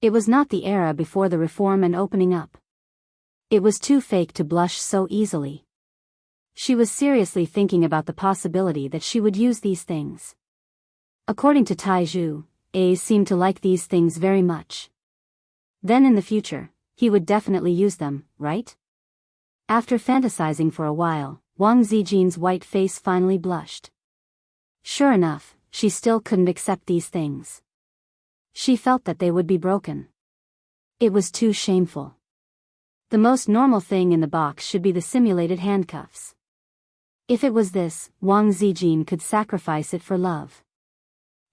It was not the era before the reform and opening up. It was too fake to blush so easily. She was seriously thinking about the possibility that she would use these things. According to Taizhu, A's seemed to like these things very much. Then in the future, he would definitely use them, right? After fantasizing for a while, Wang Zijin's white face finally blushed. Sure enough, she still couldn't accept these things. She felt that they would be broken. It was too shameful. The most normal thing in the box should be the simulated handcuffs. If it was this, Wang Zijin could sacrifice it for love.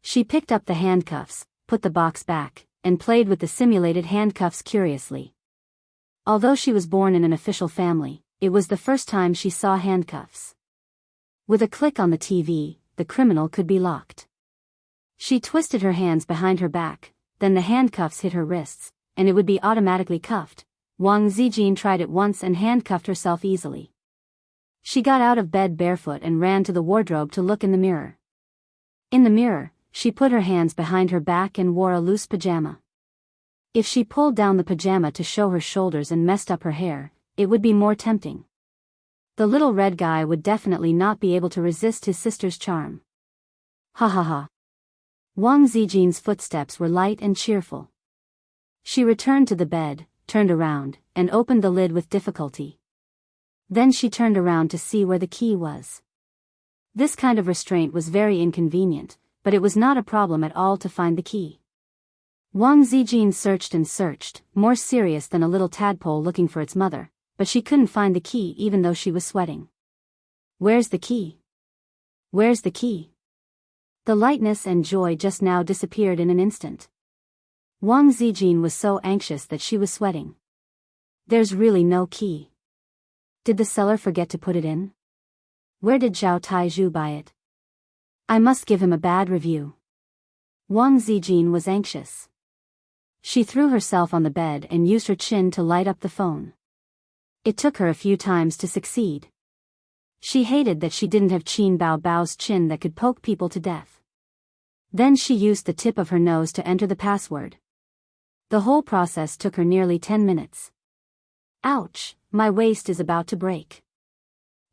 She picked up the handcuffs, put the box back, and played with the simulated handcuffs curiously. Although she was born in an official family, it was the first time she saw handcuffs. With a click on the TV, the criminal could be locked. She twisted her hands behind her back, then the handcuffs hit her wrists, and it would be automatically cuffed. Wang Zijin tried it once and handcuffed herself easily. She got out of bed barefoot and ran to the wardrobe to look in the mirror. In the mirror, she put her hands behind her back and wore a loose pajama. If she pulled down the pajama to show her shoulders and messed up her hair, it would be more tempting. The little red guy would definitely not be able to resist his sister's charm. Ha ha ha. Wang Zijin's footsteps were light and cheerful. She returned to the bed, turned around, and opened the lid with difficulty. Then she turned around to see where the key was. This kind of restraint was very inconvenient, but it was not a problem at all to find the key. Wang Zijin searched and searched, more serious than a little tadpole looking for its mother, but she couldn't find the key even though she was sweating. Where's the key? Where's the key? The lightness and joy just now disappeared in an instant. Wang Zijin was so anxious that she was sweating. There's really no key. Did the seller forget to put it in? Where did Zhao Taizhu buy it? I must give him a bad review. Wang Zijin was anxious. She threw herself on the bed and used her chin to light up the phone. It took her a few times to succeed. She hated that she didn't have Qin Bao's chin that could poke people to death. Then she used the tip of her nose to enter the password. The whole process took her nearly 10 minutes. Ouch, my waist is about to break.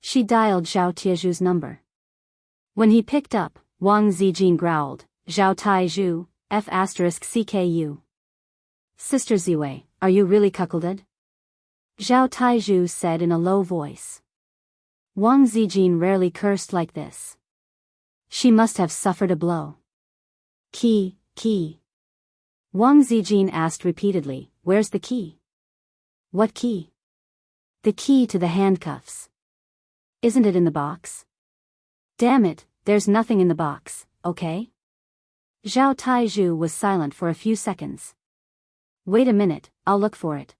She dialed Zhao Taizhu's number. When he picked up, Wang Zijin growled, Zhao Taizhu, F***CKU. Sister Ziwei, are you really cuckolded? Zhao Taizhu said in a low voice. Wang Zijin rarely cursed like this. She must have suffered a blow. Key. Wang Zijin asked repeatedly, where's the key? What key? The key to the handcuffs. Isn't it in the box? Damn it, there's nothing in the box, okay? Zhao Taizhu was silent for a few seconds. Wait a minute, I'll look for it.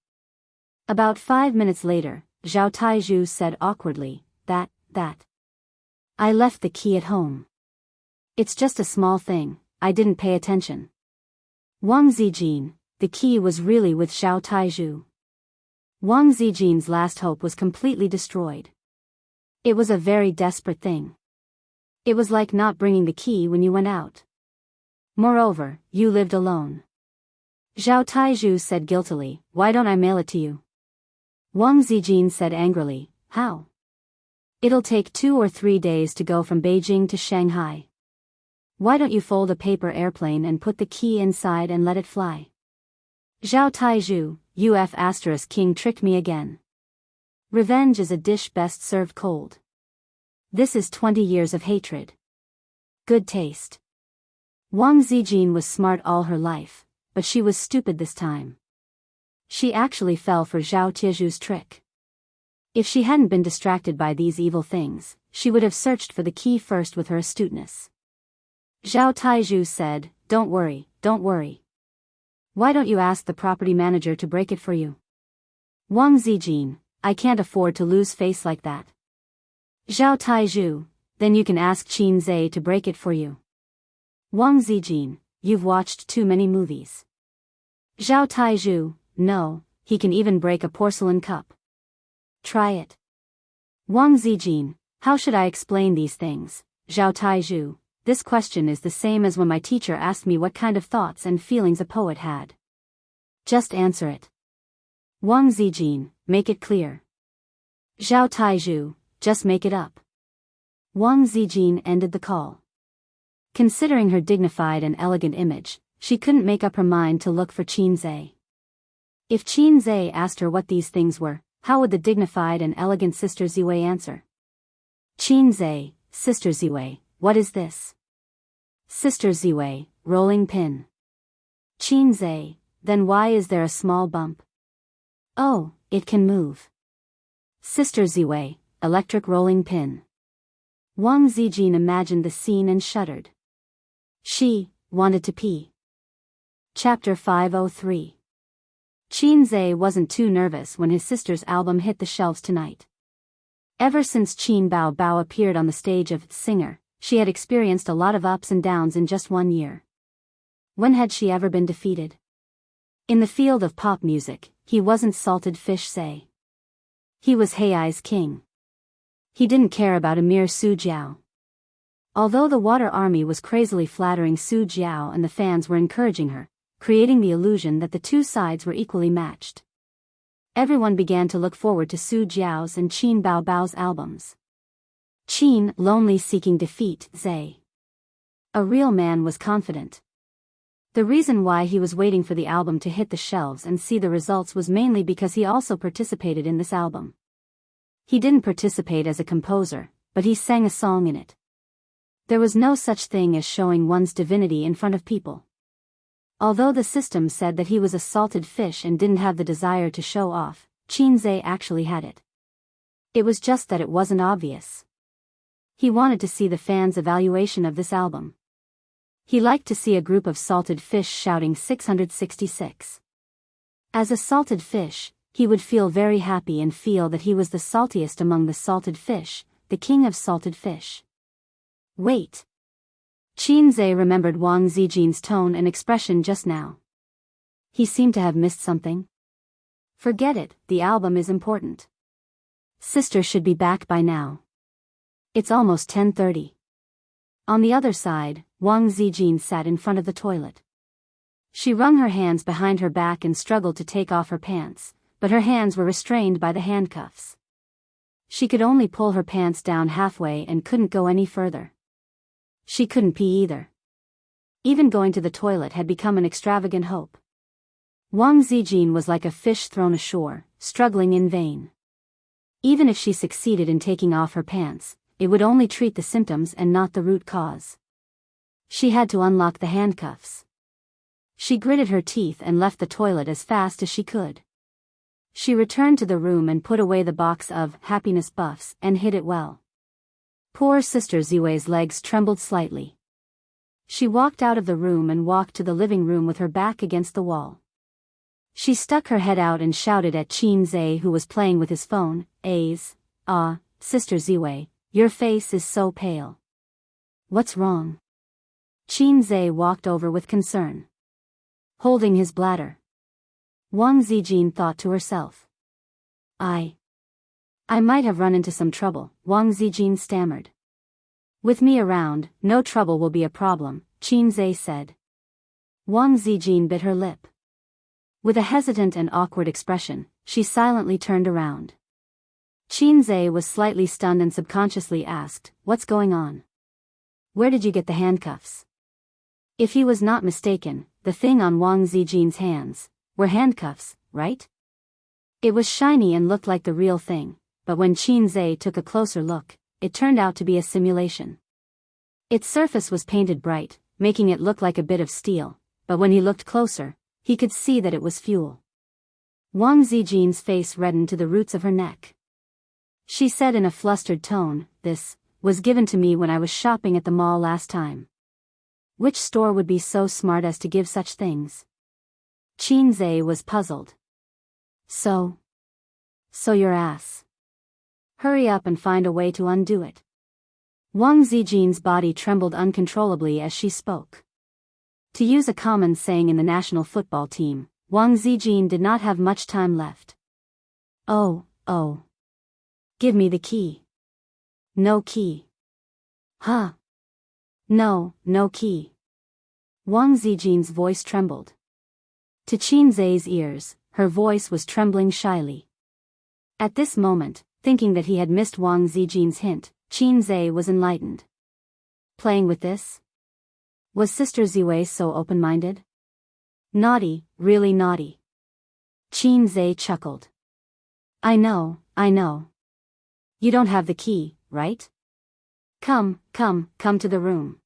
About 5 minutes later, Zhao Taizhu said awkwardly, that. I left the key at home. It's just a small thing, I didn't pay attention. Wang Zijin, the key was really with Zhao Taizhu. Wang Zijin's last hope was completely destroyed. It was a very desperate thing. It was like not bringing the key when you went out. Moreover, you lived alone. Zhao Taizhu said guiltily, why don't I mail it to you? Wang Zijin said angrily, how? It'll take 2 or 3 days to go from Beijing to Shanghai. Why don't you fold a paper airplane and put the key inside and let it fly? Zhao Taizhu, UF** king tricked me again. Revenge is a dish best served cold. This is 20 years of hatred. Good taste. Wang Zijin was smart all her life, but she was stupid this time. She actually fell for Zhao Taizhu's trick. If she hadn't been distracted by these evil things, she would have searched for the key first with her astuteness. Zhao Taizhu said, don't worry. Why don't you ask the property manager to break it for you? Wang Zijin, I can't afford to lose face like that. Zhao Taizhu, then you can ask Qin Zhe to break it for you. Wang Zijin, you've watched too many movies. Zhao Taizhu, no, he can even break a porcelain cup. Try it. Wang Zijin, how should I explain these things? Zhao Taizhu, this question is the same as when my teacher asked me what kind of thoughts and feelings a poet had. Just answer it. Wang Zijin, make it clear. Zhao Taizhu, just make it up. Wang Zijin ended the call. Considering her dignified and elegant image, she couldn't make up her mind to look for Qin Zhe. If Qin Zhe asked her what these things were, how would the dignified and elegant Sister Ziwei answer? Qin Zhe, Sister Ziwei, what is this? Sister Ziwei, rolling pin. Qin Zhe, then why is there a small bump? Oh, it can move. Sister Ziwei, electric rolling pin. Wang Zijin imagined the scene and shuddered. She wanted to pee. Chapter 503. Qin Zhe wasn't too nervous when his sister's album hit the shelves tonight. Ever since Qin Bao Bao appeared on the stage of Singer, she had experienced a lot of ups and downs in just 1 year. When had she ever been defeated? In the field of pop music, he wasn't salted fish say. He was Hei's king. He didn't care about a mere Su Jiao. Although the Water Army was crazily flattering Su Jiao and the fans were encouraging her, creating the illusion that the two sides were equally matched. Everyone began to look forward to Su Jiao's and Qin Bao Bao's albums. Qin lonely seeking defeat Zhe. A real man was confident. The reason why he was waiting for the album to hit the shelves and see the results was mainly because he also participated in this album. He didn't participate as a composer, but he sang a song in it. There was no such thing as showing one's divinity in front of people. Although the system said that he was a salted fish and didn't have the desire to show off, Qin Zhe actually had it. It was just that it wasn't obvious. He wanted to see the fans' evaluation of this album. He liked to see a group of salted fish shouting 666. As a salted fish, he would feel very happy and feel that he was the saltiest among the salted fish, the king of salted fish. Wait. Qin Zhe remembered Wang Zijin's tone and expression just now. He seemed to have missed something. Forget it, the album is important. Sister should be back by now. It's almost 10:30. On the other side, Wang Zijin sat in front of the toilet. She wrung her hands behind her back and struggled to take off her pants, but her hands were restrained by the handcuffs. She could only pull her pants down halfway and couldn't go any further. She couldn't pee either. Even going to the toilet had become an extravagant hope. Wang Zijin was like a fish thrown ashore, struggling in vain. Even if she succeeded in taking off her pants, it would only treat the symptoms and not the root cause. She had to unlock the handcuffs. She gritted her teeth and left the toilet as fast as she could. She returned to the room and put away the box of happiness buffs and hid it well. Poor Sister Ziwei's legs trembled slightly. She walked out of the room and walked to the living room with her back against the wall. She stuck her head out and shouted at Qin Zhe, who was playing with his phone, Sister Ziwei, your face is so pale. What's wrong? Qin Zhe walked over with concern. Holding his bladder. Wang Zijin thought to herself. I might have run into some trouble, Wang Zijin stammered. With me around, no trouble will be a problem, Qin Zhe said. Wang Zijin bit her lip. With a hesitant and awkward expression, she silently turned around. Qin Zhe was slightly stunned and subconsciously asked, "What's going on? Where did you get the handcuffs?" If he was not mistaken, the thing on Wang Zijin's hands were handcuffs, right? It was shiny and looked like the real thing, but when Qin Zhe took a closer look, it turned out to be a simulation. Its surface was painted bright, making it look like a bit of steel, but when he looked closer, he could see that it was fuel. Wang Zijin's face reddened to the roots of her neck. She said in a flustered tone, "This was given to me when I was shopping at the mall last time." Which store would be so smart as to give such things? Qin Zhe was puzzled. So your ass. Hurry up and find a way to undo it. Wang Zijin's body trembled uncontrollably as she spoke. To use a common saying in the national football team, Wang Zijin did not have much time left. Oh. Give me the key. No key. Huh? No key. Wang Zijin's voice trembled. To Qin Zhe's ears, her voice was trembling shyly. At this moment, thinking that he had missed Wang Zijin's hint, Qin Zhe was enlightened. Playing with this? Was Sister Ziwei so open-minded? Naughty, really naughty. Qin Zhe chuckled. I know. You don't have the key, right? Come to the room.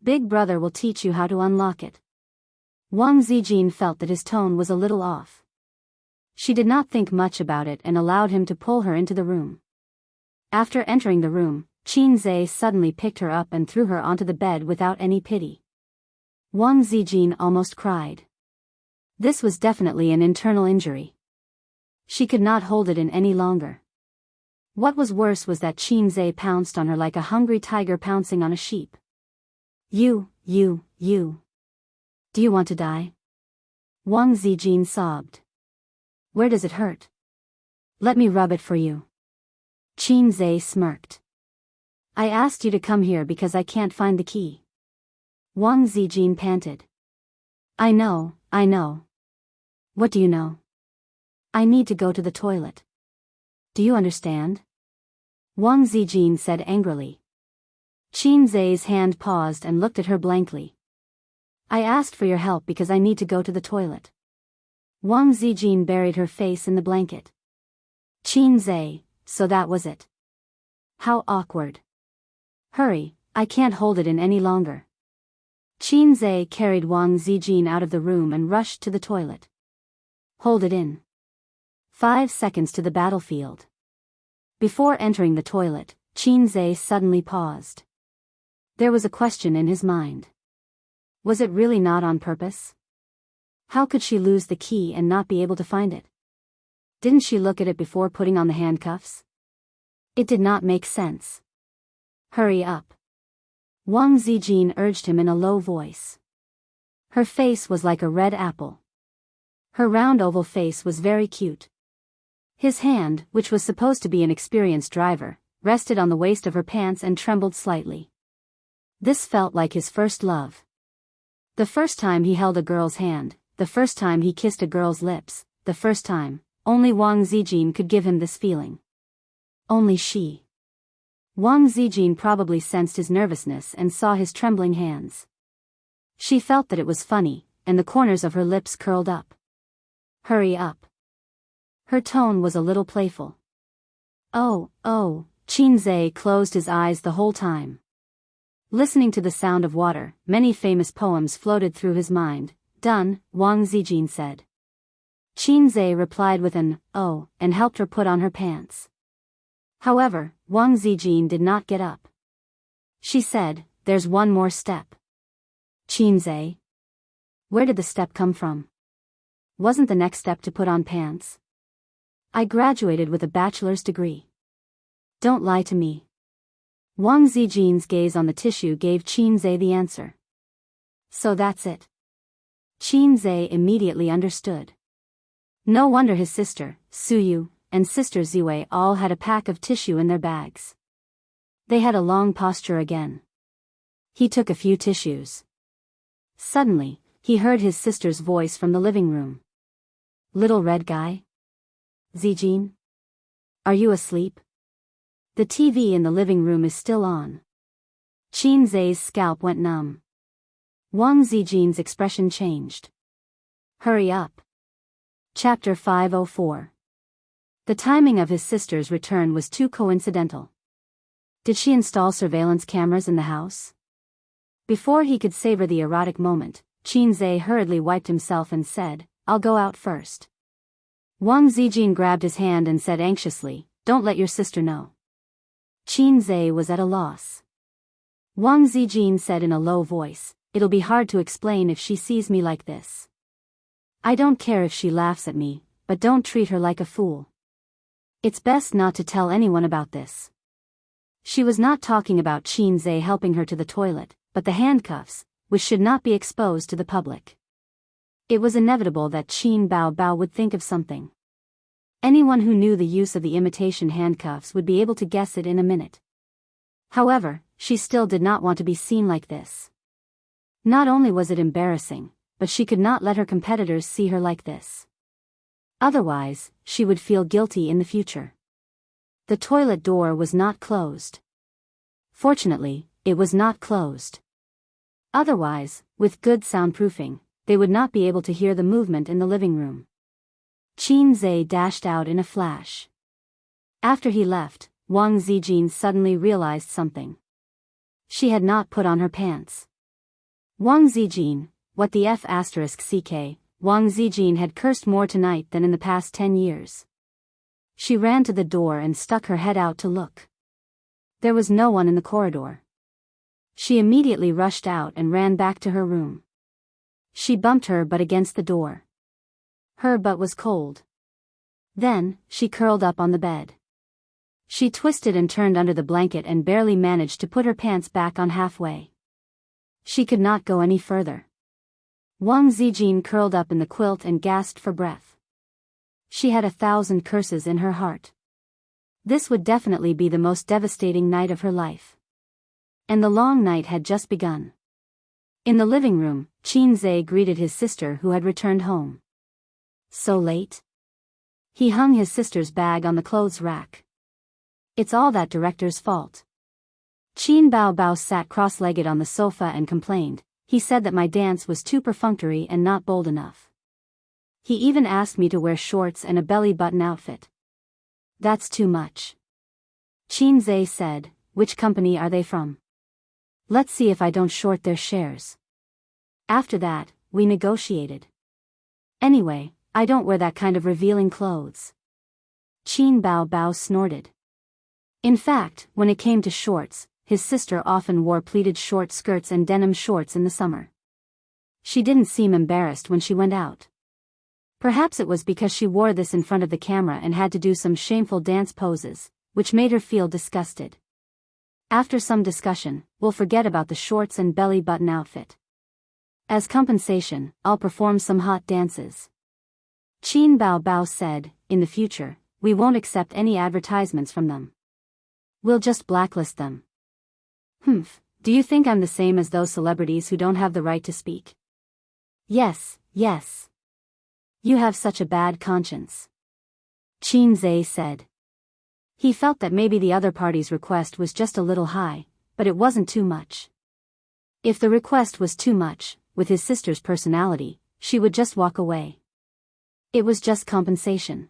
Big brother will teach you how to unlock it. Wang Zijin felt that his tone was a little off. She did not think much about it and allowed him to pull her into the room. After entering the room, Qin Zhe suddenly picked her up and threw her onto the bed without any pity. Wang Zijin almost cried. This was definitely an internal injury. She could not hold it in any longer. What was worse was that Qin Zhe pounced on her like a hungry tiger pouncing on a sheep. You. Do you want to die? Wang Zijin sobbed. Where does it hurt? Let me rub it for you. Qin Zhe smirked. I asked you to come here because I can't find the key. Wang Zijin panted. I know. What do you know? I need to go to the toilet. Do you understand? Wang Zijin said angrily. Qin Zhe's hand paused and looked at her blankly. I asked for your help because I need to go to the toilet. Wang Zijin buried her face in the blanket. Qin Zhe, so that was it. How awkward. Hurry, I can't hold it in any longer. Qin Zhe carried Wang Zijin out of the room and rushed to the toilet. Hold it in. 5 seconds to the battlefield. Before entering the toilet, Qin Zhe suddenly paused. There was a question in his mind. Was it really not on purpose? How could she lose the key and not be able to find it? Didn't she look at it before putting on the handcuffs? It did not make sense. Hurry up. Wang Zijin urged him in a low voice. Her face was like a red apple. Her round oval face was very cute. His hand, which was supposed to be an experienced driver, rested on the waist of her pants and trembled slightly. This felt like his first love. The first time he held a girl's hand, the first time he kissed a girl's lips, the first time, only Wang Zijin could give him this feeling. Only she. Wang Zijin probably sensed his nervousness and saw his trembling hands. She felt that it was funny, and the corners of her lips curled up. Hurry up. Her tone was a little playful. Oh, Qinze closed his eyes the whole time. Listening to the sound of water, many famous poems floated through his mind. Done, Wang Zijin said. Qinze replied with an, oh, and helped her put on her pants. However, Wang Zijin did not get up. She said, there's one more step. Qinze? Where did the step come from? Wasn't the next step to put on pants? I graduated with a bachelor's degree. Don't lie to me. Wang Zijin's gaze on the tissue gave Qinze the answer. So that's it. Qinze immediately understood. No wonder his sister, Suyu, and sister Ziwei all had a pack of tissue in their bags. They had a long posture again. He took a few tissues. Suddenly, he heard his sister's voice from the living room. Little red guy? Zijin? Are you asleep? The TV in the living room is still on. Qinze's scalp went numb. Wang Zijin's expression changed. Hurry up. Chapter 504. The timing of his sister's return was too coincidental. Did she install surveillance cameras in the house? Before he could savor the erotic moment, Qinze hurriedly wiped himself and said, I'll go out first. Wang Zijin grabbed his hand and said anxiously, don't let your sister know. Qinze was at a loss. Wang Zijin said in a low voice, it'll be hard to explain if she sees me like this. I don't care if she laughs at me, but don't treat her like a fool. It's best not to tell anyone about this. She was not talking about Qinze helping her to the toilet, but the handcuffs, which should not be exposed to the public. It was inevitable that Qin Bao would think of something. Anyone who knew the use of the imitation handcuffs would be able to guess it in a minute. However, she still did not want to be seen like this. Not only was it embarrassing, but she could not let her competitors see her like this. Otherwise, she would feel guilty in the future. The toilet door was not closed. Fortunately, it was not closed. Otherwise, with good soundproofing, they would not be able to hear the movement in the living room. Qinze dashed out in a flash. After he left, Wang Zijin suddenly realized something. She had not put on her pants. Wang Zijin, what the f*ck, Wang Zijin had cursed more tonight than in the past 10 years. She ran to the door and stuck her head out to look. There was no one in the corridor. She immediately rushed out and ran back to her room. She bumped her butt against the door. Her butt was cold. Then, she curled up on the bed. She twisted and turned under the blanket and barely managed to put her pants back on halfway. She could not go any further. Wang Zijin curled up in the quilt and gasped for breath. She had 1,000 curses in her heart. This would definitely be the most devastating night of her life. And the long night had just begun. In the living room, Qinze greeted his sister who had returned home. So late? He hung his sister's bag on the clothes rack. It's all that director's fault. Qin Bao sat cross-legged on the sofa and complained. He said that my dance was too perfunctory and not bold enough. He even asked me to wear shorts and a belly-button outfit. That's too much. Qinze said, which company are they from? Let's see if I don't short their shares. After that, we negotiated. Anyway, I don't wear that kind of revealing clothes. Qin Bao snorted. In fact, when it came to shorts, his sister often wore pleated short skirts and denim shorts in the summer. She didn't seem embarrassed when she went out. Perhaps it was because she wore this in front of the camera and had to do some shameful dance poses, which made her feel disgusted. After some discussion, we'll forget about the shorts and belly button outfit. As compensation, I'll perform some hot dances. Qin Bao said, in the future, we won't accept any advertisements from them. We'll just blacklist them. Do you think I'm the same as those celebrities who don't have the right to speak? Yes. You have such a bad conscience. Qinze said. He felt that maybe the other party's request was just a little high, but it wasn't too much. If the request was too much, with his sister's personality, she would just walk away. It was just compensation.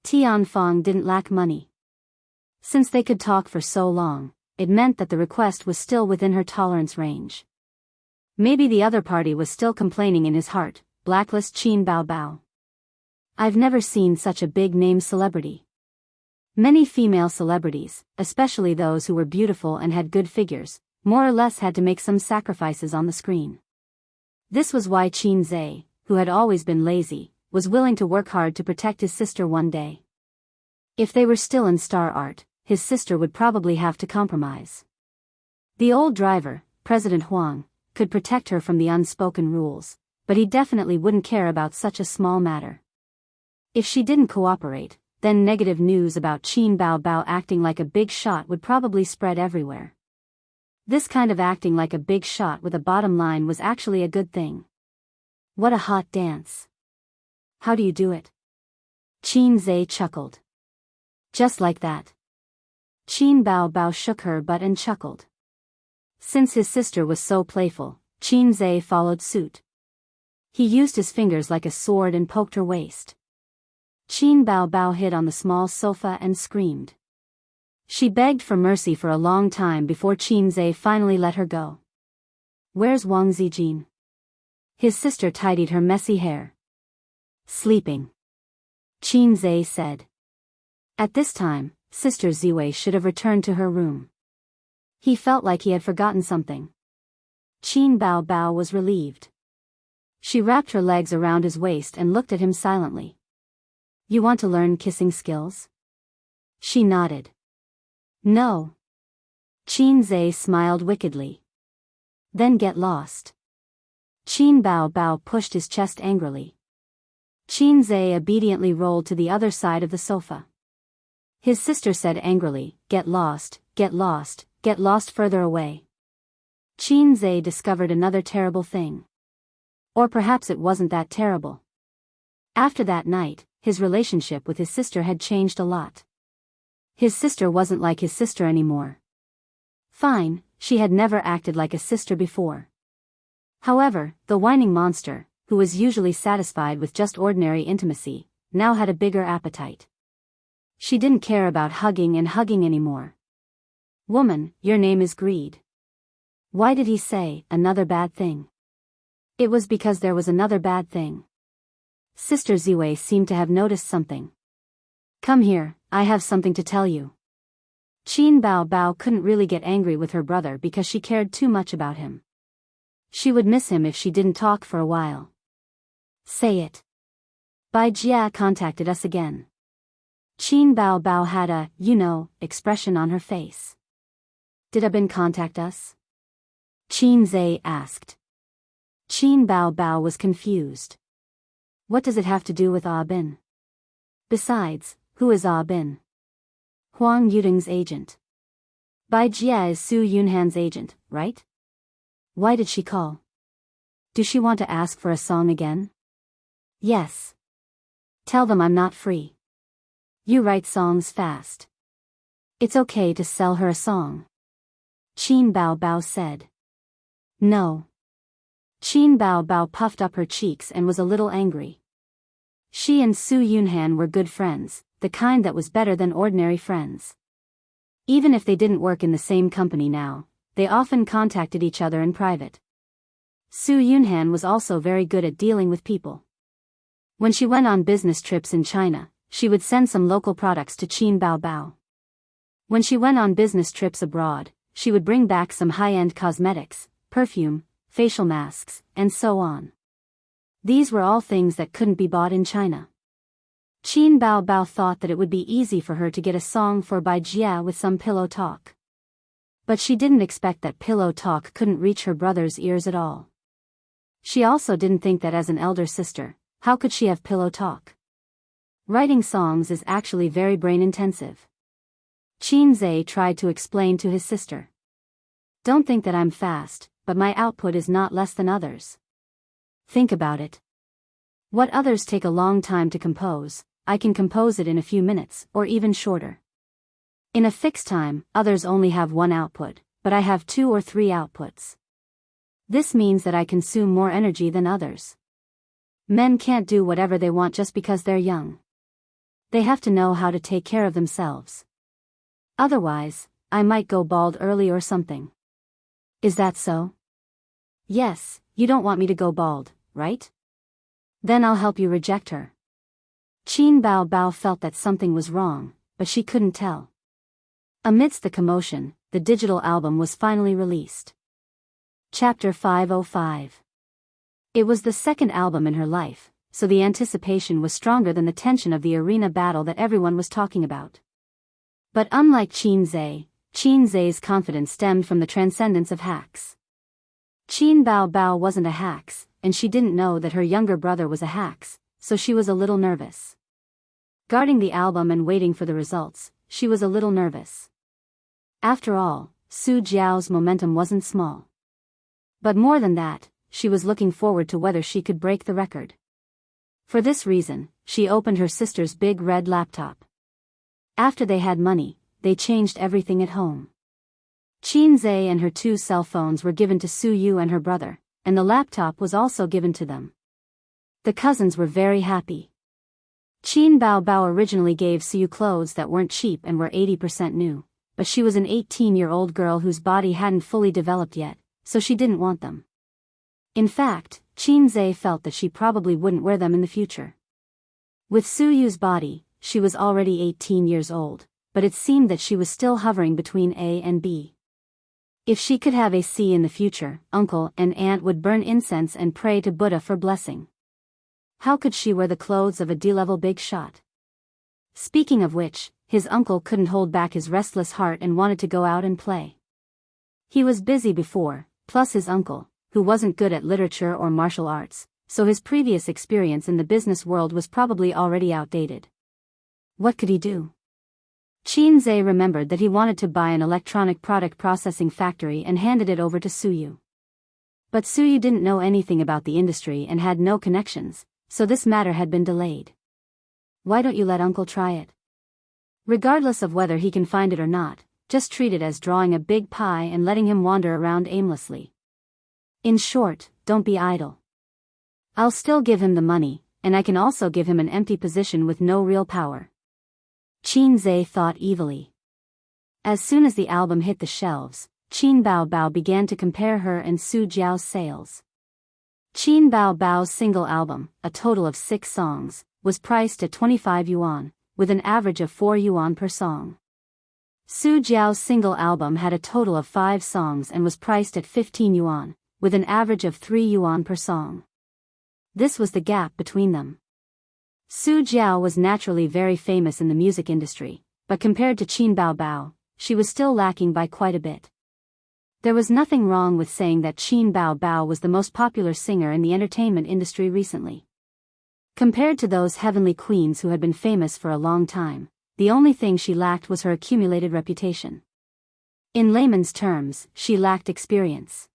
Tianfang didn't lack money. Since they could talk for so long, it meant that the request was still within her tolerance range. Maybe the other party was still complaining in his heart, blacklist Qin Bao Bao. I've never seen such a big-name celebrity. Many female celebrities, especially those who were beautiful and had good figures, more or less had to make some sacrifices on the screen. This was why Qin Zhe, who had always been lazy, was willing to work hard to protect his sister one day. If they were still in star art, his sister would probably have to compromise. The old driver, President Huang, could protect her from the unspoken rules, but he definitely wouldn't care about such a small matter. If she didn't cooperate, then negative news about Qin Bao Bao acting like a big shot would probably spread everywhere. This kind of acting like a big shot with a bottom line was actually a good thing. What a hot dance. How do you do it? Qin Zhe chuckled. Just like that. Qin Bao Bao shook her butt and chuckled. Since his sister was so playful, Qin Zhe followed suit. He used his fingers like a sword and poked her waist. Qin Bao Bao hid on the small sofa and screamed. She begged for mercy for a long time before Qin Zhe finally let her go. Where's Wang Zijin? His sister tidied her messy hair. Sleeping. Qin Zhe said. At this time, Sister Ziwei should have returned to her room. He felt like he had forgotten something. Qin Bao Bao was relieved. She wrapped her legs around his waist and looked at him silently. You want to learn kissing skills? She nodded. No. Qin Zhe smiled wickedly. Then get lost. Qin Bao Bao pushed his chest angrily. Qin Zhe obediently rolled to the other side of the sofa. His sister said angrily, get lost, get lost, get lost further away. Qin Zhe discovered another terrible thing. Or perhaps it wasn't that terrible. After that night, his relationship with his sister had changed a lot. His sister wasn't like his sister anymore. Fine, she had never acted like a sister before. However, the whining monster, who was usually satisfied with just ordinary intimacy, now had a bigger appetite. She didn't care about hugging and hugging anymore. Woman, your name is greed. Why did he say, another bad thing? It was because there was another bad thing. Sister Ziwei seemed to have noticed something. Come here, I have something to tell you. Qin Bao Bao couldn't really get angry with her brother because she cared too much about him. She would miss him if she didn't talk for a while. Say it. Bai Jia contacted us again. Qin Bao Bao had a, expression on her face. Did Abin contact us? Qin Zhe asked. Qin Bao Bao was confused. What does it have to do with Abin? Besides, who is Abin? Huang Yuding's agent. Bai Jia is Su Yunhan's agent, right? Why did she call? Do she want to ask for a song again? Yes. Tell them I'm not free. You write songs fast. It's okay to sell her a song. Qin Bao Bao said. No. Qin Bao Bao puffed up her cheeks and was a little angry. She and Su Yunhan were good friends, the kind that was better than ordinary friends. Even if they didn't work in the same company now, they often contacted each other in private. Su Yunhan was also very good at dealing with people. When she went on business trips in China, she would send some local products to Qin Bao Bao. When she went on business trips abroad, she would bring back some high-end cosmetics, perfume, facial masks, and so on. These were all things that couldn't be bought in China. Qin Bao Bao thought that it would be easy for her to get a song for Bai Jia with some pillow talk. But she didn't expect that pillow talk couldn't reach her brother's ears at all. She also didn't think that as an elder sister, how could she have pillow talk? Writing songs is actually very brain-intensive. Qin Zhe tried to explain to his sister. Don't think that I'm fast, but my output is not less than others. Think about it. What others take a long time to compose, I can compose it in a few minutes, or even shorter. In a fixed time, others only have one output, but I have 2 or 3 outputs. This means that I consume more energy than others. Men can't do whatever they want just because they're young. They have to know how to take care of themselves. Otherwise, I might go bald early or something. Is that so? Yes, you don't want me to go bald, right? Then I'll help you reject her. Qin Bao Bao felt that something was wrong, but she couldn't tell. Amidst the commotion, the digital album was finally released. Chapter 505. It was the second album in her life, so the anticipation was stronger than the tension of the arena battle that everyone was talking about. But unlike Qin Zhe's confidence stemmed from the transcendence of hacks. Qin Bao Bao wasn't a hacks, and she didn't know that her younger brother was a hacks, so she was a little nervous. Guarding the album and waiting for the results, she was a little nervous. After all, Su Jiao's momentum wasn't small. But more than that, she was looking forward to whether she could break the record. For this reason, she opened her sister's big red laptop. After they had money, they changed everything at home. Qin Zhe and her 2 cell phones were given to Su Yu and her brother, and the laptop was also given to them. The cousins were very happy. Qin Bao Bao originally gave Su Yu clothes that weren't cheap and were 80% new, but she was an 18-year-old girl whose body hadn't fully developed yet, so she didn't want them. In fact, Qin Zhe felt that she probably wouldn't wear them in the future. With Su Yu's body, she was already 18 years old, but it seemed that she was still hovering between A and B. If she could have a C in the future, uncle and aunt would burn incense and pray to Buddha for blessing. How could she wear the clothes of a D-level big shot? Speaking of which, his uncle couldn't hold back his restless heart and wanted to go out and play. He was busy before, plus his uncle, who wasn't good at literature or martial arts, so his previous experience in the business world was probably already outdated. What could he do? Qin Zhe remembered that he wanted to buy an electronic product processing factory and handed it over to Su Yu. But Su Yu didn't know anything about the industry and had no connections, so this matter had been delayed. Why don't you let uncle try it? Regardless of whether he can find it or not, just treat it as drawing a big pie and letting him wander around aimlessly. In short, don't be idle. I'll still give him the money, and I can also give him an empty position with no real power. Qin Zhe thought evilly. As soon as the album hit the shelves, Qin Bao Bao began to compare her and Su Jiao's sales. Qin Bao Bao's single album, a total of 6 songs, was priced at 25 yuan, with an average of 4 yuan per song. Su Jiao's single album had a total of 5 songs and was priced at 15 yuan, with an average of 3 yuan per song. This was the gap between them. Su Jiao was naturally very famous in the music industry, but compared to Qin Bao Bao, she was still lacking by quite a bit. There was nothing wrong with saying that Qin Bao Bao was the most popular singer in the entertainment industry recently. Compared to those heavenly queens who had been famous for a long time, the only thing she lacked was her accumulated reputation. In layman's terms, she lacked experience.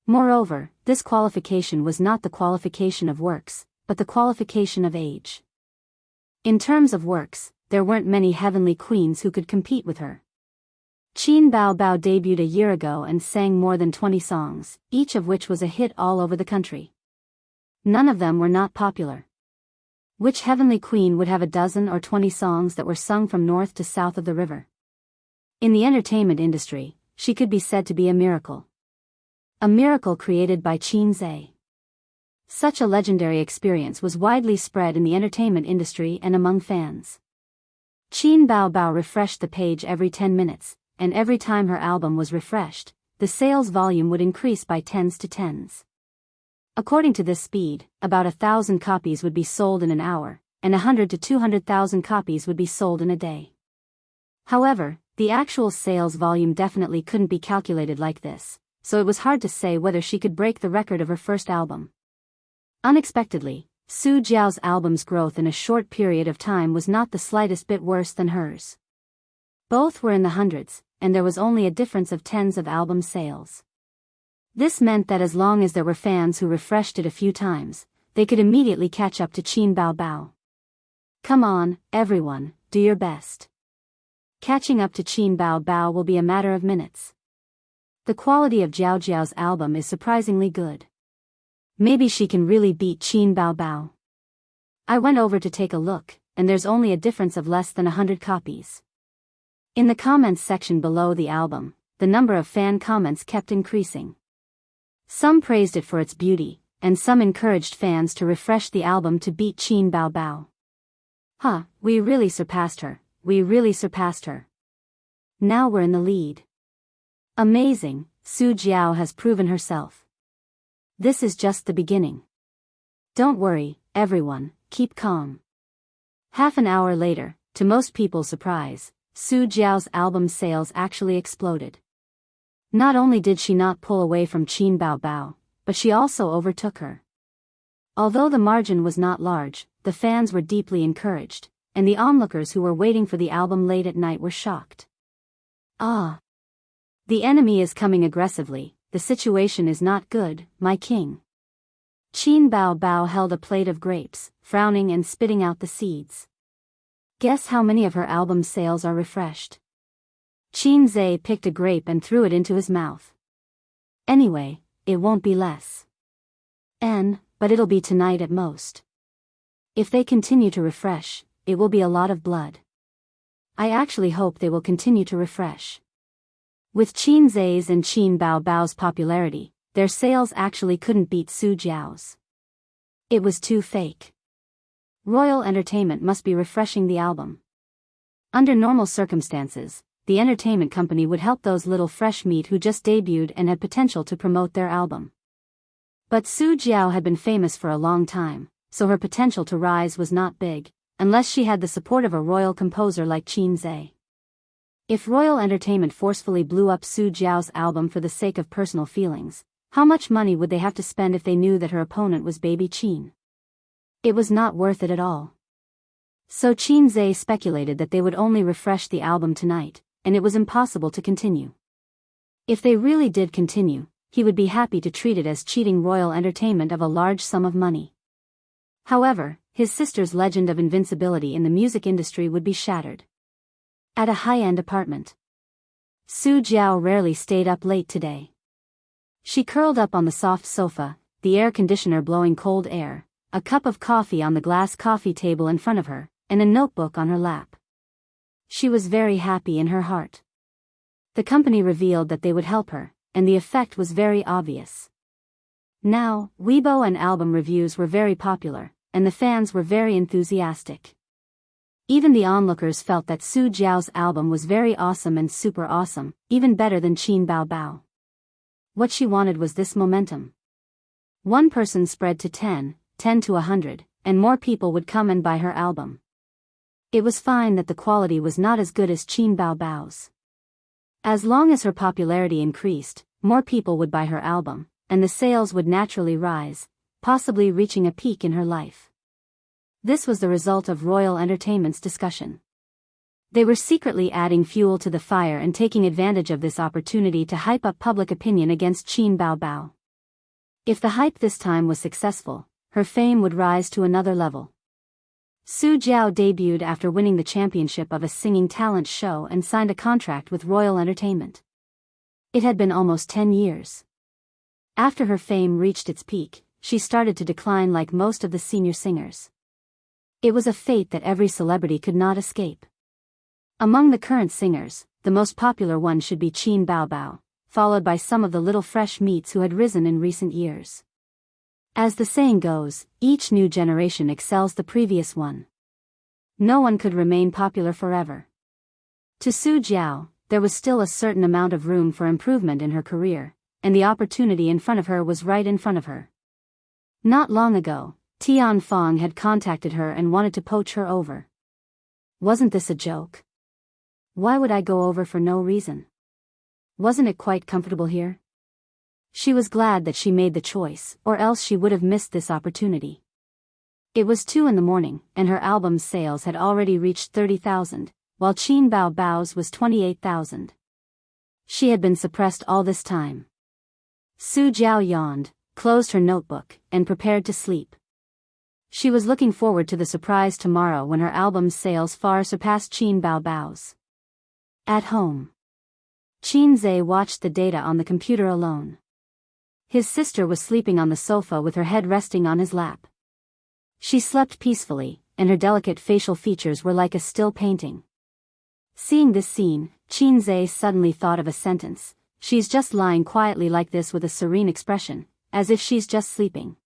Moreover, this qualification was not the qualification of works, but the qualification of age. In terms of works, there weren't many heavenly queens who could compete with her. Qin Bao Bao debuted a year ago and sang more than 20 songs, each of which was a hit all over the country. None of them were not popular. Which heavenly queen would have a dozen or 20 songs that were sung from north to south of the river? In the entertainment industry, she could be said to be a miracle. A miracle created by Qin Zhe. Such a legendary experience was widely spread in the entertainment industry and among fans. Qin Bao Bao refreshed the page every 10 minutes, and every time her album was refreshed, the sales volume would increase by tens to tens. According to this speed, about 1,000 copies would be sold in an hour, and 100 to 200,000 copies would be sold in a day. However, the actual sales volume definitely couldn't be calculated like this, so it was hard to say whether she could break the record of her first album. Unexpectedly, Su Jiao's album's growth in a short period of time was not the slightest bit worse than hers. Both were in the hundreds, and there was only a difference of tens of album sales. This meant that as long as there were fans who refreshed it a few times, they could immediately catch up to Qin Bao Bao. Come on, everyone, do your best. Catching up to Qin Bao Bao will be a matter of minutes. The quality of Jiao Jiao's album is surprisingly good. Maybe she can really beat Qin Bao Bao. I went over to take a look, and there's only a difference of less than 100 copies. In the comments section below the album, the number of fan comments kept increasing. Some praised it for its beauty, and some encouraged fans to refresh the album to beat Qin Bao Bao. Huh, we really surpassed her, we really surpassed her. Now we're in the lead. Amazing, Su Jiao has proven herself. This is just the beginning. Don't worry, everyone, keep calm. Half an hour later, to most people's surprise, Su Jiao's album sales actually exploded. Not only did she not pull away from Qin Bao Bao, but she also overtook her. Although the margin was not large, the fans were deeply encouraged, and the onlookers who were waiting for the album late at night were shocked. Ah! The enemy is coming aggressively, the situation is not good, my king. Qin Bao Bao held a plate of grapes, frowning and spitting out the seeds. Guess how many of her album sales are refreshed? Qin Zhe picked a grape and threw it into his mouth. Anyway, it won't be less. But it'll be tonight at most. If they continue to refresh, it will be a lot of blood. I actually hope they will continue to refresh. With Qin Zhe's and Qin Bao Bao's popularity, their sales actually couldn't beat Su Jiao's. It was too fake. Royal Entertainment must be refreshing the album. Under normal circumstances, the entertainment company would help those little fresh meat who just debuted and had potential to promote their album. But Su Jiao had been famous for a long time, so her potential to rise was not big, unless she had the support of a royal composer like Qin Zhe. If Royal Entertainment forcefully blew up Su Jiao's album for the sake of personal feelings, how much money would they have to spend if they knew that her opponent was baby Qin? It was not worth it at all. So Qin Zhe speculated that they would only refresh the album tonight, and it was impossible to continue. If they really did continue, he would be happy to treat it as cheating Royal Entertainment of a large sum of money. However, his sister's legend of invincibility in the music industry would be shattered. At a high-end apartment. Su Jiao rarely stayed up late today. She curled up on the soft sofa, the air conditioner blowing cold air, a cup of coffee on the glass coffee table in front of her, and a notebook on her lap. She was very happy in her heart. The company revealed that they would help her, and the effect was very obvious. Now, Weibo and album reviews were very popular, and the fans were very enthusiastic. Even the onlookers felt that Su Jiao's album was very awesome and super awesome, even better than Qin Bao Bao. What she wanted was this momentum. One person spread to 10 to 100, and more people would come and buy her album. It was fine that the quality was not as good as Qin Bao Bao's. As long as her popularity increased, more people would buy her album, and the sales would naturally rise, possibly reaching a peak in her life. This was the result of Royal Entertainment's discussion. They were secretly adding fuel to the fire and taking advantage of this opportunity to hype up public opinion against Qin Bao Bao. If the hype this time was successful, her fame would rise to another level. Su Jiao debuted after winning the championship of a singing talent show and signed a contract with Royal Entertainment. It had been almost 10 years. After her fame reached its peak, she started to decline like most of the senior singers. It was a fate that every celebrity could not escape. Among the current singers, the most popular one should be Qin Bao Bao, followed by some of the little fresh meats who had risen in recent years. As the saying goes, each new generation excels the previous one. No one could remain popular forever. To Su Jiao, there was still a certain amount of room for improvement in her career, and the opportunity in front of her was right in front of her. Not long ago, Tian Fong had contacted her and wanted to poach her over. Wasn't this a joke? Why would I go over for no reason? Wasn't it quite comfortable here? She was glad that she made the choice, or else she would have missed this opportunity. It was 2 a.m, and her album's sales had already reached 30,000, while Qin Bao Bao's was 28,000. She had been suppressed all this time. Su Jiao yawned, closed her notebook, and prepared to sleep. She was looking forward to the surprise tomorrow when her album's sales far surpassed Qin Bao Bao's. At home. Qin Zhe watched the data on the computer alone. His sister was sleeping on the sofa with her head resting on his lap. She slept peacefully, and her delicate facial features were like a still painting. Seeing this scene, Qin suddenly thought of a sentence. She's just lying quietly like this with a serene expression, as if she's just sleeping.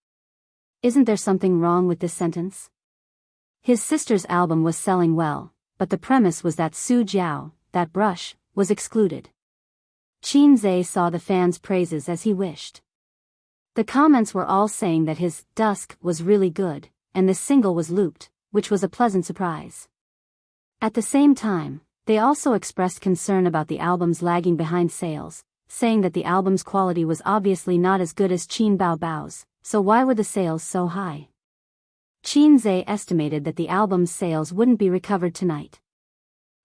Isn't there something wrong with this sentence? His sister's album was selling well, but the premise was that Su Jiao, that brush, was excluded. Qin saw the fans' praises as he wished. The comments were all saying that his Dusk was really good, and the single was looped, which was a pleasant surprise. At the same time, they also expressed concern about the album's lagging behind sales, saying that the album's quality was obviously not as good as Qin Bao's, so why were the sales so high? Qin estimated that the album's sales wouldn't be recovered tonight.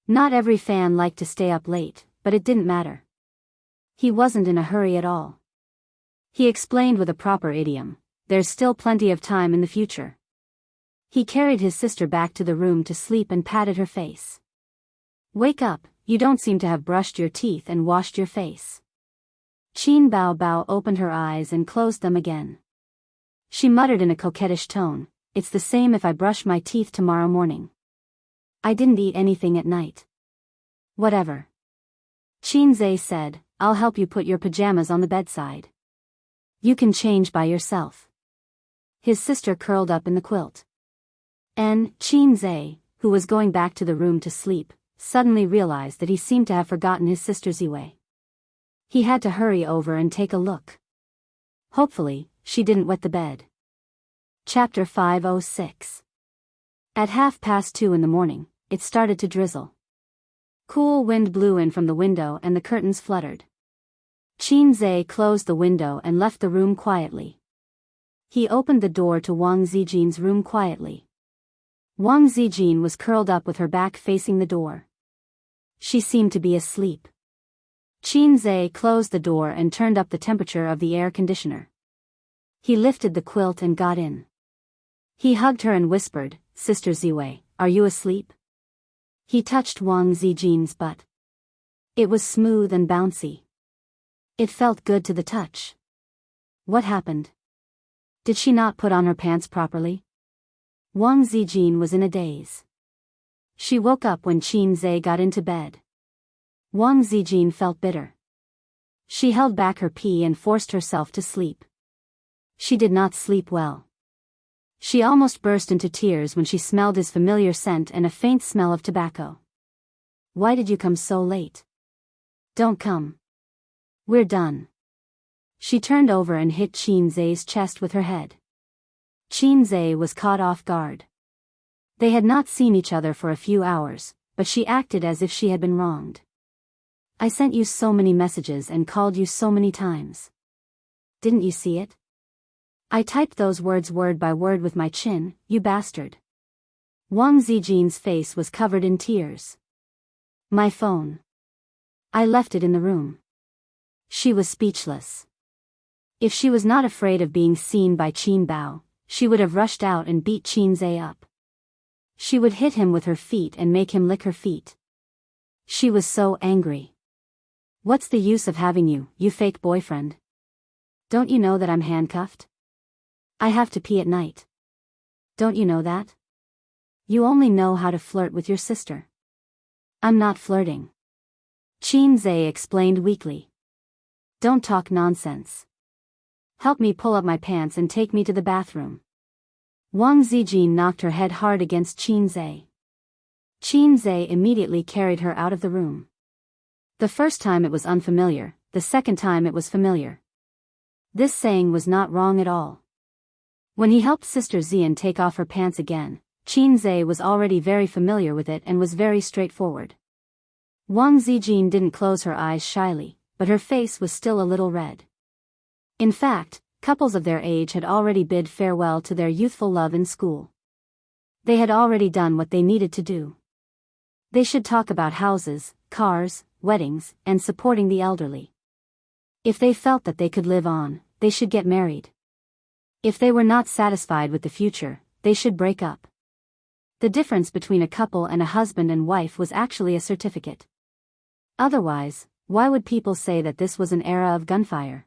Not every fan liked to stay up late, but it didn't matter. He wasn't in a hurry at all. He explained with a proper idiom, there's still plenty of time in the future. He carried his sister back to the room to sleep and patted her face. Wake up, you don't seem to have brushed your teeth and washed your face. Qin Bao opened her eyes and closed them again. She muttered in a coquettish tone, it's the same if I brush my teeth tomorrow morning. I didn't eat anything at night. Whatever. Qin said, I'll help you put your pajamas on the bedside. You can change by yourself. His sister curled up in the quilt. And Qin, who was going back to the room to sleep, suddenly realized that he seemed to have forgotten his sister's Ziwei. He had to hurry over and take a look. Hopefully, she didn't wet the bed. Chapter 506. At 2:30 in the morning, it started to drizzle. Cool wind blew in from the window and the curtains fluttered. Qin closed the window and left the room quietly. He opened the door to Wang Zijin's room quietly. Wang Zijin was curled up with her back facing the door. She seemed to be asleep. Qin closed the door and turned up the temperature of the air conditioner. He lifted the quilt and got in. He hugged her and whispered, Sister Ziwei, are you asleep? He touched Wang Zijin's butt. It was smooth and bouncy. It felt good to the touch. What happened? Did she not put on her pants properly? Wang Zijin was in a daze. She woke up when Qin got into bed. Wang Zijin felt bitter. She held back her pee and forced herself to sleep. She did not sleep well. She almost burst into tears when she smelled his familiar scent and a faint smell of tobacco. Why did you come so late? Don't come. We're done. She turned over and hit Qin's chest with her head. Qin was caught off guard. They had not seen each other for a few hours, but she acted as if she had been wronged. I sent you so many messages and called you so many times. Didn't you see it? I typed those words word by word with my chin, you bastard. Wang Zijin's face was covered in tears. My phone. I left it in the room. She was speechless. If she was not afraid of being seen by Qin Bao, she would have rushed out and beat Qin up. She would hit him with her feet and make him lick her feet. She was so angry. What's the use of having you, you fake boyfriend? Don't you know that I'm handcuffed? I have to pee at night. Don't you know that? You only know how to flirt with your sister. I'm not flirting. Qin explained weakly. Don't talk nonsense. Help me pull up my pants and take me to the bathroom. Wang Zijin knocked her head hard against Qin. Qin immediately carried her out of the room. The first time it was unfamiliar, the second time it was familiar. This saying was not wrong at all. When he helped Sister Xian take off her pants again, Qin was already very familiar with it and was very straightforward. Wang Zijin didn't close her eyes shyly, but her face was still a little red. In fact, couples of their age had already bid farewell to their youthful love in school. They had already done what they needed to do. They should talk about houses, cars, weddings, and supporting the elderly. If they felt that they could live on, they should get married. If they were not satisfied with the future, they should break up. The difference between a couple and a husband and wife was actually a certificate. Otherwise, why would people say that this was an era of gunfire?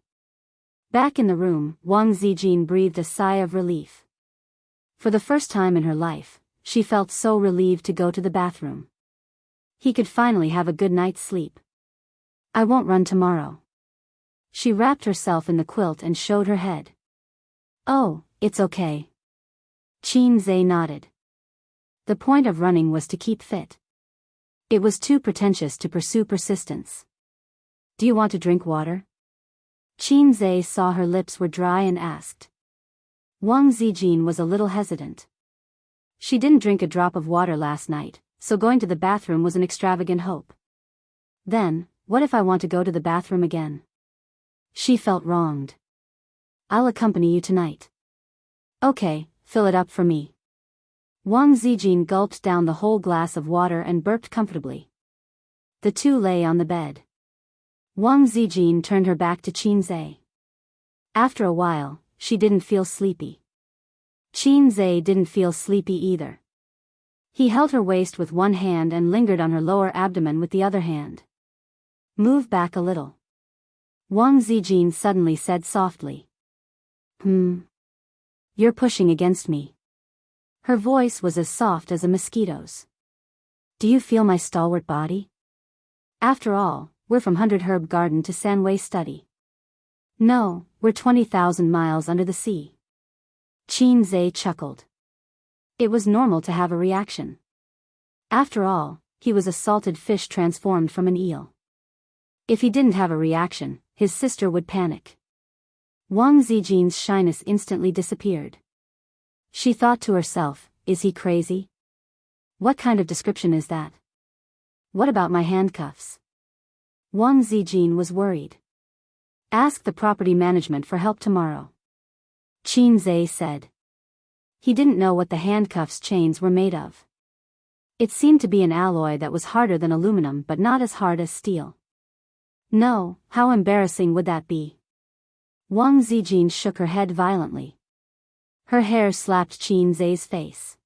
Back in the room, Wang Zijin breathed a sigh of relief. For the first time in her life, she felt so relieved to go to the bathroom. He could finally have a good night's sleep. I won't run tomorrow. She wrapped herself in the quilt and showed her head. Oh, it's okay. Qin nodded. The point of running was to keep fit. It was too pretentious to pursue persistence. Do you want to drink water? Qin saw her lips were dry and asked. Wang Zijin was a little hesitant. She didn't drink a drop of water last night, so going to the bathroom was an extravagant hope. Then, what if I want to go to the bathroom again? She felt wronged. I'll accompany you tonight. Okay, fill it up for me. Wang Zijin gulped down the whole glass of water and burped comfortably. The two lay on the bed. Wang Zijin turned her back to Qin. After a while, she didn't feel sleepy. Qin didn't feel sleepy either. He held her waist with one hand and lingered on her lower abdomen with the other hand. Move back a little. Wang Zijin suddenly said softly. You're pushing against me. Her voice was as soft as a mosquito's. Do you feel my stalwart body? After all, we're from 100 Herb Garden to Sanwei Study. No, we're 20,000 miles under the sea. Qin chuckled. It was normal to have a reaction. After all, he was a salted fish transformed from an eel. If he didn't have a reaction, his sister would panic. Wang Zijin's shyness instantly disappeared. She thought to herself, is he crazy? What kind of description is that? What about my handcuffs? Wang Zijin was worried. Ask the property management for help tomorrow. Qin said. He didn't know what the handcuffs chains were made of. It seemed to be an alloy that was harder than aluminum but not as hard as steel. No, how embarrassing would that be? Wang Zijin shook her head violently. Her hair slapped Qin's face.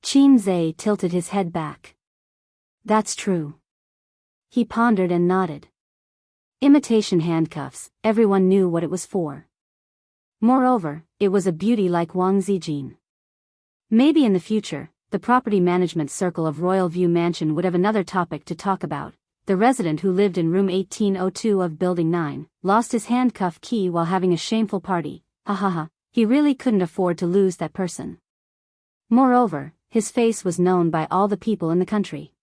Qin tilted his head back. That's true. He pondered and nodded. Imitation handcuffs, everyone knew what it was for. Moreover, it was a beauty like Wang Zijin. Maybe in the future, the property management circle of Royal View Mansion would have another topic to talk about. The resident who lived in room 1802 of Building 9, lost his handcuff key while having a shameful party. Ha ha ha, he really couldn't afford to lose that person. Moreover, his face was known by all the people in the country.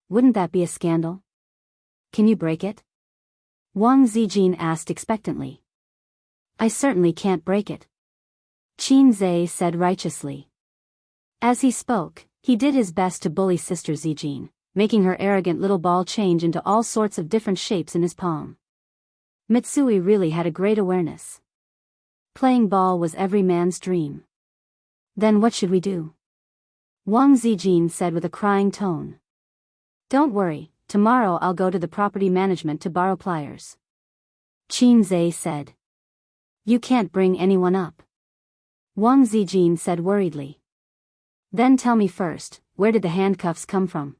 Wouldn't that be a scandal? Can you break it? Wang Zijin asked expectantly. I certainly can't break it. Qin said righteously. As he spoke, he did his best to bully Sister Zijin, making her arrogant little ball change into all sorts of different shapes in his palm. Mitsui really had a great awareness. Playing ball was every man's dream. Then what should we do? Wang Zijin said with a crying tone. Don't worry, tomorrow I'll go to the property management to borrow pliers. Qin said. You can't bring anyone up. Wang Zijin said worriedly. Then tell me first, where did the handcuffs come from?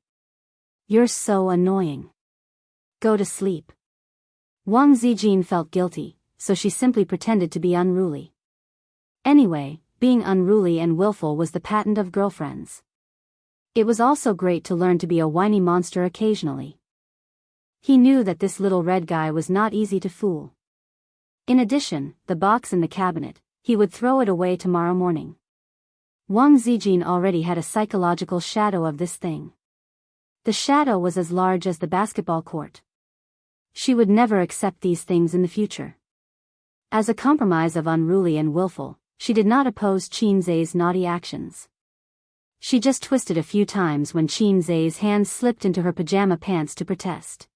You're so annoying. Go to sleep. Wang Zijin felt guilty, so she simply pretended to be unruly. Anyway, being unruly and willful was the patent of girlfriends. It was also great to learn to be a whiny monster occasionally. He knew that this little red guy was not easy to fool. In addition, the box in the cabinet, he would throw it away tomorrow morning. Wang Zijin already had a psychological shadow of this thing. The shadow was as large as the basketball court. She would never accept these things in the future. As a compromise of unruly and willful, she did not oppose Qin's naughty actions. She just twisted a few times when Qin's hands slipped into her pajama pants to protest.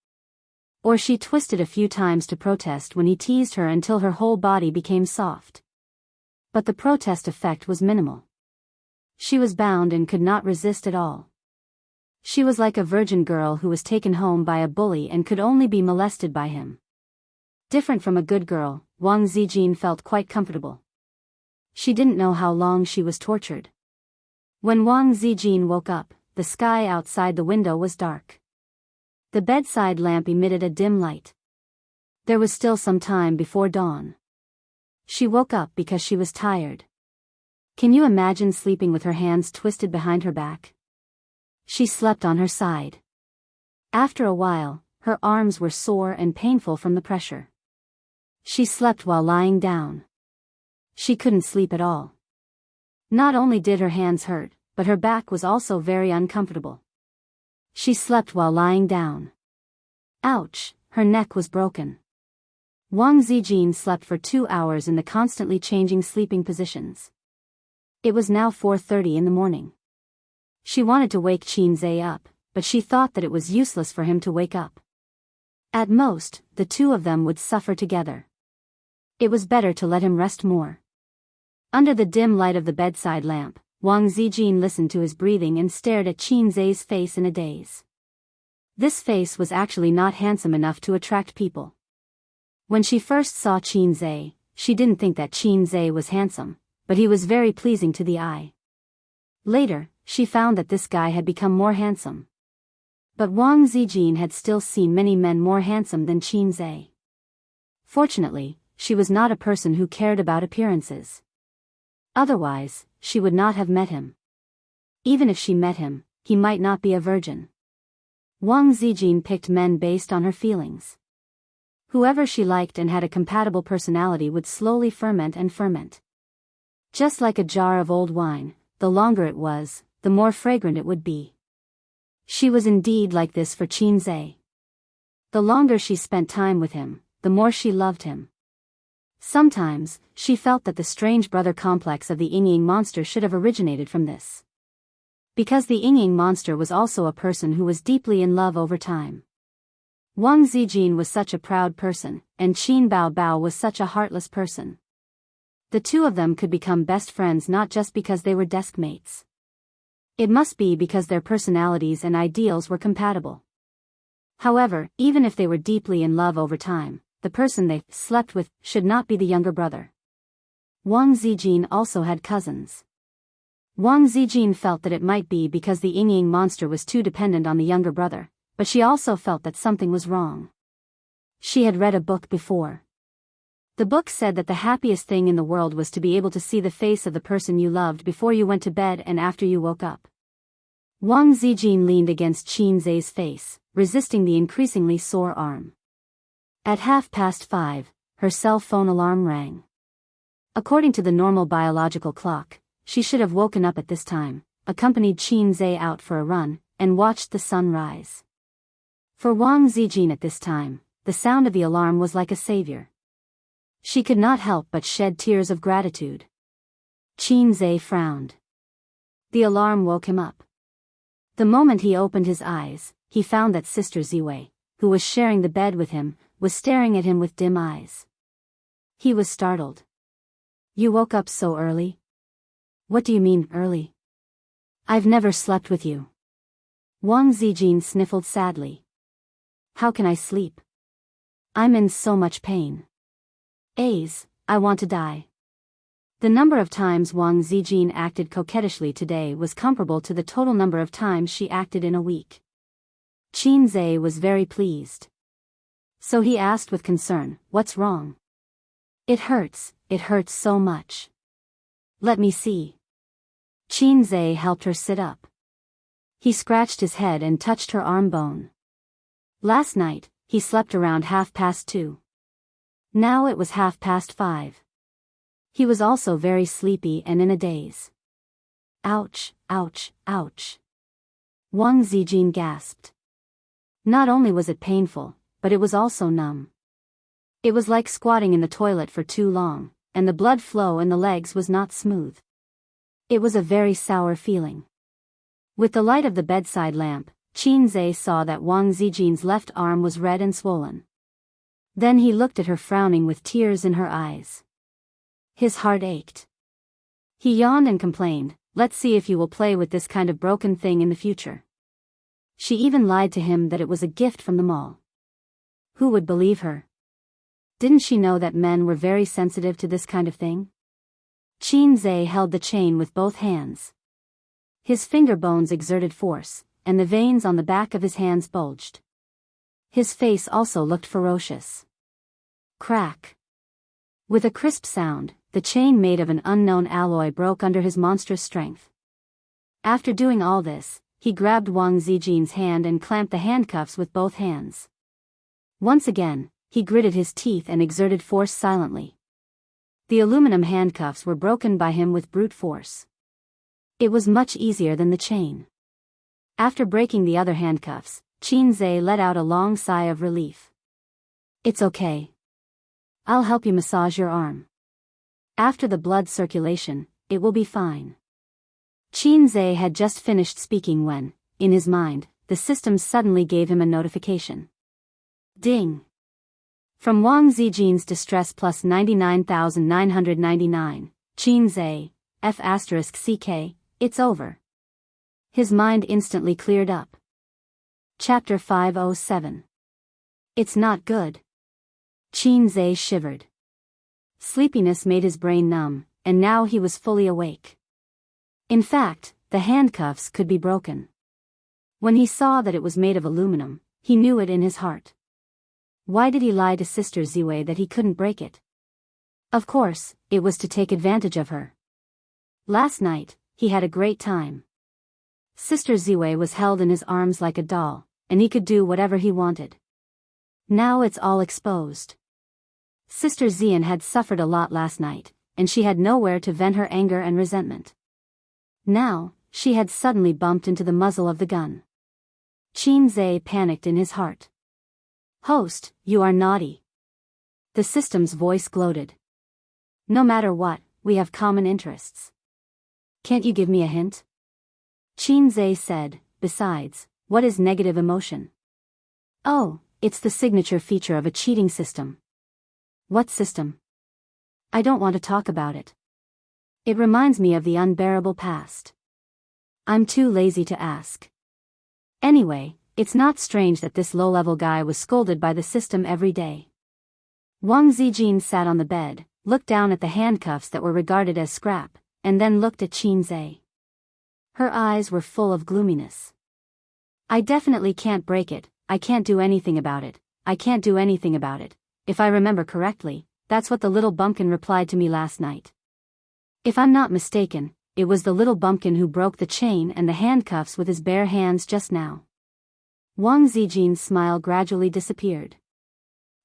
Or she twisted a few times to protest when he teased her until her whole body became soft. But the protest effect was minimal. She was bound and could not resist at all. She was like a virgin girl who was taken home by a bully and could only be molested by him. Different from a good girl, Wang Zijin felt quite comfortable. She didn't know how long she was tortured. When Wang Zijin woke up, the sky outside the window was dark. The bedside lamp emitted a dim light. There was still some time before dawn. She woke up because she was tired. Can you imagine sleeping with her hands twisted behind her back? She slept on her side. After a while, her arms were sore and painful from the pressure. She slept while lying down. She couldn't sleep at all. Not only did her hands hurt, but her back was also very uncomfortable. She slept while lying down. Ouch, her neck was broken. Wang Zijin slept for 2 hours in the constantly changing sleeping positions. It was now 4:30 in the morning. She wanted to wake Qin Zhe up, but she thought that it was useless for him to wake up. At most, the two of them would suffer together. It was better to let him rest more. Under the dim light of the bedside lamp, Wang Zijin listened to his breathing and stared at Qin Zhe's face in a daze. This face was actually not handsome enough to attract people. When she first saw Qin Zhe, she didn't think that Qin Zhe was handsome, but he was very pleasing to the eye. Later, she found that this guy had become more handsome. But Wang Zijin had still seen many men more handsome than Qin Zhe. Fortunately, she was not a person who cared about appearances. Otherwise, she would not have met him. Even if she met him, he might not be a virgin. Wang Zijin picked men based on her feelings. Whoever she liked and had a compatible personality would slowly ferment and ferment. Just like a jar of old wine, the longer it was, the more fragrant it would be. She was indeed like this for Qin Zhe. The longer she spent time with him, the more she loved him. Sometimes, she felt that the strange brother complex of the Ying monster should have originated from this. Because the Ying monster was also a person who was deeply in love over time. Wang Zijin was such a proud person, and Qin Baobao was such a heartless person. The two of them could become best friends not just because they were desk mates. It must be because their personalities and ideals were compatible. However, even if they were deeply in love over time, the person they slept with should not be the younger brother. Wang Zijin also had cousins. Wang Zijin felt that it might be because the Ying monster was too dependent on the younger brother, but she also felt that something was wrong. She had read a book before. The book said that the happiest thing in the world was to be able to see the face of the person you loved before you went to bed and after you woke up. Wang Zijin leaned against Qin Zhe's face, resisting the increasingly sore arm. At 5:30, her cell phone alarm rang. According to the normal biological clock, she should have woken up at this time, accompanied Qin Zhe out for a run, and watched the sun rise. For Wang Zijin at this time, the sound of the alarm was like a savior. She could not help but shed tears of gratitude. Qin Zhe frowned. The alarm woke him up. The moment he opened his eyes, he found that Sister Ziwei, who was sharing the bed with him, was staring at him with dim eyes. He was startled. "You woke up so early?" "What do you mean, early? I've never slept with you." Wang Zijin sniffled sadly. "How can I sleep? I'm in so much pain. I want to die." The number of times Wang Zijin acted coquettishly today was comparable to the total number of times she acted in a week. Qin Zhe was very pleased. So he asked with concern, "What's wrong?" It hurts so much." "Let me see." Qin Zhe helped her sit up. He scratched his head and touched her arm bone. Last night, he slept around 2:30. Now it was 5:30. He was also very sleepy and in a daze. "Ouch, ouch, ouch." Wang Zijin gasped. Not only was it painful, but it was also numb. It was like squatting in the toilet for too long, and the blood flow in the legs was not smooth. It was a very sour feeling. With the light of the bedside lamp, Qin Zhe saw that Wang Zijin's left arm was red and swollen. Then he looked at her frowning with tears in her eyes. His heart ached. He yawned and complained, "Let's see if you will play with this kind of broken thing in the future." She even lied to him that it was a gift from the mall. Who would believe her? Didn't she know that men were very sensitive to this kind of thing? Qin Zhe held the chain with both hands. His finger bones exerted force, and the veins on the back of his hands bulged. His face also looked ferocious. Crack. With a crisp sound, the chain made of an unknown alloy broke under his monstrous strength. After doing all this, he grabbed Wang Zijin's hand and clamped the handcuffs with both hands. Once again, he gritted his teeth and exerted force silently. The aluminum handcuffs were broken by him with brute force. It was much easier than the chain. After breaking the other handcuffs, Qin Zhe let out a long sigh of relief. "It's okay. I'll help you massage your arm. After the blood circulation, it will be fine." Qin Zhe had just finished speaking when, in his mind, the system suddenly gave him a notification. Ding! From Wang Zijin's distress plus 99,999, Qin Zhe, F***CK, it's over. His mind instantly cleared up. Chapter 507. It's not good. Qin Zhe shivered. Sleepiness made his brain numb, and now he was fully awake. In fact, the handcuffs could be broken. When he saw that it was made of aluminum, he knew it in his heart. Why did he lie to Sister Ziwei that he couldn't break it? Of course, it was to take advantage of her. Last night, he had a great time. Sister Ziwei was held in his arms like a doll, and he could do whatever he wanted. Now it's all exposed. Sister Zian had suffered a lot last night, and she had nowhere to vent her anger and resentment. Now, she had suddenly bumped into the muzzle of the gun. Qin Zhe panicked in his heart. "Host, you are naughty." The system's voice gloated. "No matter what, we have common interests. Can't you give me a hint?" Qin Zhe said, "Besides, what is negative emotion?" "Oh, it's the signature feature of a cheating system." "What system?" "I don't want to talk about it. It reminds me of the unbearable past. I'm too lazy to ask. Anyway, it's not strange that this low-level guy was scolded by the system every day." Wang Zijin sat on the bed, looked down at the handcuffs that were regarded as scrap, and then looked at Qin Zhe. Her eyes were full of gloominess. "I definitely can't break it. I can't do anything about it. I can't do anything about it. If I remember correctly, that's what the little bumpkin replied to me last night. If I'm not mistaken, it was the little bumpkin who broke the chain and the handcuffs with his bare hands just now." Wang Zijin's smile gradually disappeared.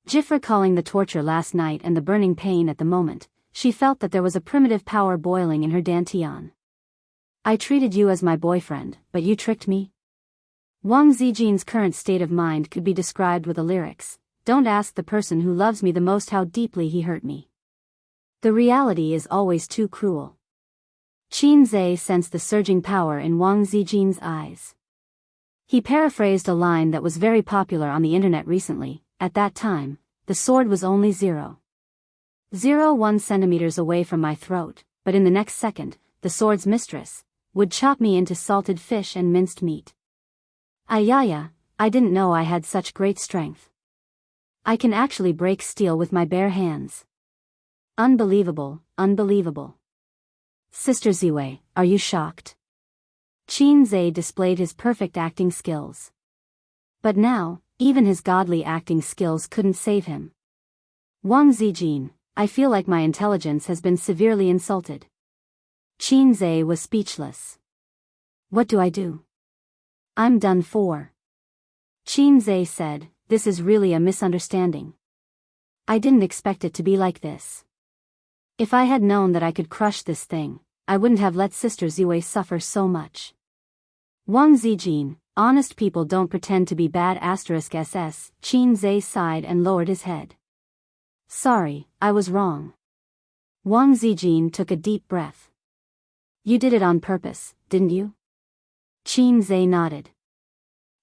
Just recalling the torture last night and the burning pain at the moment, she felt that there was a primitive power boiling in her dantian. "I treated you as my boyfriend, but you tricked me?" Wang Zijin's current state of mind could be described with the lyrics, "Don't ask the person who loves me the most how deeply he hurt me. The reality is always too cruel." Qin Zhe sensed the surging power in Wang Zijin's eyes. He paraphrased a line that was very popular on the internet recently. At that time, the sword was only 0.01 centimeters away from my throat, but in the next second, the sword's mistress would chop me into salted fish and minced meat. Ayaya, I didn't know I had such great strength. I can actually break steel with my bare hands. Unbelievable, unbelievable. Sister Ziwei, are you shocked? Qin Zhe displayed his perfect acting skills. But now, even his godly acting skills couldn't save him. Wang Zijin, I feel like my intelligence has been severely insulted. Qin Zhe was speechless. What do I do? I'm done for. Qin Zhe said, this is really a misunderstanding. I didn't expect it to be like this. If I had known that I could crush this thing, I wouldn't have let Sister Ziwei suffer so much. Wang Zijin, honest people don't pretend to be bad *SS. Qin Zhe sighed and lowered his head. Sorry, I was wrong. Wang Zijin took a deep breath. You did it on purpose, didn't you? Qin Zhe nodded.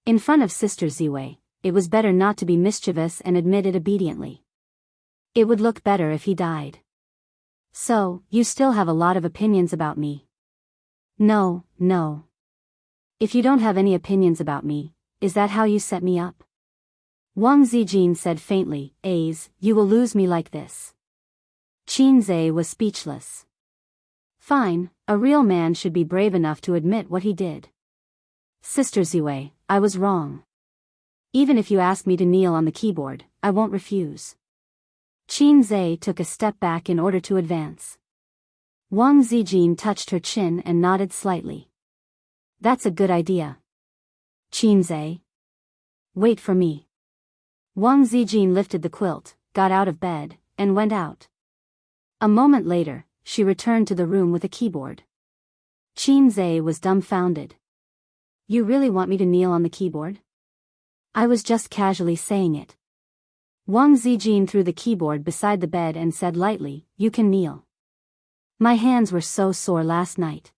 In front of Sister Ziwei, it was better not to be mischievous and admit it obediently. It would look better if he died. So, you still have a lot of opinions about me? No. If you don't have any opinions about me, is that how you set me up? Wang Zijin said faintly, you will lose me like this. Qin Zhe was speechless. Fine, a real man should be brave enough to admit what he did. Sister Ziwei, I was wrong. Even if you ask me to kneel on the keyboard, I won't refuse. Qin Zhe took a step back in order to advance. Wang Zijin touched her chin and nodded slightly. That's a good idea. Qin Zhe. Wait for me. Wang Zijin lifted the quilt, got out of bed, and went out. A moment later, she returned to the room with a keyboard. Qin Zhe was dumbfounded. You really want me to kneel on the keyboard? I was just casually saying it. Wang Zijin threw the keyboard beside the bed and said lightly, You can kneel. My hands were so sore last night.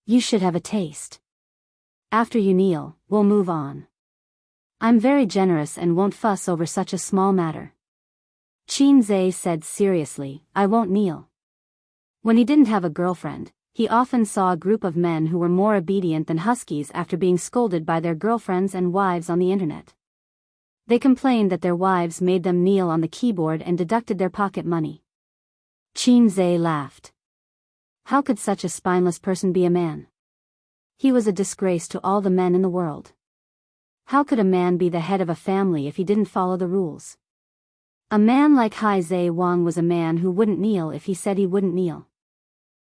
You should have a taste. After you kneel, we'll move on. I'm very generous and won't fuss over such a small matter. Qin Zhe said seriously, I won't kneel. When he didn't have a girlfriend, he often saw a group of men who were more obedient than huskies after being scolded by their girlfriends and wives on the internet. They complained that their wives made them kneel on the keyboard and deducted their pocket money. Qin Zhe laughed. How could such a spineless person be a man? He was a disgrace to all the men in the world. How could a man be the head of a family if he didn't follow the rules? A man like Hai Zhe Wang was a man who wouldn't kneel if he said he wouldn't kneel.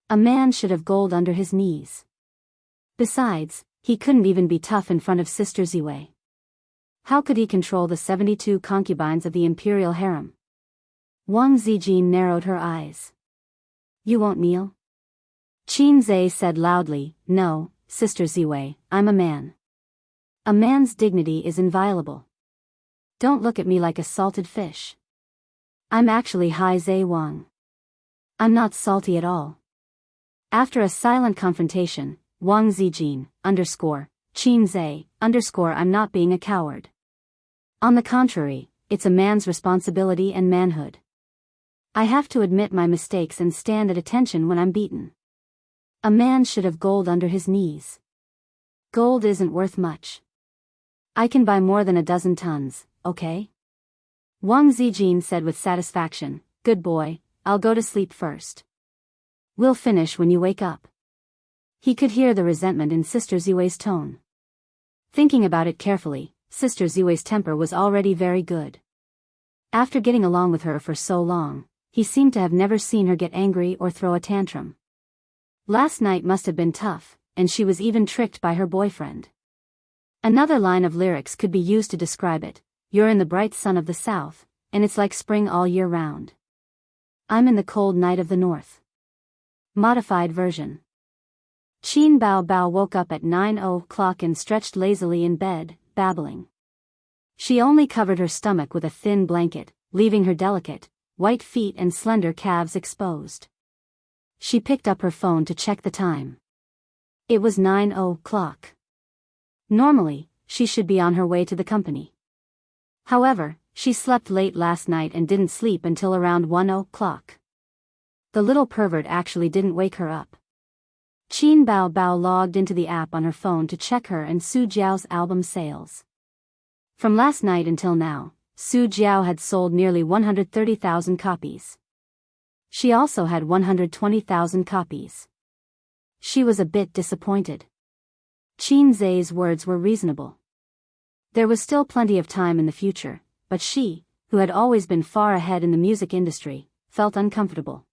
A man should have gold under his knees. Besides, he couldn't even be tough in front of Sister Ziwei. How could he control the 72 concubines of the imperial harem? Wang Zijin narrowed her eyes. You won't kneel? Qin Zhe said loudly, No, Sister Ziwei, I'm a man. A man's dignity is inviolable. Don't look at me like a salted fish. I'm actually Hai Zhe Wang. I'm not salty at all. After a silent confrontation, Wang Zijin, Qin Zhe, I'm not being a coward. On the contrary, it's a man's responsibility and manhood. I have to admit my mistakes and stand at attention when I'm beaten. A man should have gold under his knees. Gold isn't worth much. I can buy more than a dozen tons, okay? Wang Zijin said with satisfaction, Good boy, I'll go to sleep first. We'll finish when you wake up. He could hear the resentment in Sister Ziwei's tone. Thinking about it carefully, Sister Ziwei's temper was already very good. After getting along with her for so long, he seemed to have never seen her get angry or throw a tantrum. Last night must have been tough, and she was even tricked by her boyfriend. Another line of lyrics could be used to describe it. You're in the bright sun of the south, and it's like spring all year round. I'm in the cold night of the north. Modified version. Qin Bao woke up at 9:00 and stretched lazily in bed, babbling. She only covered her stomach with a thin blanket, leaving her delicate, white feet and slender calves exposed. She picked up her phone to check the time. It was 9:00. Normally, she should be on her way to the company. However, she slept late last night and didn't sleep until around 1:00. The little pervert actually didn't wake her up. Qin Bao logged into the app on her phone to check her and Su Jiao's album sales. From last night until now, Su Jiao had sold nearly 130,000 copies. She also had 120,000 copies. She was a bit disappointed. Qin Zhe's words were reasonable. There was still plenty of time in the future, but she, who had always been far ahead in the music industry, felt uncomfortable.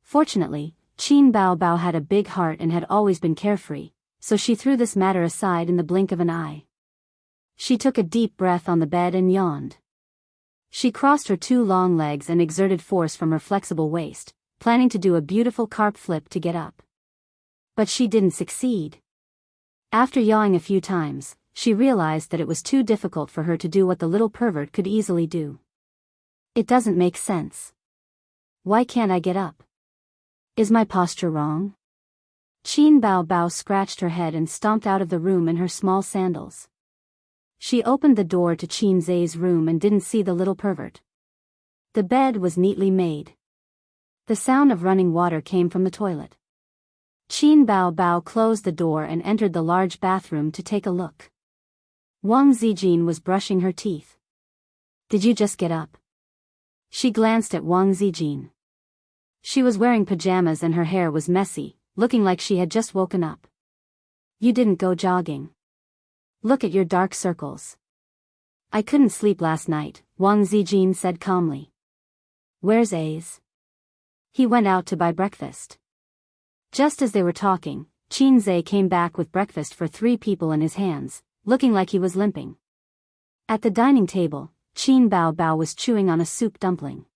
Fortunately, Qin Bao had a big heart and had always been carefree, so she threw this matter aside in the blink of an eye. She took a deep breath on the bed and yawned. She crossed her two long legs and exerted force from her flexible waist, planning to do a beautiful carp flip to get up. But she didn't succeed. After yawing a few times, she realized that it was too difficult for her to do what the little pervert could easily do. It doesn't make sense. Why can't I get up? Is my posture wrong? Qin Bao scratched her head and stomped out of the room in her small sandals. She opened the door to Qin Zhe's room and didn't see the little pervert. The bed was neatly made. The sound of running water came from the toilet. Qin Bao closed the door and entered the large bathroom to take a look. Wang Zijin was brushing her teeth. Did you just get up? She glanced at Wang Zijin. She was wearing pajamas and her hair was messy, looking like she had just woken up. You didn't go jogging. Look at your dark circles. I couldn't sleep last night, Wang Zijin said calmly. Where's Ace? He went out to buy breakfast. Just as they were talking, Qin Zhe came back with breakfast for 3 people in his hands, looking like he was limping. At the dining table, Qin Bao Bao was chewing on a soup dumpling.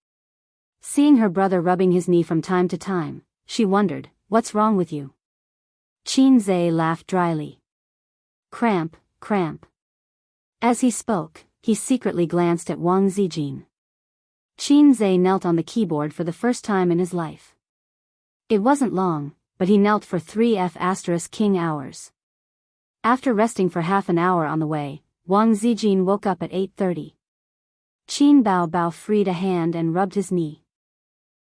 Seeing her brother rubbing his knee from time to time, she wondered, "What's wrong with you?" Qin Zhe laughed dryly. "Cramp, cramp." As he spoke, he secretly glanced at Wang Zijin. Qin Zhe knelt on the keyboard for the first time in his life. It wasn't long, but he knelt for 3F*King hours. After resting for half an hour on the way, Wang Zijin woke up at 8:30. Qin Bao Bao freed a hand and rubbed his knee.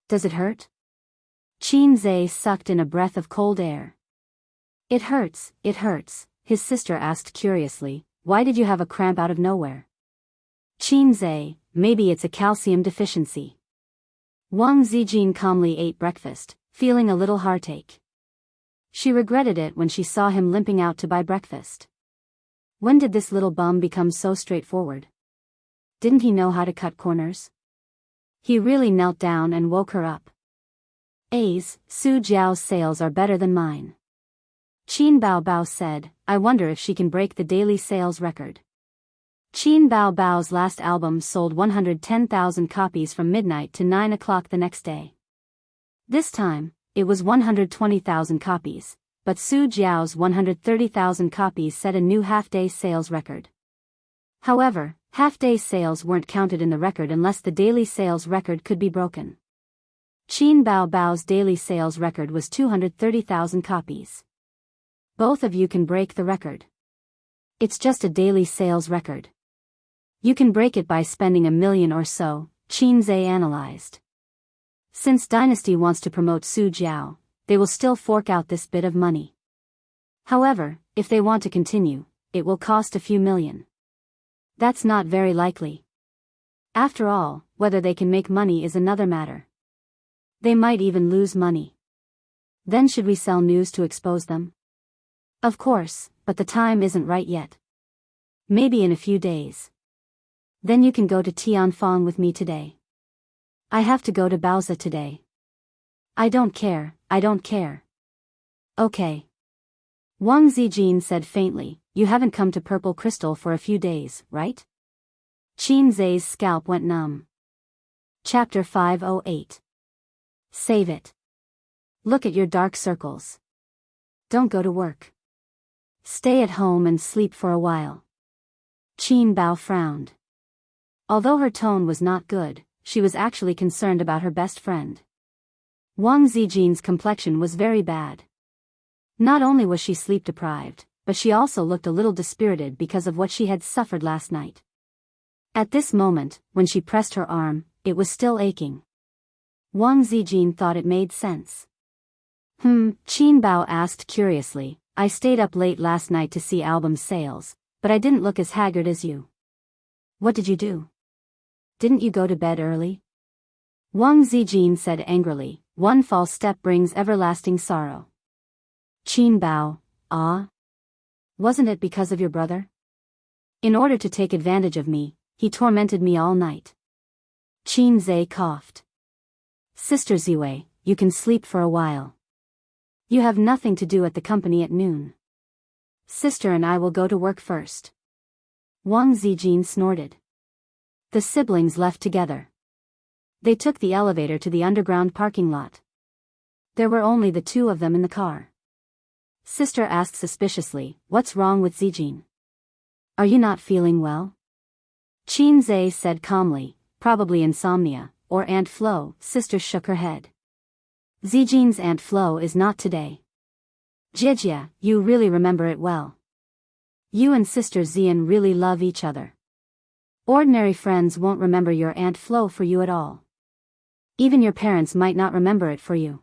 "Does it hurt?" Qin Zhe sucked in a breath of cold air. It hurts," his sister asked curiously. "Why did you have a cramp out of nowhere?" Qin Zhe, "Maybe it's a calcium deficiency." Wang Zijin calmly ate breakfast, feeling a little heartache. She regretted it when she saw him limping out to buy breakfast. When did this little bum become so straightforward? Didn't he know how to cut corners? He really knelt down and woke her up. "A's, Su Jiao's sales are better than mine." Qin Bao Bao said, "I wonder if she can break the daily sales record." Qin Bao Bao's last album sold 110,000 copies from midnight to 9 o'clock the next day. This time, it was 120,000 copies, but Su Jiao's 130,000 copies set a new half-day sales record. However, half-day sales weren't counted in the record unless the daily sales record could be broken. Qin Bao Bao's daily sales record was 230,000 copies. Both of you can break the record. It's just a daily sales record. You can break it by spending 1 million or so, Qin Zhe analyzed. Since Dynasty wants to promote Su Jiao, they will still fork out this bit of money. However, if they want to continue, it will cost a few million. That's not very likely. After all, whether they can make money is another matter. They might even lose money. Then should we sell news to expose them? Of course, but the time isn't right yet. Maybe in a few days. Then you can go to Tianfang with me today. I have to go to Baozi today. I don't care. Okay. Wang Zijin said faintly, "You haven't come to Purple Crystal for a few days, right?" Qin Zhe's scalp went numb. Chapter 508. Save it. Look at your dark circles. Don't go to work. Stay at home and sleep for a while. Qin Bao frowned. Although her tone was not good, she was actually concerned about her best friend. Wang Zijin's complexion was very bad. Not only was she sleep-deprived, but she also looked a little dispirited because of what she had suffered last night. At this moment, when she pressed her arm, it was still aching. Wang Zijin thought it made sense. Qin Bao asked curiously, "I stayed up late last night to see album sales, but I didn't look as haggard as you. What did you do? Didn't you go to bed early?" Wang Zijin said angrily, "One false step brings everlasting sorrow." Qin Bao, wasn't it because of your brother? In order to take advantage of me, he tormented me all night. Qin Zhe coughed. "Sister Ziwei, you can sleep for a while. You have nothing to do at the company at noon. Sister and I will go to work first." Wang Zijin snorted. The siblings left together. They took the elevator to the underground parking lot. There were only the two of them in the car. Sister asked suspiciously, "What's wrong with Zijin? Are you not feeling well?" Qin Zhe said calmly, "Probably insomnia, or Aunt Flo." Sister shook her head. "Zijin's Aunt Flo is not today." "Jijia, you really remember it well. You and Sister Zian really love each other. Ordinary friends won't remember your Aunt Flo for you at all. Even your parents might not remember it for you.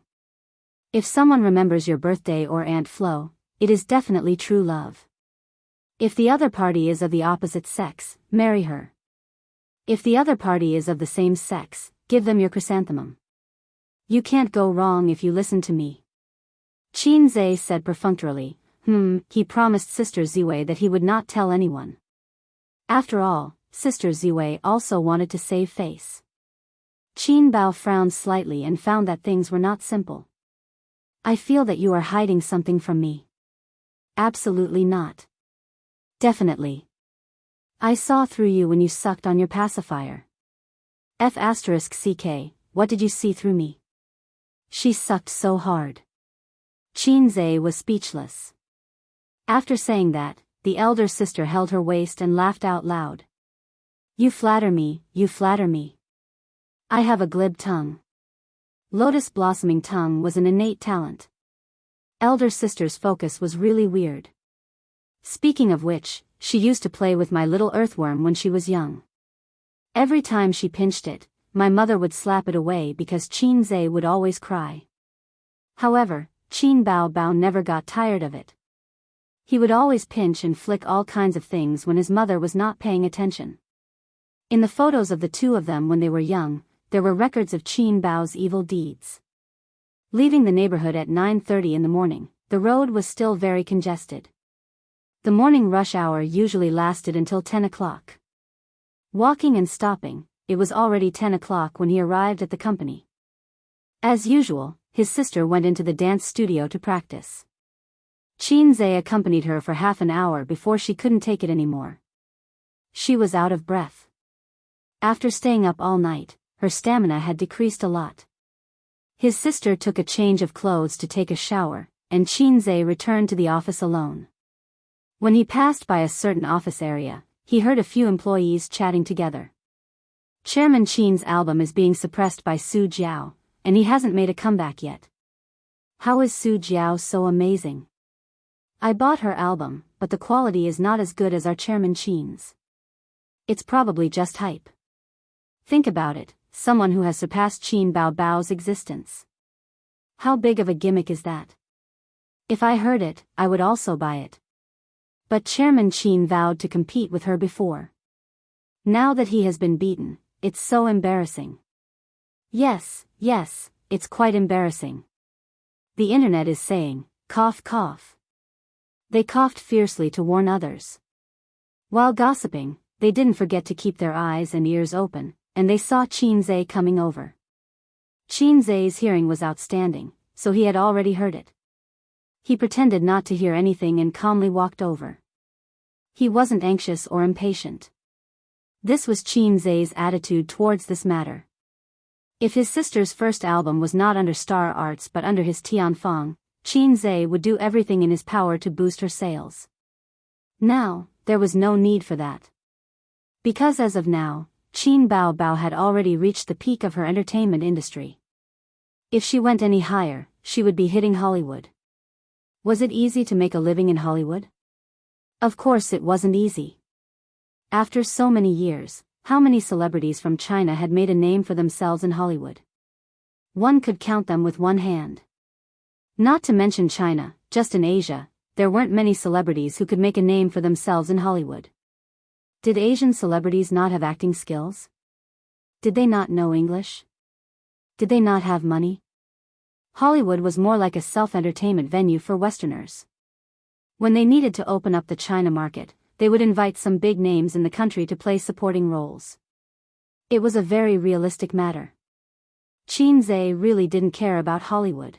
If someone remembers your birthday or Aunt Flo, it is definitely true love. If the other party is of the opposite sex, marry her. If the other party is of the same sex, give them your chrysanthemum. You can't go wrong if you listen to me." Qin Zhe said perfunctorily, He promised Sister Ziwei that he would not tell anyone. After all, Sister Ziwei also wanted to save face. Qin Bao frowned slightly and found that things were not simple. I feel that you are hiding something from me. Absolutely not. Definitely. I saw through you when you sucked on your pacifier. F***ck, what did you see through me? She sucked so hard. Qin Zhe was speechless. After saying that, the elder sister held her waist and laughed out loud. You flatter me, you flatter me. I have a glib tongue. Lotus blossoming tongue was an innate talent. Elder sister's focus was really weird. Speaking of which, she used to play with my little earthworm when she was young. Every time she pinched it, my mother would slap it away because Qin Zhe would always cry. However, Qin Bao never got tired of it. He would always pinch and flick all kinds of things when his mother was not paying attention. In the photos of the two of them when they were young, there were records of Qin Bao's evil deeds. Leaving the neighborhood at 9:30 in the morning, the road was still very congested. The morning rush hour usually lasted until 10 o'clock. Walking and stopping, it was already 10 o'clock when he arrived at the company. As usual, his sister went into the dance studio to practice. Qin Zhe accompanied her for half an hour before she couldn't take it anymore. She was out of breath. After staying up all night, her stamina had decreased a lot. His sister took a change of clothes to take a shower, and Qin Zhe returned to the office alone. When he passed by a certain office area, he heard a few employees chatting together. Chairman Qin's album is being suppressed by Su Jiao, and he hasn't made a comeback yet. How is Su Jiao so amazing? I bought her album, but the quality is not as good as our Chairman Qin's. It's probably just hype. Think about it, someone who has surpassed Qin Bao's existence. How big of a gimmick is that? If I heard it, I would also buy it. But Chairman Qin vowed to compete with her before. Now that he has been beaten, it's so embarrassing. Yes, it's quite embarrassing. The internet is saying, cough cough. They coughed fiercely to warn others. While gossiping, they didn't forget to keep their eyes and ears open, and they saw Qin Zhe coming over. Qin Zhe's hearing was outstanding, so he had already heard it. He pretended not to hear anything and calmly walked over. He wasn't anxious or impatient. This was Qin Zhe's attitude towards this matter. If his sister's first album was not under Star Arts but under his Tianfeng, Qin Zhe would do everything in his power to boost her sales. Now, there was no need for that. Because as of now, Qin Bao had already reached the peak of her entertainment industry. If she went any higher, she would be hitting Hollywood. Was it easy to make a living in Hollywood? Of course it wasn't easy. After so many years, how many celebrities from China had made a name for themselves in Hollywood? One could count them with one hand. Not to mention China, just in Asia, there weren't many celebrities who could make a name for themselves in Hollywood. Did Asian celebrities not have acting skills? Did they not know English? Did they not have money? Hollywood was more like a self-entertainment venue for Westerners. When they needed to open up the China market, they would invite some big names in the country to play supporting roles. It was a very realistic matter. Qin Zhe really didn't care about Hollywood.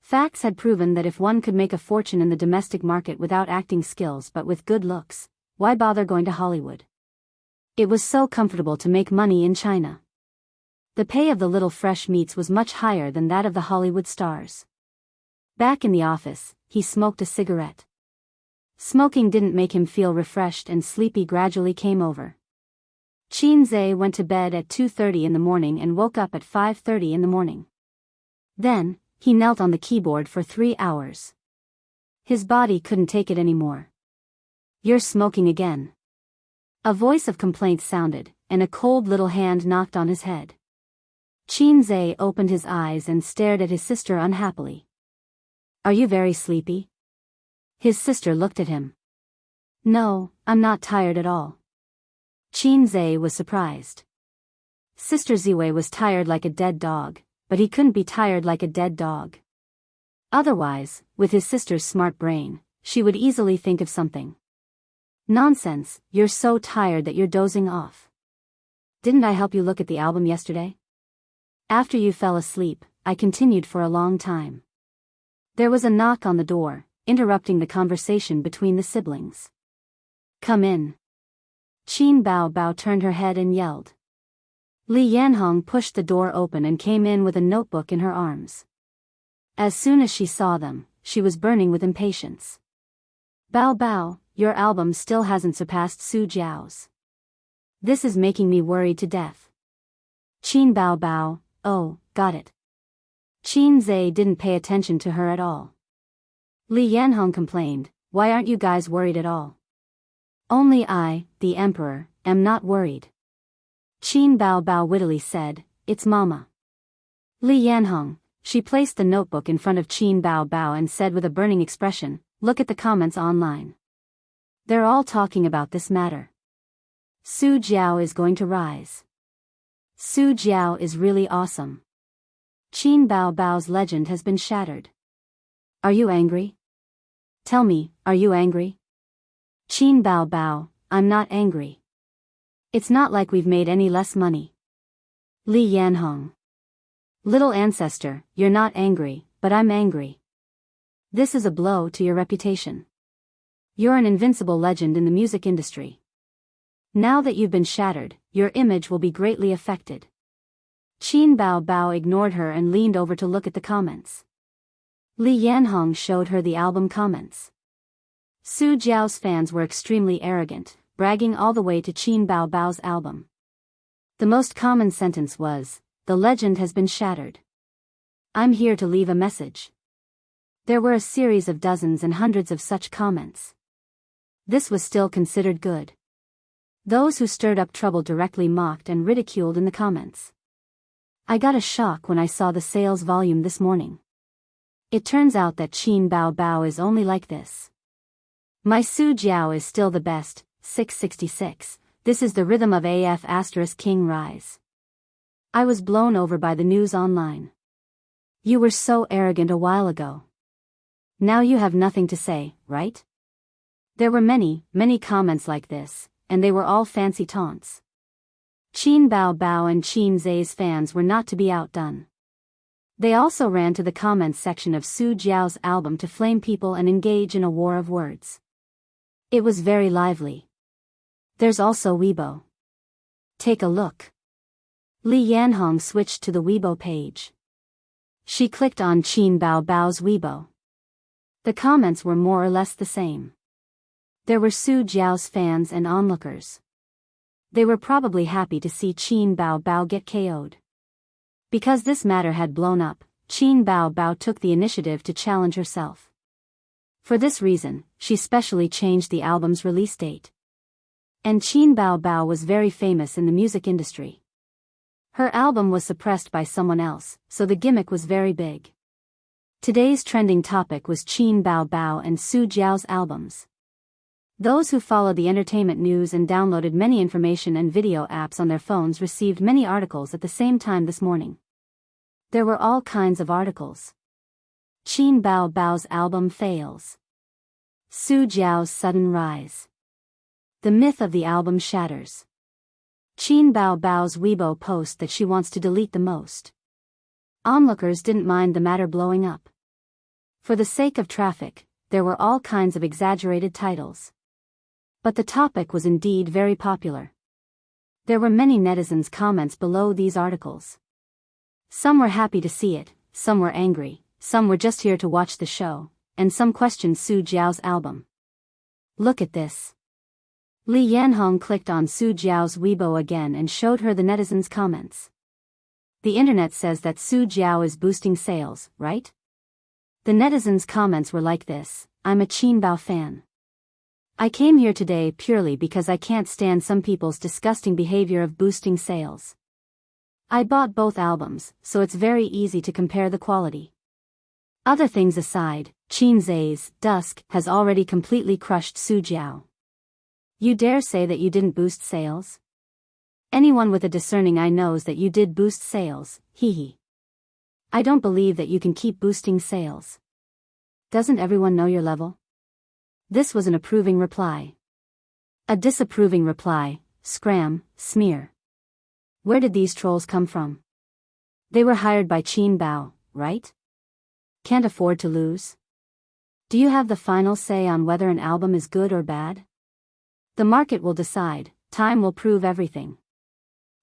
Facts had proven that if one could make a fortune in the domestic market without acting skills but with good looks, why bother going to Hollywood? It was so comfortable to make money in China. The pay of the little fresh meats was much higher than that of the Hollywood stars. Back in the office, he smoked a cigarette. Smoking didn't make him feel refreshed and sleepy gradually came over. Qin Zhe went to bed at 2:30 in the morning and woke up at 5:30 in the morning. Then, he knelt on the keyboard for 3 hours. His body couldn't take it anymore. You're smoking again. A voice of complaint sounded, and a cold little hand knocked on his head. Qin Zhe opened his eyes and stared at his sister unhappily. Are you very sleepy? His sister looked at him. No, I'm not tired at all. Qin Zhe was surprised. Sister Ziwei was tired like a dead dog, but he couldn't be tired like a dead dog. Otherwise, with his sister's smart brain, she would easily think of something. Nonsense, you're so tired that you're dozing off. Didn't I help you look at the album yesterday? After you fell asleep, I continued for a long time. There was a knock on the door, interrupting the conversation between the siblings. Come in. Qin Bao Bao turned her head and yelled. Li Yanhong pushed the door open and came in with a notebook in her arms. As soon as she saw them, she was burning with impatience. Bao Bao, your album still hasn't surpassed Su Jiao's. This is making me worried to death. Qin Bao Bao, oh, got it. Qin Zhe didn't pay attention to her at all. Li Yanhong complained, why aren't you guys worried at all? Only I, the emperor, am not worried. Qin Bao Bao wittily said, it's Mama. Li Yanhong, she placed the notebook in front of Qin Bao Bao and said with a burning expression, look at the comments online. They're all talking about this matter. Su Jiao is going to rise. Su Jiao is really awesome. Qin Bao Bao's legend has been shattered. Are you angry? Tell me, are you angry? Qin Bao Bao, I'm not angry. It's not like we've made any less money. Li Yanhong. Little ancestor, you're not angry, but I'm angry. This is a blow to your reputation. You're an invincible legend in the music industry. Now that you've been shattered, your image will be greatly affected. Qin Bao Bao ignored her and leaned over to look at the comments. Li Yanhong showed her the album comments. Su Jiao's fans were extremely arrogant, bragging all the way to Qin Bao Bao's album. The most common sentence was, the legend has been shattered. I'm here to leave a message. There were a series of dozens and hundreds of such comments. This was still considered good. Those who stirred up trouble directly mocked and ridiculed in the comments. I got a shock when I saw the sales volume this morning. It turns out that Qin Bao Bao is only like this. My Su Jiao is still the best, 666, this is the rhythm of AF * King Rise. I was blown over by the news online. You were so arrogant a while ago. Now you have nothing to say, right? There were many comments like this, and they were all fancy taunts. Qin Bao Bao and Qin Zhe's fans were not to be outdone. They also ran to the comments section of Su Jiao's album to flame people and engage in a war of words. It was very lively. There's also Weibo. Take a look. Li Yanhong switched to the Weibo page. She clicked on Qin Bao Bao's Weibo. The comments were more or less the same. There were Su Jiao's fans and onlookers. They were probably happy to see Qin Bao Bao get KO'd. Because this matter had blown up, Qin Bao Bao took the initiative to challenge herself. For this reason, she specially changed the album's release date. And Qin Bao Bao was very famous in the music industry. Her album was suppressed by someone else, so the gimmick was very big. Today's trending topic was Qin Bao Bao and Su Jiao's albums. Those who followed the entertainment news and downloaded many information and video apps on their phones received many articles at the same time this morning. There were all kinds of articles. Qin Bao Bao's album fails. Su Jiao's sudden rise. The myth of the album shatters. Qin Bao Bao's Weibo post that she wants to delete the most. Onlookers didn't mind the matter blowing up. For the sake of traffic, there were all kinds of exaggerated titles. But the topic was indeed very popular. There were many netizens' comments below these articles. Some were happy to see it, some were angry, some were just here to watch the show, and some questioned Su Jiao's album. Look at this. Li Yanhong clicked on Su Jiao's Weibo again and showed her the netizens' comments. The internet says that Su Jiao is boosting sales, right? The netizens' comments were like this, I'm a Qin Bao fan. I came here today purely because I can't stand some people's disgusting behavior of boosting sales. I bought both albums, so it's very easy to compare the quality. Other things aside, Qin Zhe's Dusk has already completely crushed Su Jiao. You dare say that you didn't boost sales? Anyone with a discerning eye knows that you did boost sales, hee. I don't believe that you can keep boosting sales. Doesn't everyone know your level? This was an approving reply. A disapproving reply, scram, smear. Where did these trolls come from? They were hired by Qin Bao, right? Can't afford to lose. Do you have the final say on whether an album is good or bad? The market will decide, time will prove everything.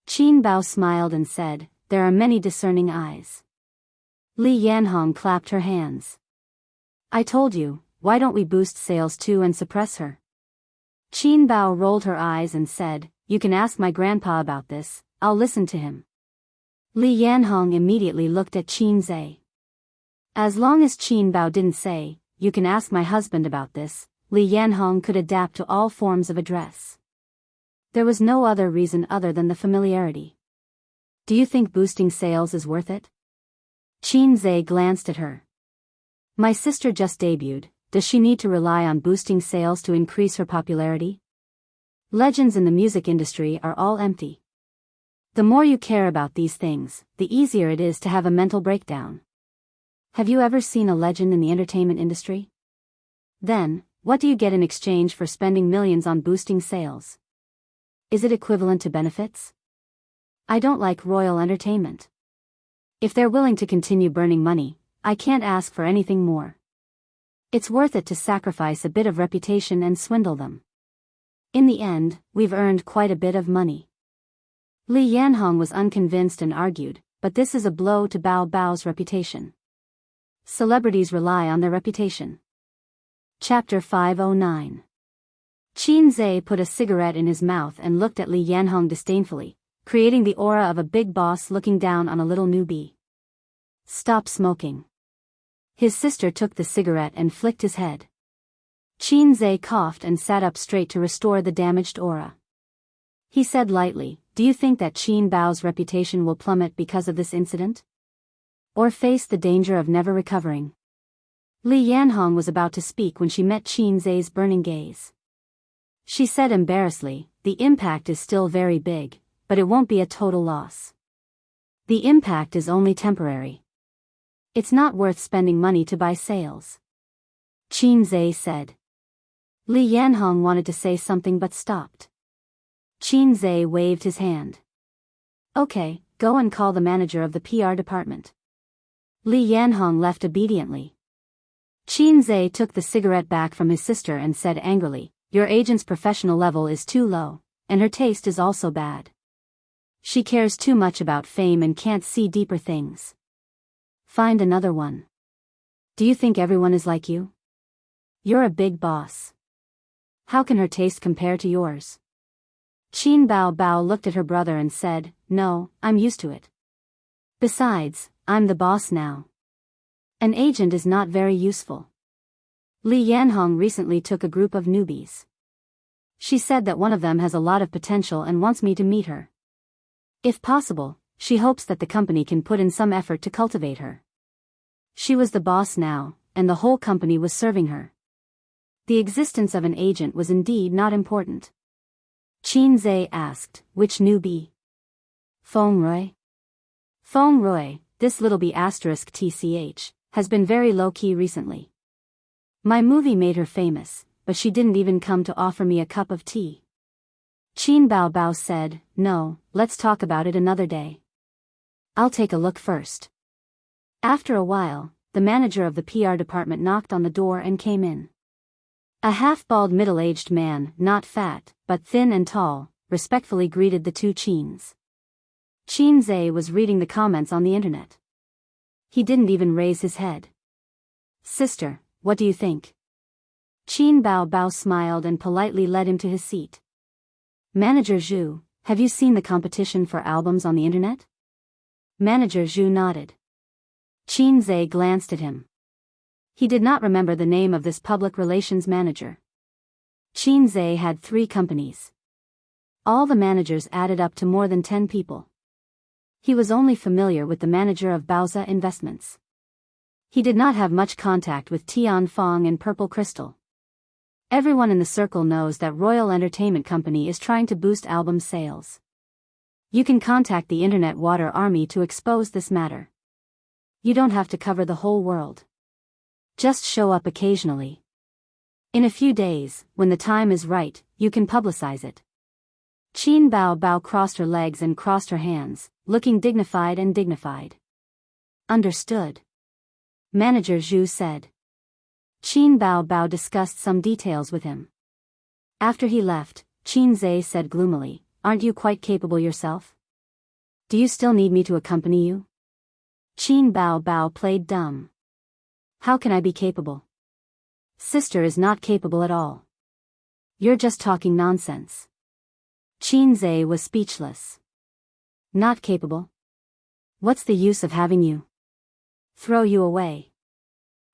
Qin Bao smiled and said, there are many discerning eyes. Li Yanhong clapped her hands. I told you, why don't we boost sales too and suppress her? Qin Bao rolled her eyes and said, you can ask my grandpa about this, I'll listen to him. Li Yanhong immediately looked at Qin Zhe. As long as Qin Bao didn't say, you can ask my husband about this, Li Yanhong could adapt to all forms of address. There was no other reason other than the familiarity. Do you think boosting sales is worth it? Qin Zhe glanced at her. My sister just debuted, does she need to rely on boosting sales to increase her popularity? Legends in the music industry are all empty. The more you care about these things, the easier it is to have a mental breakdown. Have you ever seen a legend in the entertainment industry? Then, what do you get in exchange for spending millions on boosting sales? Is it equivalent to benefits? I don't like royal entertainment. If they're willing to continue burning money, I can't ask for anything more. It's worth it to sacrifice a bit of reputation and swindle them. In the end, we've earned quite a bit of money. Li Yanhong was unconvinced and argued, but this is a blow to Bao Bao's reputation. Celebrities rely on their reputation. Chapter 509. Qin Zhe put a cigarette in his mouth and looked at Li Yanhong disdainfully, creating the aura of a big boss looking down on a little newbie. Stop smoking. His sister took the cigarette and flicked his head. Qin Zhe coughed and sat up straight to restore the damaged aura. He said lightly, do you think that Qin Bao's reputation will plummet because of this incident? Or face the danger of never recovering? Li Yanhong was about to speak when she met Qin Zhe's burning gaze. She said embarrassedly, the impact is still very big, but it won't be a total loss. The impact is only temporary. It's not worth spending money to buy sales. Qin Zhe said. Li Yanhong wanted to say something but stopped. Qin Zhe waved his hand. Okay, go and call the manager of the PR department. Li Yanhong left obediently. Qin Zhe took the cigarette back from his sister and said angrily, your agent's professional level is too low, and her taste is also bad. She cares too much about fame and can't see deeper things. Find another one. Do you think everyone is like you? You're a big boss. How can her taste compare to yours? Qin Bao looked at her brother and said, no, I'm used to it. Besides, I'm the boss now. An agent is not very useful. Li Yanhong recently took a group of newbies. She said that one of them has a lot of potential and wants me to meet her. If possible, she hopes that the company can put in some effort to cultivate her. She was the boss now, and the whole company was serving her. The existence of an agent was indeed not important. Qin Zhe asked, which newbie? Feng Rui. Feng Rui, this little bee asterisk tch, has been very low-key recently. My movie made her famous, but she didn't even come to offer me a cup of tea. Qin Bao said, no, let's talk about it another day. I'll take a look first. After a while, the manager of the PR department knocked on the door and came in. A half-bald middle-aged man, not fat, but thin and tall, respectfully greeted the two Qins. Qin Zhe was reading the comments on the internet. He didn't even raise his head. Sister, what do you think? Qin Bao smiled and politely led him to his seat. Manager Zhu, have you seen the competition for albums on the internet? Manager Zhu nodded. Qin Zhe glanced at him. He did not remember the name of this public relations manager. Qin Zhe had 3 companies. All the managers added up to more than 10 people. He was only familiar with the manager of Baoza Investments. He did not have much contact with Tian Fong and Purple Crystal. Everyone in the circle knows that Royal Entertainment Company is trying to boost album sales. You can contact the Internet Water Army to expose this matter. You don't have to cover the whole world. Just show up occasionally. In a few days, when the time is right, you can publicize it. Qin Bao crossed her legs and crossed her hands. looking dignified and dignified. Understood. Manager Zhu said. Qin Bao discussed some details with him. After he left, Qin Zhe said gloomily, "Aren't you quite capable yourself? Do you still need me to accompany you?" Qin Bao played dumb. How can I be capable? Sister is not capable at all. You're just talking nonsense. Qin Zhe was speechless. Not capable? What's the use of having you? Throw you away.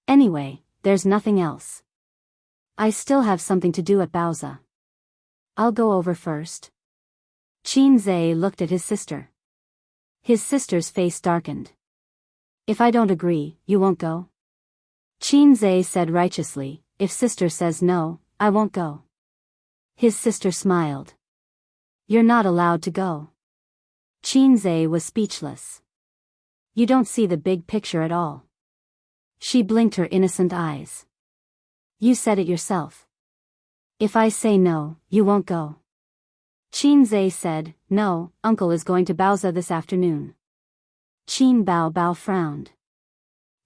Anyway, there's nothing else. I still have something to do at Baoza. I'll go over first. Qin Zhe looked at his sister. His sister's face darkened. If I don't agree, you won't go? Qin Zhe said righteously, if sister says no, I won't go. His sister smiled. You're not allowed to go. Qin Zhe was speechless. You don't see the big picture at all. She blinked her innocent eyes. You said it yourself. If I say no, you won't go. Qin Zhe said, no, uncle is going to Baoza this afternoon. Qin Bao frowned.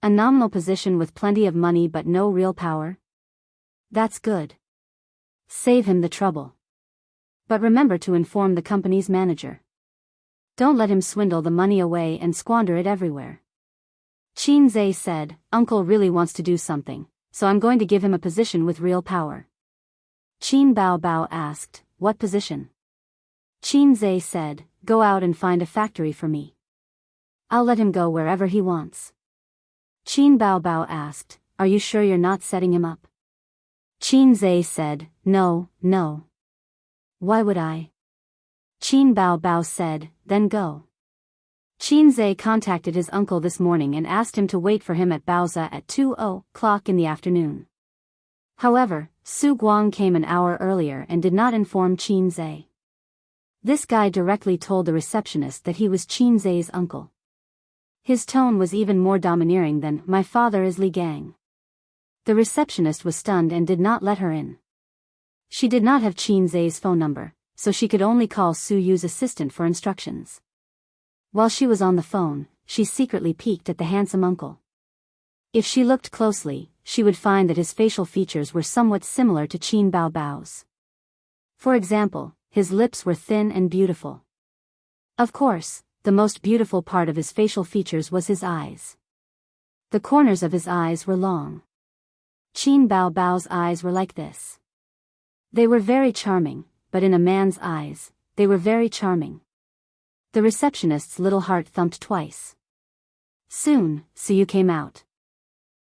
A nominal position with plenty of money but no real power? That's good. Save him the trouble. But remember to inform the company's manager. Don't let him swindle the money away and squander it everywhere. Qin Zhe said, Uncle really wants to do something, so I'm going to give him a position with real power. Qin Bao asked, what position? Qin Zhe said, go out and find a factory for me. I'll let him go wherever he wants. Qin Bao asked, are you sure you're not setting him up? Qin Zhe said, no. Why would I? Qin Bao said, then go. Qin Zhe contacted his uncle this morning and asked him to wait for him at Baoza at 2:00 in the afternoon. However, Su Guang came an hour earlier and did not inform Qin Zhe. This guy directly told the receptionist that he was Qin Zhe's uncle. His tone was even more domineering than, my father is Li Gang. The receptionist was stunned and did not let her in. She did not have Qin Zhe's phone number, so she could only call Su Yu's assistant for instructions. While she was on the phone, she secretly peeked at the handsome uncle. If she looked closely, she would find that his facial features were somewhat similar to Qin Bao's. For example, his lips were thin and beautiful. Of course, the most beautiful part of his facial features was his eyes. The corners of his eyes were long. Qin Bao's eyes were like this. They were very charming, but in a man's eyes, they were very charming. The receptionist's little heart thumped twice. Soon, Suyu came out.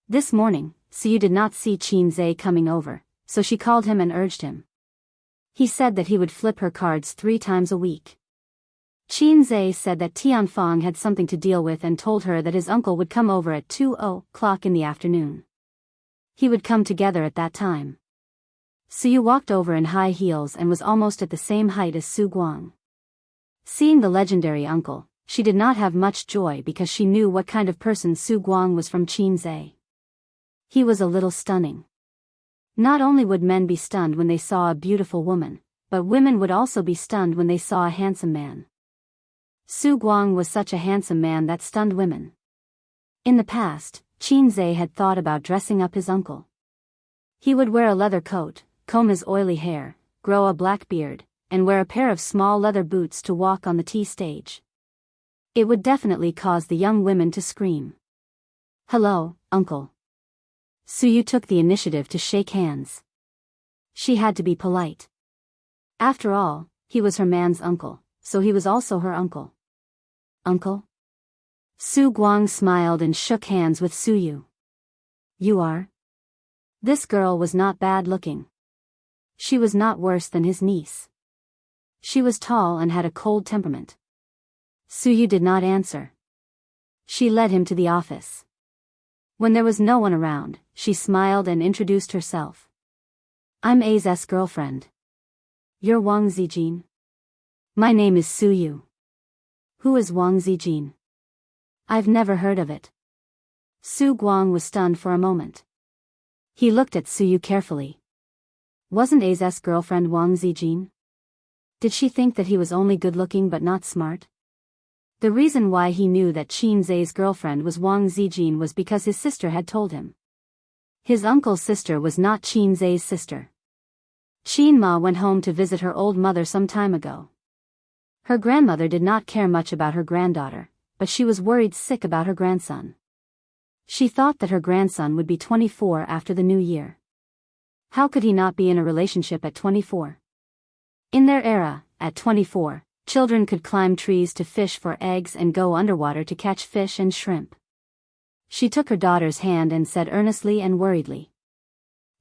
This morning, Suyu did not see Qin Zhe coming over, so she called him and urged him. He said that he would flip her cards 3 times a week. Qin Zhe said that Tianfang had something to deal with and told her that his uncle would come over at 2:00 in the afternoon. He would come together at that time. Suyu walked over in high heels and was almost at the same height as Su Guang. Seeing the legendary uncle, she did not have much joy because she knew what kind of person Su Guang was from Qin Zhe. He was a little stunning. Not only would men be stunned when they saw a beautiful woman, but women would also be stunned when they saw a handsome man. Su Guang was such a handsome man that stunned women. In the past, Qin Zhe had thought about dressing up his uncle. He would wear a leather coat, comb his oily hair, grow a black beard, and wear a pair of small leather boots to walk on the tea stage. It would definitely cause the young women to scream. Hello, uncle. Suyu took the initiative to shake hands. She had to be polite. After all, he was her man's uncle, so he was also her uncle. Uncle? Su Guang smiled and shook hands with Suyu. You are? This girl was not bad looking. She was not worse than his niece. She was tall and had a cold temperament. Suyu did not answer. She led him to the office. When there was no one around, she smiled and introduced herself. I'm A's girlfriend. You're Wang Zijin? My name is Suyu. Who is Wang Zijin? I've never heard of it. Su Guang was stunned for a moment. He looked at Suyu carefully. Wasn't A's girlfriend Wang Zijin? Did she think that he was only good-looking but not smart? The reason why he knew that Qin Zai's girlfriend was Wang Zijin was because his sister had told him. His uncle's sister was not Qin Zai's sister. Qin Ma went home to visit her old mother some time ago. Her grandmother did not care much about her granddaughter, but she was worried sick about her grandson. She thought that her grandson would be 24 after the new year. How could he not be in a relationship at 24? In their era, at 24, children could climb trees to fish for eggs and go underwater to catch fish and shrimp. She took her daughter's hand and said earnestly and worriedly.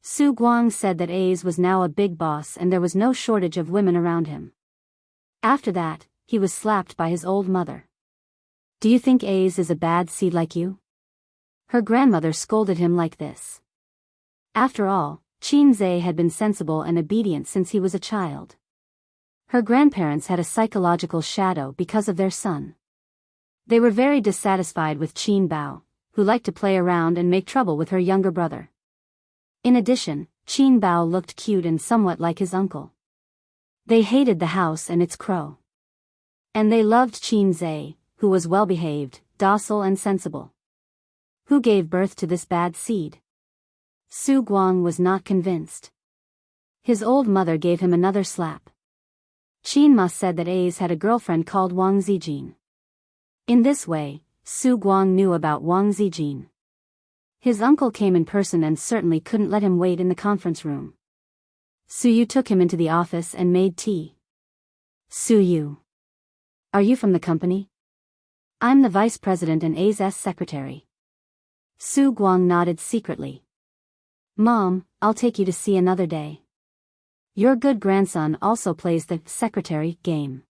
Su Guang said that A's was now a big boss and there was no shortage of women around him. After that, he was slapped by his old mother. Do you think A's is a bad seed like you? Her grandmother scolded him like this. After all, Qin Zai had been sensible and obedient since he was a child. Her grandparents had a psychological shadow because of their son. They were very dissatisfied with Qin Bao, who liked to play around and make trouble with her younger brother. In addition, Qin Bao looked cute and somewhat like his uncle. They hated the house and its crow. And they loved Qin Zai, who was well-behaved, docile and sensible. Who gave birth to this bad seed? Su Guang was not convinced. His old mother gave him another slap. Qin Ma said that A's had a girlfriend called Wang Zijin. In this way, Su Guang knew about Wang Zijin. His uncle came in person and certainly couldn't let him wait in the conference room. Su Yu took him into the office and made tea. Su Yu. Are you from the company? I'm the vice president and A's secretary. Su Guang nodded secretly. Mom, I'll take you to see another day. Your good grandson also plays the secretary game.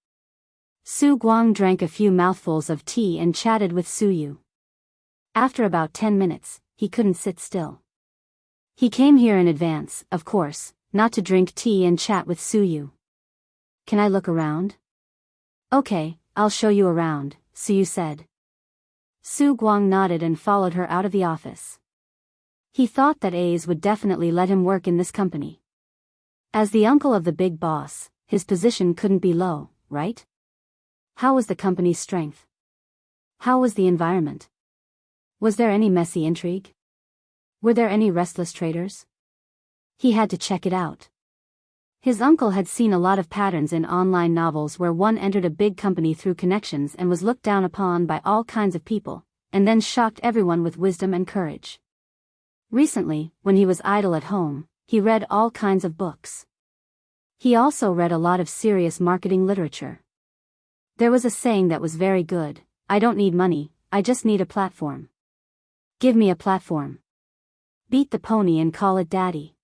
Su Guang drank a few mouthfuls of tea and chatted with Su Yu. After about 10 minutes, he couldn't sit still. He came here in advance, of course, not to drink tea and chat with Su Yu. Can I look around? Okay, I'll show you around, Su Yu said. Su Guang nodded and followed her out of the office. He thought that A's would definitely let him work in this company. As the uncle of the big boss, his position couldn't be low, right? How was the company's strength? How was the environment? Was there any messy intrigue? Were there any restless traders? He had to check it out. His uncle had seen a lot of patterns in online novels where one entered a big company through connections and was looked down upon by all kinds of people, and then shocked everyone with wisdom and courage. Recently, when he was idle at home, he read all kinds of books. He also read a lot of serious marketing literature. There was a saying that was very good: I don't need money, I just need a platform. Give me a platform. Beat the pony and call it daddy.